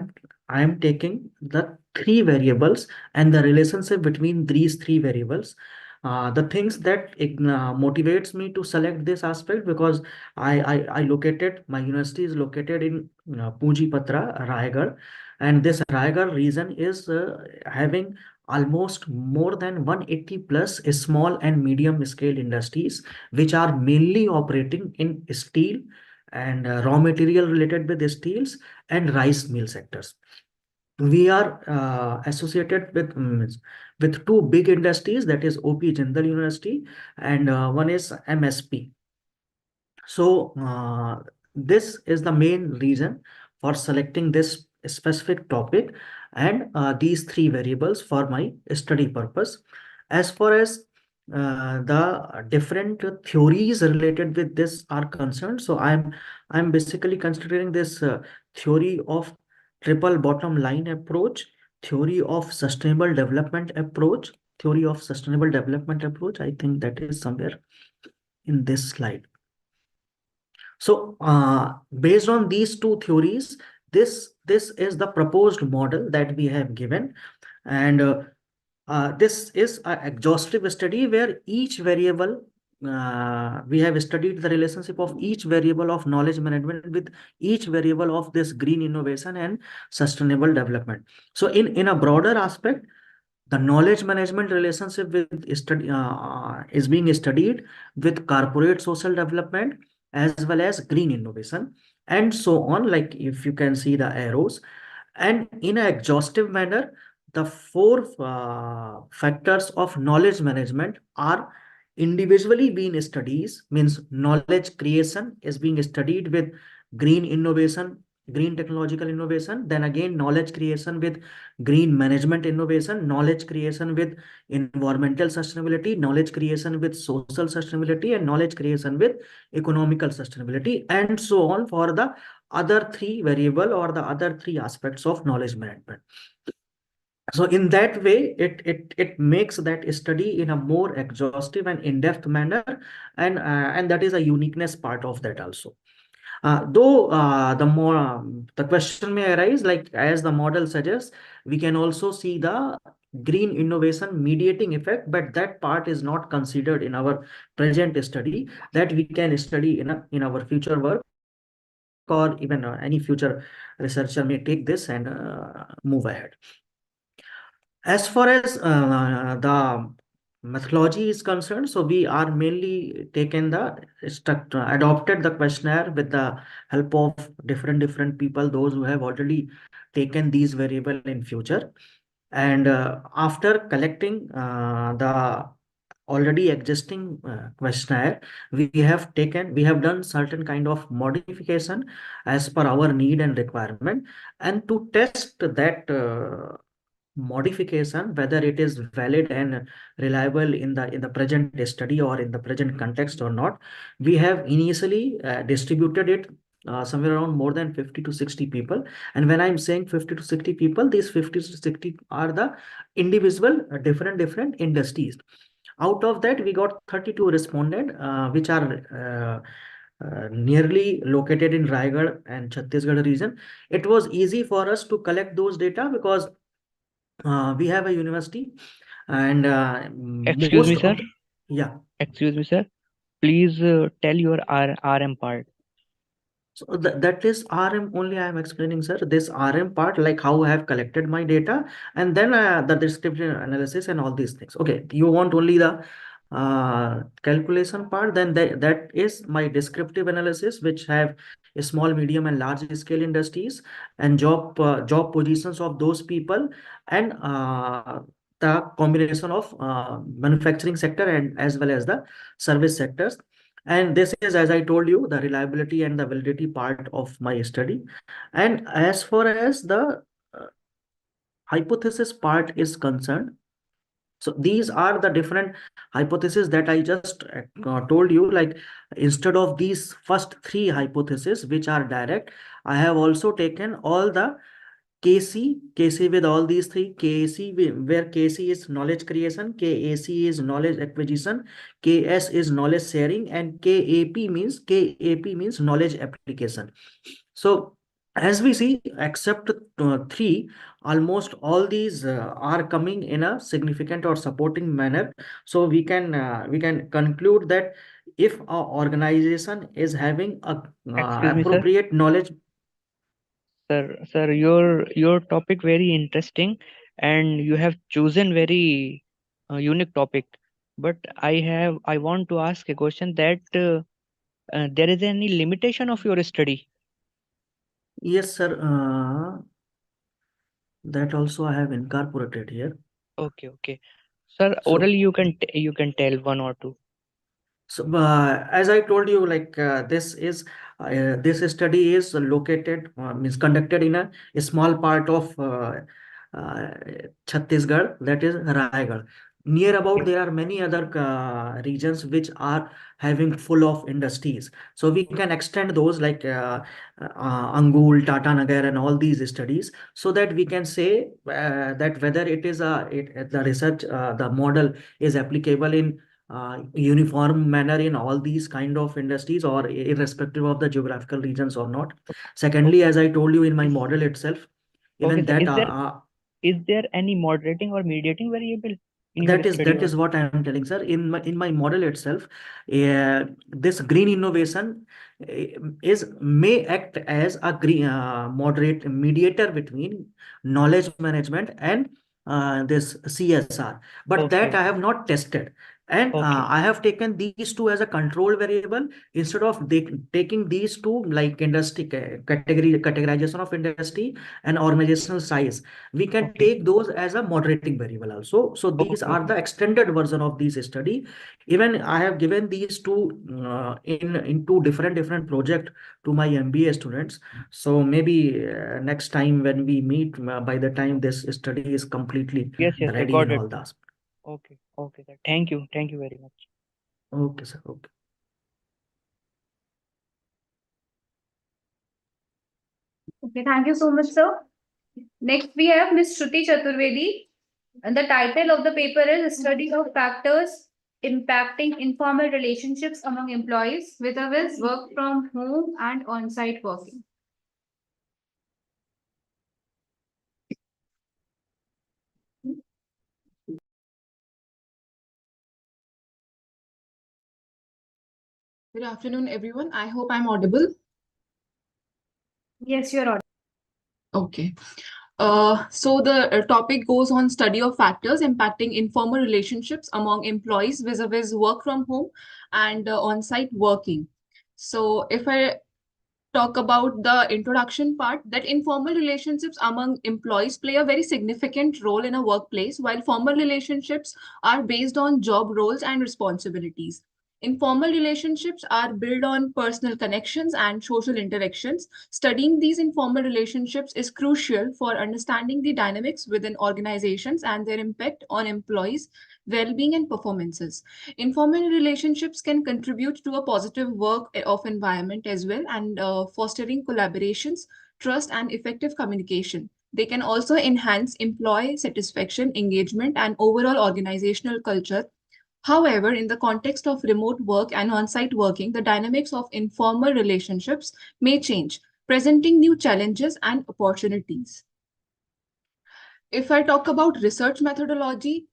am taking the three variables and the relationship between these three variables. The things that motivates me to select this aspect because I located my university is located in Pujipatra, Raigad, and this Raigad region is having almost more than 180 plus small and medium scale industries which are mainly operating in steel and raw material related with steels and rice mill sectors. We are associated with two big industries, that is OP Jindal University and one is MSP. So this is the main reason for selecting this specific topic and these three variables for my study purpose. As far as the different theories related with this are concerned, so I'm basically considering this theory of triple bottom line approach, theory of sustainable development approach, theory of sustainable development approach. I think that is somewhere in this slide. So based on these two theories, this is the proposed model that we have given, and this is an exhaustive study where each variable we have studied the relationship of each variable of knowledge management with each variable of this green innovation and sustainable development. So in a broader aspect, the knowledge management relationship with study is being studied with corporate social development as well as green innovation and so on, like if you can see the arrows. And in an exhaustive manner, the four factors of knowledge management are individually being studied, means knowledge creation is being studied with green innovation, green technological innovation, then again knowledge creation with green management innovation, knowledge creation with environmental sustainability, knowledge creation with social sustainability, and knowledge creation with economical sustainability, and so on for the other three variable or the other three aspects of knowledge management. So in that way, it makes that study in a more exhaustive and in-depth manner, and that is a uniqueness part of that also. Though the question may arise, like as the model suggests, we can also see the green innovation mediating effect, but that part is not considered in our present study. That we can study in our future work, or even any future researcher may take this and move ahead. As far as the methodology is concerned, so we are mainly taken the adopted the questionnaire with the help of different people, those who have already taken these variable in future. And after collecting the already existing questionnaire, we have done certain kind of modification as per our need and requirement, and to test that modification whether it is valid and reliable in the present study or in the present context or not, we have initially distributed it somewhere around more than 50 to 60 people. And when I'm saying 50 to 60 people, these 50 to 60 are the individual different industries. Out of that, we got 32 respondent, which are nearly located in Raigad and Chhattisgarh region. It was easy for us to collect those data because we have a university, and Excuse me, most sir. of yeah. Excuse me, sir. Please tell your RM part. So that is RM only I am explaining, sir. This RM part, like how I have collected my data, and then the descriptive analysis and all these things. Okay, you want only the calculation part, then that is my descriptive analysis, which have a small, medium, and large scale industries and job positions of those people, and the combination of manufacturing sector and as well as the service sectors. And this is, as I told you, the reliability and the validity part of my study. And as far as the hypothesis part is concerned, so these are the different hypotheses that I just told you. Like instead of these first three hypotheses, which are direct, I have also taken all the KC with all these three. KC, where KC is knowledge creation, KAC is knowledge acquisition, KS is knowledge sharing, and KAP means knowledge application. So as we see, except three, almost all these are coming in a significant or supporting manner. So we can conclude that if our organization is having a Excuse me, sir. appropriate knowledge. Sir, your topic very interesting, and you have chosen very unique topic. But I want to ask a question that there is any limitation of your study? Yes, sir. That also I have incorporated here. Okay. Sir, So- orally you can tell one or two. So, as I told you, like this study is located, means conducted in a small part of uh, Chhattisgarh, that is Raigad. Near about, there are many other regions which are having full of industries. So we can extend those like Angul, Tata Nagar, and all these studies, so that we can say that whether it is the research, the model is applicable in uniform manner in all these kind of industries or irrespective of the geographical regions or not. Secondly, as I told you in my model itself, even Okay, sir. that Is there any moderating or mediating variable in your study? that is what I am telling, sir. In my model itself, this green innovation may act as a green moderate mediator between knowledge management and this CSR, but that I have not tested. And I have taken these two as a control variable instead of taking these two like industry categorization of industry and organizational size. We can take those as a moderating variable also. So these are the extended version of this study. Even I have given these two in two different project to my MBA students. So maybe next time when we meet, by the time this study is completely Yes, I ready got and it. all that. Okay, sir. Thank you very much. Okay, sir. Okay. Okay, thank you so much, sir. Next, we have Ms. Shruti Chaturvedi, and the title of the paper is Study of Factors Impacting Informal Relationships Among Employees with Work from Home and On-Site Working. Good afternoon, everyone. I hope I'm audible. Yes, you're audible. Okay. So the topic goes on study of factors impacting informal relationships among employees vis-a-vis work from home and on-site working. So if I talk about the introduction part, that informal relationships among employees play a very significant role in a workplace, while formal relationships are based on job roles and responsibilities. Informal relationships are built on personal connections and social interactions. Studying these informal relationships is crucial for understanding the dynamics within organizations and their impact on employees' well-being and performances. Informal relationships can contribute to a positive work of environment as well, and fostering collaborations, trust, and effective communication. They can also enhance employee satisfaction, engagement, and overall organizational culture. However, in the context of remote work and on-site working, the dynamics of informal relationships may change, presenting new challenges and opportunities. If I talk about research methodology,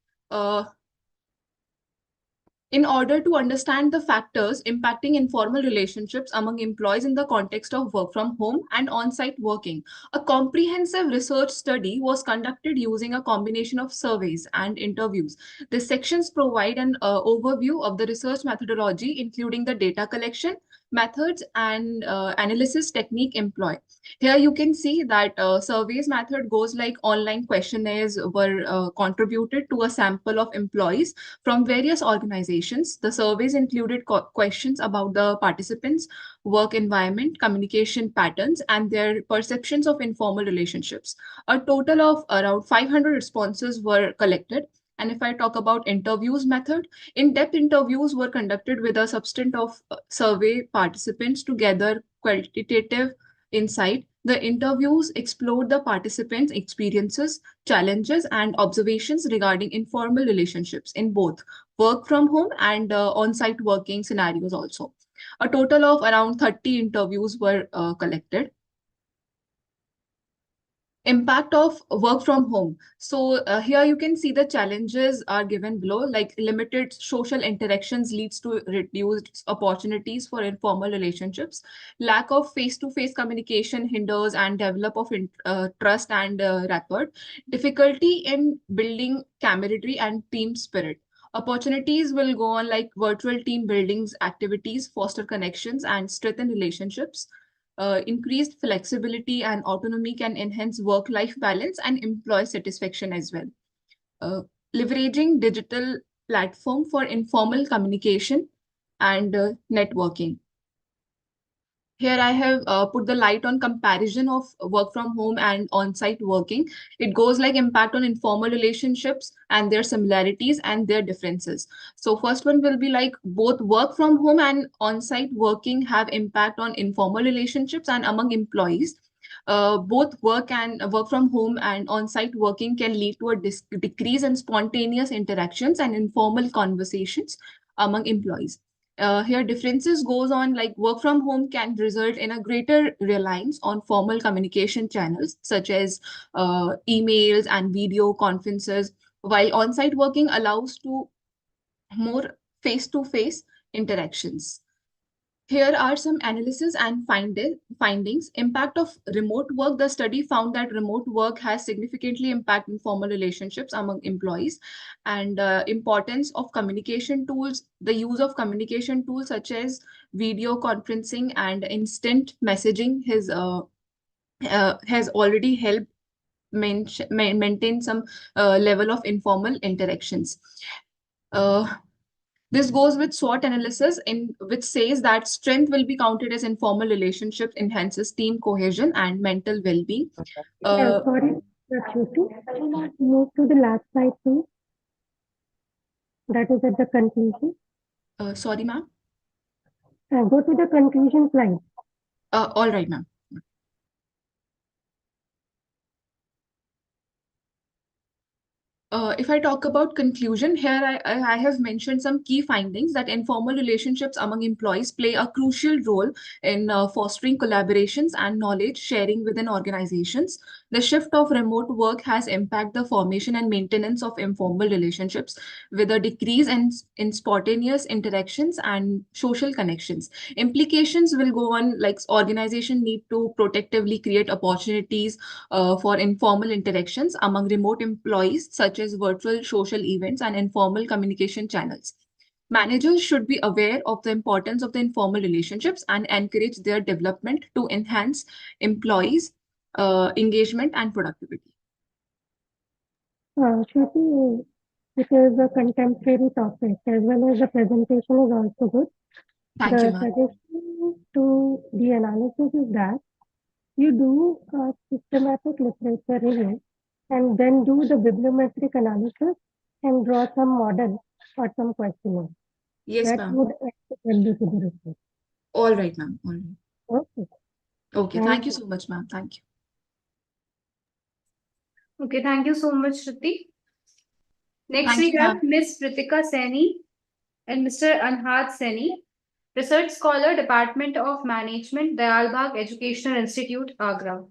in order to understand the factors impacting informal relationships among employees in the context of work from home and on-site working, a comprehensive research study was conducted using a combination of surveys and interviews. The sections provide an overview of the research methodology, including the data collection, methods, and analysis technique employed. Here you can see that surveys method goes like online questionnaires were contributed to a sample of employees from various organizations. The surveys included questions about the participants' work environment, communication patterns, and their perceptions of informal relationships. A total of around 500 responses were collected. And if I talk about interviews method, in-depth interviews were conducted with a subset of survey participants to gather qualitative insight. The interviews explored the participants' experiences, challenges, and observations regarding informal relationships in both work from home and on-site working scenarios also. A total of around 30 interviews were collected. Impact of work from home. So here you can see the challenges are given below, like limited social interactions leads to reduced opportunities for informal relationships. Lack of face-to-face communication hinders and develop of trust and rapport. Difficulty in building camaraderie and team spirit. Opportunities will go on like virtual team buildings activities, foster connections and strengthen relationships. Increased flexibility and autonomy can enhance work-life balance and employee satisfaction as well. Uh, Leveraging digital platform for informal communication and networking. Here I have put the light on comparison of work from home and on-site working. It goes like impact on informal relationships and their similarities and their differences. So first one will be like both work from home and on-site working have impact on informal relationships and among employees. Both work from home and on-site working can lead to a decrease in spontaneous interactions and informal conversations among employees. Here differences goes on like work from home can result in a greater reliance on formal communication channels such as emails and video conferences, while on-site working allows to more face-to-face interactions. Here are some analysis and findings. Impact of remote work. The study found that remote work has significantly impact informal relationships among employees, and importance of communication tools. The use of communication tools such as video conferencing and instant messaging has already helped maintain some level of informal interactions. This goes with SWOT analysis, in which says that strength will be counted as informal relationships, enhances team cohesion and mental well-being. Sorry, Shruti. Move to the last slide, please. That is at the conclusion. Sorry, ma'am. Go to the conclusion slide. All right, ma'am. If I talk about conclusion, here I have mentioned some key findings that informal relationships among employees play a crucial role in fostering collaborations and knowledge sharing within organizations. The shift of remote work has impacted the formation and maintenance of informal relationships with a decrease in spontaneous interactions and social connections. Implications will go on like organization need to protectively create opportunities for informal interactions among remote employees, such as virtual social events and informal communication channels. Managers should be aware of the importance of the informal relationships and encourage their development to enhance employees' engagement and productivity. Shruti, it is a contemporary topic as well as the presentation is also good. Thank you, The ma'am. suggestion to the analysis is that you do a systematic literature review and then do the bibliometric analysis and draw some model or some questionnaire. Yes, That ma'am. would add value to the research. All right, ma'am. All right. Okay. Okay. Thank you so much, ma'am. Thank you. Okay, thank you so much, Shruti. Next, Thank we you, have ma'am. Ms. Pritika Saini and Mr. Anhad Saini, Research Scholar, Department of Management, Dayalbagh Educational Institute, Agra.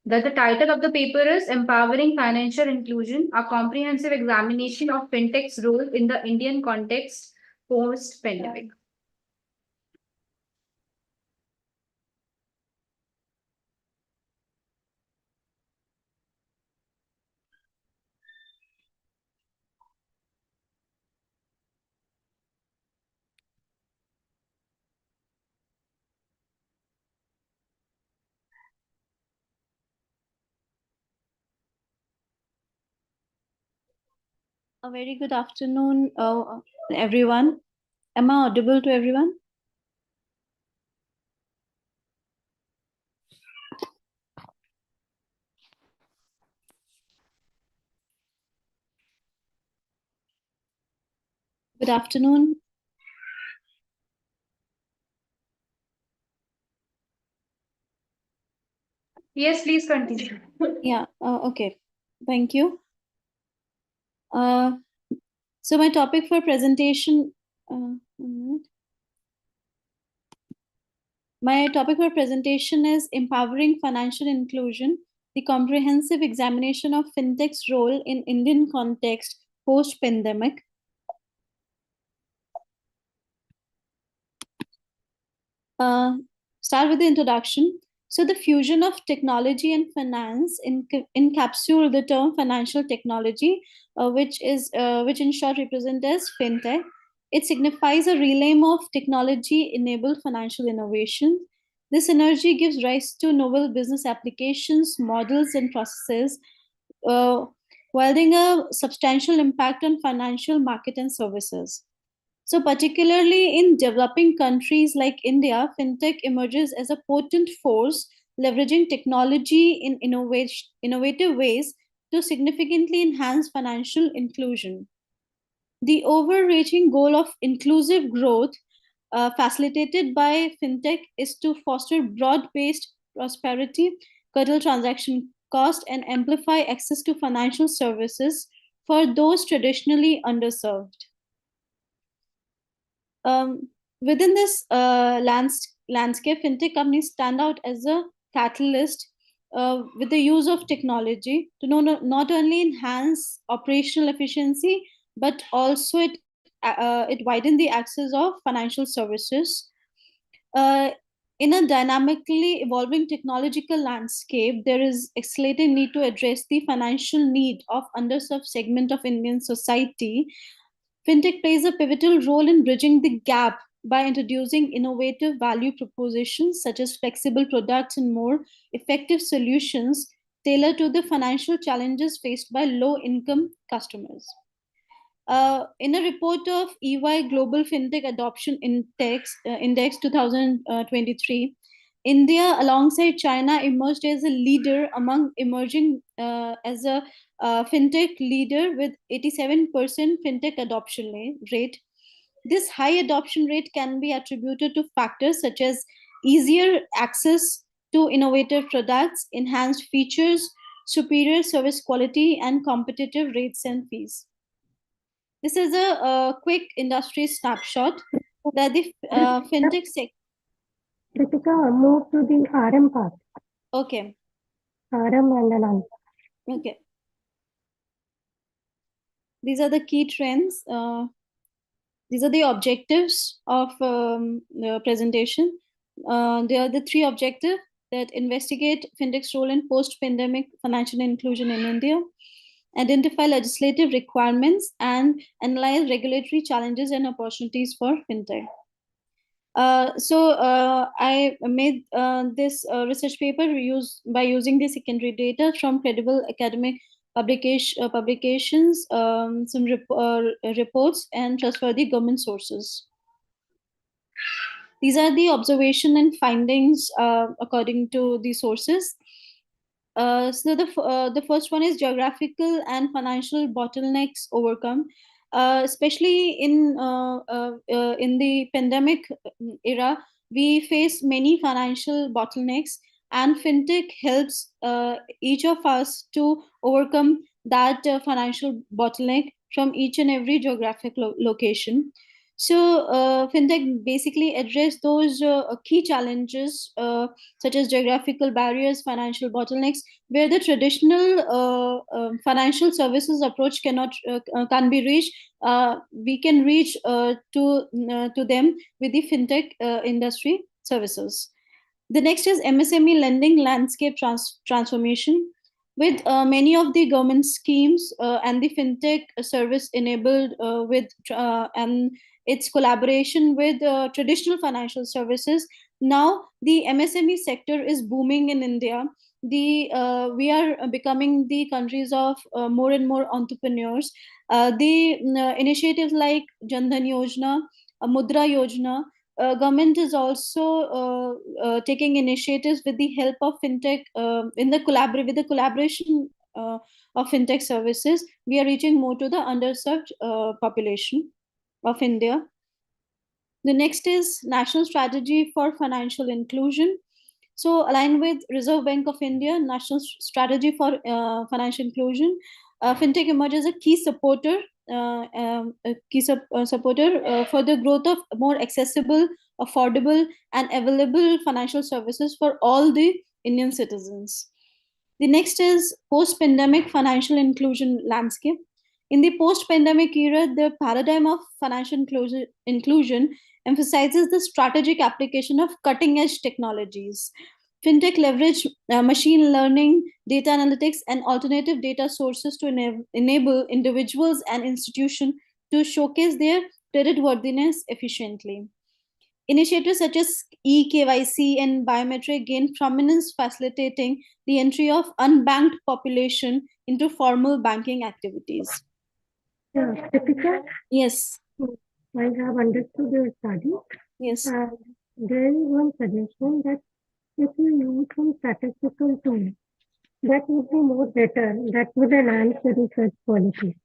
The title of the paper is Empowering Financial Inclusion, a comprehensive examination of fintech's role in the Indian context post-pandemic. A very good afternoon, everyone. Am I audible to everyone? Good afternoon. Yes, please continue. Yeah, okay. Thank you. So my topic for presentation, one minute. My topic for presentation is Empowering Financial Inclusion, the comprehensive examination of fintech's role in Indian context post-pandemic. Start with the introduction. So the fusion of technology and finance encapsule the term financial technology, which in short represent as fintech. It signifies a realm of technology-enabled financial innovation. This energy gives rise to novel business applications, models, and processes, wielding a substantial impact on financial market and services. So, particularly in developing countries like India, fintech emerges as a potent force, leveraging technology in innovative ways to significantly enhance financial inclusion. The overreaching goal of inclusive growth, facilitated by fintech, is to foster broad based prosperity, curtail transaction cost, and amplify access to financial services for those traditionally underserved. Within this landscape, fintech companies stand out as a catalyst with the use of technology to not only enhance operational efficiency, but also it widen the access of financial services. Uh, in a dynamically evolving technological landscape, there is escalating need to address the financial need of underserved segment of Indian society. Fintech plays a pivotal role in bridging the gap by introducing innovative value propositions such as flexible products and more effective solutions tailored to the financial challenges faced by low income customers. In a report of EY Global FinTech Adoption Index 2023, India, alongside China, emerged as a leader among emerging as a fintech leader with 87% fintech adoption rate. This high adoption rate can be attributed to factors such as easier access to innovative products, enhanced features, superior service quality, and competitive rates and fees. This is a quick industry snapshot that the fintech sector. Ritika, move to the RM part. Okay. RM and then answer. Okay. These are the key trends. These are the objectives of the presentation. There are the three objectives that investigate fintech's role in post-pandemic financial inclusion in India, identify legislative requirements, and analyze regulatory challenges and opportunities for fintech. I made this research paper by using the secondary data from credible academic publications, some reports, and trustworthy government sources. These are the observation and findings according to the sources. The first one is geographical and financial bottlenecks overcome, especially in the pandemic era. We face many financial bottlenecks, and fintech helps each of us to overcome that financial bottleneck from each and every geographic location. So, fintech basically address those key challenges such as geographical barriers, financial bottlenecks, where the traditional financial services approach can be reached. We can reach to them with the fintech industry services. The next is MSME lending landscape transformation. With many of the government schemes and the fintech service enabled and its collaboration with traditional financial services, now the MSME sector is booming in India. We are becoming the countries of more and more entrepreneurs. The initiatives like Jandhan Yojana, Mudra Yojana, government is also taking initiatives with the help of fintech with the collaboration of fintech services. We are reaching more to the underserved population of India. The next is National Strategy for Financial Inclusion. So, aligned with Reserve Bank of India National Strategy for Financial Inclusion, fintech emerges as a key supporter for the growth of more accessible, affordable, and available financial services for all the Indian citizens. The next is post-pandemic financial inclusion landscape. In the post-pandemic era, the paradigm of financial inclusion emphasizes the strategic application of cutting-edge technologies. Fintech leverage machine learning, data analytics, and alternative data sources to enable individuals and institutions to showcase their creditworthiness efficiently. Initiatives such as eKYC and biometric gain prominence, facilitating the entry of unbanked population into formal banking activities. Yeah, Deepika? Yes. I have understood your study. Yes. There is one suggestion that if you use some statistical tool, that would be more better. That would enhance the research quality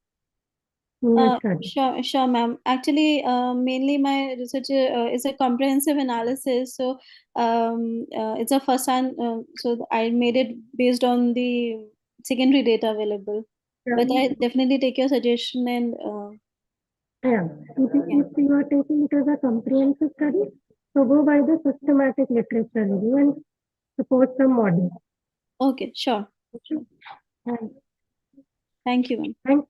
in your study. Sure, ma'am. Actually, mainly my research is a comprehensive analysis. So, it's a first hand. So I made it based on the secondary data available. Yeah. But I definitely take your suggestion and. Yeah. If you are taking it as a comprehensive study, so go by the systematic literature review and support some models. Okay, sure. Thank you, ma'am. Thank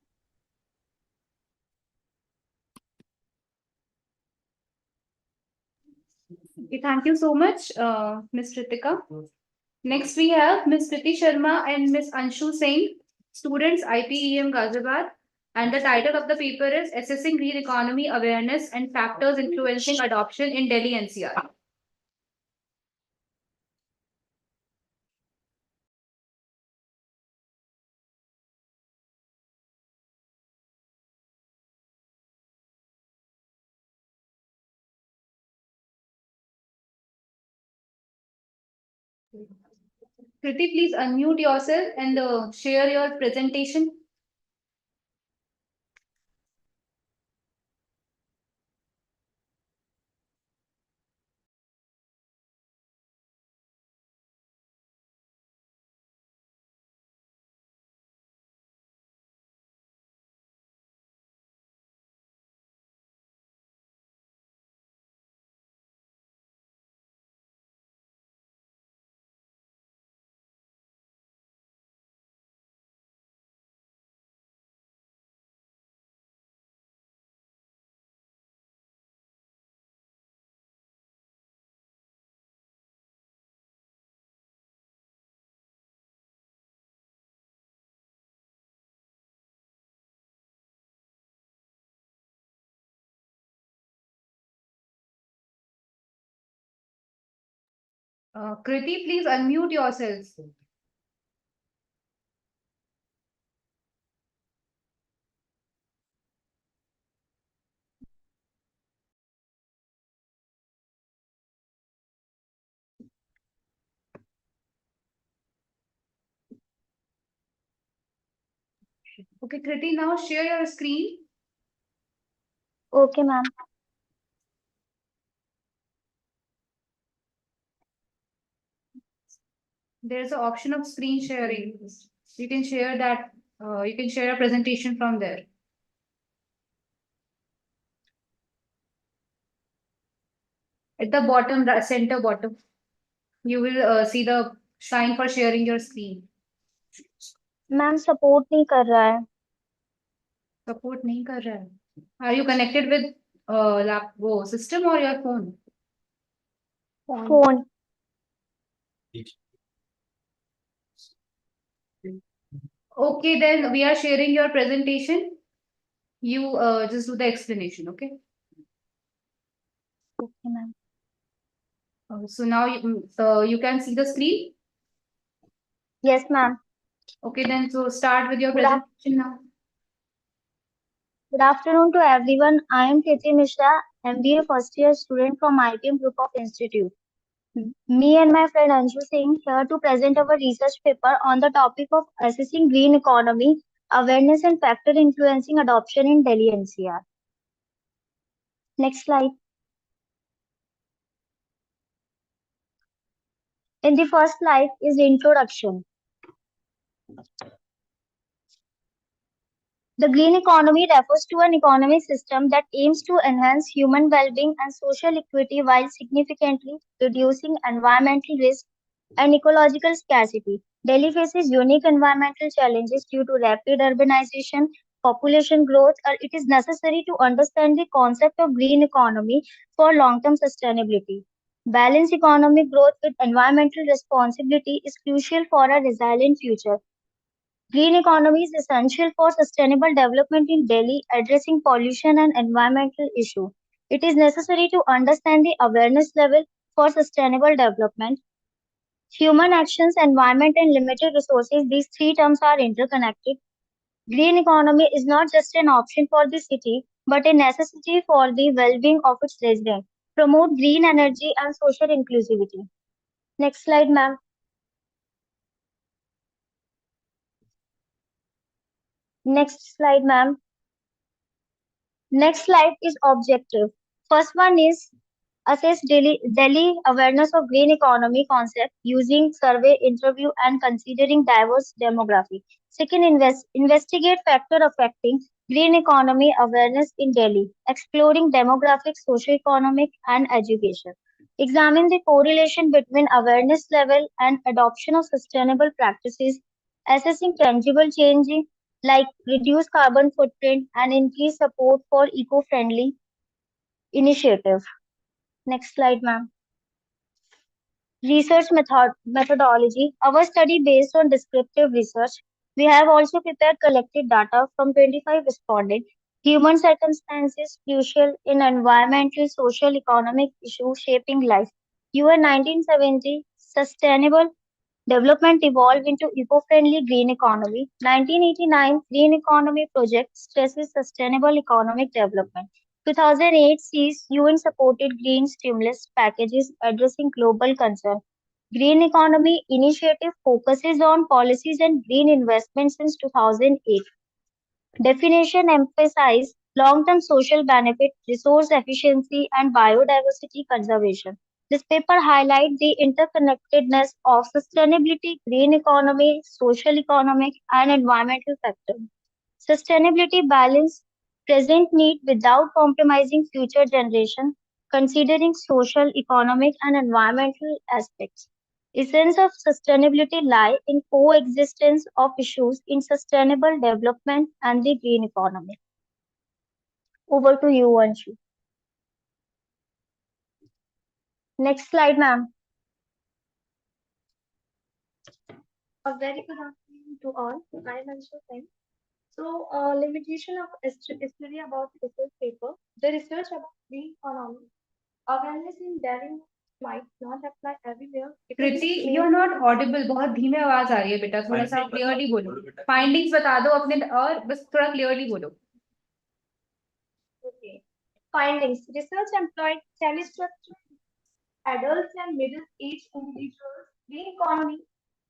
Okay, thank you so much, Ms. Ritika. Next, we have Ms. Kriti Sharma and Ms. Anshu Singh, students IPEM Ghaziabad. And the title of the paper is Assessing Green Economy Awareness and Factors Influencing Adoption in Delhi NCR. Kriti, please unmute yourself and share your presentation. Kriti, please unmute yourself. Okay, Kriti, now share your screen. Okay, ma'am. There's an option of screen sharing. You can share that. You can share a presentation from there. At the bottom, the center bottom, you will see the sign for sharing your screen. Ma'am support नहीं कर रहा है. Support नहीं कर रहा है. Are you connected with वो system or your phone? Phone. Okay, then we are sharing your presentation. You just do the explanation, okay? Okay, ma'am. So now you can see the screen. Yes, ma'am. Okay, then so start with your Good af- presentation now. Good afternoon to everyone. I am Kriti Mishra, MBA first year student from IPM Group of Institute. Me and my friend Anshu Singh here to present our research paper on the topic of assessing green economy, awareness and factor influencing adoption in Delhi NCR. Next slide. In the first slide is the introduction. The green economy refers to an economic system that aims to enhance human well-being and social equity while significantly reducing environmental risk and ecological scarcity. Delhi faces unique environmental challenges due to rapid urbanization, population growth, and it is necessary to understand the concept of green economy for long-term sustainability. Balanced economic growth with environmental responsibility is crucial for a resilient future. Green economy is essential for sustainable development in Delhi, addressing pollution and environmental issues. It is necessary to understand the awareness level for sustainable development. Human actions, environment, and limited resources, these three terms are interconnected. Green economy is not just an option for the city, but a necessity for the well-being of its residents. Promote green energy and social inclusivity. Next slide, ma'am. Next slide, ma'am. Next slide is objective. First one is assess Delhi awareness of green economy concept using survey, interview, and considering diverse demographic. Second, investigate factor affecting green economy awareness in Delhi, exploring demographics, socio-economic, and education. Examine the correlation between awareness level and adoption of sustainable practices, assessing tangible change like reduce carbon footprint and increase support for eco-friendly initiative. Next slide, ma'am. Research methodology. Our study based on descriptive research. We have also prepared collected data from 25 respondents. Human circumstances crucial in environmental, social, economic issues shaping life. UN 1970 Sustainable Development evolved into eco-friendly green economy. 1989 Green Economy Project stresses sustainable economic development. 2008 sees UN-supported green stimulus packages addressing global concern. Green Economy Initiative focuses on policies and green investments since 2008. Definition emphasize long-term social benefit, resource efficiency, and biodiversity conservation. This paper highlights the interconnectedness of sustainability, green economy, social economic, and environmental factors. Sustainability balance present need without compromising future generation, considering social, economic, and environmental aspects. Essence of sustainability lie in coexistence of issues in sustainable development and the green economy. Over to you, Anshu. Next slide, ma'am. A very good afternoon to all. I am Anshu Singh. So, limitation of study about research paper. The research about green economy, awareness in Delhi might not apply everywhere. Kriti, you're not audible. बहुत धीमे आवाज आ रही है बेटा. थोड़ा सा clearly बोलो. Findings बता दो अपने और बस थोड़ा clearly बोलो. Okay. Findings. Research employed semi-structured adults and middle-aged individuals, green economy,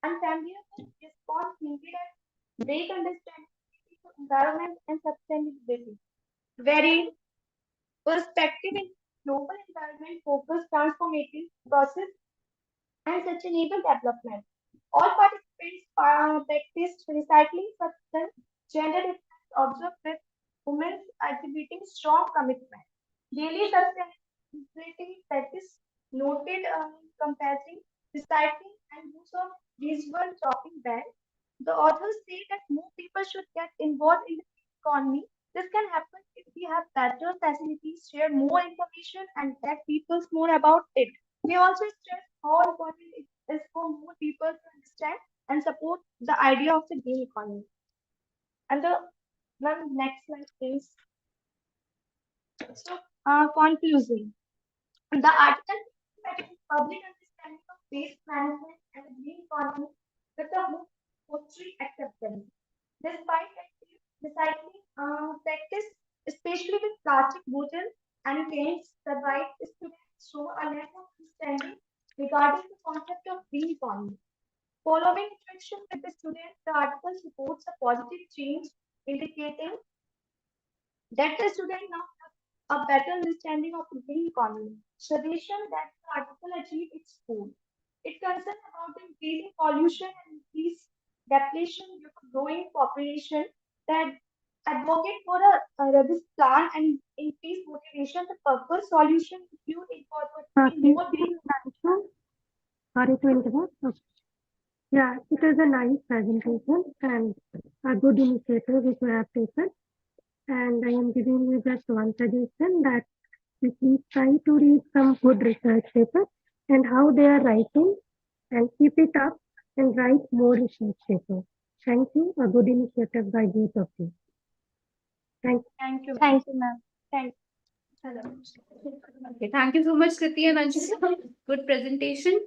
and families with response needed and great understanding of environment and sustainability. Very perspective in global environment focused transformative process and sustainable development. All participants practiced recycling substance, gender difference observed with women exhibiting strong commitment. Daily sustainability practice noted comparing recycling and use of reusable shopping bags. The authors say that more people should get involved in the economy. This can happen if we have better facilities, share more information, and let people more about it. They also stress how important it is for more people to understand and support the idea of the green economy. And the next slide, please. So, conclusion. The article provides public understanding of waste management and green economy with a mostly acceptance. Despite active recycling practice, especially with plastic bottles and cans, survive students show a lack of understanding regarding the concept of green economy. Following interaction with the students, the article supports a positive change, indicating that the student now have a better understanding of the green economy. Suggestion that the article achieve its goal. It concerns about the increasing pollution and increased depletion due to growing population that advocate for a robust plan and increase motivation. The purpose solution include incorporating more green. Sorry to interrupt. Okay. Yeah, it is a nice presentation and a good initiative which you have taken. And I am giving you just one suggestion that you please try to read some good research papers and how they are writing and keep it up and write more research papers. Thank you. A good initiative by both of you. Thank you. Thank you, ma'am. Thank you. Okay, thank you so much, Kriti and Anshika. Good presentation.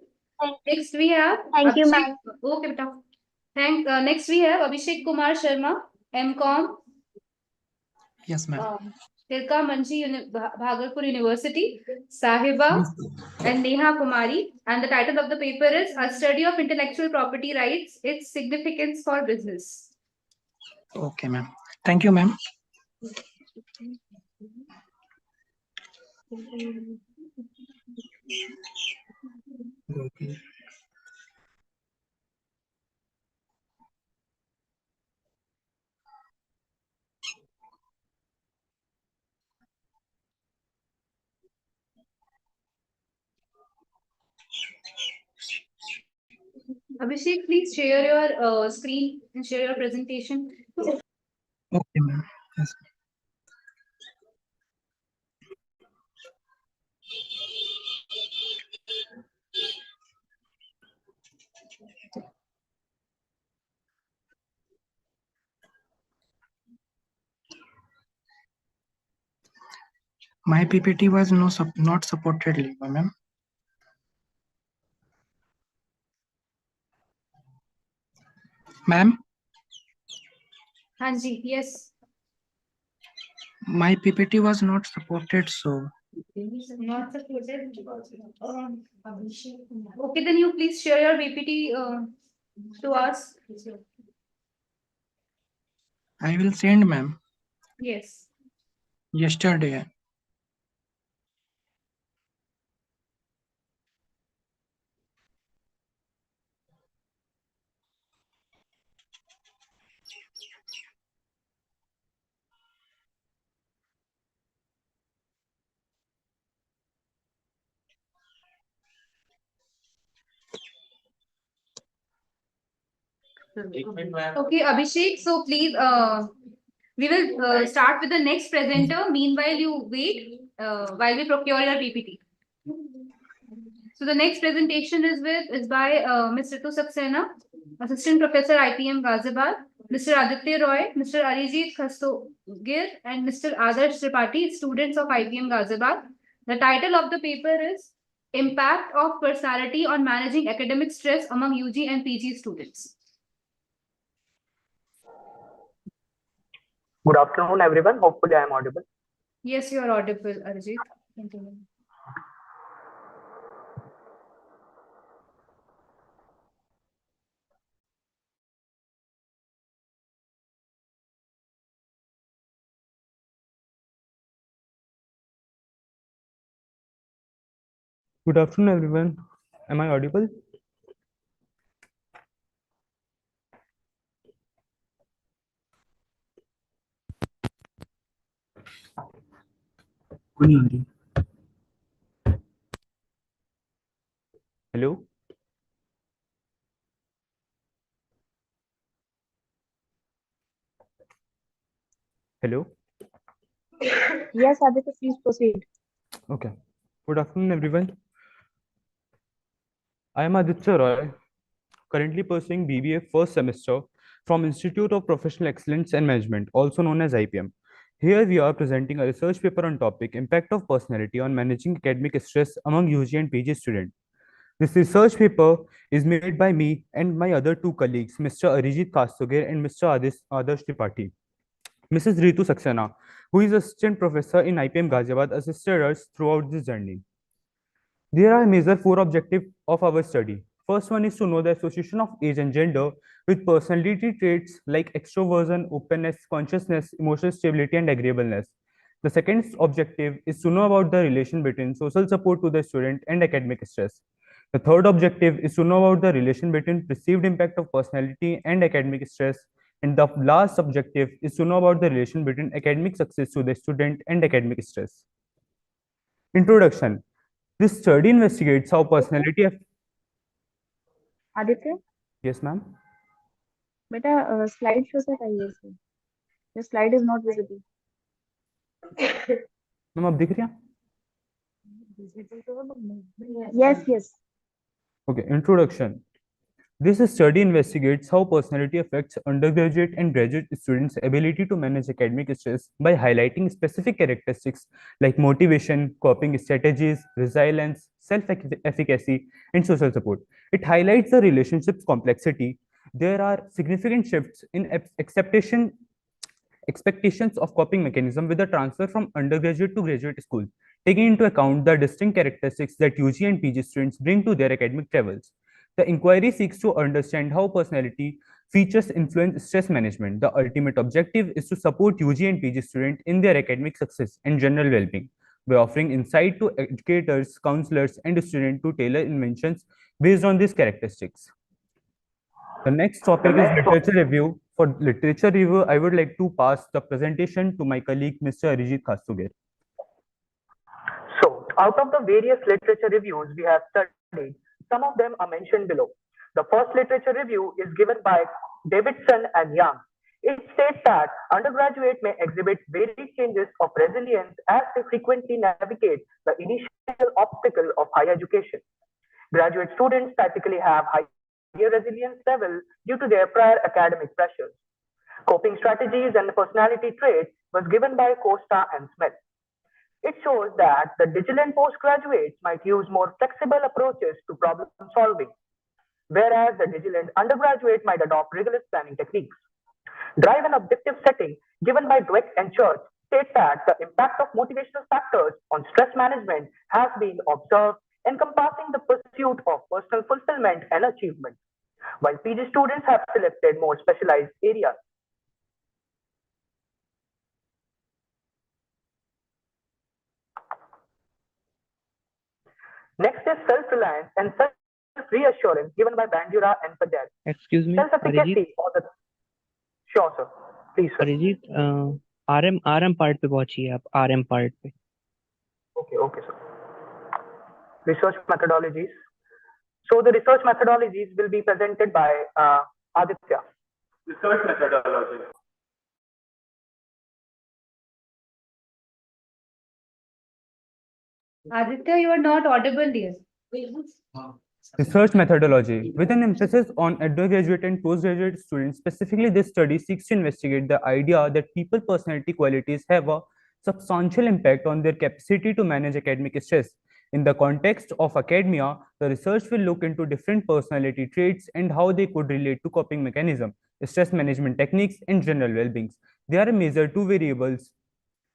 Next we have Thank you, Abhishek. ma'am. Okay, beta. Next we have Abhishek Kumar Sharma, MCom. Yes, ma'am. Tilka Manchi Bhagalpur University, Sahiba and Neha Kumari. And the title of the paper is A Study of Intellectual Property Rights, Its Significance for Business. Okay, ma'am. Thank you, ma'am. Okay. Abhishek, please share your screen and share your presentation. Okay, ma'am. Yes. My PPT was not supported, ma'am. Ma'am, Hanji, yes. my PPT was not supported, so Not supported. Okay, then you please share your PPT to us. I will send, ma'am. Yes. Yesterday. Okay, Abhishek. So please, we will start with the next presenter. Meanwhile, you wait while we procure your PPT. So the next presentation is by Ms. Ritu Saxena, Assistant Professor IPM Ghaziabad, Mr. Aditya Roy, Mr. Arijit Khastogir, and Mr. Adarsh Tripathi, students of IPM Ghaziabad. The title of the paper is Impact of personality on managing academic stress among UG and PG students. Good afternoon, everyone. Hopefully, I am audible. Yes, you are audible, Arijit. Continue. Good afternoon, everyone. Am I audible? Hello? Hello? Yes, Aditya, please proceed. Okay. Good afternoon, everyone. I am Aditya Roy, currently pursuing BBA first semester from Institute of Professional Excellence and Management, also known as IPM. Here we are presenting a research paper on topic Impact of Personality on Managing Academic Stress Among UG and PG Students. This research paper is made by me and my other two colleagues, Mr. Arijit Kastugir and Mr. Adarsh Tripathi. Mrs. Ritu Saxena, who is assistant professor in IPM Ghaziabad, assisted us throughout this journey. There are major four objectives of our study. First one is to know the association of age and gender with personality traits like extroversion, openness, consciousness, emotional stability, and agreeableness. The second objective is to know about the relation between social support to the student and academic stress. The third objective is to know about the relation between perceived impact of personality and academic stress. And the last objective is to know about the relation between academic success to the student and academic stress. Introduction. This study investigates how personality. Aditya, Yes, ma'am. beta slide show से चाहिए इसे. The slide is not visible. Ma'am अब दिख रही है? Yes, yes. Okay, introduction. This study investigates how personality affects undergraduate and graduate students' ability to manage academic stress by highlighting specific characteristics like motivation, coping strategies, resilience, self-efficacy, and social support. It highlights the relationship's complexity. There are significant shifts in expectations of coping mechanism with the transfer from undergraduate to graduate school, taking into account the distinct characteristics that UG and PG students bring to their academic travels. The inquiry seeks to understand how personality features influence stress management. The ultimate objective is to support UG and PG students in their academic success and general well-being by offering insight to educators, counselors, and students to tailor interventions based on these characteristics. The next topic is literature review. For literature review, I would like to pass the presentation to my colleague, Mr. Arijit Kastugir. So, out of the various literature reviews we have studied, some of them are mentioned below. The first literature review is given by Davidson and Young. It states that undergraduates may exhibit varied changes of resilience as they frequently navigate the initial obstacle of higher education. Graduate students typically have higher resilience level due to their prior academic pressures. Coping strategies and personality traits was given by Costa and Smith. It shows that the digital postgraduates might use more flexible approaches to problem solving, whereas the digital undergraduate might adopt rigorous planning techniques. Drive and objective setting given by Dweck and Church state that the impact of motivational factors on stress management has been observed, encompassing the pursuit of personal fulfillment and achievement, while PG students have selected more specialized areas. Next is self-reliance and self-reassurance given by Bandura and Patel. Excuse me, Self-efficacy or the... Sure, sir. Please, sir. Arijit RM part पे पहुंचिए आप RM part पे. Okay, sir. Research methodologies. So the research methodologies will be presented by Aditya. Research methodology. Aditya, you are not audible, dear. Research methodology. With an emphasis on undergraduate and postgraduate students, specifically this study seeks to investigate the idea that people personality qualities have a substantial impact on their capacity to manage academic stress. In the context of academia, the research will look into different personality traits and how they could relate to coping mechanism, stress management techniques, and general well-being. There are measured two variables.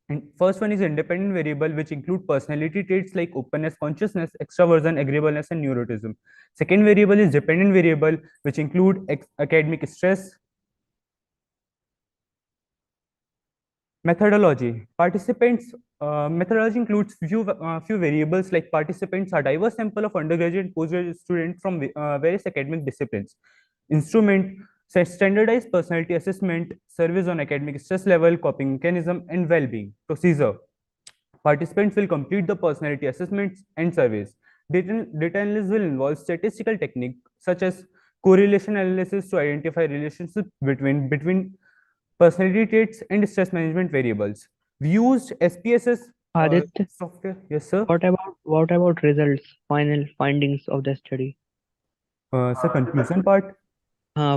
And first one is independent variable, which include personality traits like openness, consciousness, extraversion, agreeableness, and neuroticism. Second variable is dependent variable, which include academic stress. Methodology. Methodology includes few variables like participants are diverse sample of undergraduate and postgraduate students from various academic disciplines. Instrument, standardized personality assessment, surveys on academic stress level, coping mechanism, and well-being. Procedure. Participants will complete the personality assessments and surveys. Data analysis will involve statistical technique such as correlation analysis to identify relationships between personality traits and stress management variables. We used SPSS Aditya, software. Yes, sir. What about results, final findings of the study? Sir, conclusion part.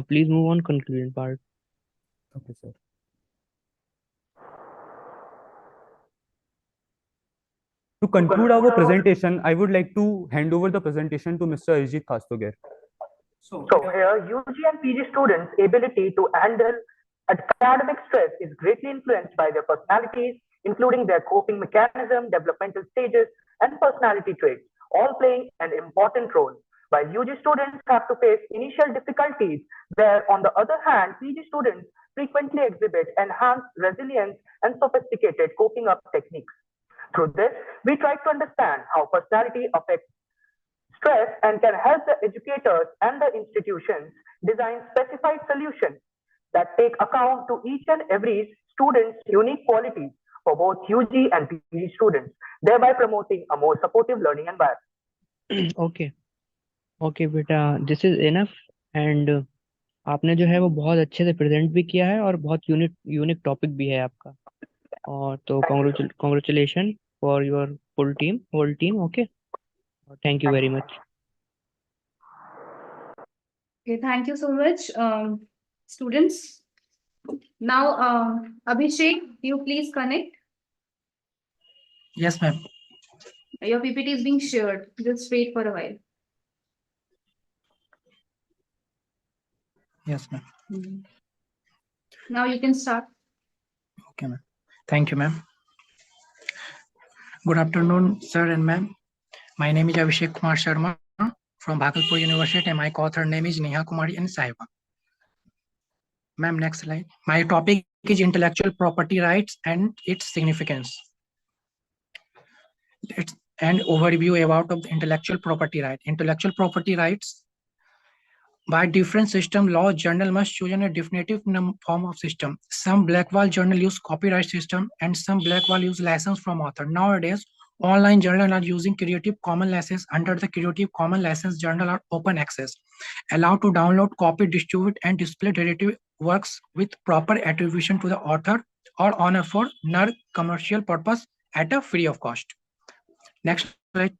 Please move on conclusion part. Okay, sir. To conclude our presentation, I would like to hand over the presentation to Mr. Arijit Kastoger. So here, UG and PG students' ability to handle academic stress is greatly influenced by their personalities, including their coping mechanism, developmental stages, and personality traits, all playing an important role. While UG students have to face initial difficulties, where on the other hand, PG students frequently exhibit enhanced resilience and sophisticated coping up techniques. Through this, we try to understand how personality affects stress and can help the educators and the institutions design specified solutions that take account to each and every student's unique qualities for both UG and PG students, thereby promoting a more supportive learning environment. Okay बेटा, this is enough. And आपने जो है वो बहुत अच्छे से present भी किया है और बहुत यूनिक टॉपिक भी है आपका। और तो congratulation for your whole team. Okay, thank you very much. Okay, thank you so much, students. Now, Abhishek, you please connect. Yes, ma'am. Your PPT is being shared. Just wait for a while. Yes, ma'am. Now you can start. Okay, ma'am. Thank you, ma'am. Good afternoon, sir and ma'am. My name is Abhishek Kumar Sharma from Bhagalpur University, and my co-author name is Neha Kumari and Saiba. Ma'am, next slide. My topic is intellectual property rights and its significance. It's an overview about of the intellectual property right. Intellectual property rights, by different system law, journal must choose a definitive form of system. Some Blackwall journal use copyright system and some Blackwall use license from author. Nowadays, online journal are using Creative Commons license. Under the Creative Commons license, journal are open access, allowed to download, copy, distribute, and display derivative works with proper attribution to the author or owner for non-commercial purpose at a free of cost. Next slide.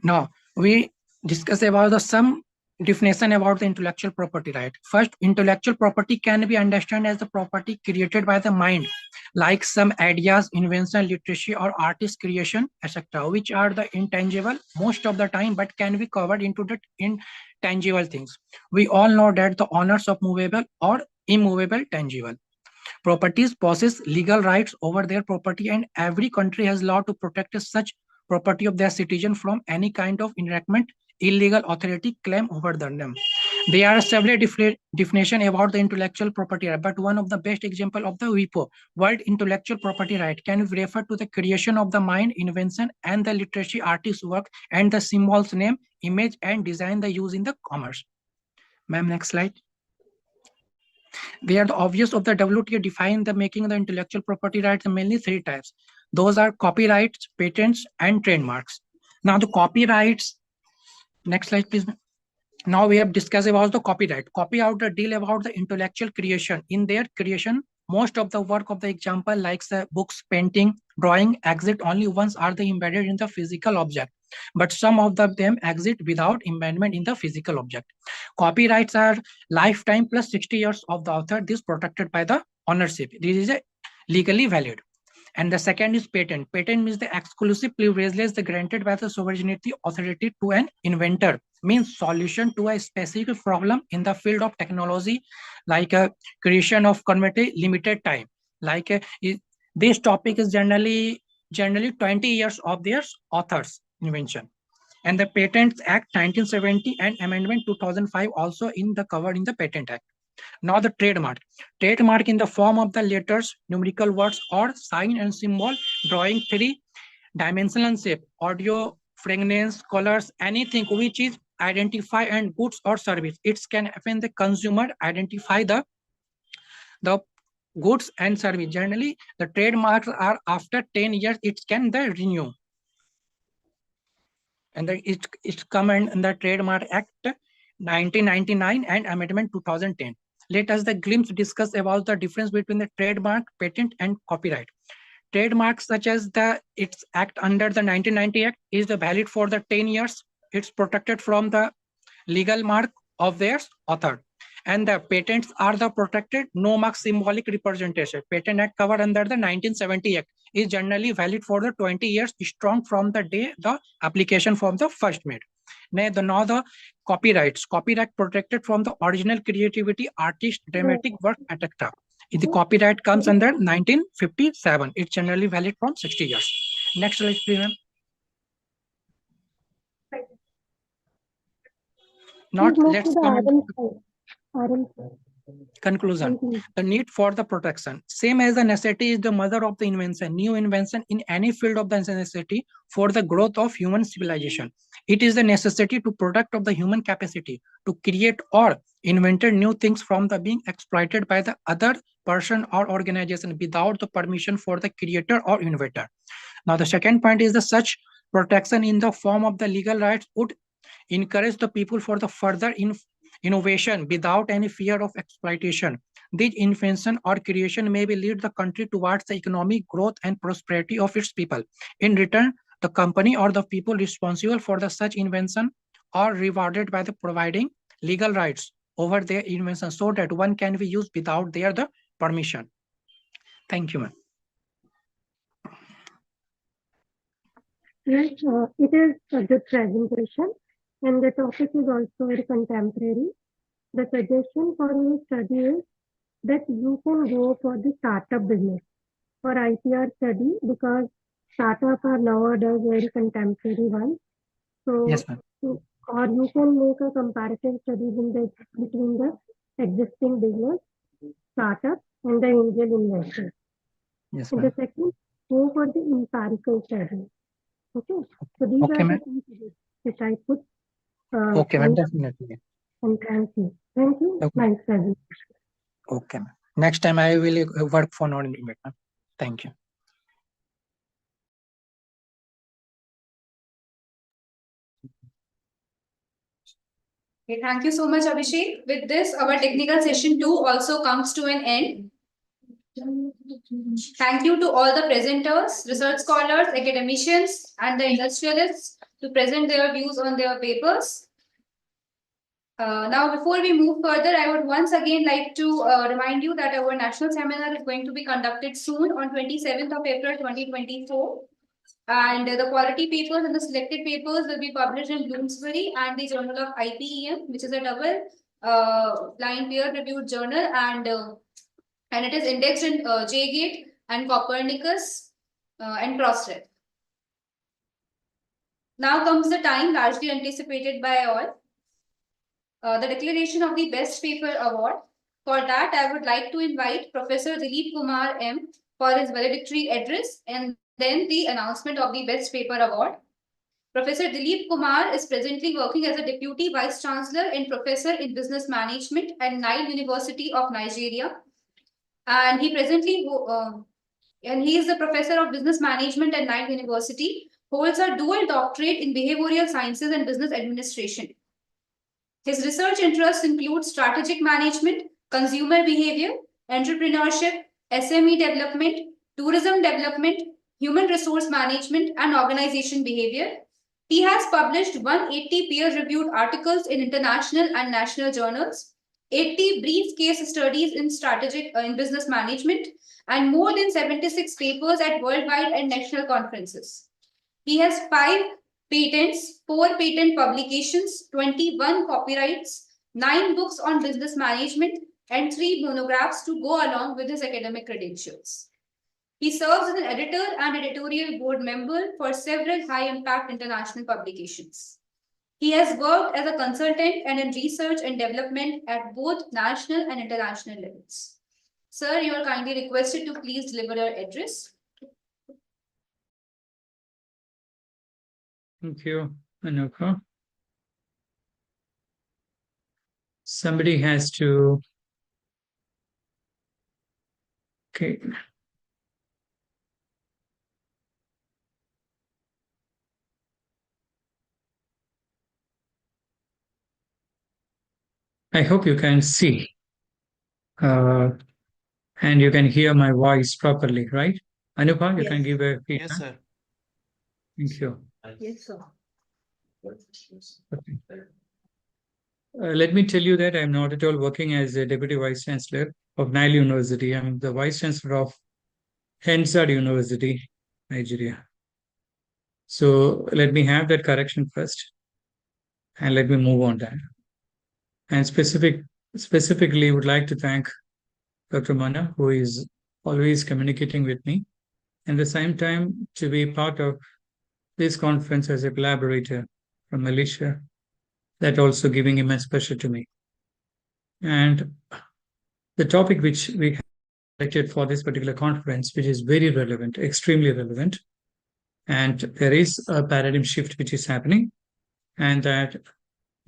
Now we discuss about the some definition about the intellectual property right. First, intellectual property can be understood as the property created by the mind, like some ideas, invention, literacy, or artist creation, etc., which are the intangible most of the time, but can be covered into the intangible things. We all know that the owners of movable or immovable tangible properties possess legal rights over their property, and every country has law to protect such property of their citizen from any kind of enactment, illegal authority claim over them. There are several definition about the intellectual property right, but one of the best example of the WIPO, World Intellectual Property Right, can refer to the creation of the mind, invention, and the literacy artist's work, and the symbol's name, image, and design the use in the commerce. Ma'am, next slide. They are the obvious of the WTA define the making the intellectual property rights mainly three types. Those are copyrights, patents, and trademarks. Now the copyrights, next slide please. Now we have discussed about the copyright. Copy out the deal about the intellectual creation. In their creation, most of the work of the example like the books, painting, drawing exist only once are they embedded in the physical object, but some of them exist without embedment in the physical object. Copyrights are lifetime plus 60 years of the author. This protected by the ownership. This is a legally valid. And the second is patent. Patent means the exclusive privileges granted by the sovereignty authority to an inventor, means solution to a specific problem in the field of technology, like a creation of community limited time. Like this topic is generally 20 years of their author's invention. And the Patents Act 1970 and Amendment 2005 also in the covered in the Patent Act. Now the trademark. Trademark in the form of the letters, numerical words, or sign and symbol, drawing three-dimensional shape, audio, fragrance, colors, anything which is identify and goods or service. It can happen the consumer identify the goods and service. Generally, the trademarks are after 10 years, it can the renew. And it's come in the Trademark Act 1999 and Amendment 2010. Let us the glimpse discuss about the difference between the trademark, patent, and copyright. Trademarks such as its act under the 1990 Act is valid for the 10 years. It's protected from the legal mark of their author. And the patents are the protected no mark symbolic representation. Patent Act covered under the 1970 Act is generally valid for the 20 years strong from the day the application form the first made. Now the copyrights. Copyright protected from the original creativity, artist, dramatic work, etc. The copyright comes under 1957. It's generally valid from 60 years. Next slide, please, ma'am. Not let's come. Conclusion. The need for the protection. Same as the necessity is the mother of the invention. New invention in any field of the necessity for the growth of human civilization. It is the necessity to protect of the human capacity to create or invented new things from the being exploited by the other person or organization without the permission for the creator or inventor. Now the second point is the such protection in the form of the legal rights would encourage the people for the further innovation without any fear of exploitation. This invention or creation may lead the country towards the economic growth and prosperity of its people. In return, the company or the people responsible for the such invention are rewarded by the providing legal rights over their invention so that one can be used without their the permission. Thank you, ma'am. Yes, it is a good presentation, and the topic is also very contemporary. The suggestion for your study is that you can go for the startup business for IPR study because startup are nowadays very contemporary ones. So, yes, ma'am. Or you can make a comparative study between the existing business, startup, and the angel investor. Yes, and the second, go for the empirical study. Okay, so these okay, are ma'am. the things which I put. Okay, ma'am, definitely. And thank you. Thank you. Okay. Nice presentation. Okay, ma'am. Next time I will work for non-limit, ma'am. Thank you. Okay, thank you so much, Abhishek. With this, our technical session 2 also comes to an end. Thank you to all the presenters, research scholars, academicians, and the industrialists to present their views on their papers. Now, before we move further, I would once again like to remind you that our national seminar is going to be conducted soon on 27th of April 2024. And the quality papers and the selected papers will be published in Bloomsbury and the Journal of IPEM, which is a double-blind peer-reviewed journal, and it is indexed in JGate and Copernicus and Crossref. Now comes the time largely anticipated by all. The declaration of the Best Paper Award. For that, I would like to invite Professor Dilip Kumar M. for his valedictory address and then the announcement of the Best Paper Award. Professor Dilip Kumar is presently working as a Deputy Vice Chancellor and Professor in Business Management at Nile University of Nigeria. And he presently, and he is the Professor of Business Management at Nile University, holds a dual doctorate in Behavioral Sciences and Business Administration. His research interests include strategic management, consumer behavior, entrepreneurship, SME development, tourism development, human resource management, and organization behavior. He has published 180 peer-reviewed articles in international and national journals. 80 brief case studies in strategic in business management, and more than 76 papers at worldwide and national conferences. He has 5 patents, 4 patent publications, 21 copyrights, 9 books on business management, and 3 monographs to go along with his academic credentials. He serves as an editor and editorial board member for several high-impact international publications. He has worked as a consultant and in research and development at both national and international levels. Sir, you are kindly requested to please deliver your address. Thank you, Anuka. Somebody has to. Okay. I hope you can see and you can hear my voice properly, right? Anupa, you can give a feedback. Yes, sir. Thank you. Yes, sir. Okay. Let me tell you that I'm not at all working as a Deputy Vice Chancellor of Nile University. I'm the Vice Chancellor of Hensard University, Nigeria. So let me have that correction first, and let me move on that. And specifically, would like to thank Dr. Mana, who is always communicating with me, and at the same time to be part of this conference as a collaborator from Malaysia, that also giving immense pleasure to me. And the topic which we have selected for this particular conference, which is very relevant, extremely relevant, and there is a paradigm shift which is happening, and that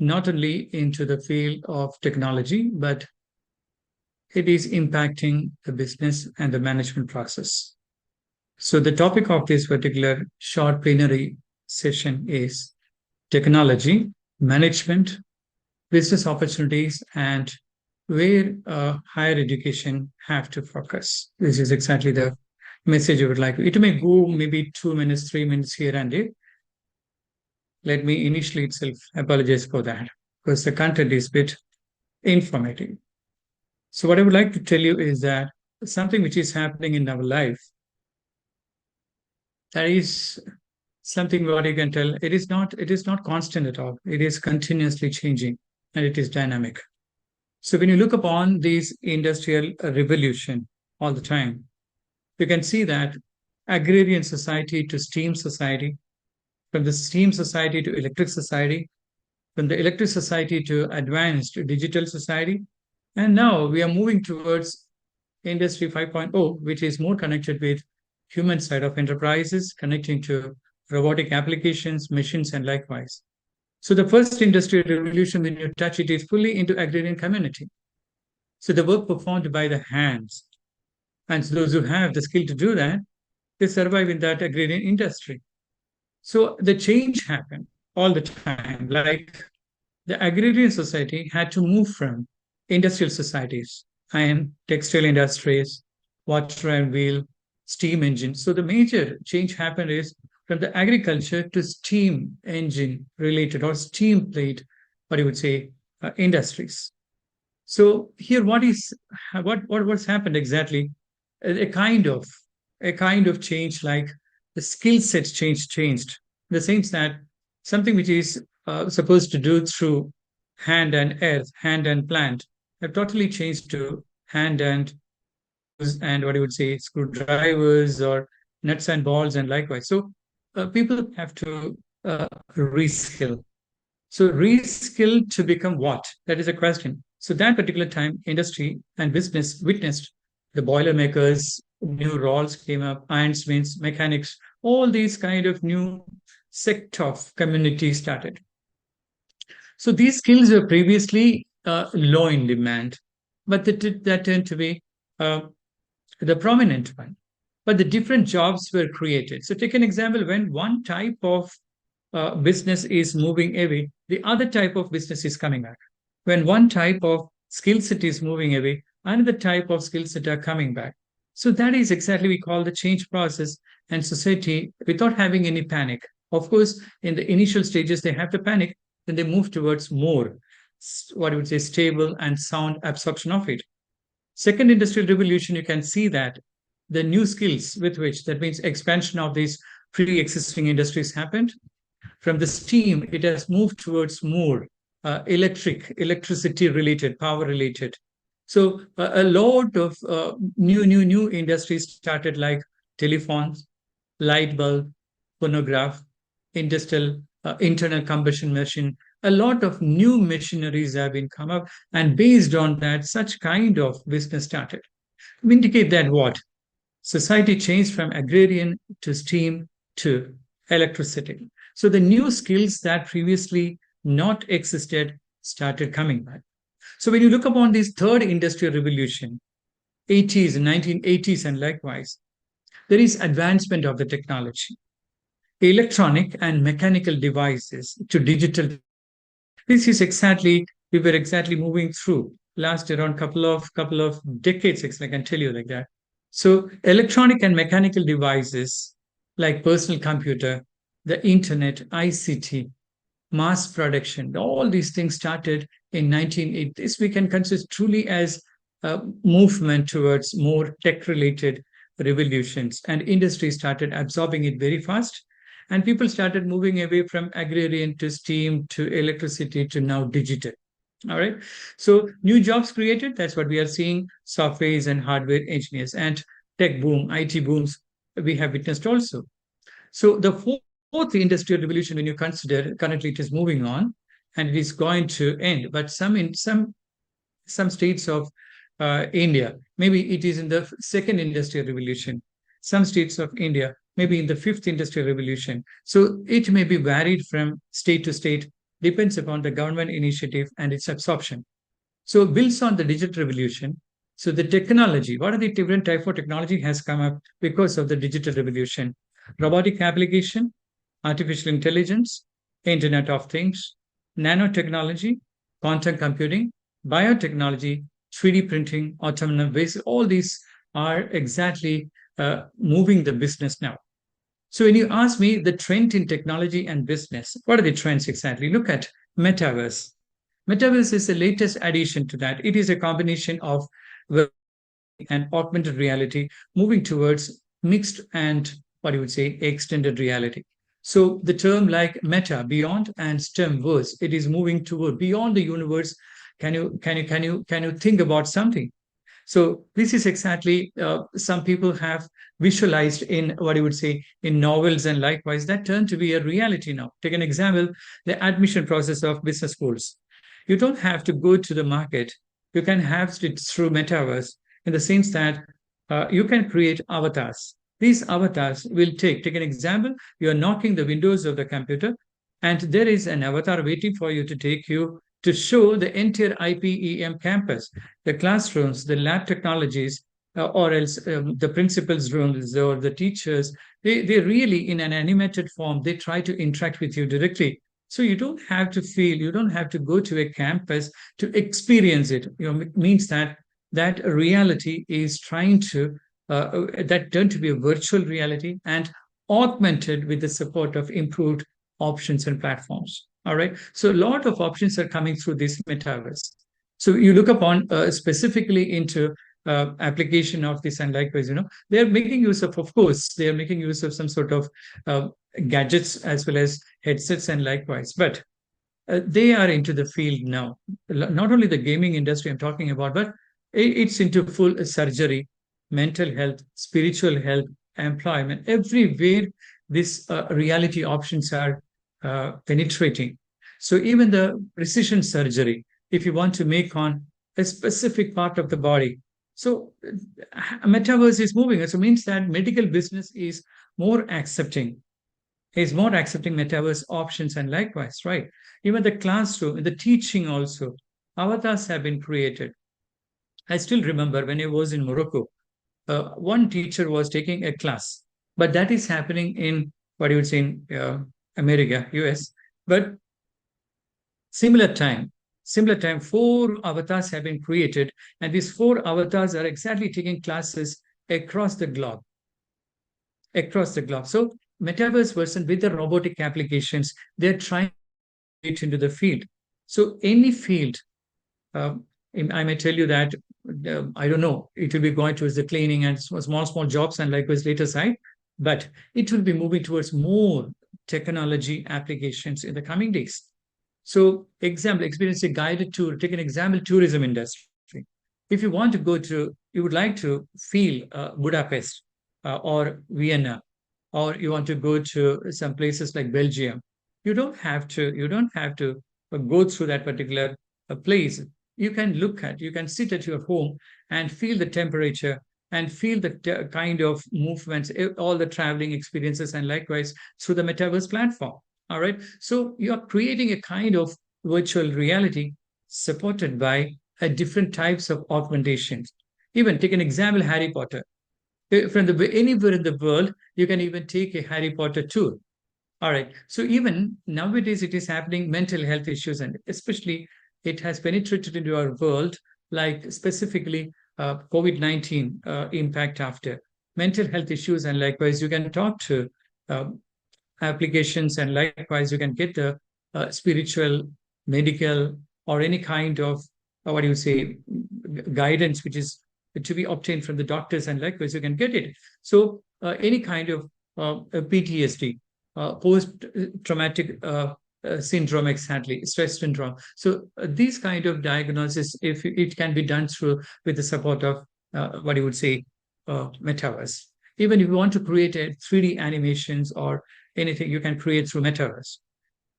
not only into the field of technology, but it is impacting the business and the management process. So the topic of this particular short plenary session is technology, management, business opportunities, and where higher education have to focus. This is exactly the message I would like. It may go maybe 2 minutes, 3 minutes here and there. Let me initially itself apologize for that, because the content is a bit informative. So what I would like to tell you is that something which is happening in our life, that is something what you can tell, it is not constant at all. It is continuously changing, and it is dynamic. So when you look upon this industrial revolution all the time, you can see that agrarian society to steam society, from the steam society to electric society, from the electric society to advanced digital society, and now we are moving towards Industry 5.0, which is more connected with human side of enterprises, connecting to robotic applications, machines, and likewise. So the first industrial revolution, when you touch it, is fully into agrarian community. So the work performed by the hands, and those who have the skill to do that, they survive in that agrarian industry. So the change happened all the time. Like the agrarian society had to move from industrial societies, iron, textile industries, water and wheel, steam engines. So the major change happened is from the agriculture to steam engine related or steam plate, what you would say, industries. So here, what's happened exactly? A kind of change, like the skill set changed. In the sense that something which is supposed to do through hand and earth, hand and plant, have totally changed to hand and what you would say, screwdrivers or nuts and bolts and likewise. So people have to reskill. So reskill to become what? That is a question. So that particular time, industry and business witnessed the boiler makers, new roles came up, ironsmiths, mechanics, all these kind of new sect of community started. So these skills were previously low in demand, but that turned to be the prominent one. But the different jobs were created. So take an example, when one type of business is moving away, the other type of business is coming back. When one type of skill set is moving away, another type of skill set are coming back. So that is exactly we call the change process, and society, without having any panic. Of course, in the initial stages, they have to panic, then they move towards more. what you would say, stable and sound absorption of it. Second industrial revolution, you can see that the new skills with which, that means expansion of these pre-existing industries happened. From the steam, it has moved towards more electricity related, power related. So a lot of new industries started, like telephones, light bulb, phonograph, industrial internal combustion machine. A lot of new machineries have been come up, and based on that, such kind of business started. We indicate that what society changed from agrarian to steam to electricity. So the new skills that previously not existed started coming back. So when you look upon this third industrial revolution, 80s and 1980s and likewise, there is advancement of the technology. Electronic and mechanical devices to digital. This is exactly, we were exactly moving through last around couple of decades, I can tell you like that. So electronic and mechanical devices like personal computer, the internet, ICT, mass production, all these things started in 1980s. This we can consider truly as a movement towards more tech-related revolutions, and industry started absorbing it very fast. And people started moving away from agrarian to steam to electricity to now digital. All right. So new jobs created. That's what we are seeing. Softwares and hardware engineers, and tech boom, IT booms we have witnessed also. So the fourth industrial revolution, when you consider, currently it is moving on and it is going to end. But in some states of India, maybe it is in the second industrial revolution. Some states of India, maybe in the fifth industrial revolution. So it may be varied from state to state, depends upon the government initiative and its absorption. So builds on the digital revolution. So the technology, what are the different type of technology has come up because of the digital revolution? Robotic application, artificial intelligence, Internet of Things, nanotechnology, quantum computing, biotechnology, 3D printing, autonomous ways, all these are exactly moving the business now. So when you ask me the trend in technology and business, what are the trends exactly? Look at metaverse. Metaverse is the latest addition to that. It is a combination of and augmented reality moving towards mixed and what you would say extended reality. So the term like meta, beyond, and STEM verse, it is moving toward beyond the universe. Can you think about something? So this is exactly some people have visualized in what you would say in novels, and likewise that turned to be a reality now. Take an example, the admission process of business schools. You don't have to go to the market. You can have it through metaverse, in the sense that you can create avatars. These avatars will take an example, you are knocking the windows of the computer, and there is an avatar waiting for you to take you to show the entire IPEM campus, the classrooms, the lab technologies, or else the principal's rooms or the teachers. They really, in an animated form, they try to interact with you directly. So you don't have to feel, you don't have to go to a campus to experience it. It means that reality is trying to, that turned to be a virtual reality and augmented with the support of improved options and platforms. All right. So a lot of options are coming through this metaverse. So you look upon specifically into application of this, and likewise, they're making use of course, they are making use of some sort of gadgets as well as headsets and likewise. But they are into the field now. Not only the gaming industry I'm talking about, but it's into full surgery, mental health, spiritual health, employment. Everywhere, this reality options are penetrating. So even the precision surgery, if you want to make on a specific part of the body. So metaverse is moving. So it means that medical business is more accepting metaverse options, and likewise, right? Even the classroom, the teaching also, avatars have been created. I still remember when I was in Morocco, one teacher was taking a class, but that is happening in what you would say in America, US. But similar time, 4 avatars have been created, and these 4 avatars are exactly taking classes across the globe. So metaverse version with the robotic applications, they're trying to get into the field. So any field, I may tell you that, I don't know, it will be going towards the cleaning and small jobs and likewise later side, but it will be moving towards more technology applications in the coming days. So example, experience a guided tour, take an example, tourism industry. If you want to go to, you would like to feel Budapest or Vienna, or you want to go to some places like Belgium, you don't have to go through that particular place. You can you can sit at your home and feel the temperature and feel the kind of movements, all the traveling experiences, and likewise through the metaverse platform. All right. So you are creating a kind of virtual reality supported by different types of augmentations. Even take an example, Harry Potter. From anywhere in the world, you can even take a Harry Potter tour. All right. So even nowadays, it is happening mental health issues, and especially it has penetrated into our world, like specifically COVID-19 impact after mental health issues, and likewise you can talk to um, applications, and likewise you can get the spiritual, medical, or any kind of what do you say guidance which is to be obtained from the doctors, and likewise you can get it. So any kind of PTSD, post traumatic syndrome, exactly, stress syndrome. So these kind of diagnosis, if it can be done through with the support of what you would say metaverse. Even if you want to create a 3D animations or anything, you can create through metaverse.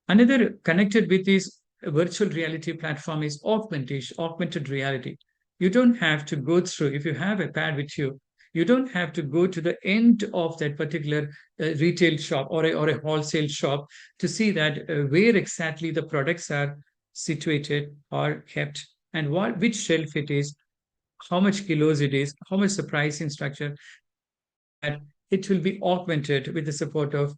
Another connected with this virtual reality platform is augmented reality. You don't have to go through, if you have a pad with you, you don't have to go to the end of that particular retail shop or a wholesale shop to see that where exactly the products are situated or kept, and which shelf it is, how much kilos it is, how much the pricing structure. Instead of that, it will be augmented with the support of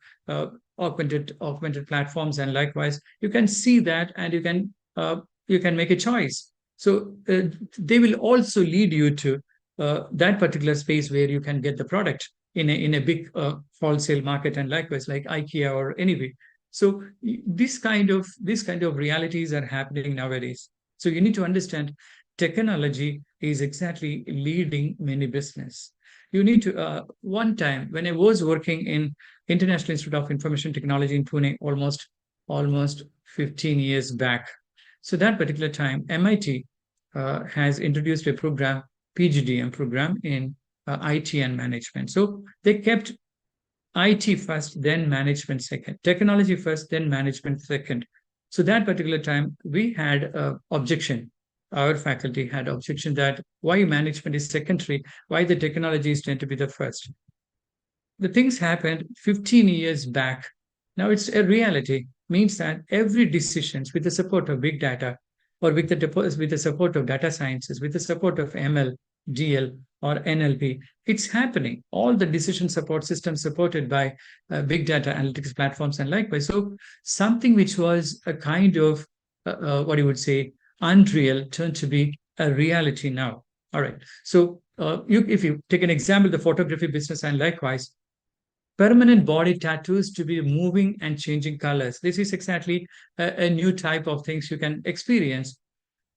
augmented platforms, and likewise you can see that, and you can make a choice. So they will also lead you to that particular space where you can get the product in a big wholesale market, and likewise like IKEA or anyway. So this kind of realities are happening nowadays. So you need to understand technology is exactly leading many business. You need to one time when I was working in International Institute of Information Technology in Pune almost 15 years back. So that particular time, MIT has introduced a program, PGDM program in IT and management. So they kept IT first, then management second, technology first, then management second. So that particular time, we had objection. Our faculty had objection that why management is secondary, why the technology is tend to be the first. The things happened 15 years back. Now it's a reality. Means that every decisions with the support of big data, or with the support of data sciences, with the support of ML, DL, or NLP, it's happening. All the decision support systems supported by big data analytics platforms, and likewise. So something which was a kind of what you would say unreal turned to be a reality now. All right. So if you take an example, the photography business, and likewise permanent body tattoos to be moving and changing colors. This is exactly a new type of things you can experience.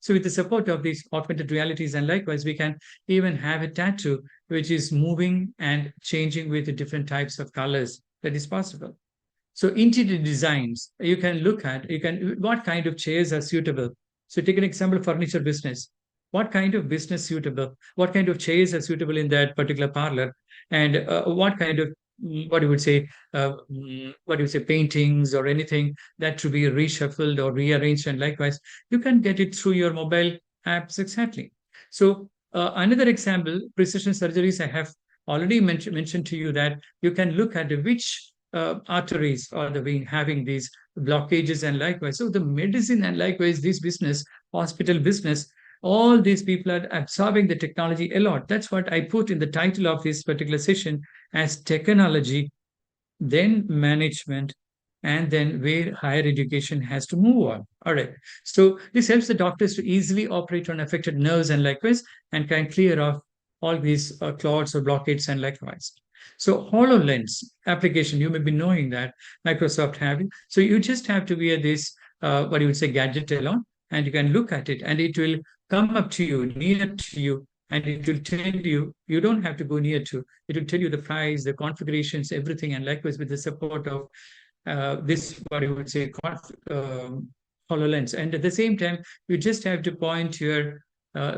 So with the support of these augmented realities, and likewise, we can even have a tattoo which is moving and changing with the different types of colors. That is possible. So interior designs, you can look at, what kind of chairs are suitable. So take an example, furniture business. What kind of business suitable? What kind of chairs are suitable in that particular parlor? And what kind of what you would say, paintings or anything that to be reshuffled or rearranged, and likewise, you can get it through your mobile apps exactly. So another example, precision surgeries, I have already mentioned to you that you can look at which arteries are the vein having these blockages, and likewise. So the medicine, and likewise this business, hospital business, all these people are absorbing the technology a lot. That's what I put in the title of this particular session as technology, then management, and then where higher education has to move on. All right. So this helps the doctors to easily operate on affected nerves, and likewise, and can clear off all these clots or blockades, and likewise. So HoloLens application, you may be knowing that Microsoft having. So you just have to wear this what you would say, gadget alone, and you can look at it, and it will come up to you, near to you, and it will tell you, you don't have to go near to, it will tell you the price, the configurations, everything, and likewise with the support of this, what you would say, HoloLens. And at the same time, you just have to point your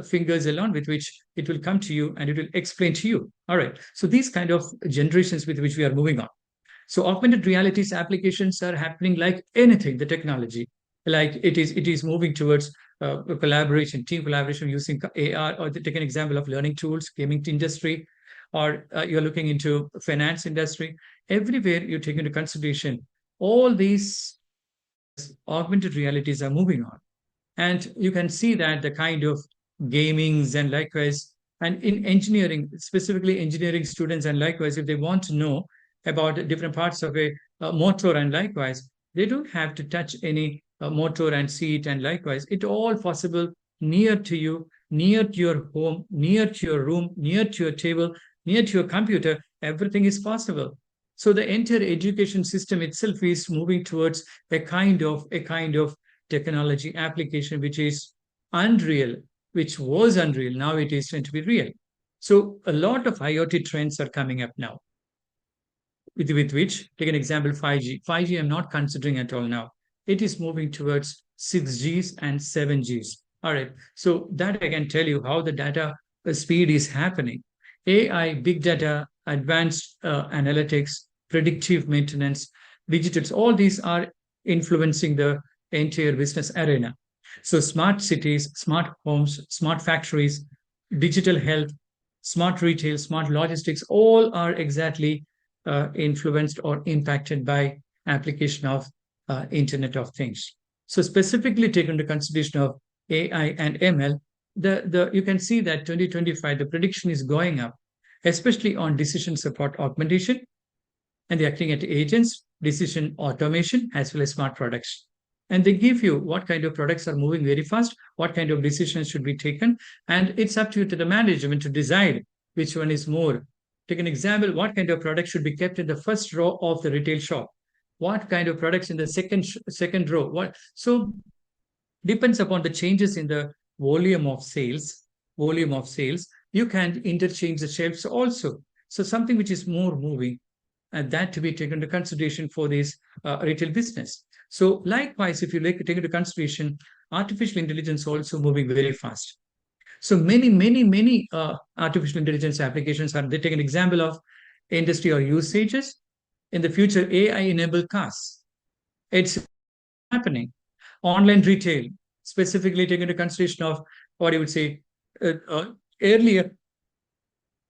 fingers along with which it will come to you and it will explain to you. All right. So these kind of generations with which we are moving on. So augmented realities applications are happening like anything, the technology, like it is moving towards collaboration, team collaboration using AR, or take an example of learning tools, gaming industry, or you're looking into finance industry. Everywhere you take into consideration, all these augmented realities are moving on. And you can see that the kind of gamings and likewise, and in engineering, specifically engineering students, and likewise, if they want to know about different parts of a motor, and likewise, they don't have to touch any motor and see it, and likewise, it all possible near to you, near to your home, near to your room, near to your table, near to your computer, everything is possible. So the entire education system itself is moving towards a kind of technology application which is unreal, which was unreal, now it is trying to be real. So a lot of IoT trends are coming up now, with which, take an example, 5G. 5G I'm not considering at all now. It is moving towards 6Gs and 7Gs. All right, so that I can tell you how the data speed is happening. AI, big data, advanced analytics, predictive maintenance, digitals, all these are influencing the entire business arena. So smart cities, smart homes, smart factories, digital health, smart retail, smart logistics, all are exactly influenced or impacted by application of Internet of Things. So specifically taken into consideration of AI and ML, you can see that 2025, the prediction is going up, especially on decision support augmentation and the acting at agents, decision automation, as well as smart products. And they give you what kind of products are moving very fast, what kind of decisions should be taken, and it's up to you, to the management, to decide which one is more. Take an example, what kind of products should be kept in the first row of the retail shop? What kind of products in the second row? What? So depends upon the changes in the volume of sales, you can interchange the shelves also. So something which is more moving, and that to be taken into consideration for this retail business. So likewise, if you take into consideration, artificial intelligence also moving very fast. So many artificial intelligence applications are. They take an example of industry or usages. In the future, AI-enabled cars. It's happening. Online retail, specifically taking into consideration of what you would say earlier,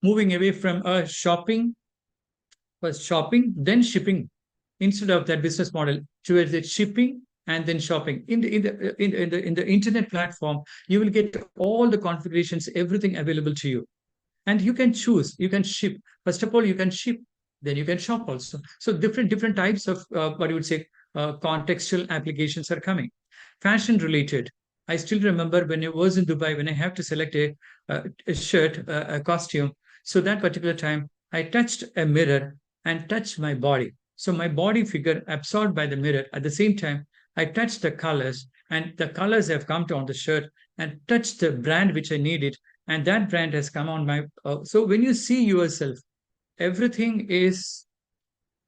moving away from shopping, first shopping, then shipping. Instead of that business model, towards the shipping and then shopping. In the internet platform, you will get all the configurations, everything available to you, and you can choose. You can ship. First of all, you can ship, then you can shop also. So different types of what you would say contextual applications are coming. Fashion related. I still remember when I was in Dubai, when I have to select a shirt, a costume. So that particular time, I touched a mirror and touched my body. So my body figure absorbed by the mirror. At the same time, I touched the colors, and the colors have come on the shirt, and touched the brand which I needed, and that brand has come on my. So when you see yourself, everything is.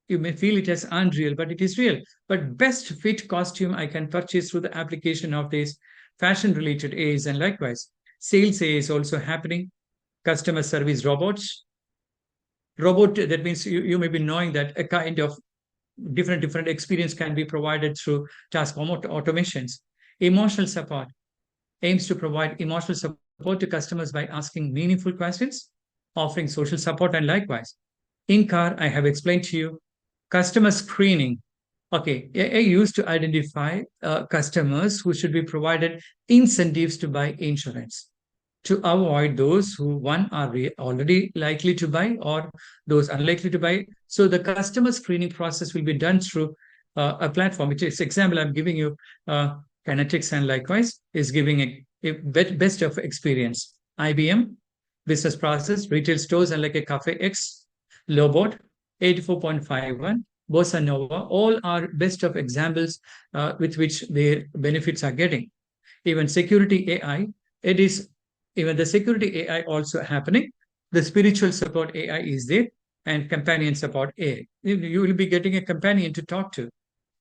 You may feel it as unreal, but it is real. But best fit costume I can purchase through the application of this fashion related AIs, and likewise sales AI is also happening. Customer service robots. Robot, that means you may be knowing that a kind of different experience can be provided through task automations. Emotional support aims to provide emotional support to customers by asking meaningful questions, offering social support, and likewise. In car, I have explained to you, customer screening. Okay, AI used to identify customers who should be provided incentives to buy insurance, to avoid those who, one, are already likely to buy, or those unlikely to buy. So the customer screening process will be done through a platform, which is example I'm giving you, Kinetics, and likewise is giving a best of experience. IBM, business process, retail stores, and like a Cafe X, Lobot, 84.51, Bossa Nova, all are best of examples with which their benefits are getting. Even security AI, it is even the security AI also happening. The spiritual support AI is there, and companion support AI. You will be getting a companion to talk to.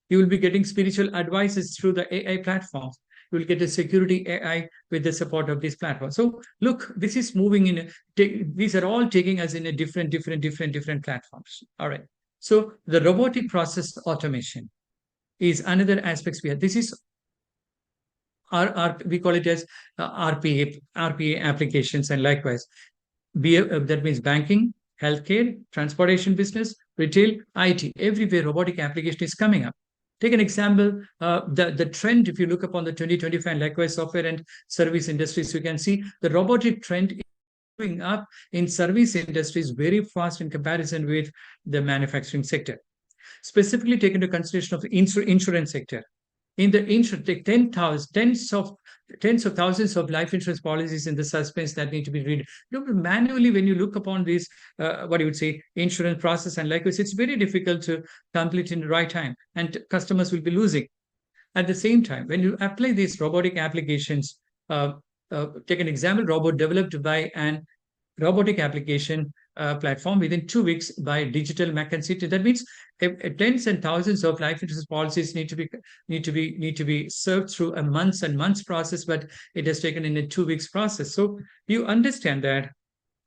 You will be getting spiritual advices through the AI platforms. You will get a security AI with the support of this platform. So look, this is moving in. These are all taking us in a different platforms. All right. So the robotic process automation is another aspect we have. This is we call it as RPA applications, and likewise, that means banking, healthcare, transportation business, retail, IT. Everywhere robotic application is coming up. Take an example, the trend, if you look upon the 2025, and likewise software and service industries, you can see the robotic trend is going up in service industries very fast in comparison with the manufacturing sector. Specifically take into consideration of the insurance sector. In the insurance, take tens of thousands of life insurance policies in the suspense that need to be read. Manually, when you look upon this, what you would say, insurance process and likewise, it's very difficult to complete in the right time, and customers will be losing. At the same time, when you apply these robotic applications, take an example, robot developed by an robotic application platform within 2 weeks by digital McKinsey. That means tens and thousands of life insurance policies need to be served through a months and months process, but it has taken in a 2 weeks process. So you understand that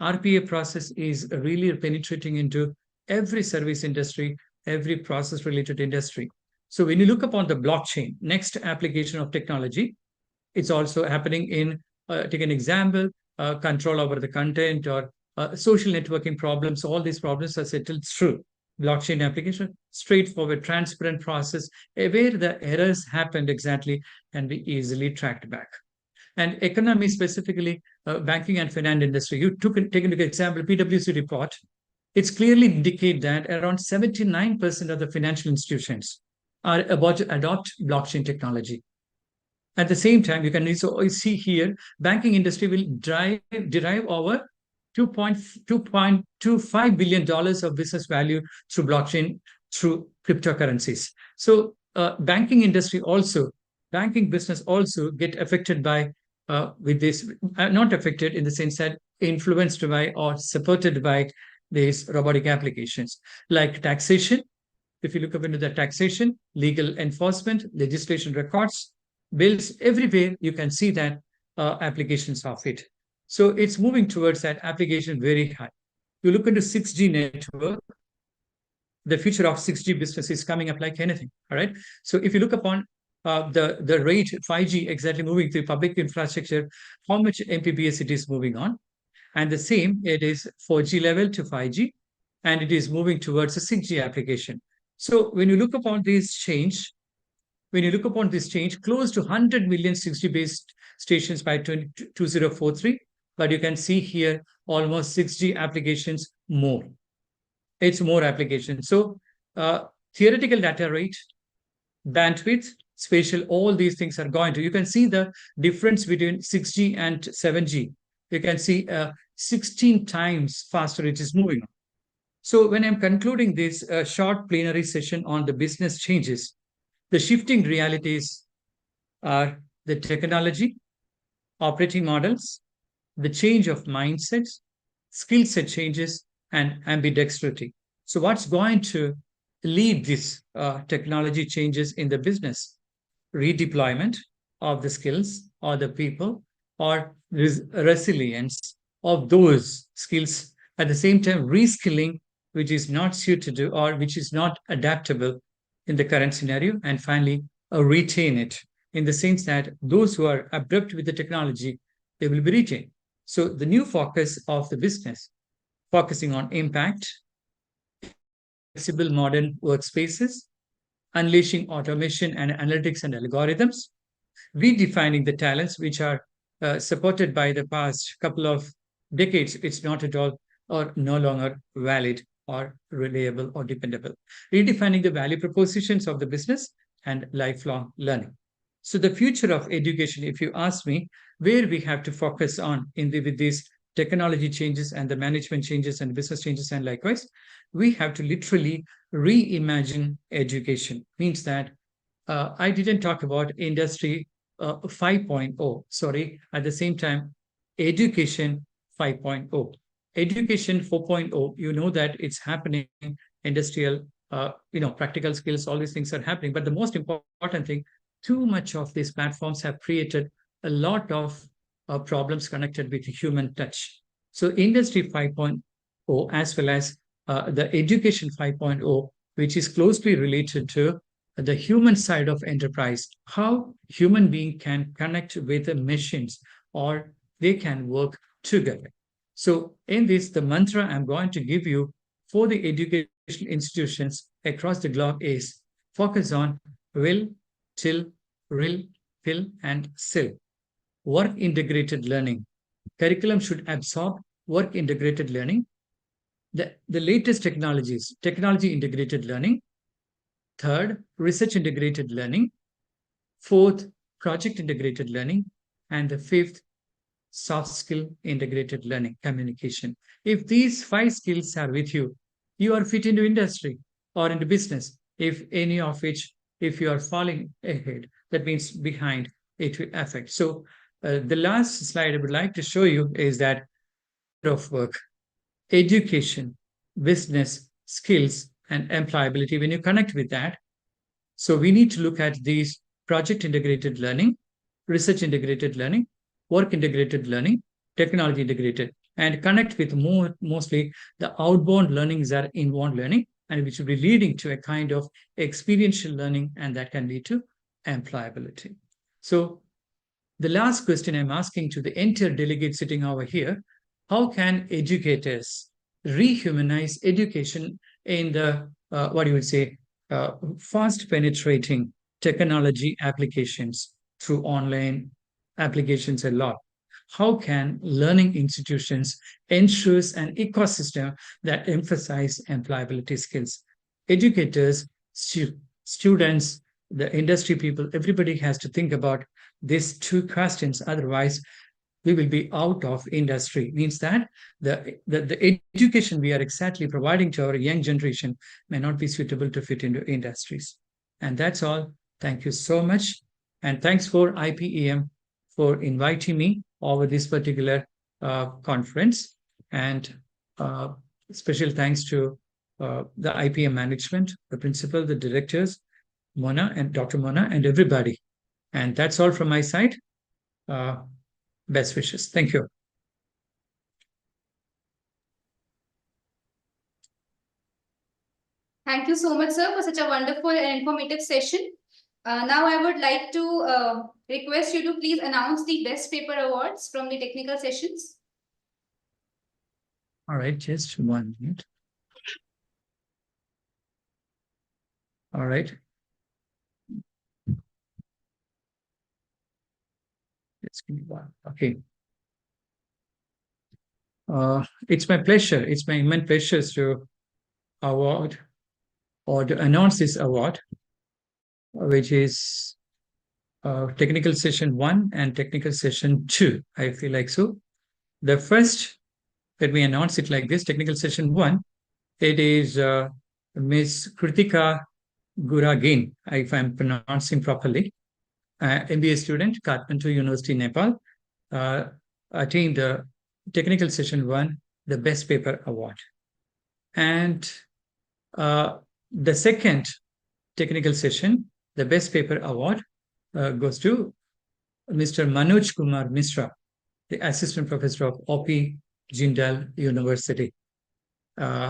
RPA process is really penetrating into every service industry, every process related industry. So when you look upon the blockchain, next application of technology, it's also happening in, take an example, control over the content or social networking problems. All these problems are settled through blockchain application, straightforward, transparent process, where the errors happened exactly can be easily tracked back. And economy, specifically banking and finance industry, you take into example PwC report. It's clearly indicate that around 79% of the financial institutions are about to adopt blockchain technology. At the same time, you can also see here, banking industry will derive over $2.25 billion of business value through blockchain, through cryptocurrencies. So banking business also get affected by with this, not affected in the sense that influenced by or supported by these robotic applications, like taxation. If you look up into the taxation, legal enforcement, legislation records, bills, everywhere you can see that applications of it. So it's moving towards that application very high. You look into 6G network, the future of 6G business is coming up like anything. All right. So if you look upon the rate 5G exactly moving through public infrastructure, how much Mbps it is moving on, and the same it is 4G level to 5G, and it is moving towards a 6G application. So when you look upon this change, close to 100 million 6G based stations by 2043, but you can see here almost 6G applications more. It's more applications. So theoretical data rate, bandwidth, spatial, all these things are going to. You can see the difference between 6G and 7G. You can see 16 times faster it is moving. So when I'm concluding this short plenary session on the business changes, the shifting realities are the technology, operating models, the change of mindsets, skill set changes, and ambidextrosity. So what's going to lead these technology changes in the business? Redeployment of the skills or the people, or resilience of those skills. At the same time, reskilling, which is not suited to or which is not adaptable in the current scenario, and finally retain it in the sense that those who are abrupt with the technology, they will be retained. So the new focus of the business, focusing on impact, flexible modern workspaces, unleashing automation and analytics and algorithms, redefining the talents which are supported by the past couple of decades. It's not at all or no longer valid or reliable or dependable. Redefining the value propositions of the business and lifelong learning. So the future of education, if you ask me, where we have to focus on with this technology changes and the management changes and business changes, and likewise, we have to literally reimagine education. Means that I didn't talk about industry 5.0, sorry, at the same time, education 5.0. Education 4.0, you know that it's happening, industrial, practical skills, all these things are happening. But the most important thing, too much of these platforms have created a lot of problems connected with human touch. So industry 5.0 as well as the education 5.0, which is closely related to the human side of enterprise, how human being can connect with the machines or they can work together. So in this, the mantra I'm going to give you for the educational institutions across the globe is focus on will, till, rill, fill, and sill. Work integrated learning. Curriculum should absorb work integrated learning. The latest technologies, technology integrated learning. Third, research integrated learning. Fourth, project integrated learning. And the fifth, soft skill integrated learning, communication. If these 5 skills are with you, you are fit into industry or into business. If any of which, if you are falling ahead, that means behind, it will affect. So the last slide I would like to show you is that of work, education, business, skills, and employability. When you connect with that, so we need to look at these project integrated learning, research integrated learning, work integrated learning, technology integrated, and connect with mostly the outbound learnings are inbound learning, and which will be leading to a kind of experiential learning, and that can lead to employability. So the last question I'm asking to the entire delegate sitting over here, how can educators rehumanize education in the, fast penetrating technology applications through online applications a lot? How can learning institutions ensure an ecosystem that emphasize employability skills? Educators, students, the industry people, everybody has to think about these 2 questions. Otherwise, we will be out of industry. Means that the education we are exactly providing to our young generation may not be suitable to fit into industries. And that's all. Thank you so much. And thanks for IPEM for inviting me over this particular conference. And special thanks to the IPM management, the principal, the directors, Mona and Dr. Mona, and everybody. And that's all from my side. Best wishes. Thank you. Thank you so much, sir, for such a wonderful and informative session. Now I would like to request you to please announce the best paper awards from the technical sessions. All right, just 1 minute. All right. Let's give me one. Okay. It's my pleasure. It's my immense pleasure to award or to announce this award, which is technical session 1 and technical session 2. I feel like so. The first, let me announce it like this: technical session 1. It is Ms. Kritika Guragin, if I'm pronouncing properly, MBA student, Kathmandu University, Nepal, attained the technical session 1, the best paper award. And the second technical session, the best paper award, goes to Mr. Manoj Kumar Mishra, the assistant professor of OP Jindal University.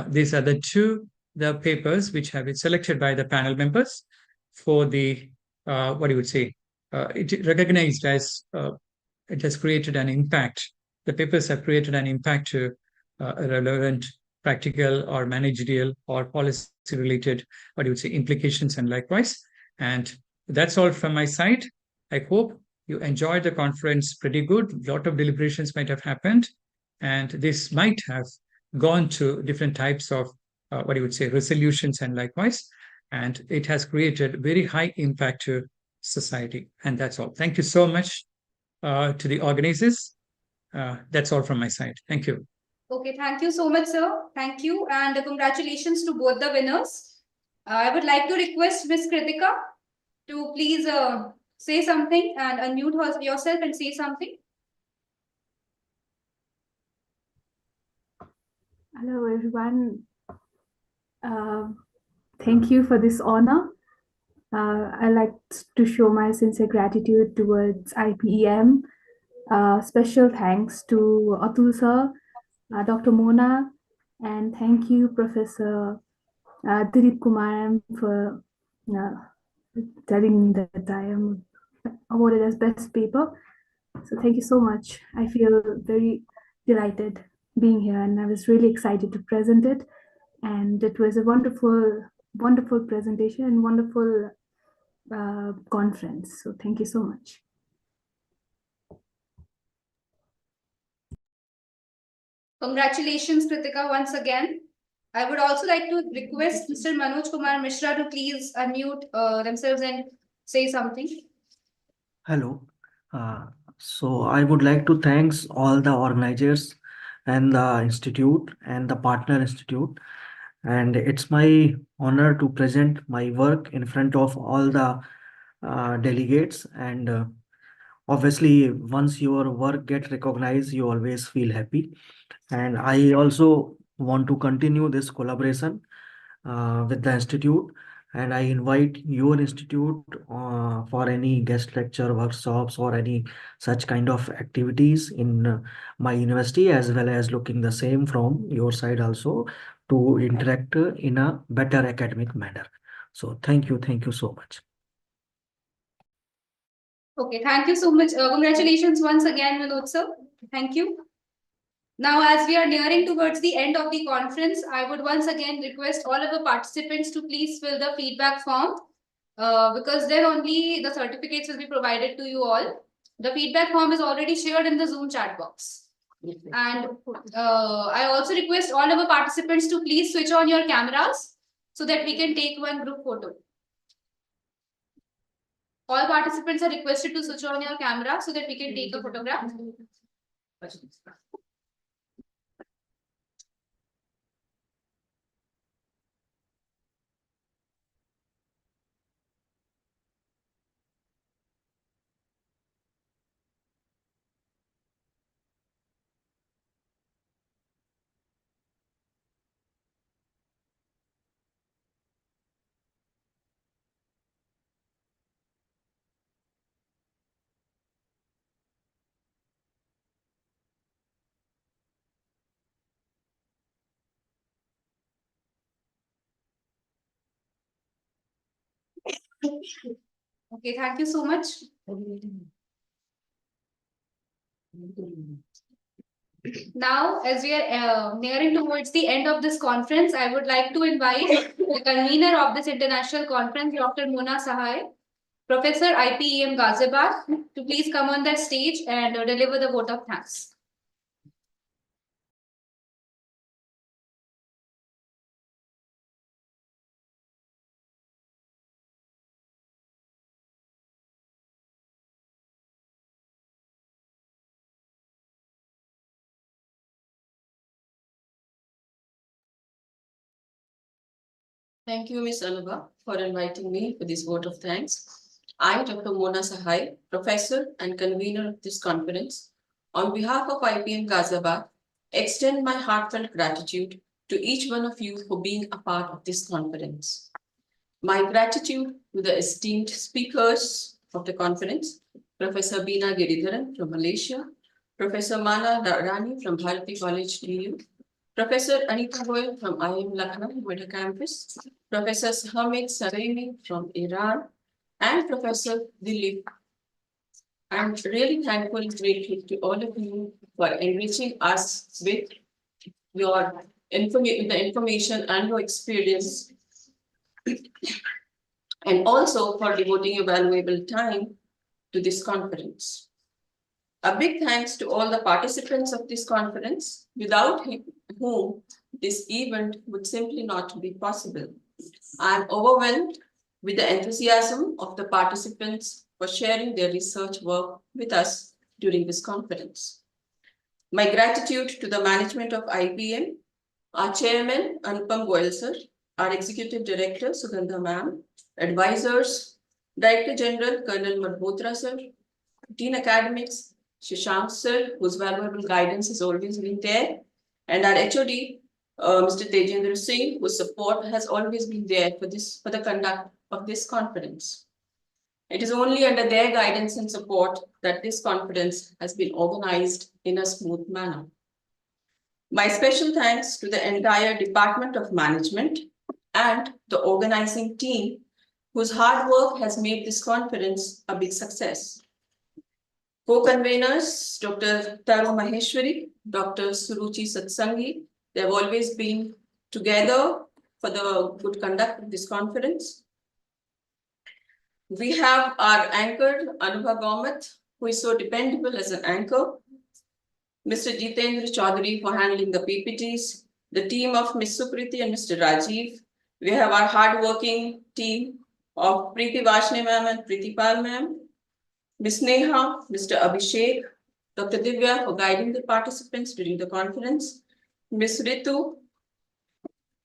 These are the papers which have been selected by the panel members for the, it recognized as, it has created an impact. The papers have created an impact to relevant practical or managerial or policy related, implications and likewise. And that's all from my side. I hope you enjoyed the conference pretty good. A lot of deliberations might have happened, and this might have gone to different types of resolutions and likewise, and it has created very high impact to society. And that's all. Thank you so much to the organizers That's all from my side. Thank you. Okay, thank you so much, sir. Thank you, and congratulations to both the winners. I would like to request Miss Kritika to please say something and unmute yourself and say something. Hello, everyone. Uh, Thank you for this honor. I'd like to show my sincere gratitude towards IPEM. Special thanks to Atul sir, Dr. Mona, and thank you, Professor Dilip Kumar, for telling me that I am awarded as best paper. So thank you so much. I feel very delighted being here, and I was really excited to present it. And it was a wonderful, wonderful presentation and wonderful conference. So thank you so much. Congratulations, Kritika, once again. I would also like to request Mr. Manoj Kumar Mishra to please unmute themselves and say something. Hello. So I would like to thanks all the organizers and the institute and the partner institute. And it's my honor to present my work in front of all the delegates. And obviously, once your work gets recognized, you always feel happy. And I also want to continue this collaboration with the institute, and I invite your institute for any guest lecture, workshops, or any such kind of activities in my university, as well as looking the same from your side also to interact in a better academic manner. So thank you so much. Okay, thank you so much. Congratulations once again, Manoj sir. Thank you. Now, as we are nearing towards the end of the conference, I would once again request all of the participants to please fill the feedback form because then only the certificates will be provided to you all. The feedback form is already shared in the Zoom chat box. And I also request all of the participants to please switch on your cameras so that we can take one group photo. All participants are requested to switch on your camera so that we can take a photograph. Okay, thank you so much. Now, as we are nearing towards the end of this conference, I would like to invite the convener of this international conference, Dr. Mona Sahai, Professor IPEM Ghaziabad, to please come on the stage and deliver the vote of thanks. Thank you, Ms. Anuba, for inviting me for this vote of thanks. I, Dr. Mona Sahai, Professor and Convener of this conference, on behalf of IPM Ghaziabad, extend my heartfelt gratitude to each one of you for being a part of this conference. My gratitude to the esteemed speakers of the conference, Professor Beena Giridharan from Malaysia, Professor Mana Rani from Bharati College, DU, Professor Anita Goyal from IIM Lucknow, Noida campus, Professor Hamid Saremi from Iran, and Professor Dilip. I'm really thankful and grateful to all of you for enriching us with your information and your experience, and also for devoting your valuable time to this conference. A big thanks to all the participants of this conference, without whom this event would simply not be possible. I am overwhelmed with the enthusiasm of the participants for sharing their research work with us during this conference. My gratitude to the management of IPM, our chairman, Anupam Goyal sir, our executive director, Sugandha ma'am, advisors, Director General, Colonel Malhotra sir, Dean Academics, Shashank sir, whose valuable guidance has always been there, and our HOD, Mr. Tejendra Singh, whose support has always been there for the conduct of this conference. It is only under their guidance and support that this conference has been organized in a smooth manner. My special thanks to the entire Department of Management and the organizing team whose hard work has made this conference a big success. Co-conveners, Dr. Taru Maheshwari, Dr. Suruchi Satsangi, they have always been together for the good conduct of this conference. We have our anchor, Anubha Gomath, who is so dependable as an anchor. Mr. Jitendra Chaudhary for handling the PPTs, the team of Ms. Sukriti and Mr. Rajiv. We have our hardworking team of Preeti Vashne ma'am and Preeti Pal ma'am, Ms. Neha, Mr. Abhishek, Dr. Divya for guiding the participants during the conference, Ms. Ritu,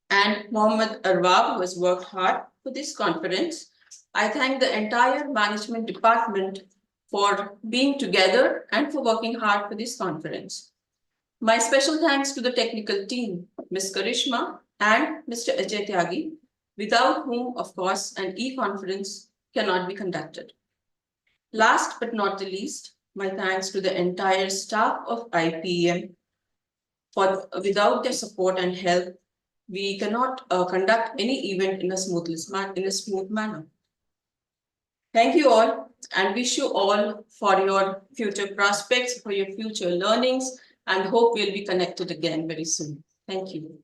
and Mohammed Arwab, who has worked hard for this conference. I thank the entire management department for being together and for working hard for this conference. My special thanks to the technical team, Ms. Karishma and Mr. Ajay Tyagi, without whom, of course, an e-conference cannot be conducted. Last but not the least, my thanks to the entire staff of IPM. Without their support and help, we cannot conduct any event in a smooth manner. Thank you all and wish you all for your future prospects, for your future learnings, and hope we'll be connected again very soon. Thank you.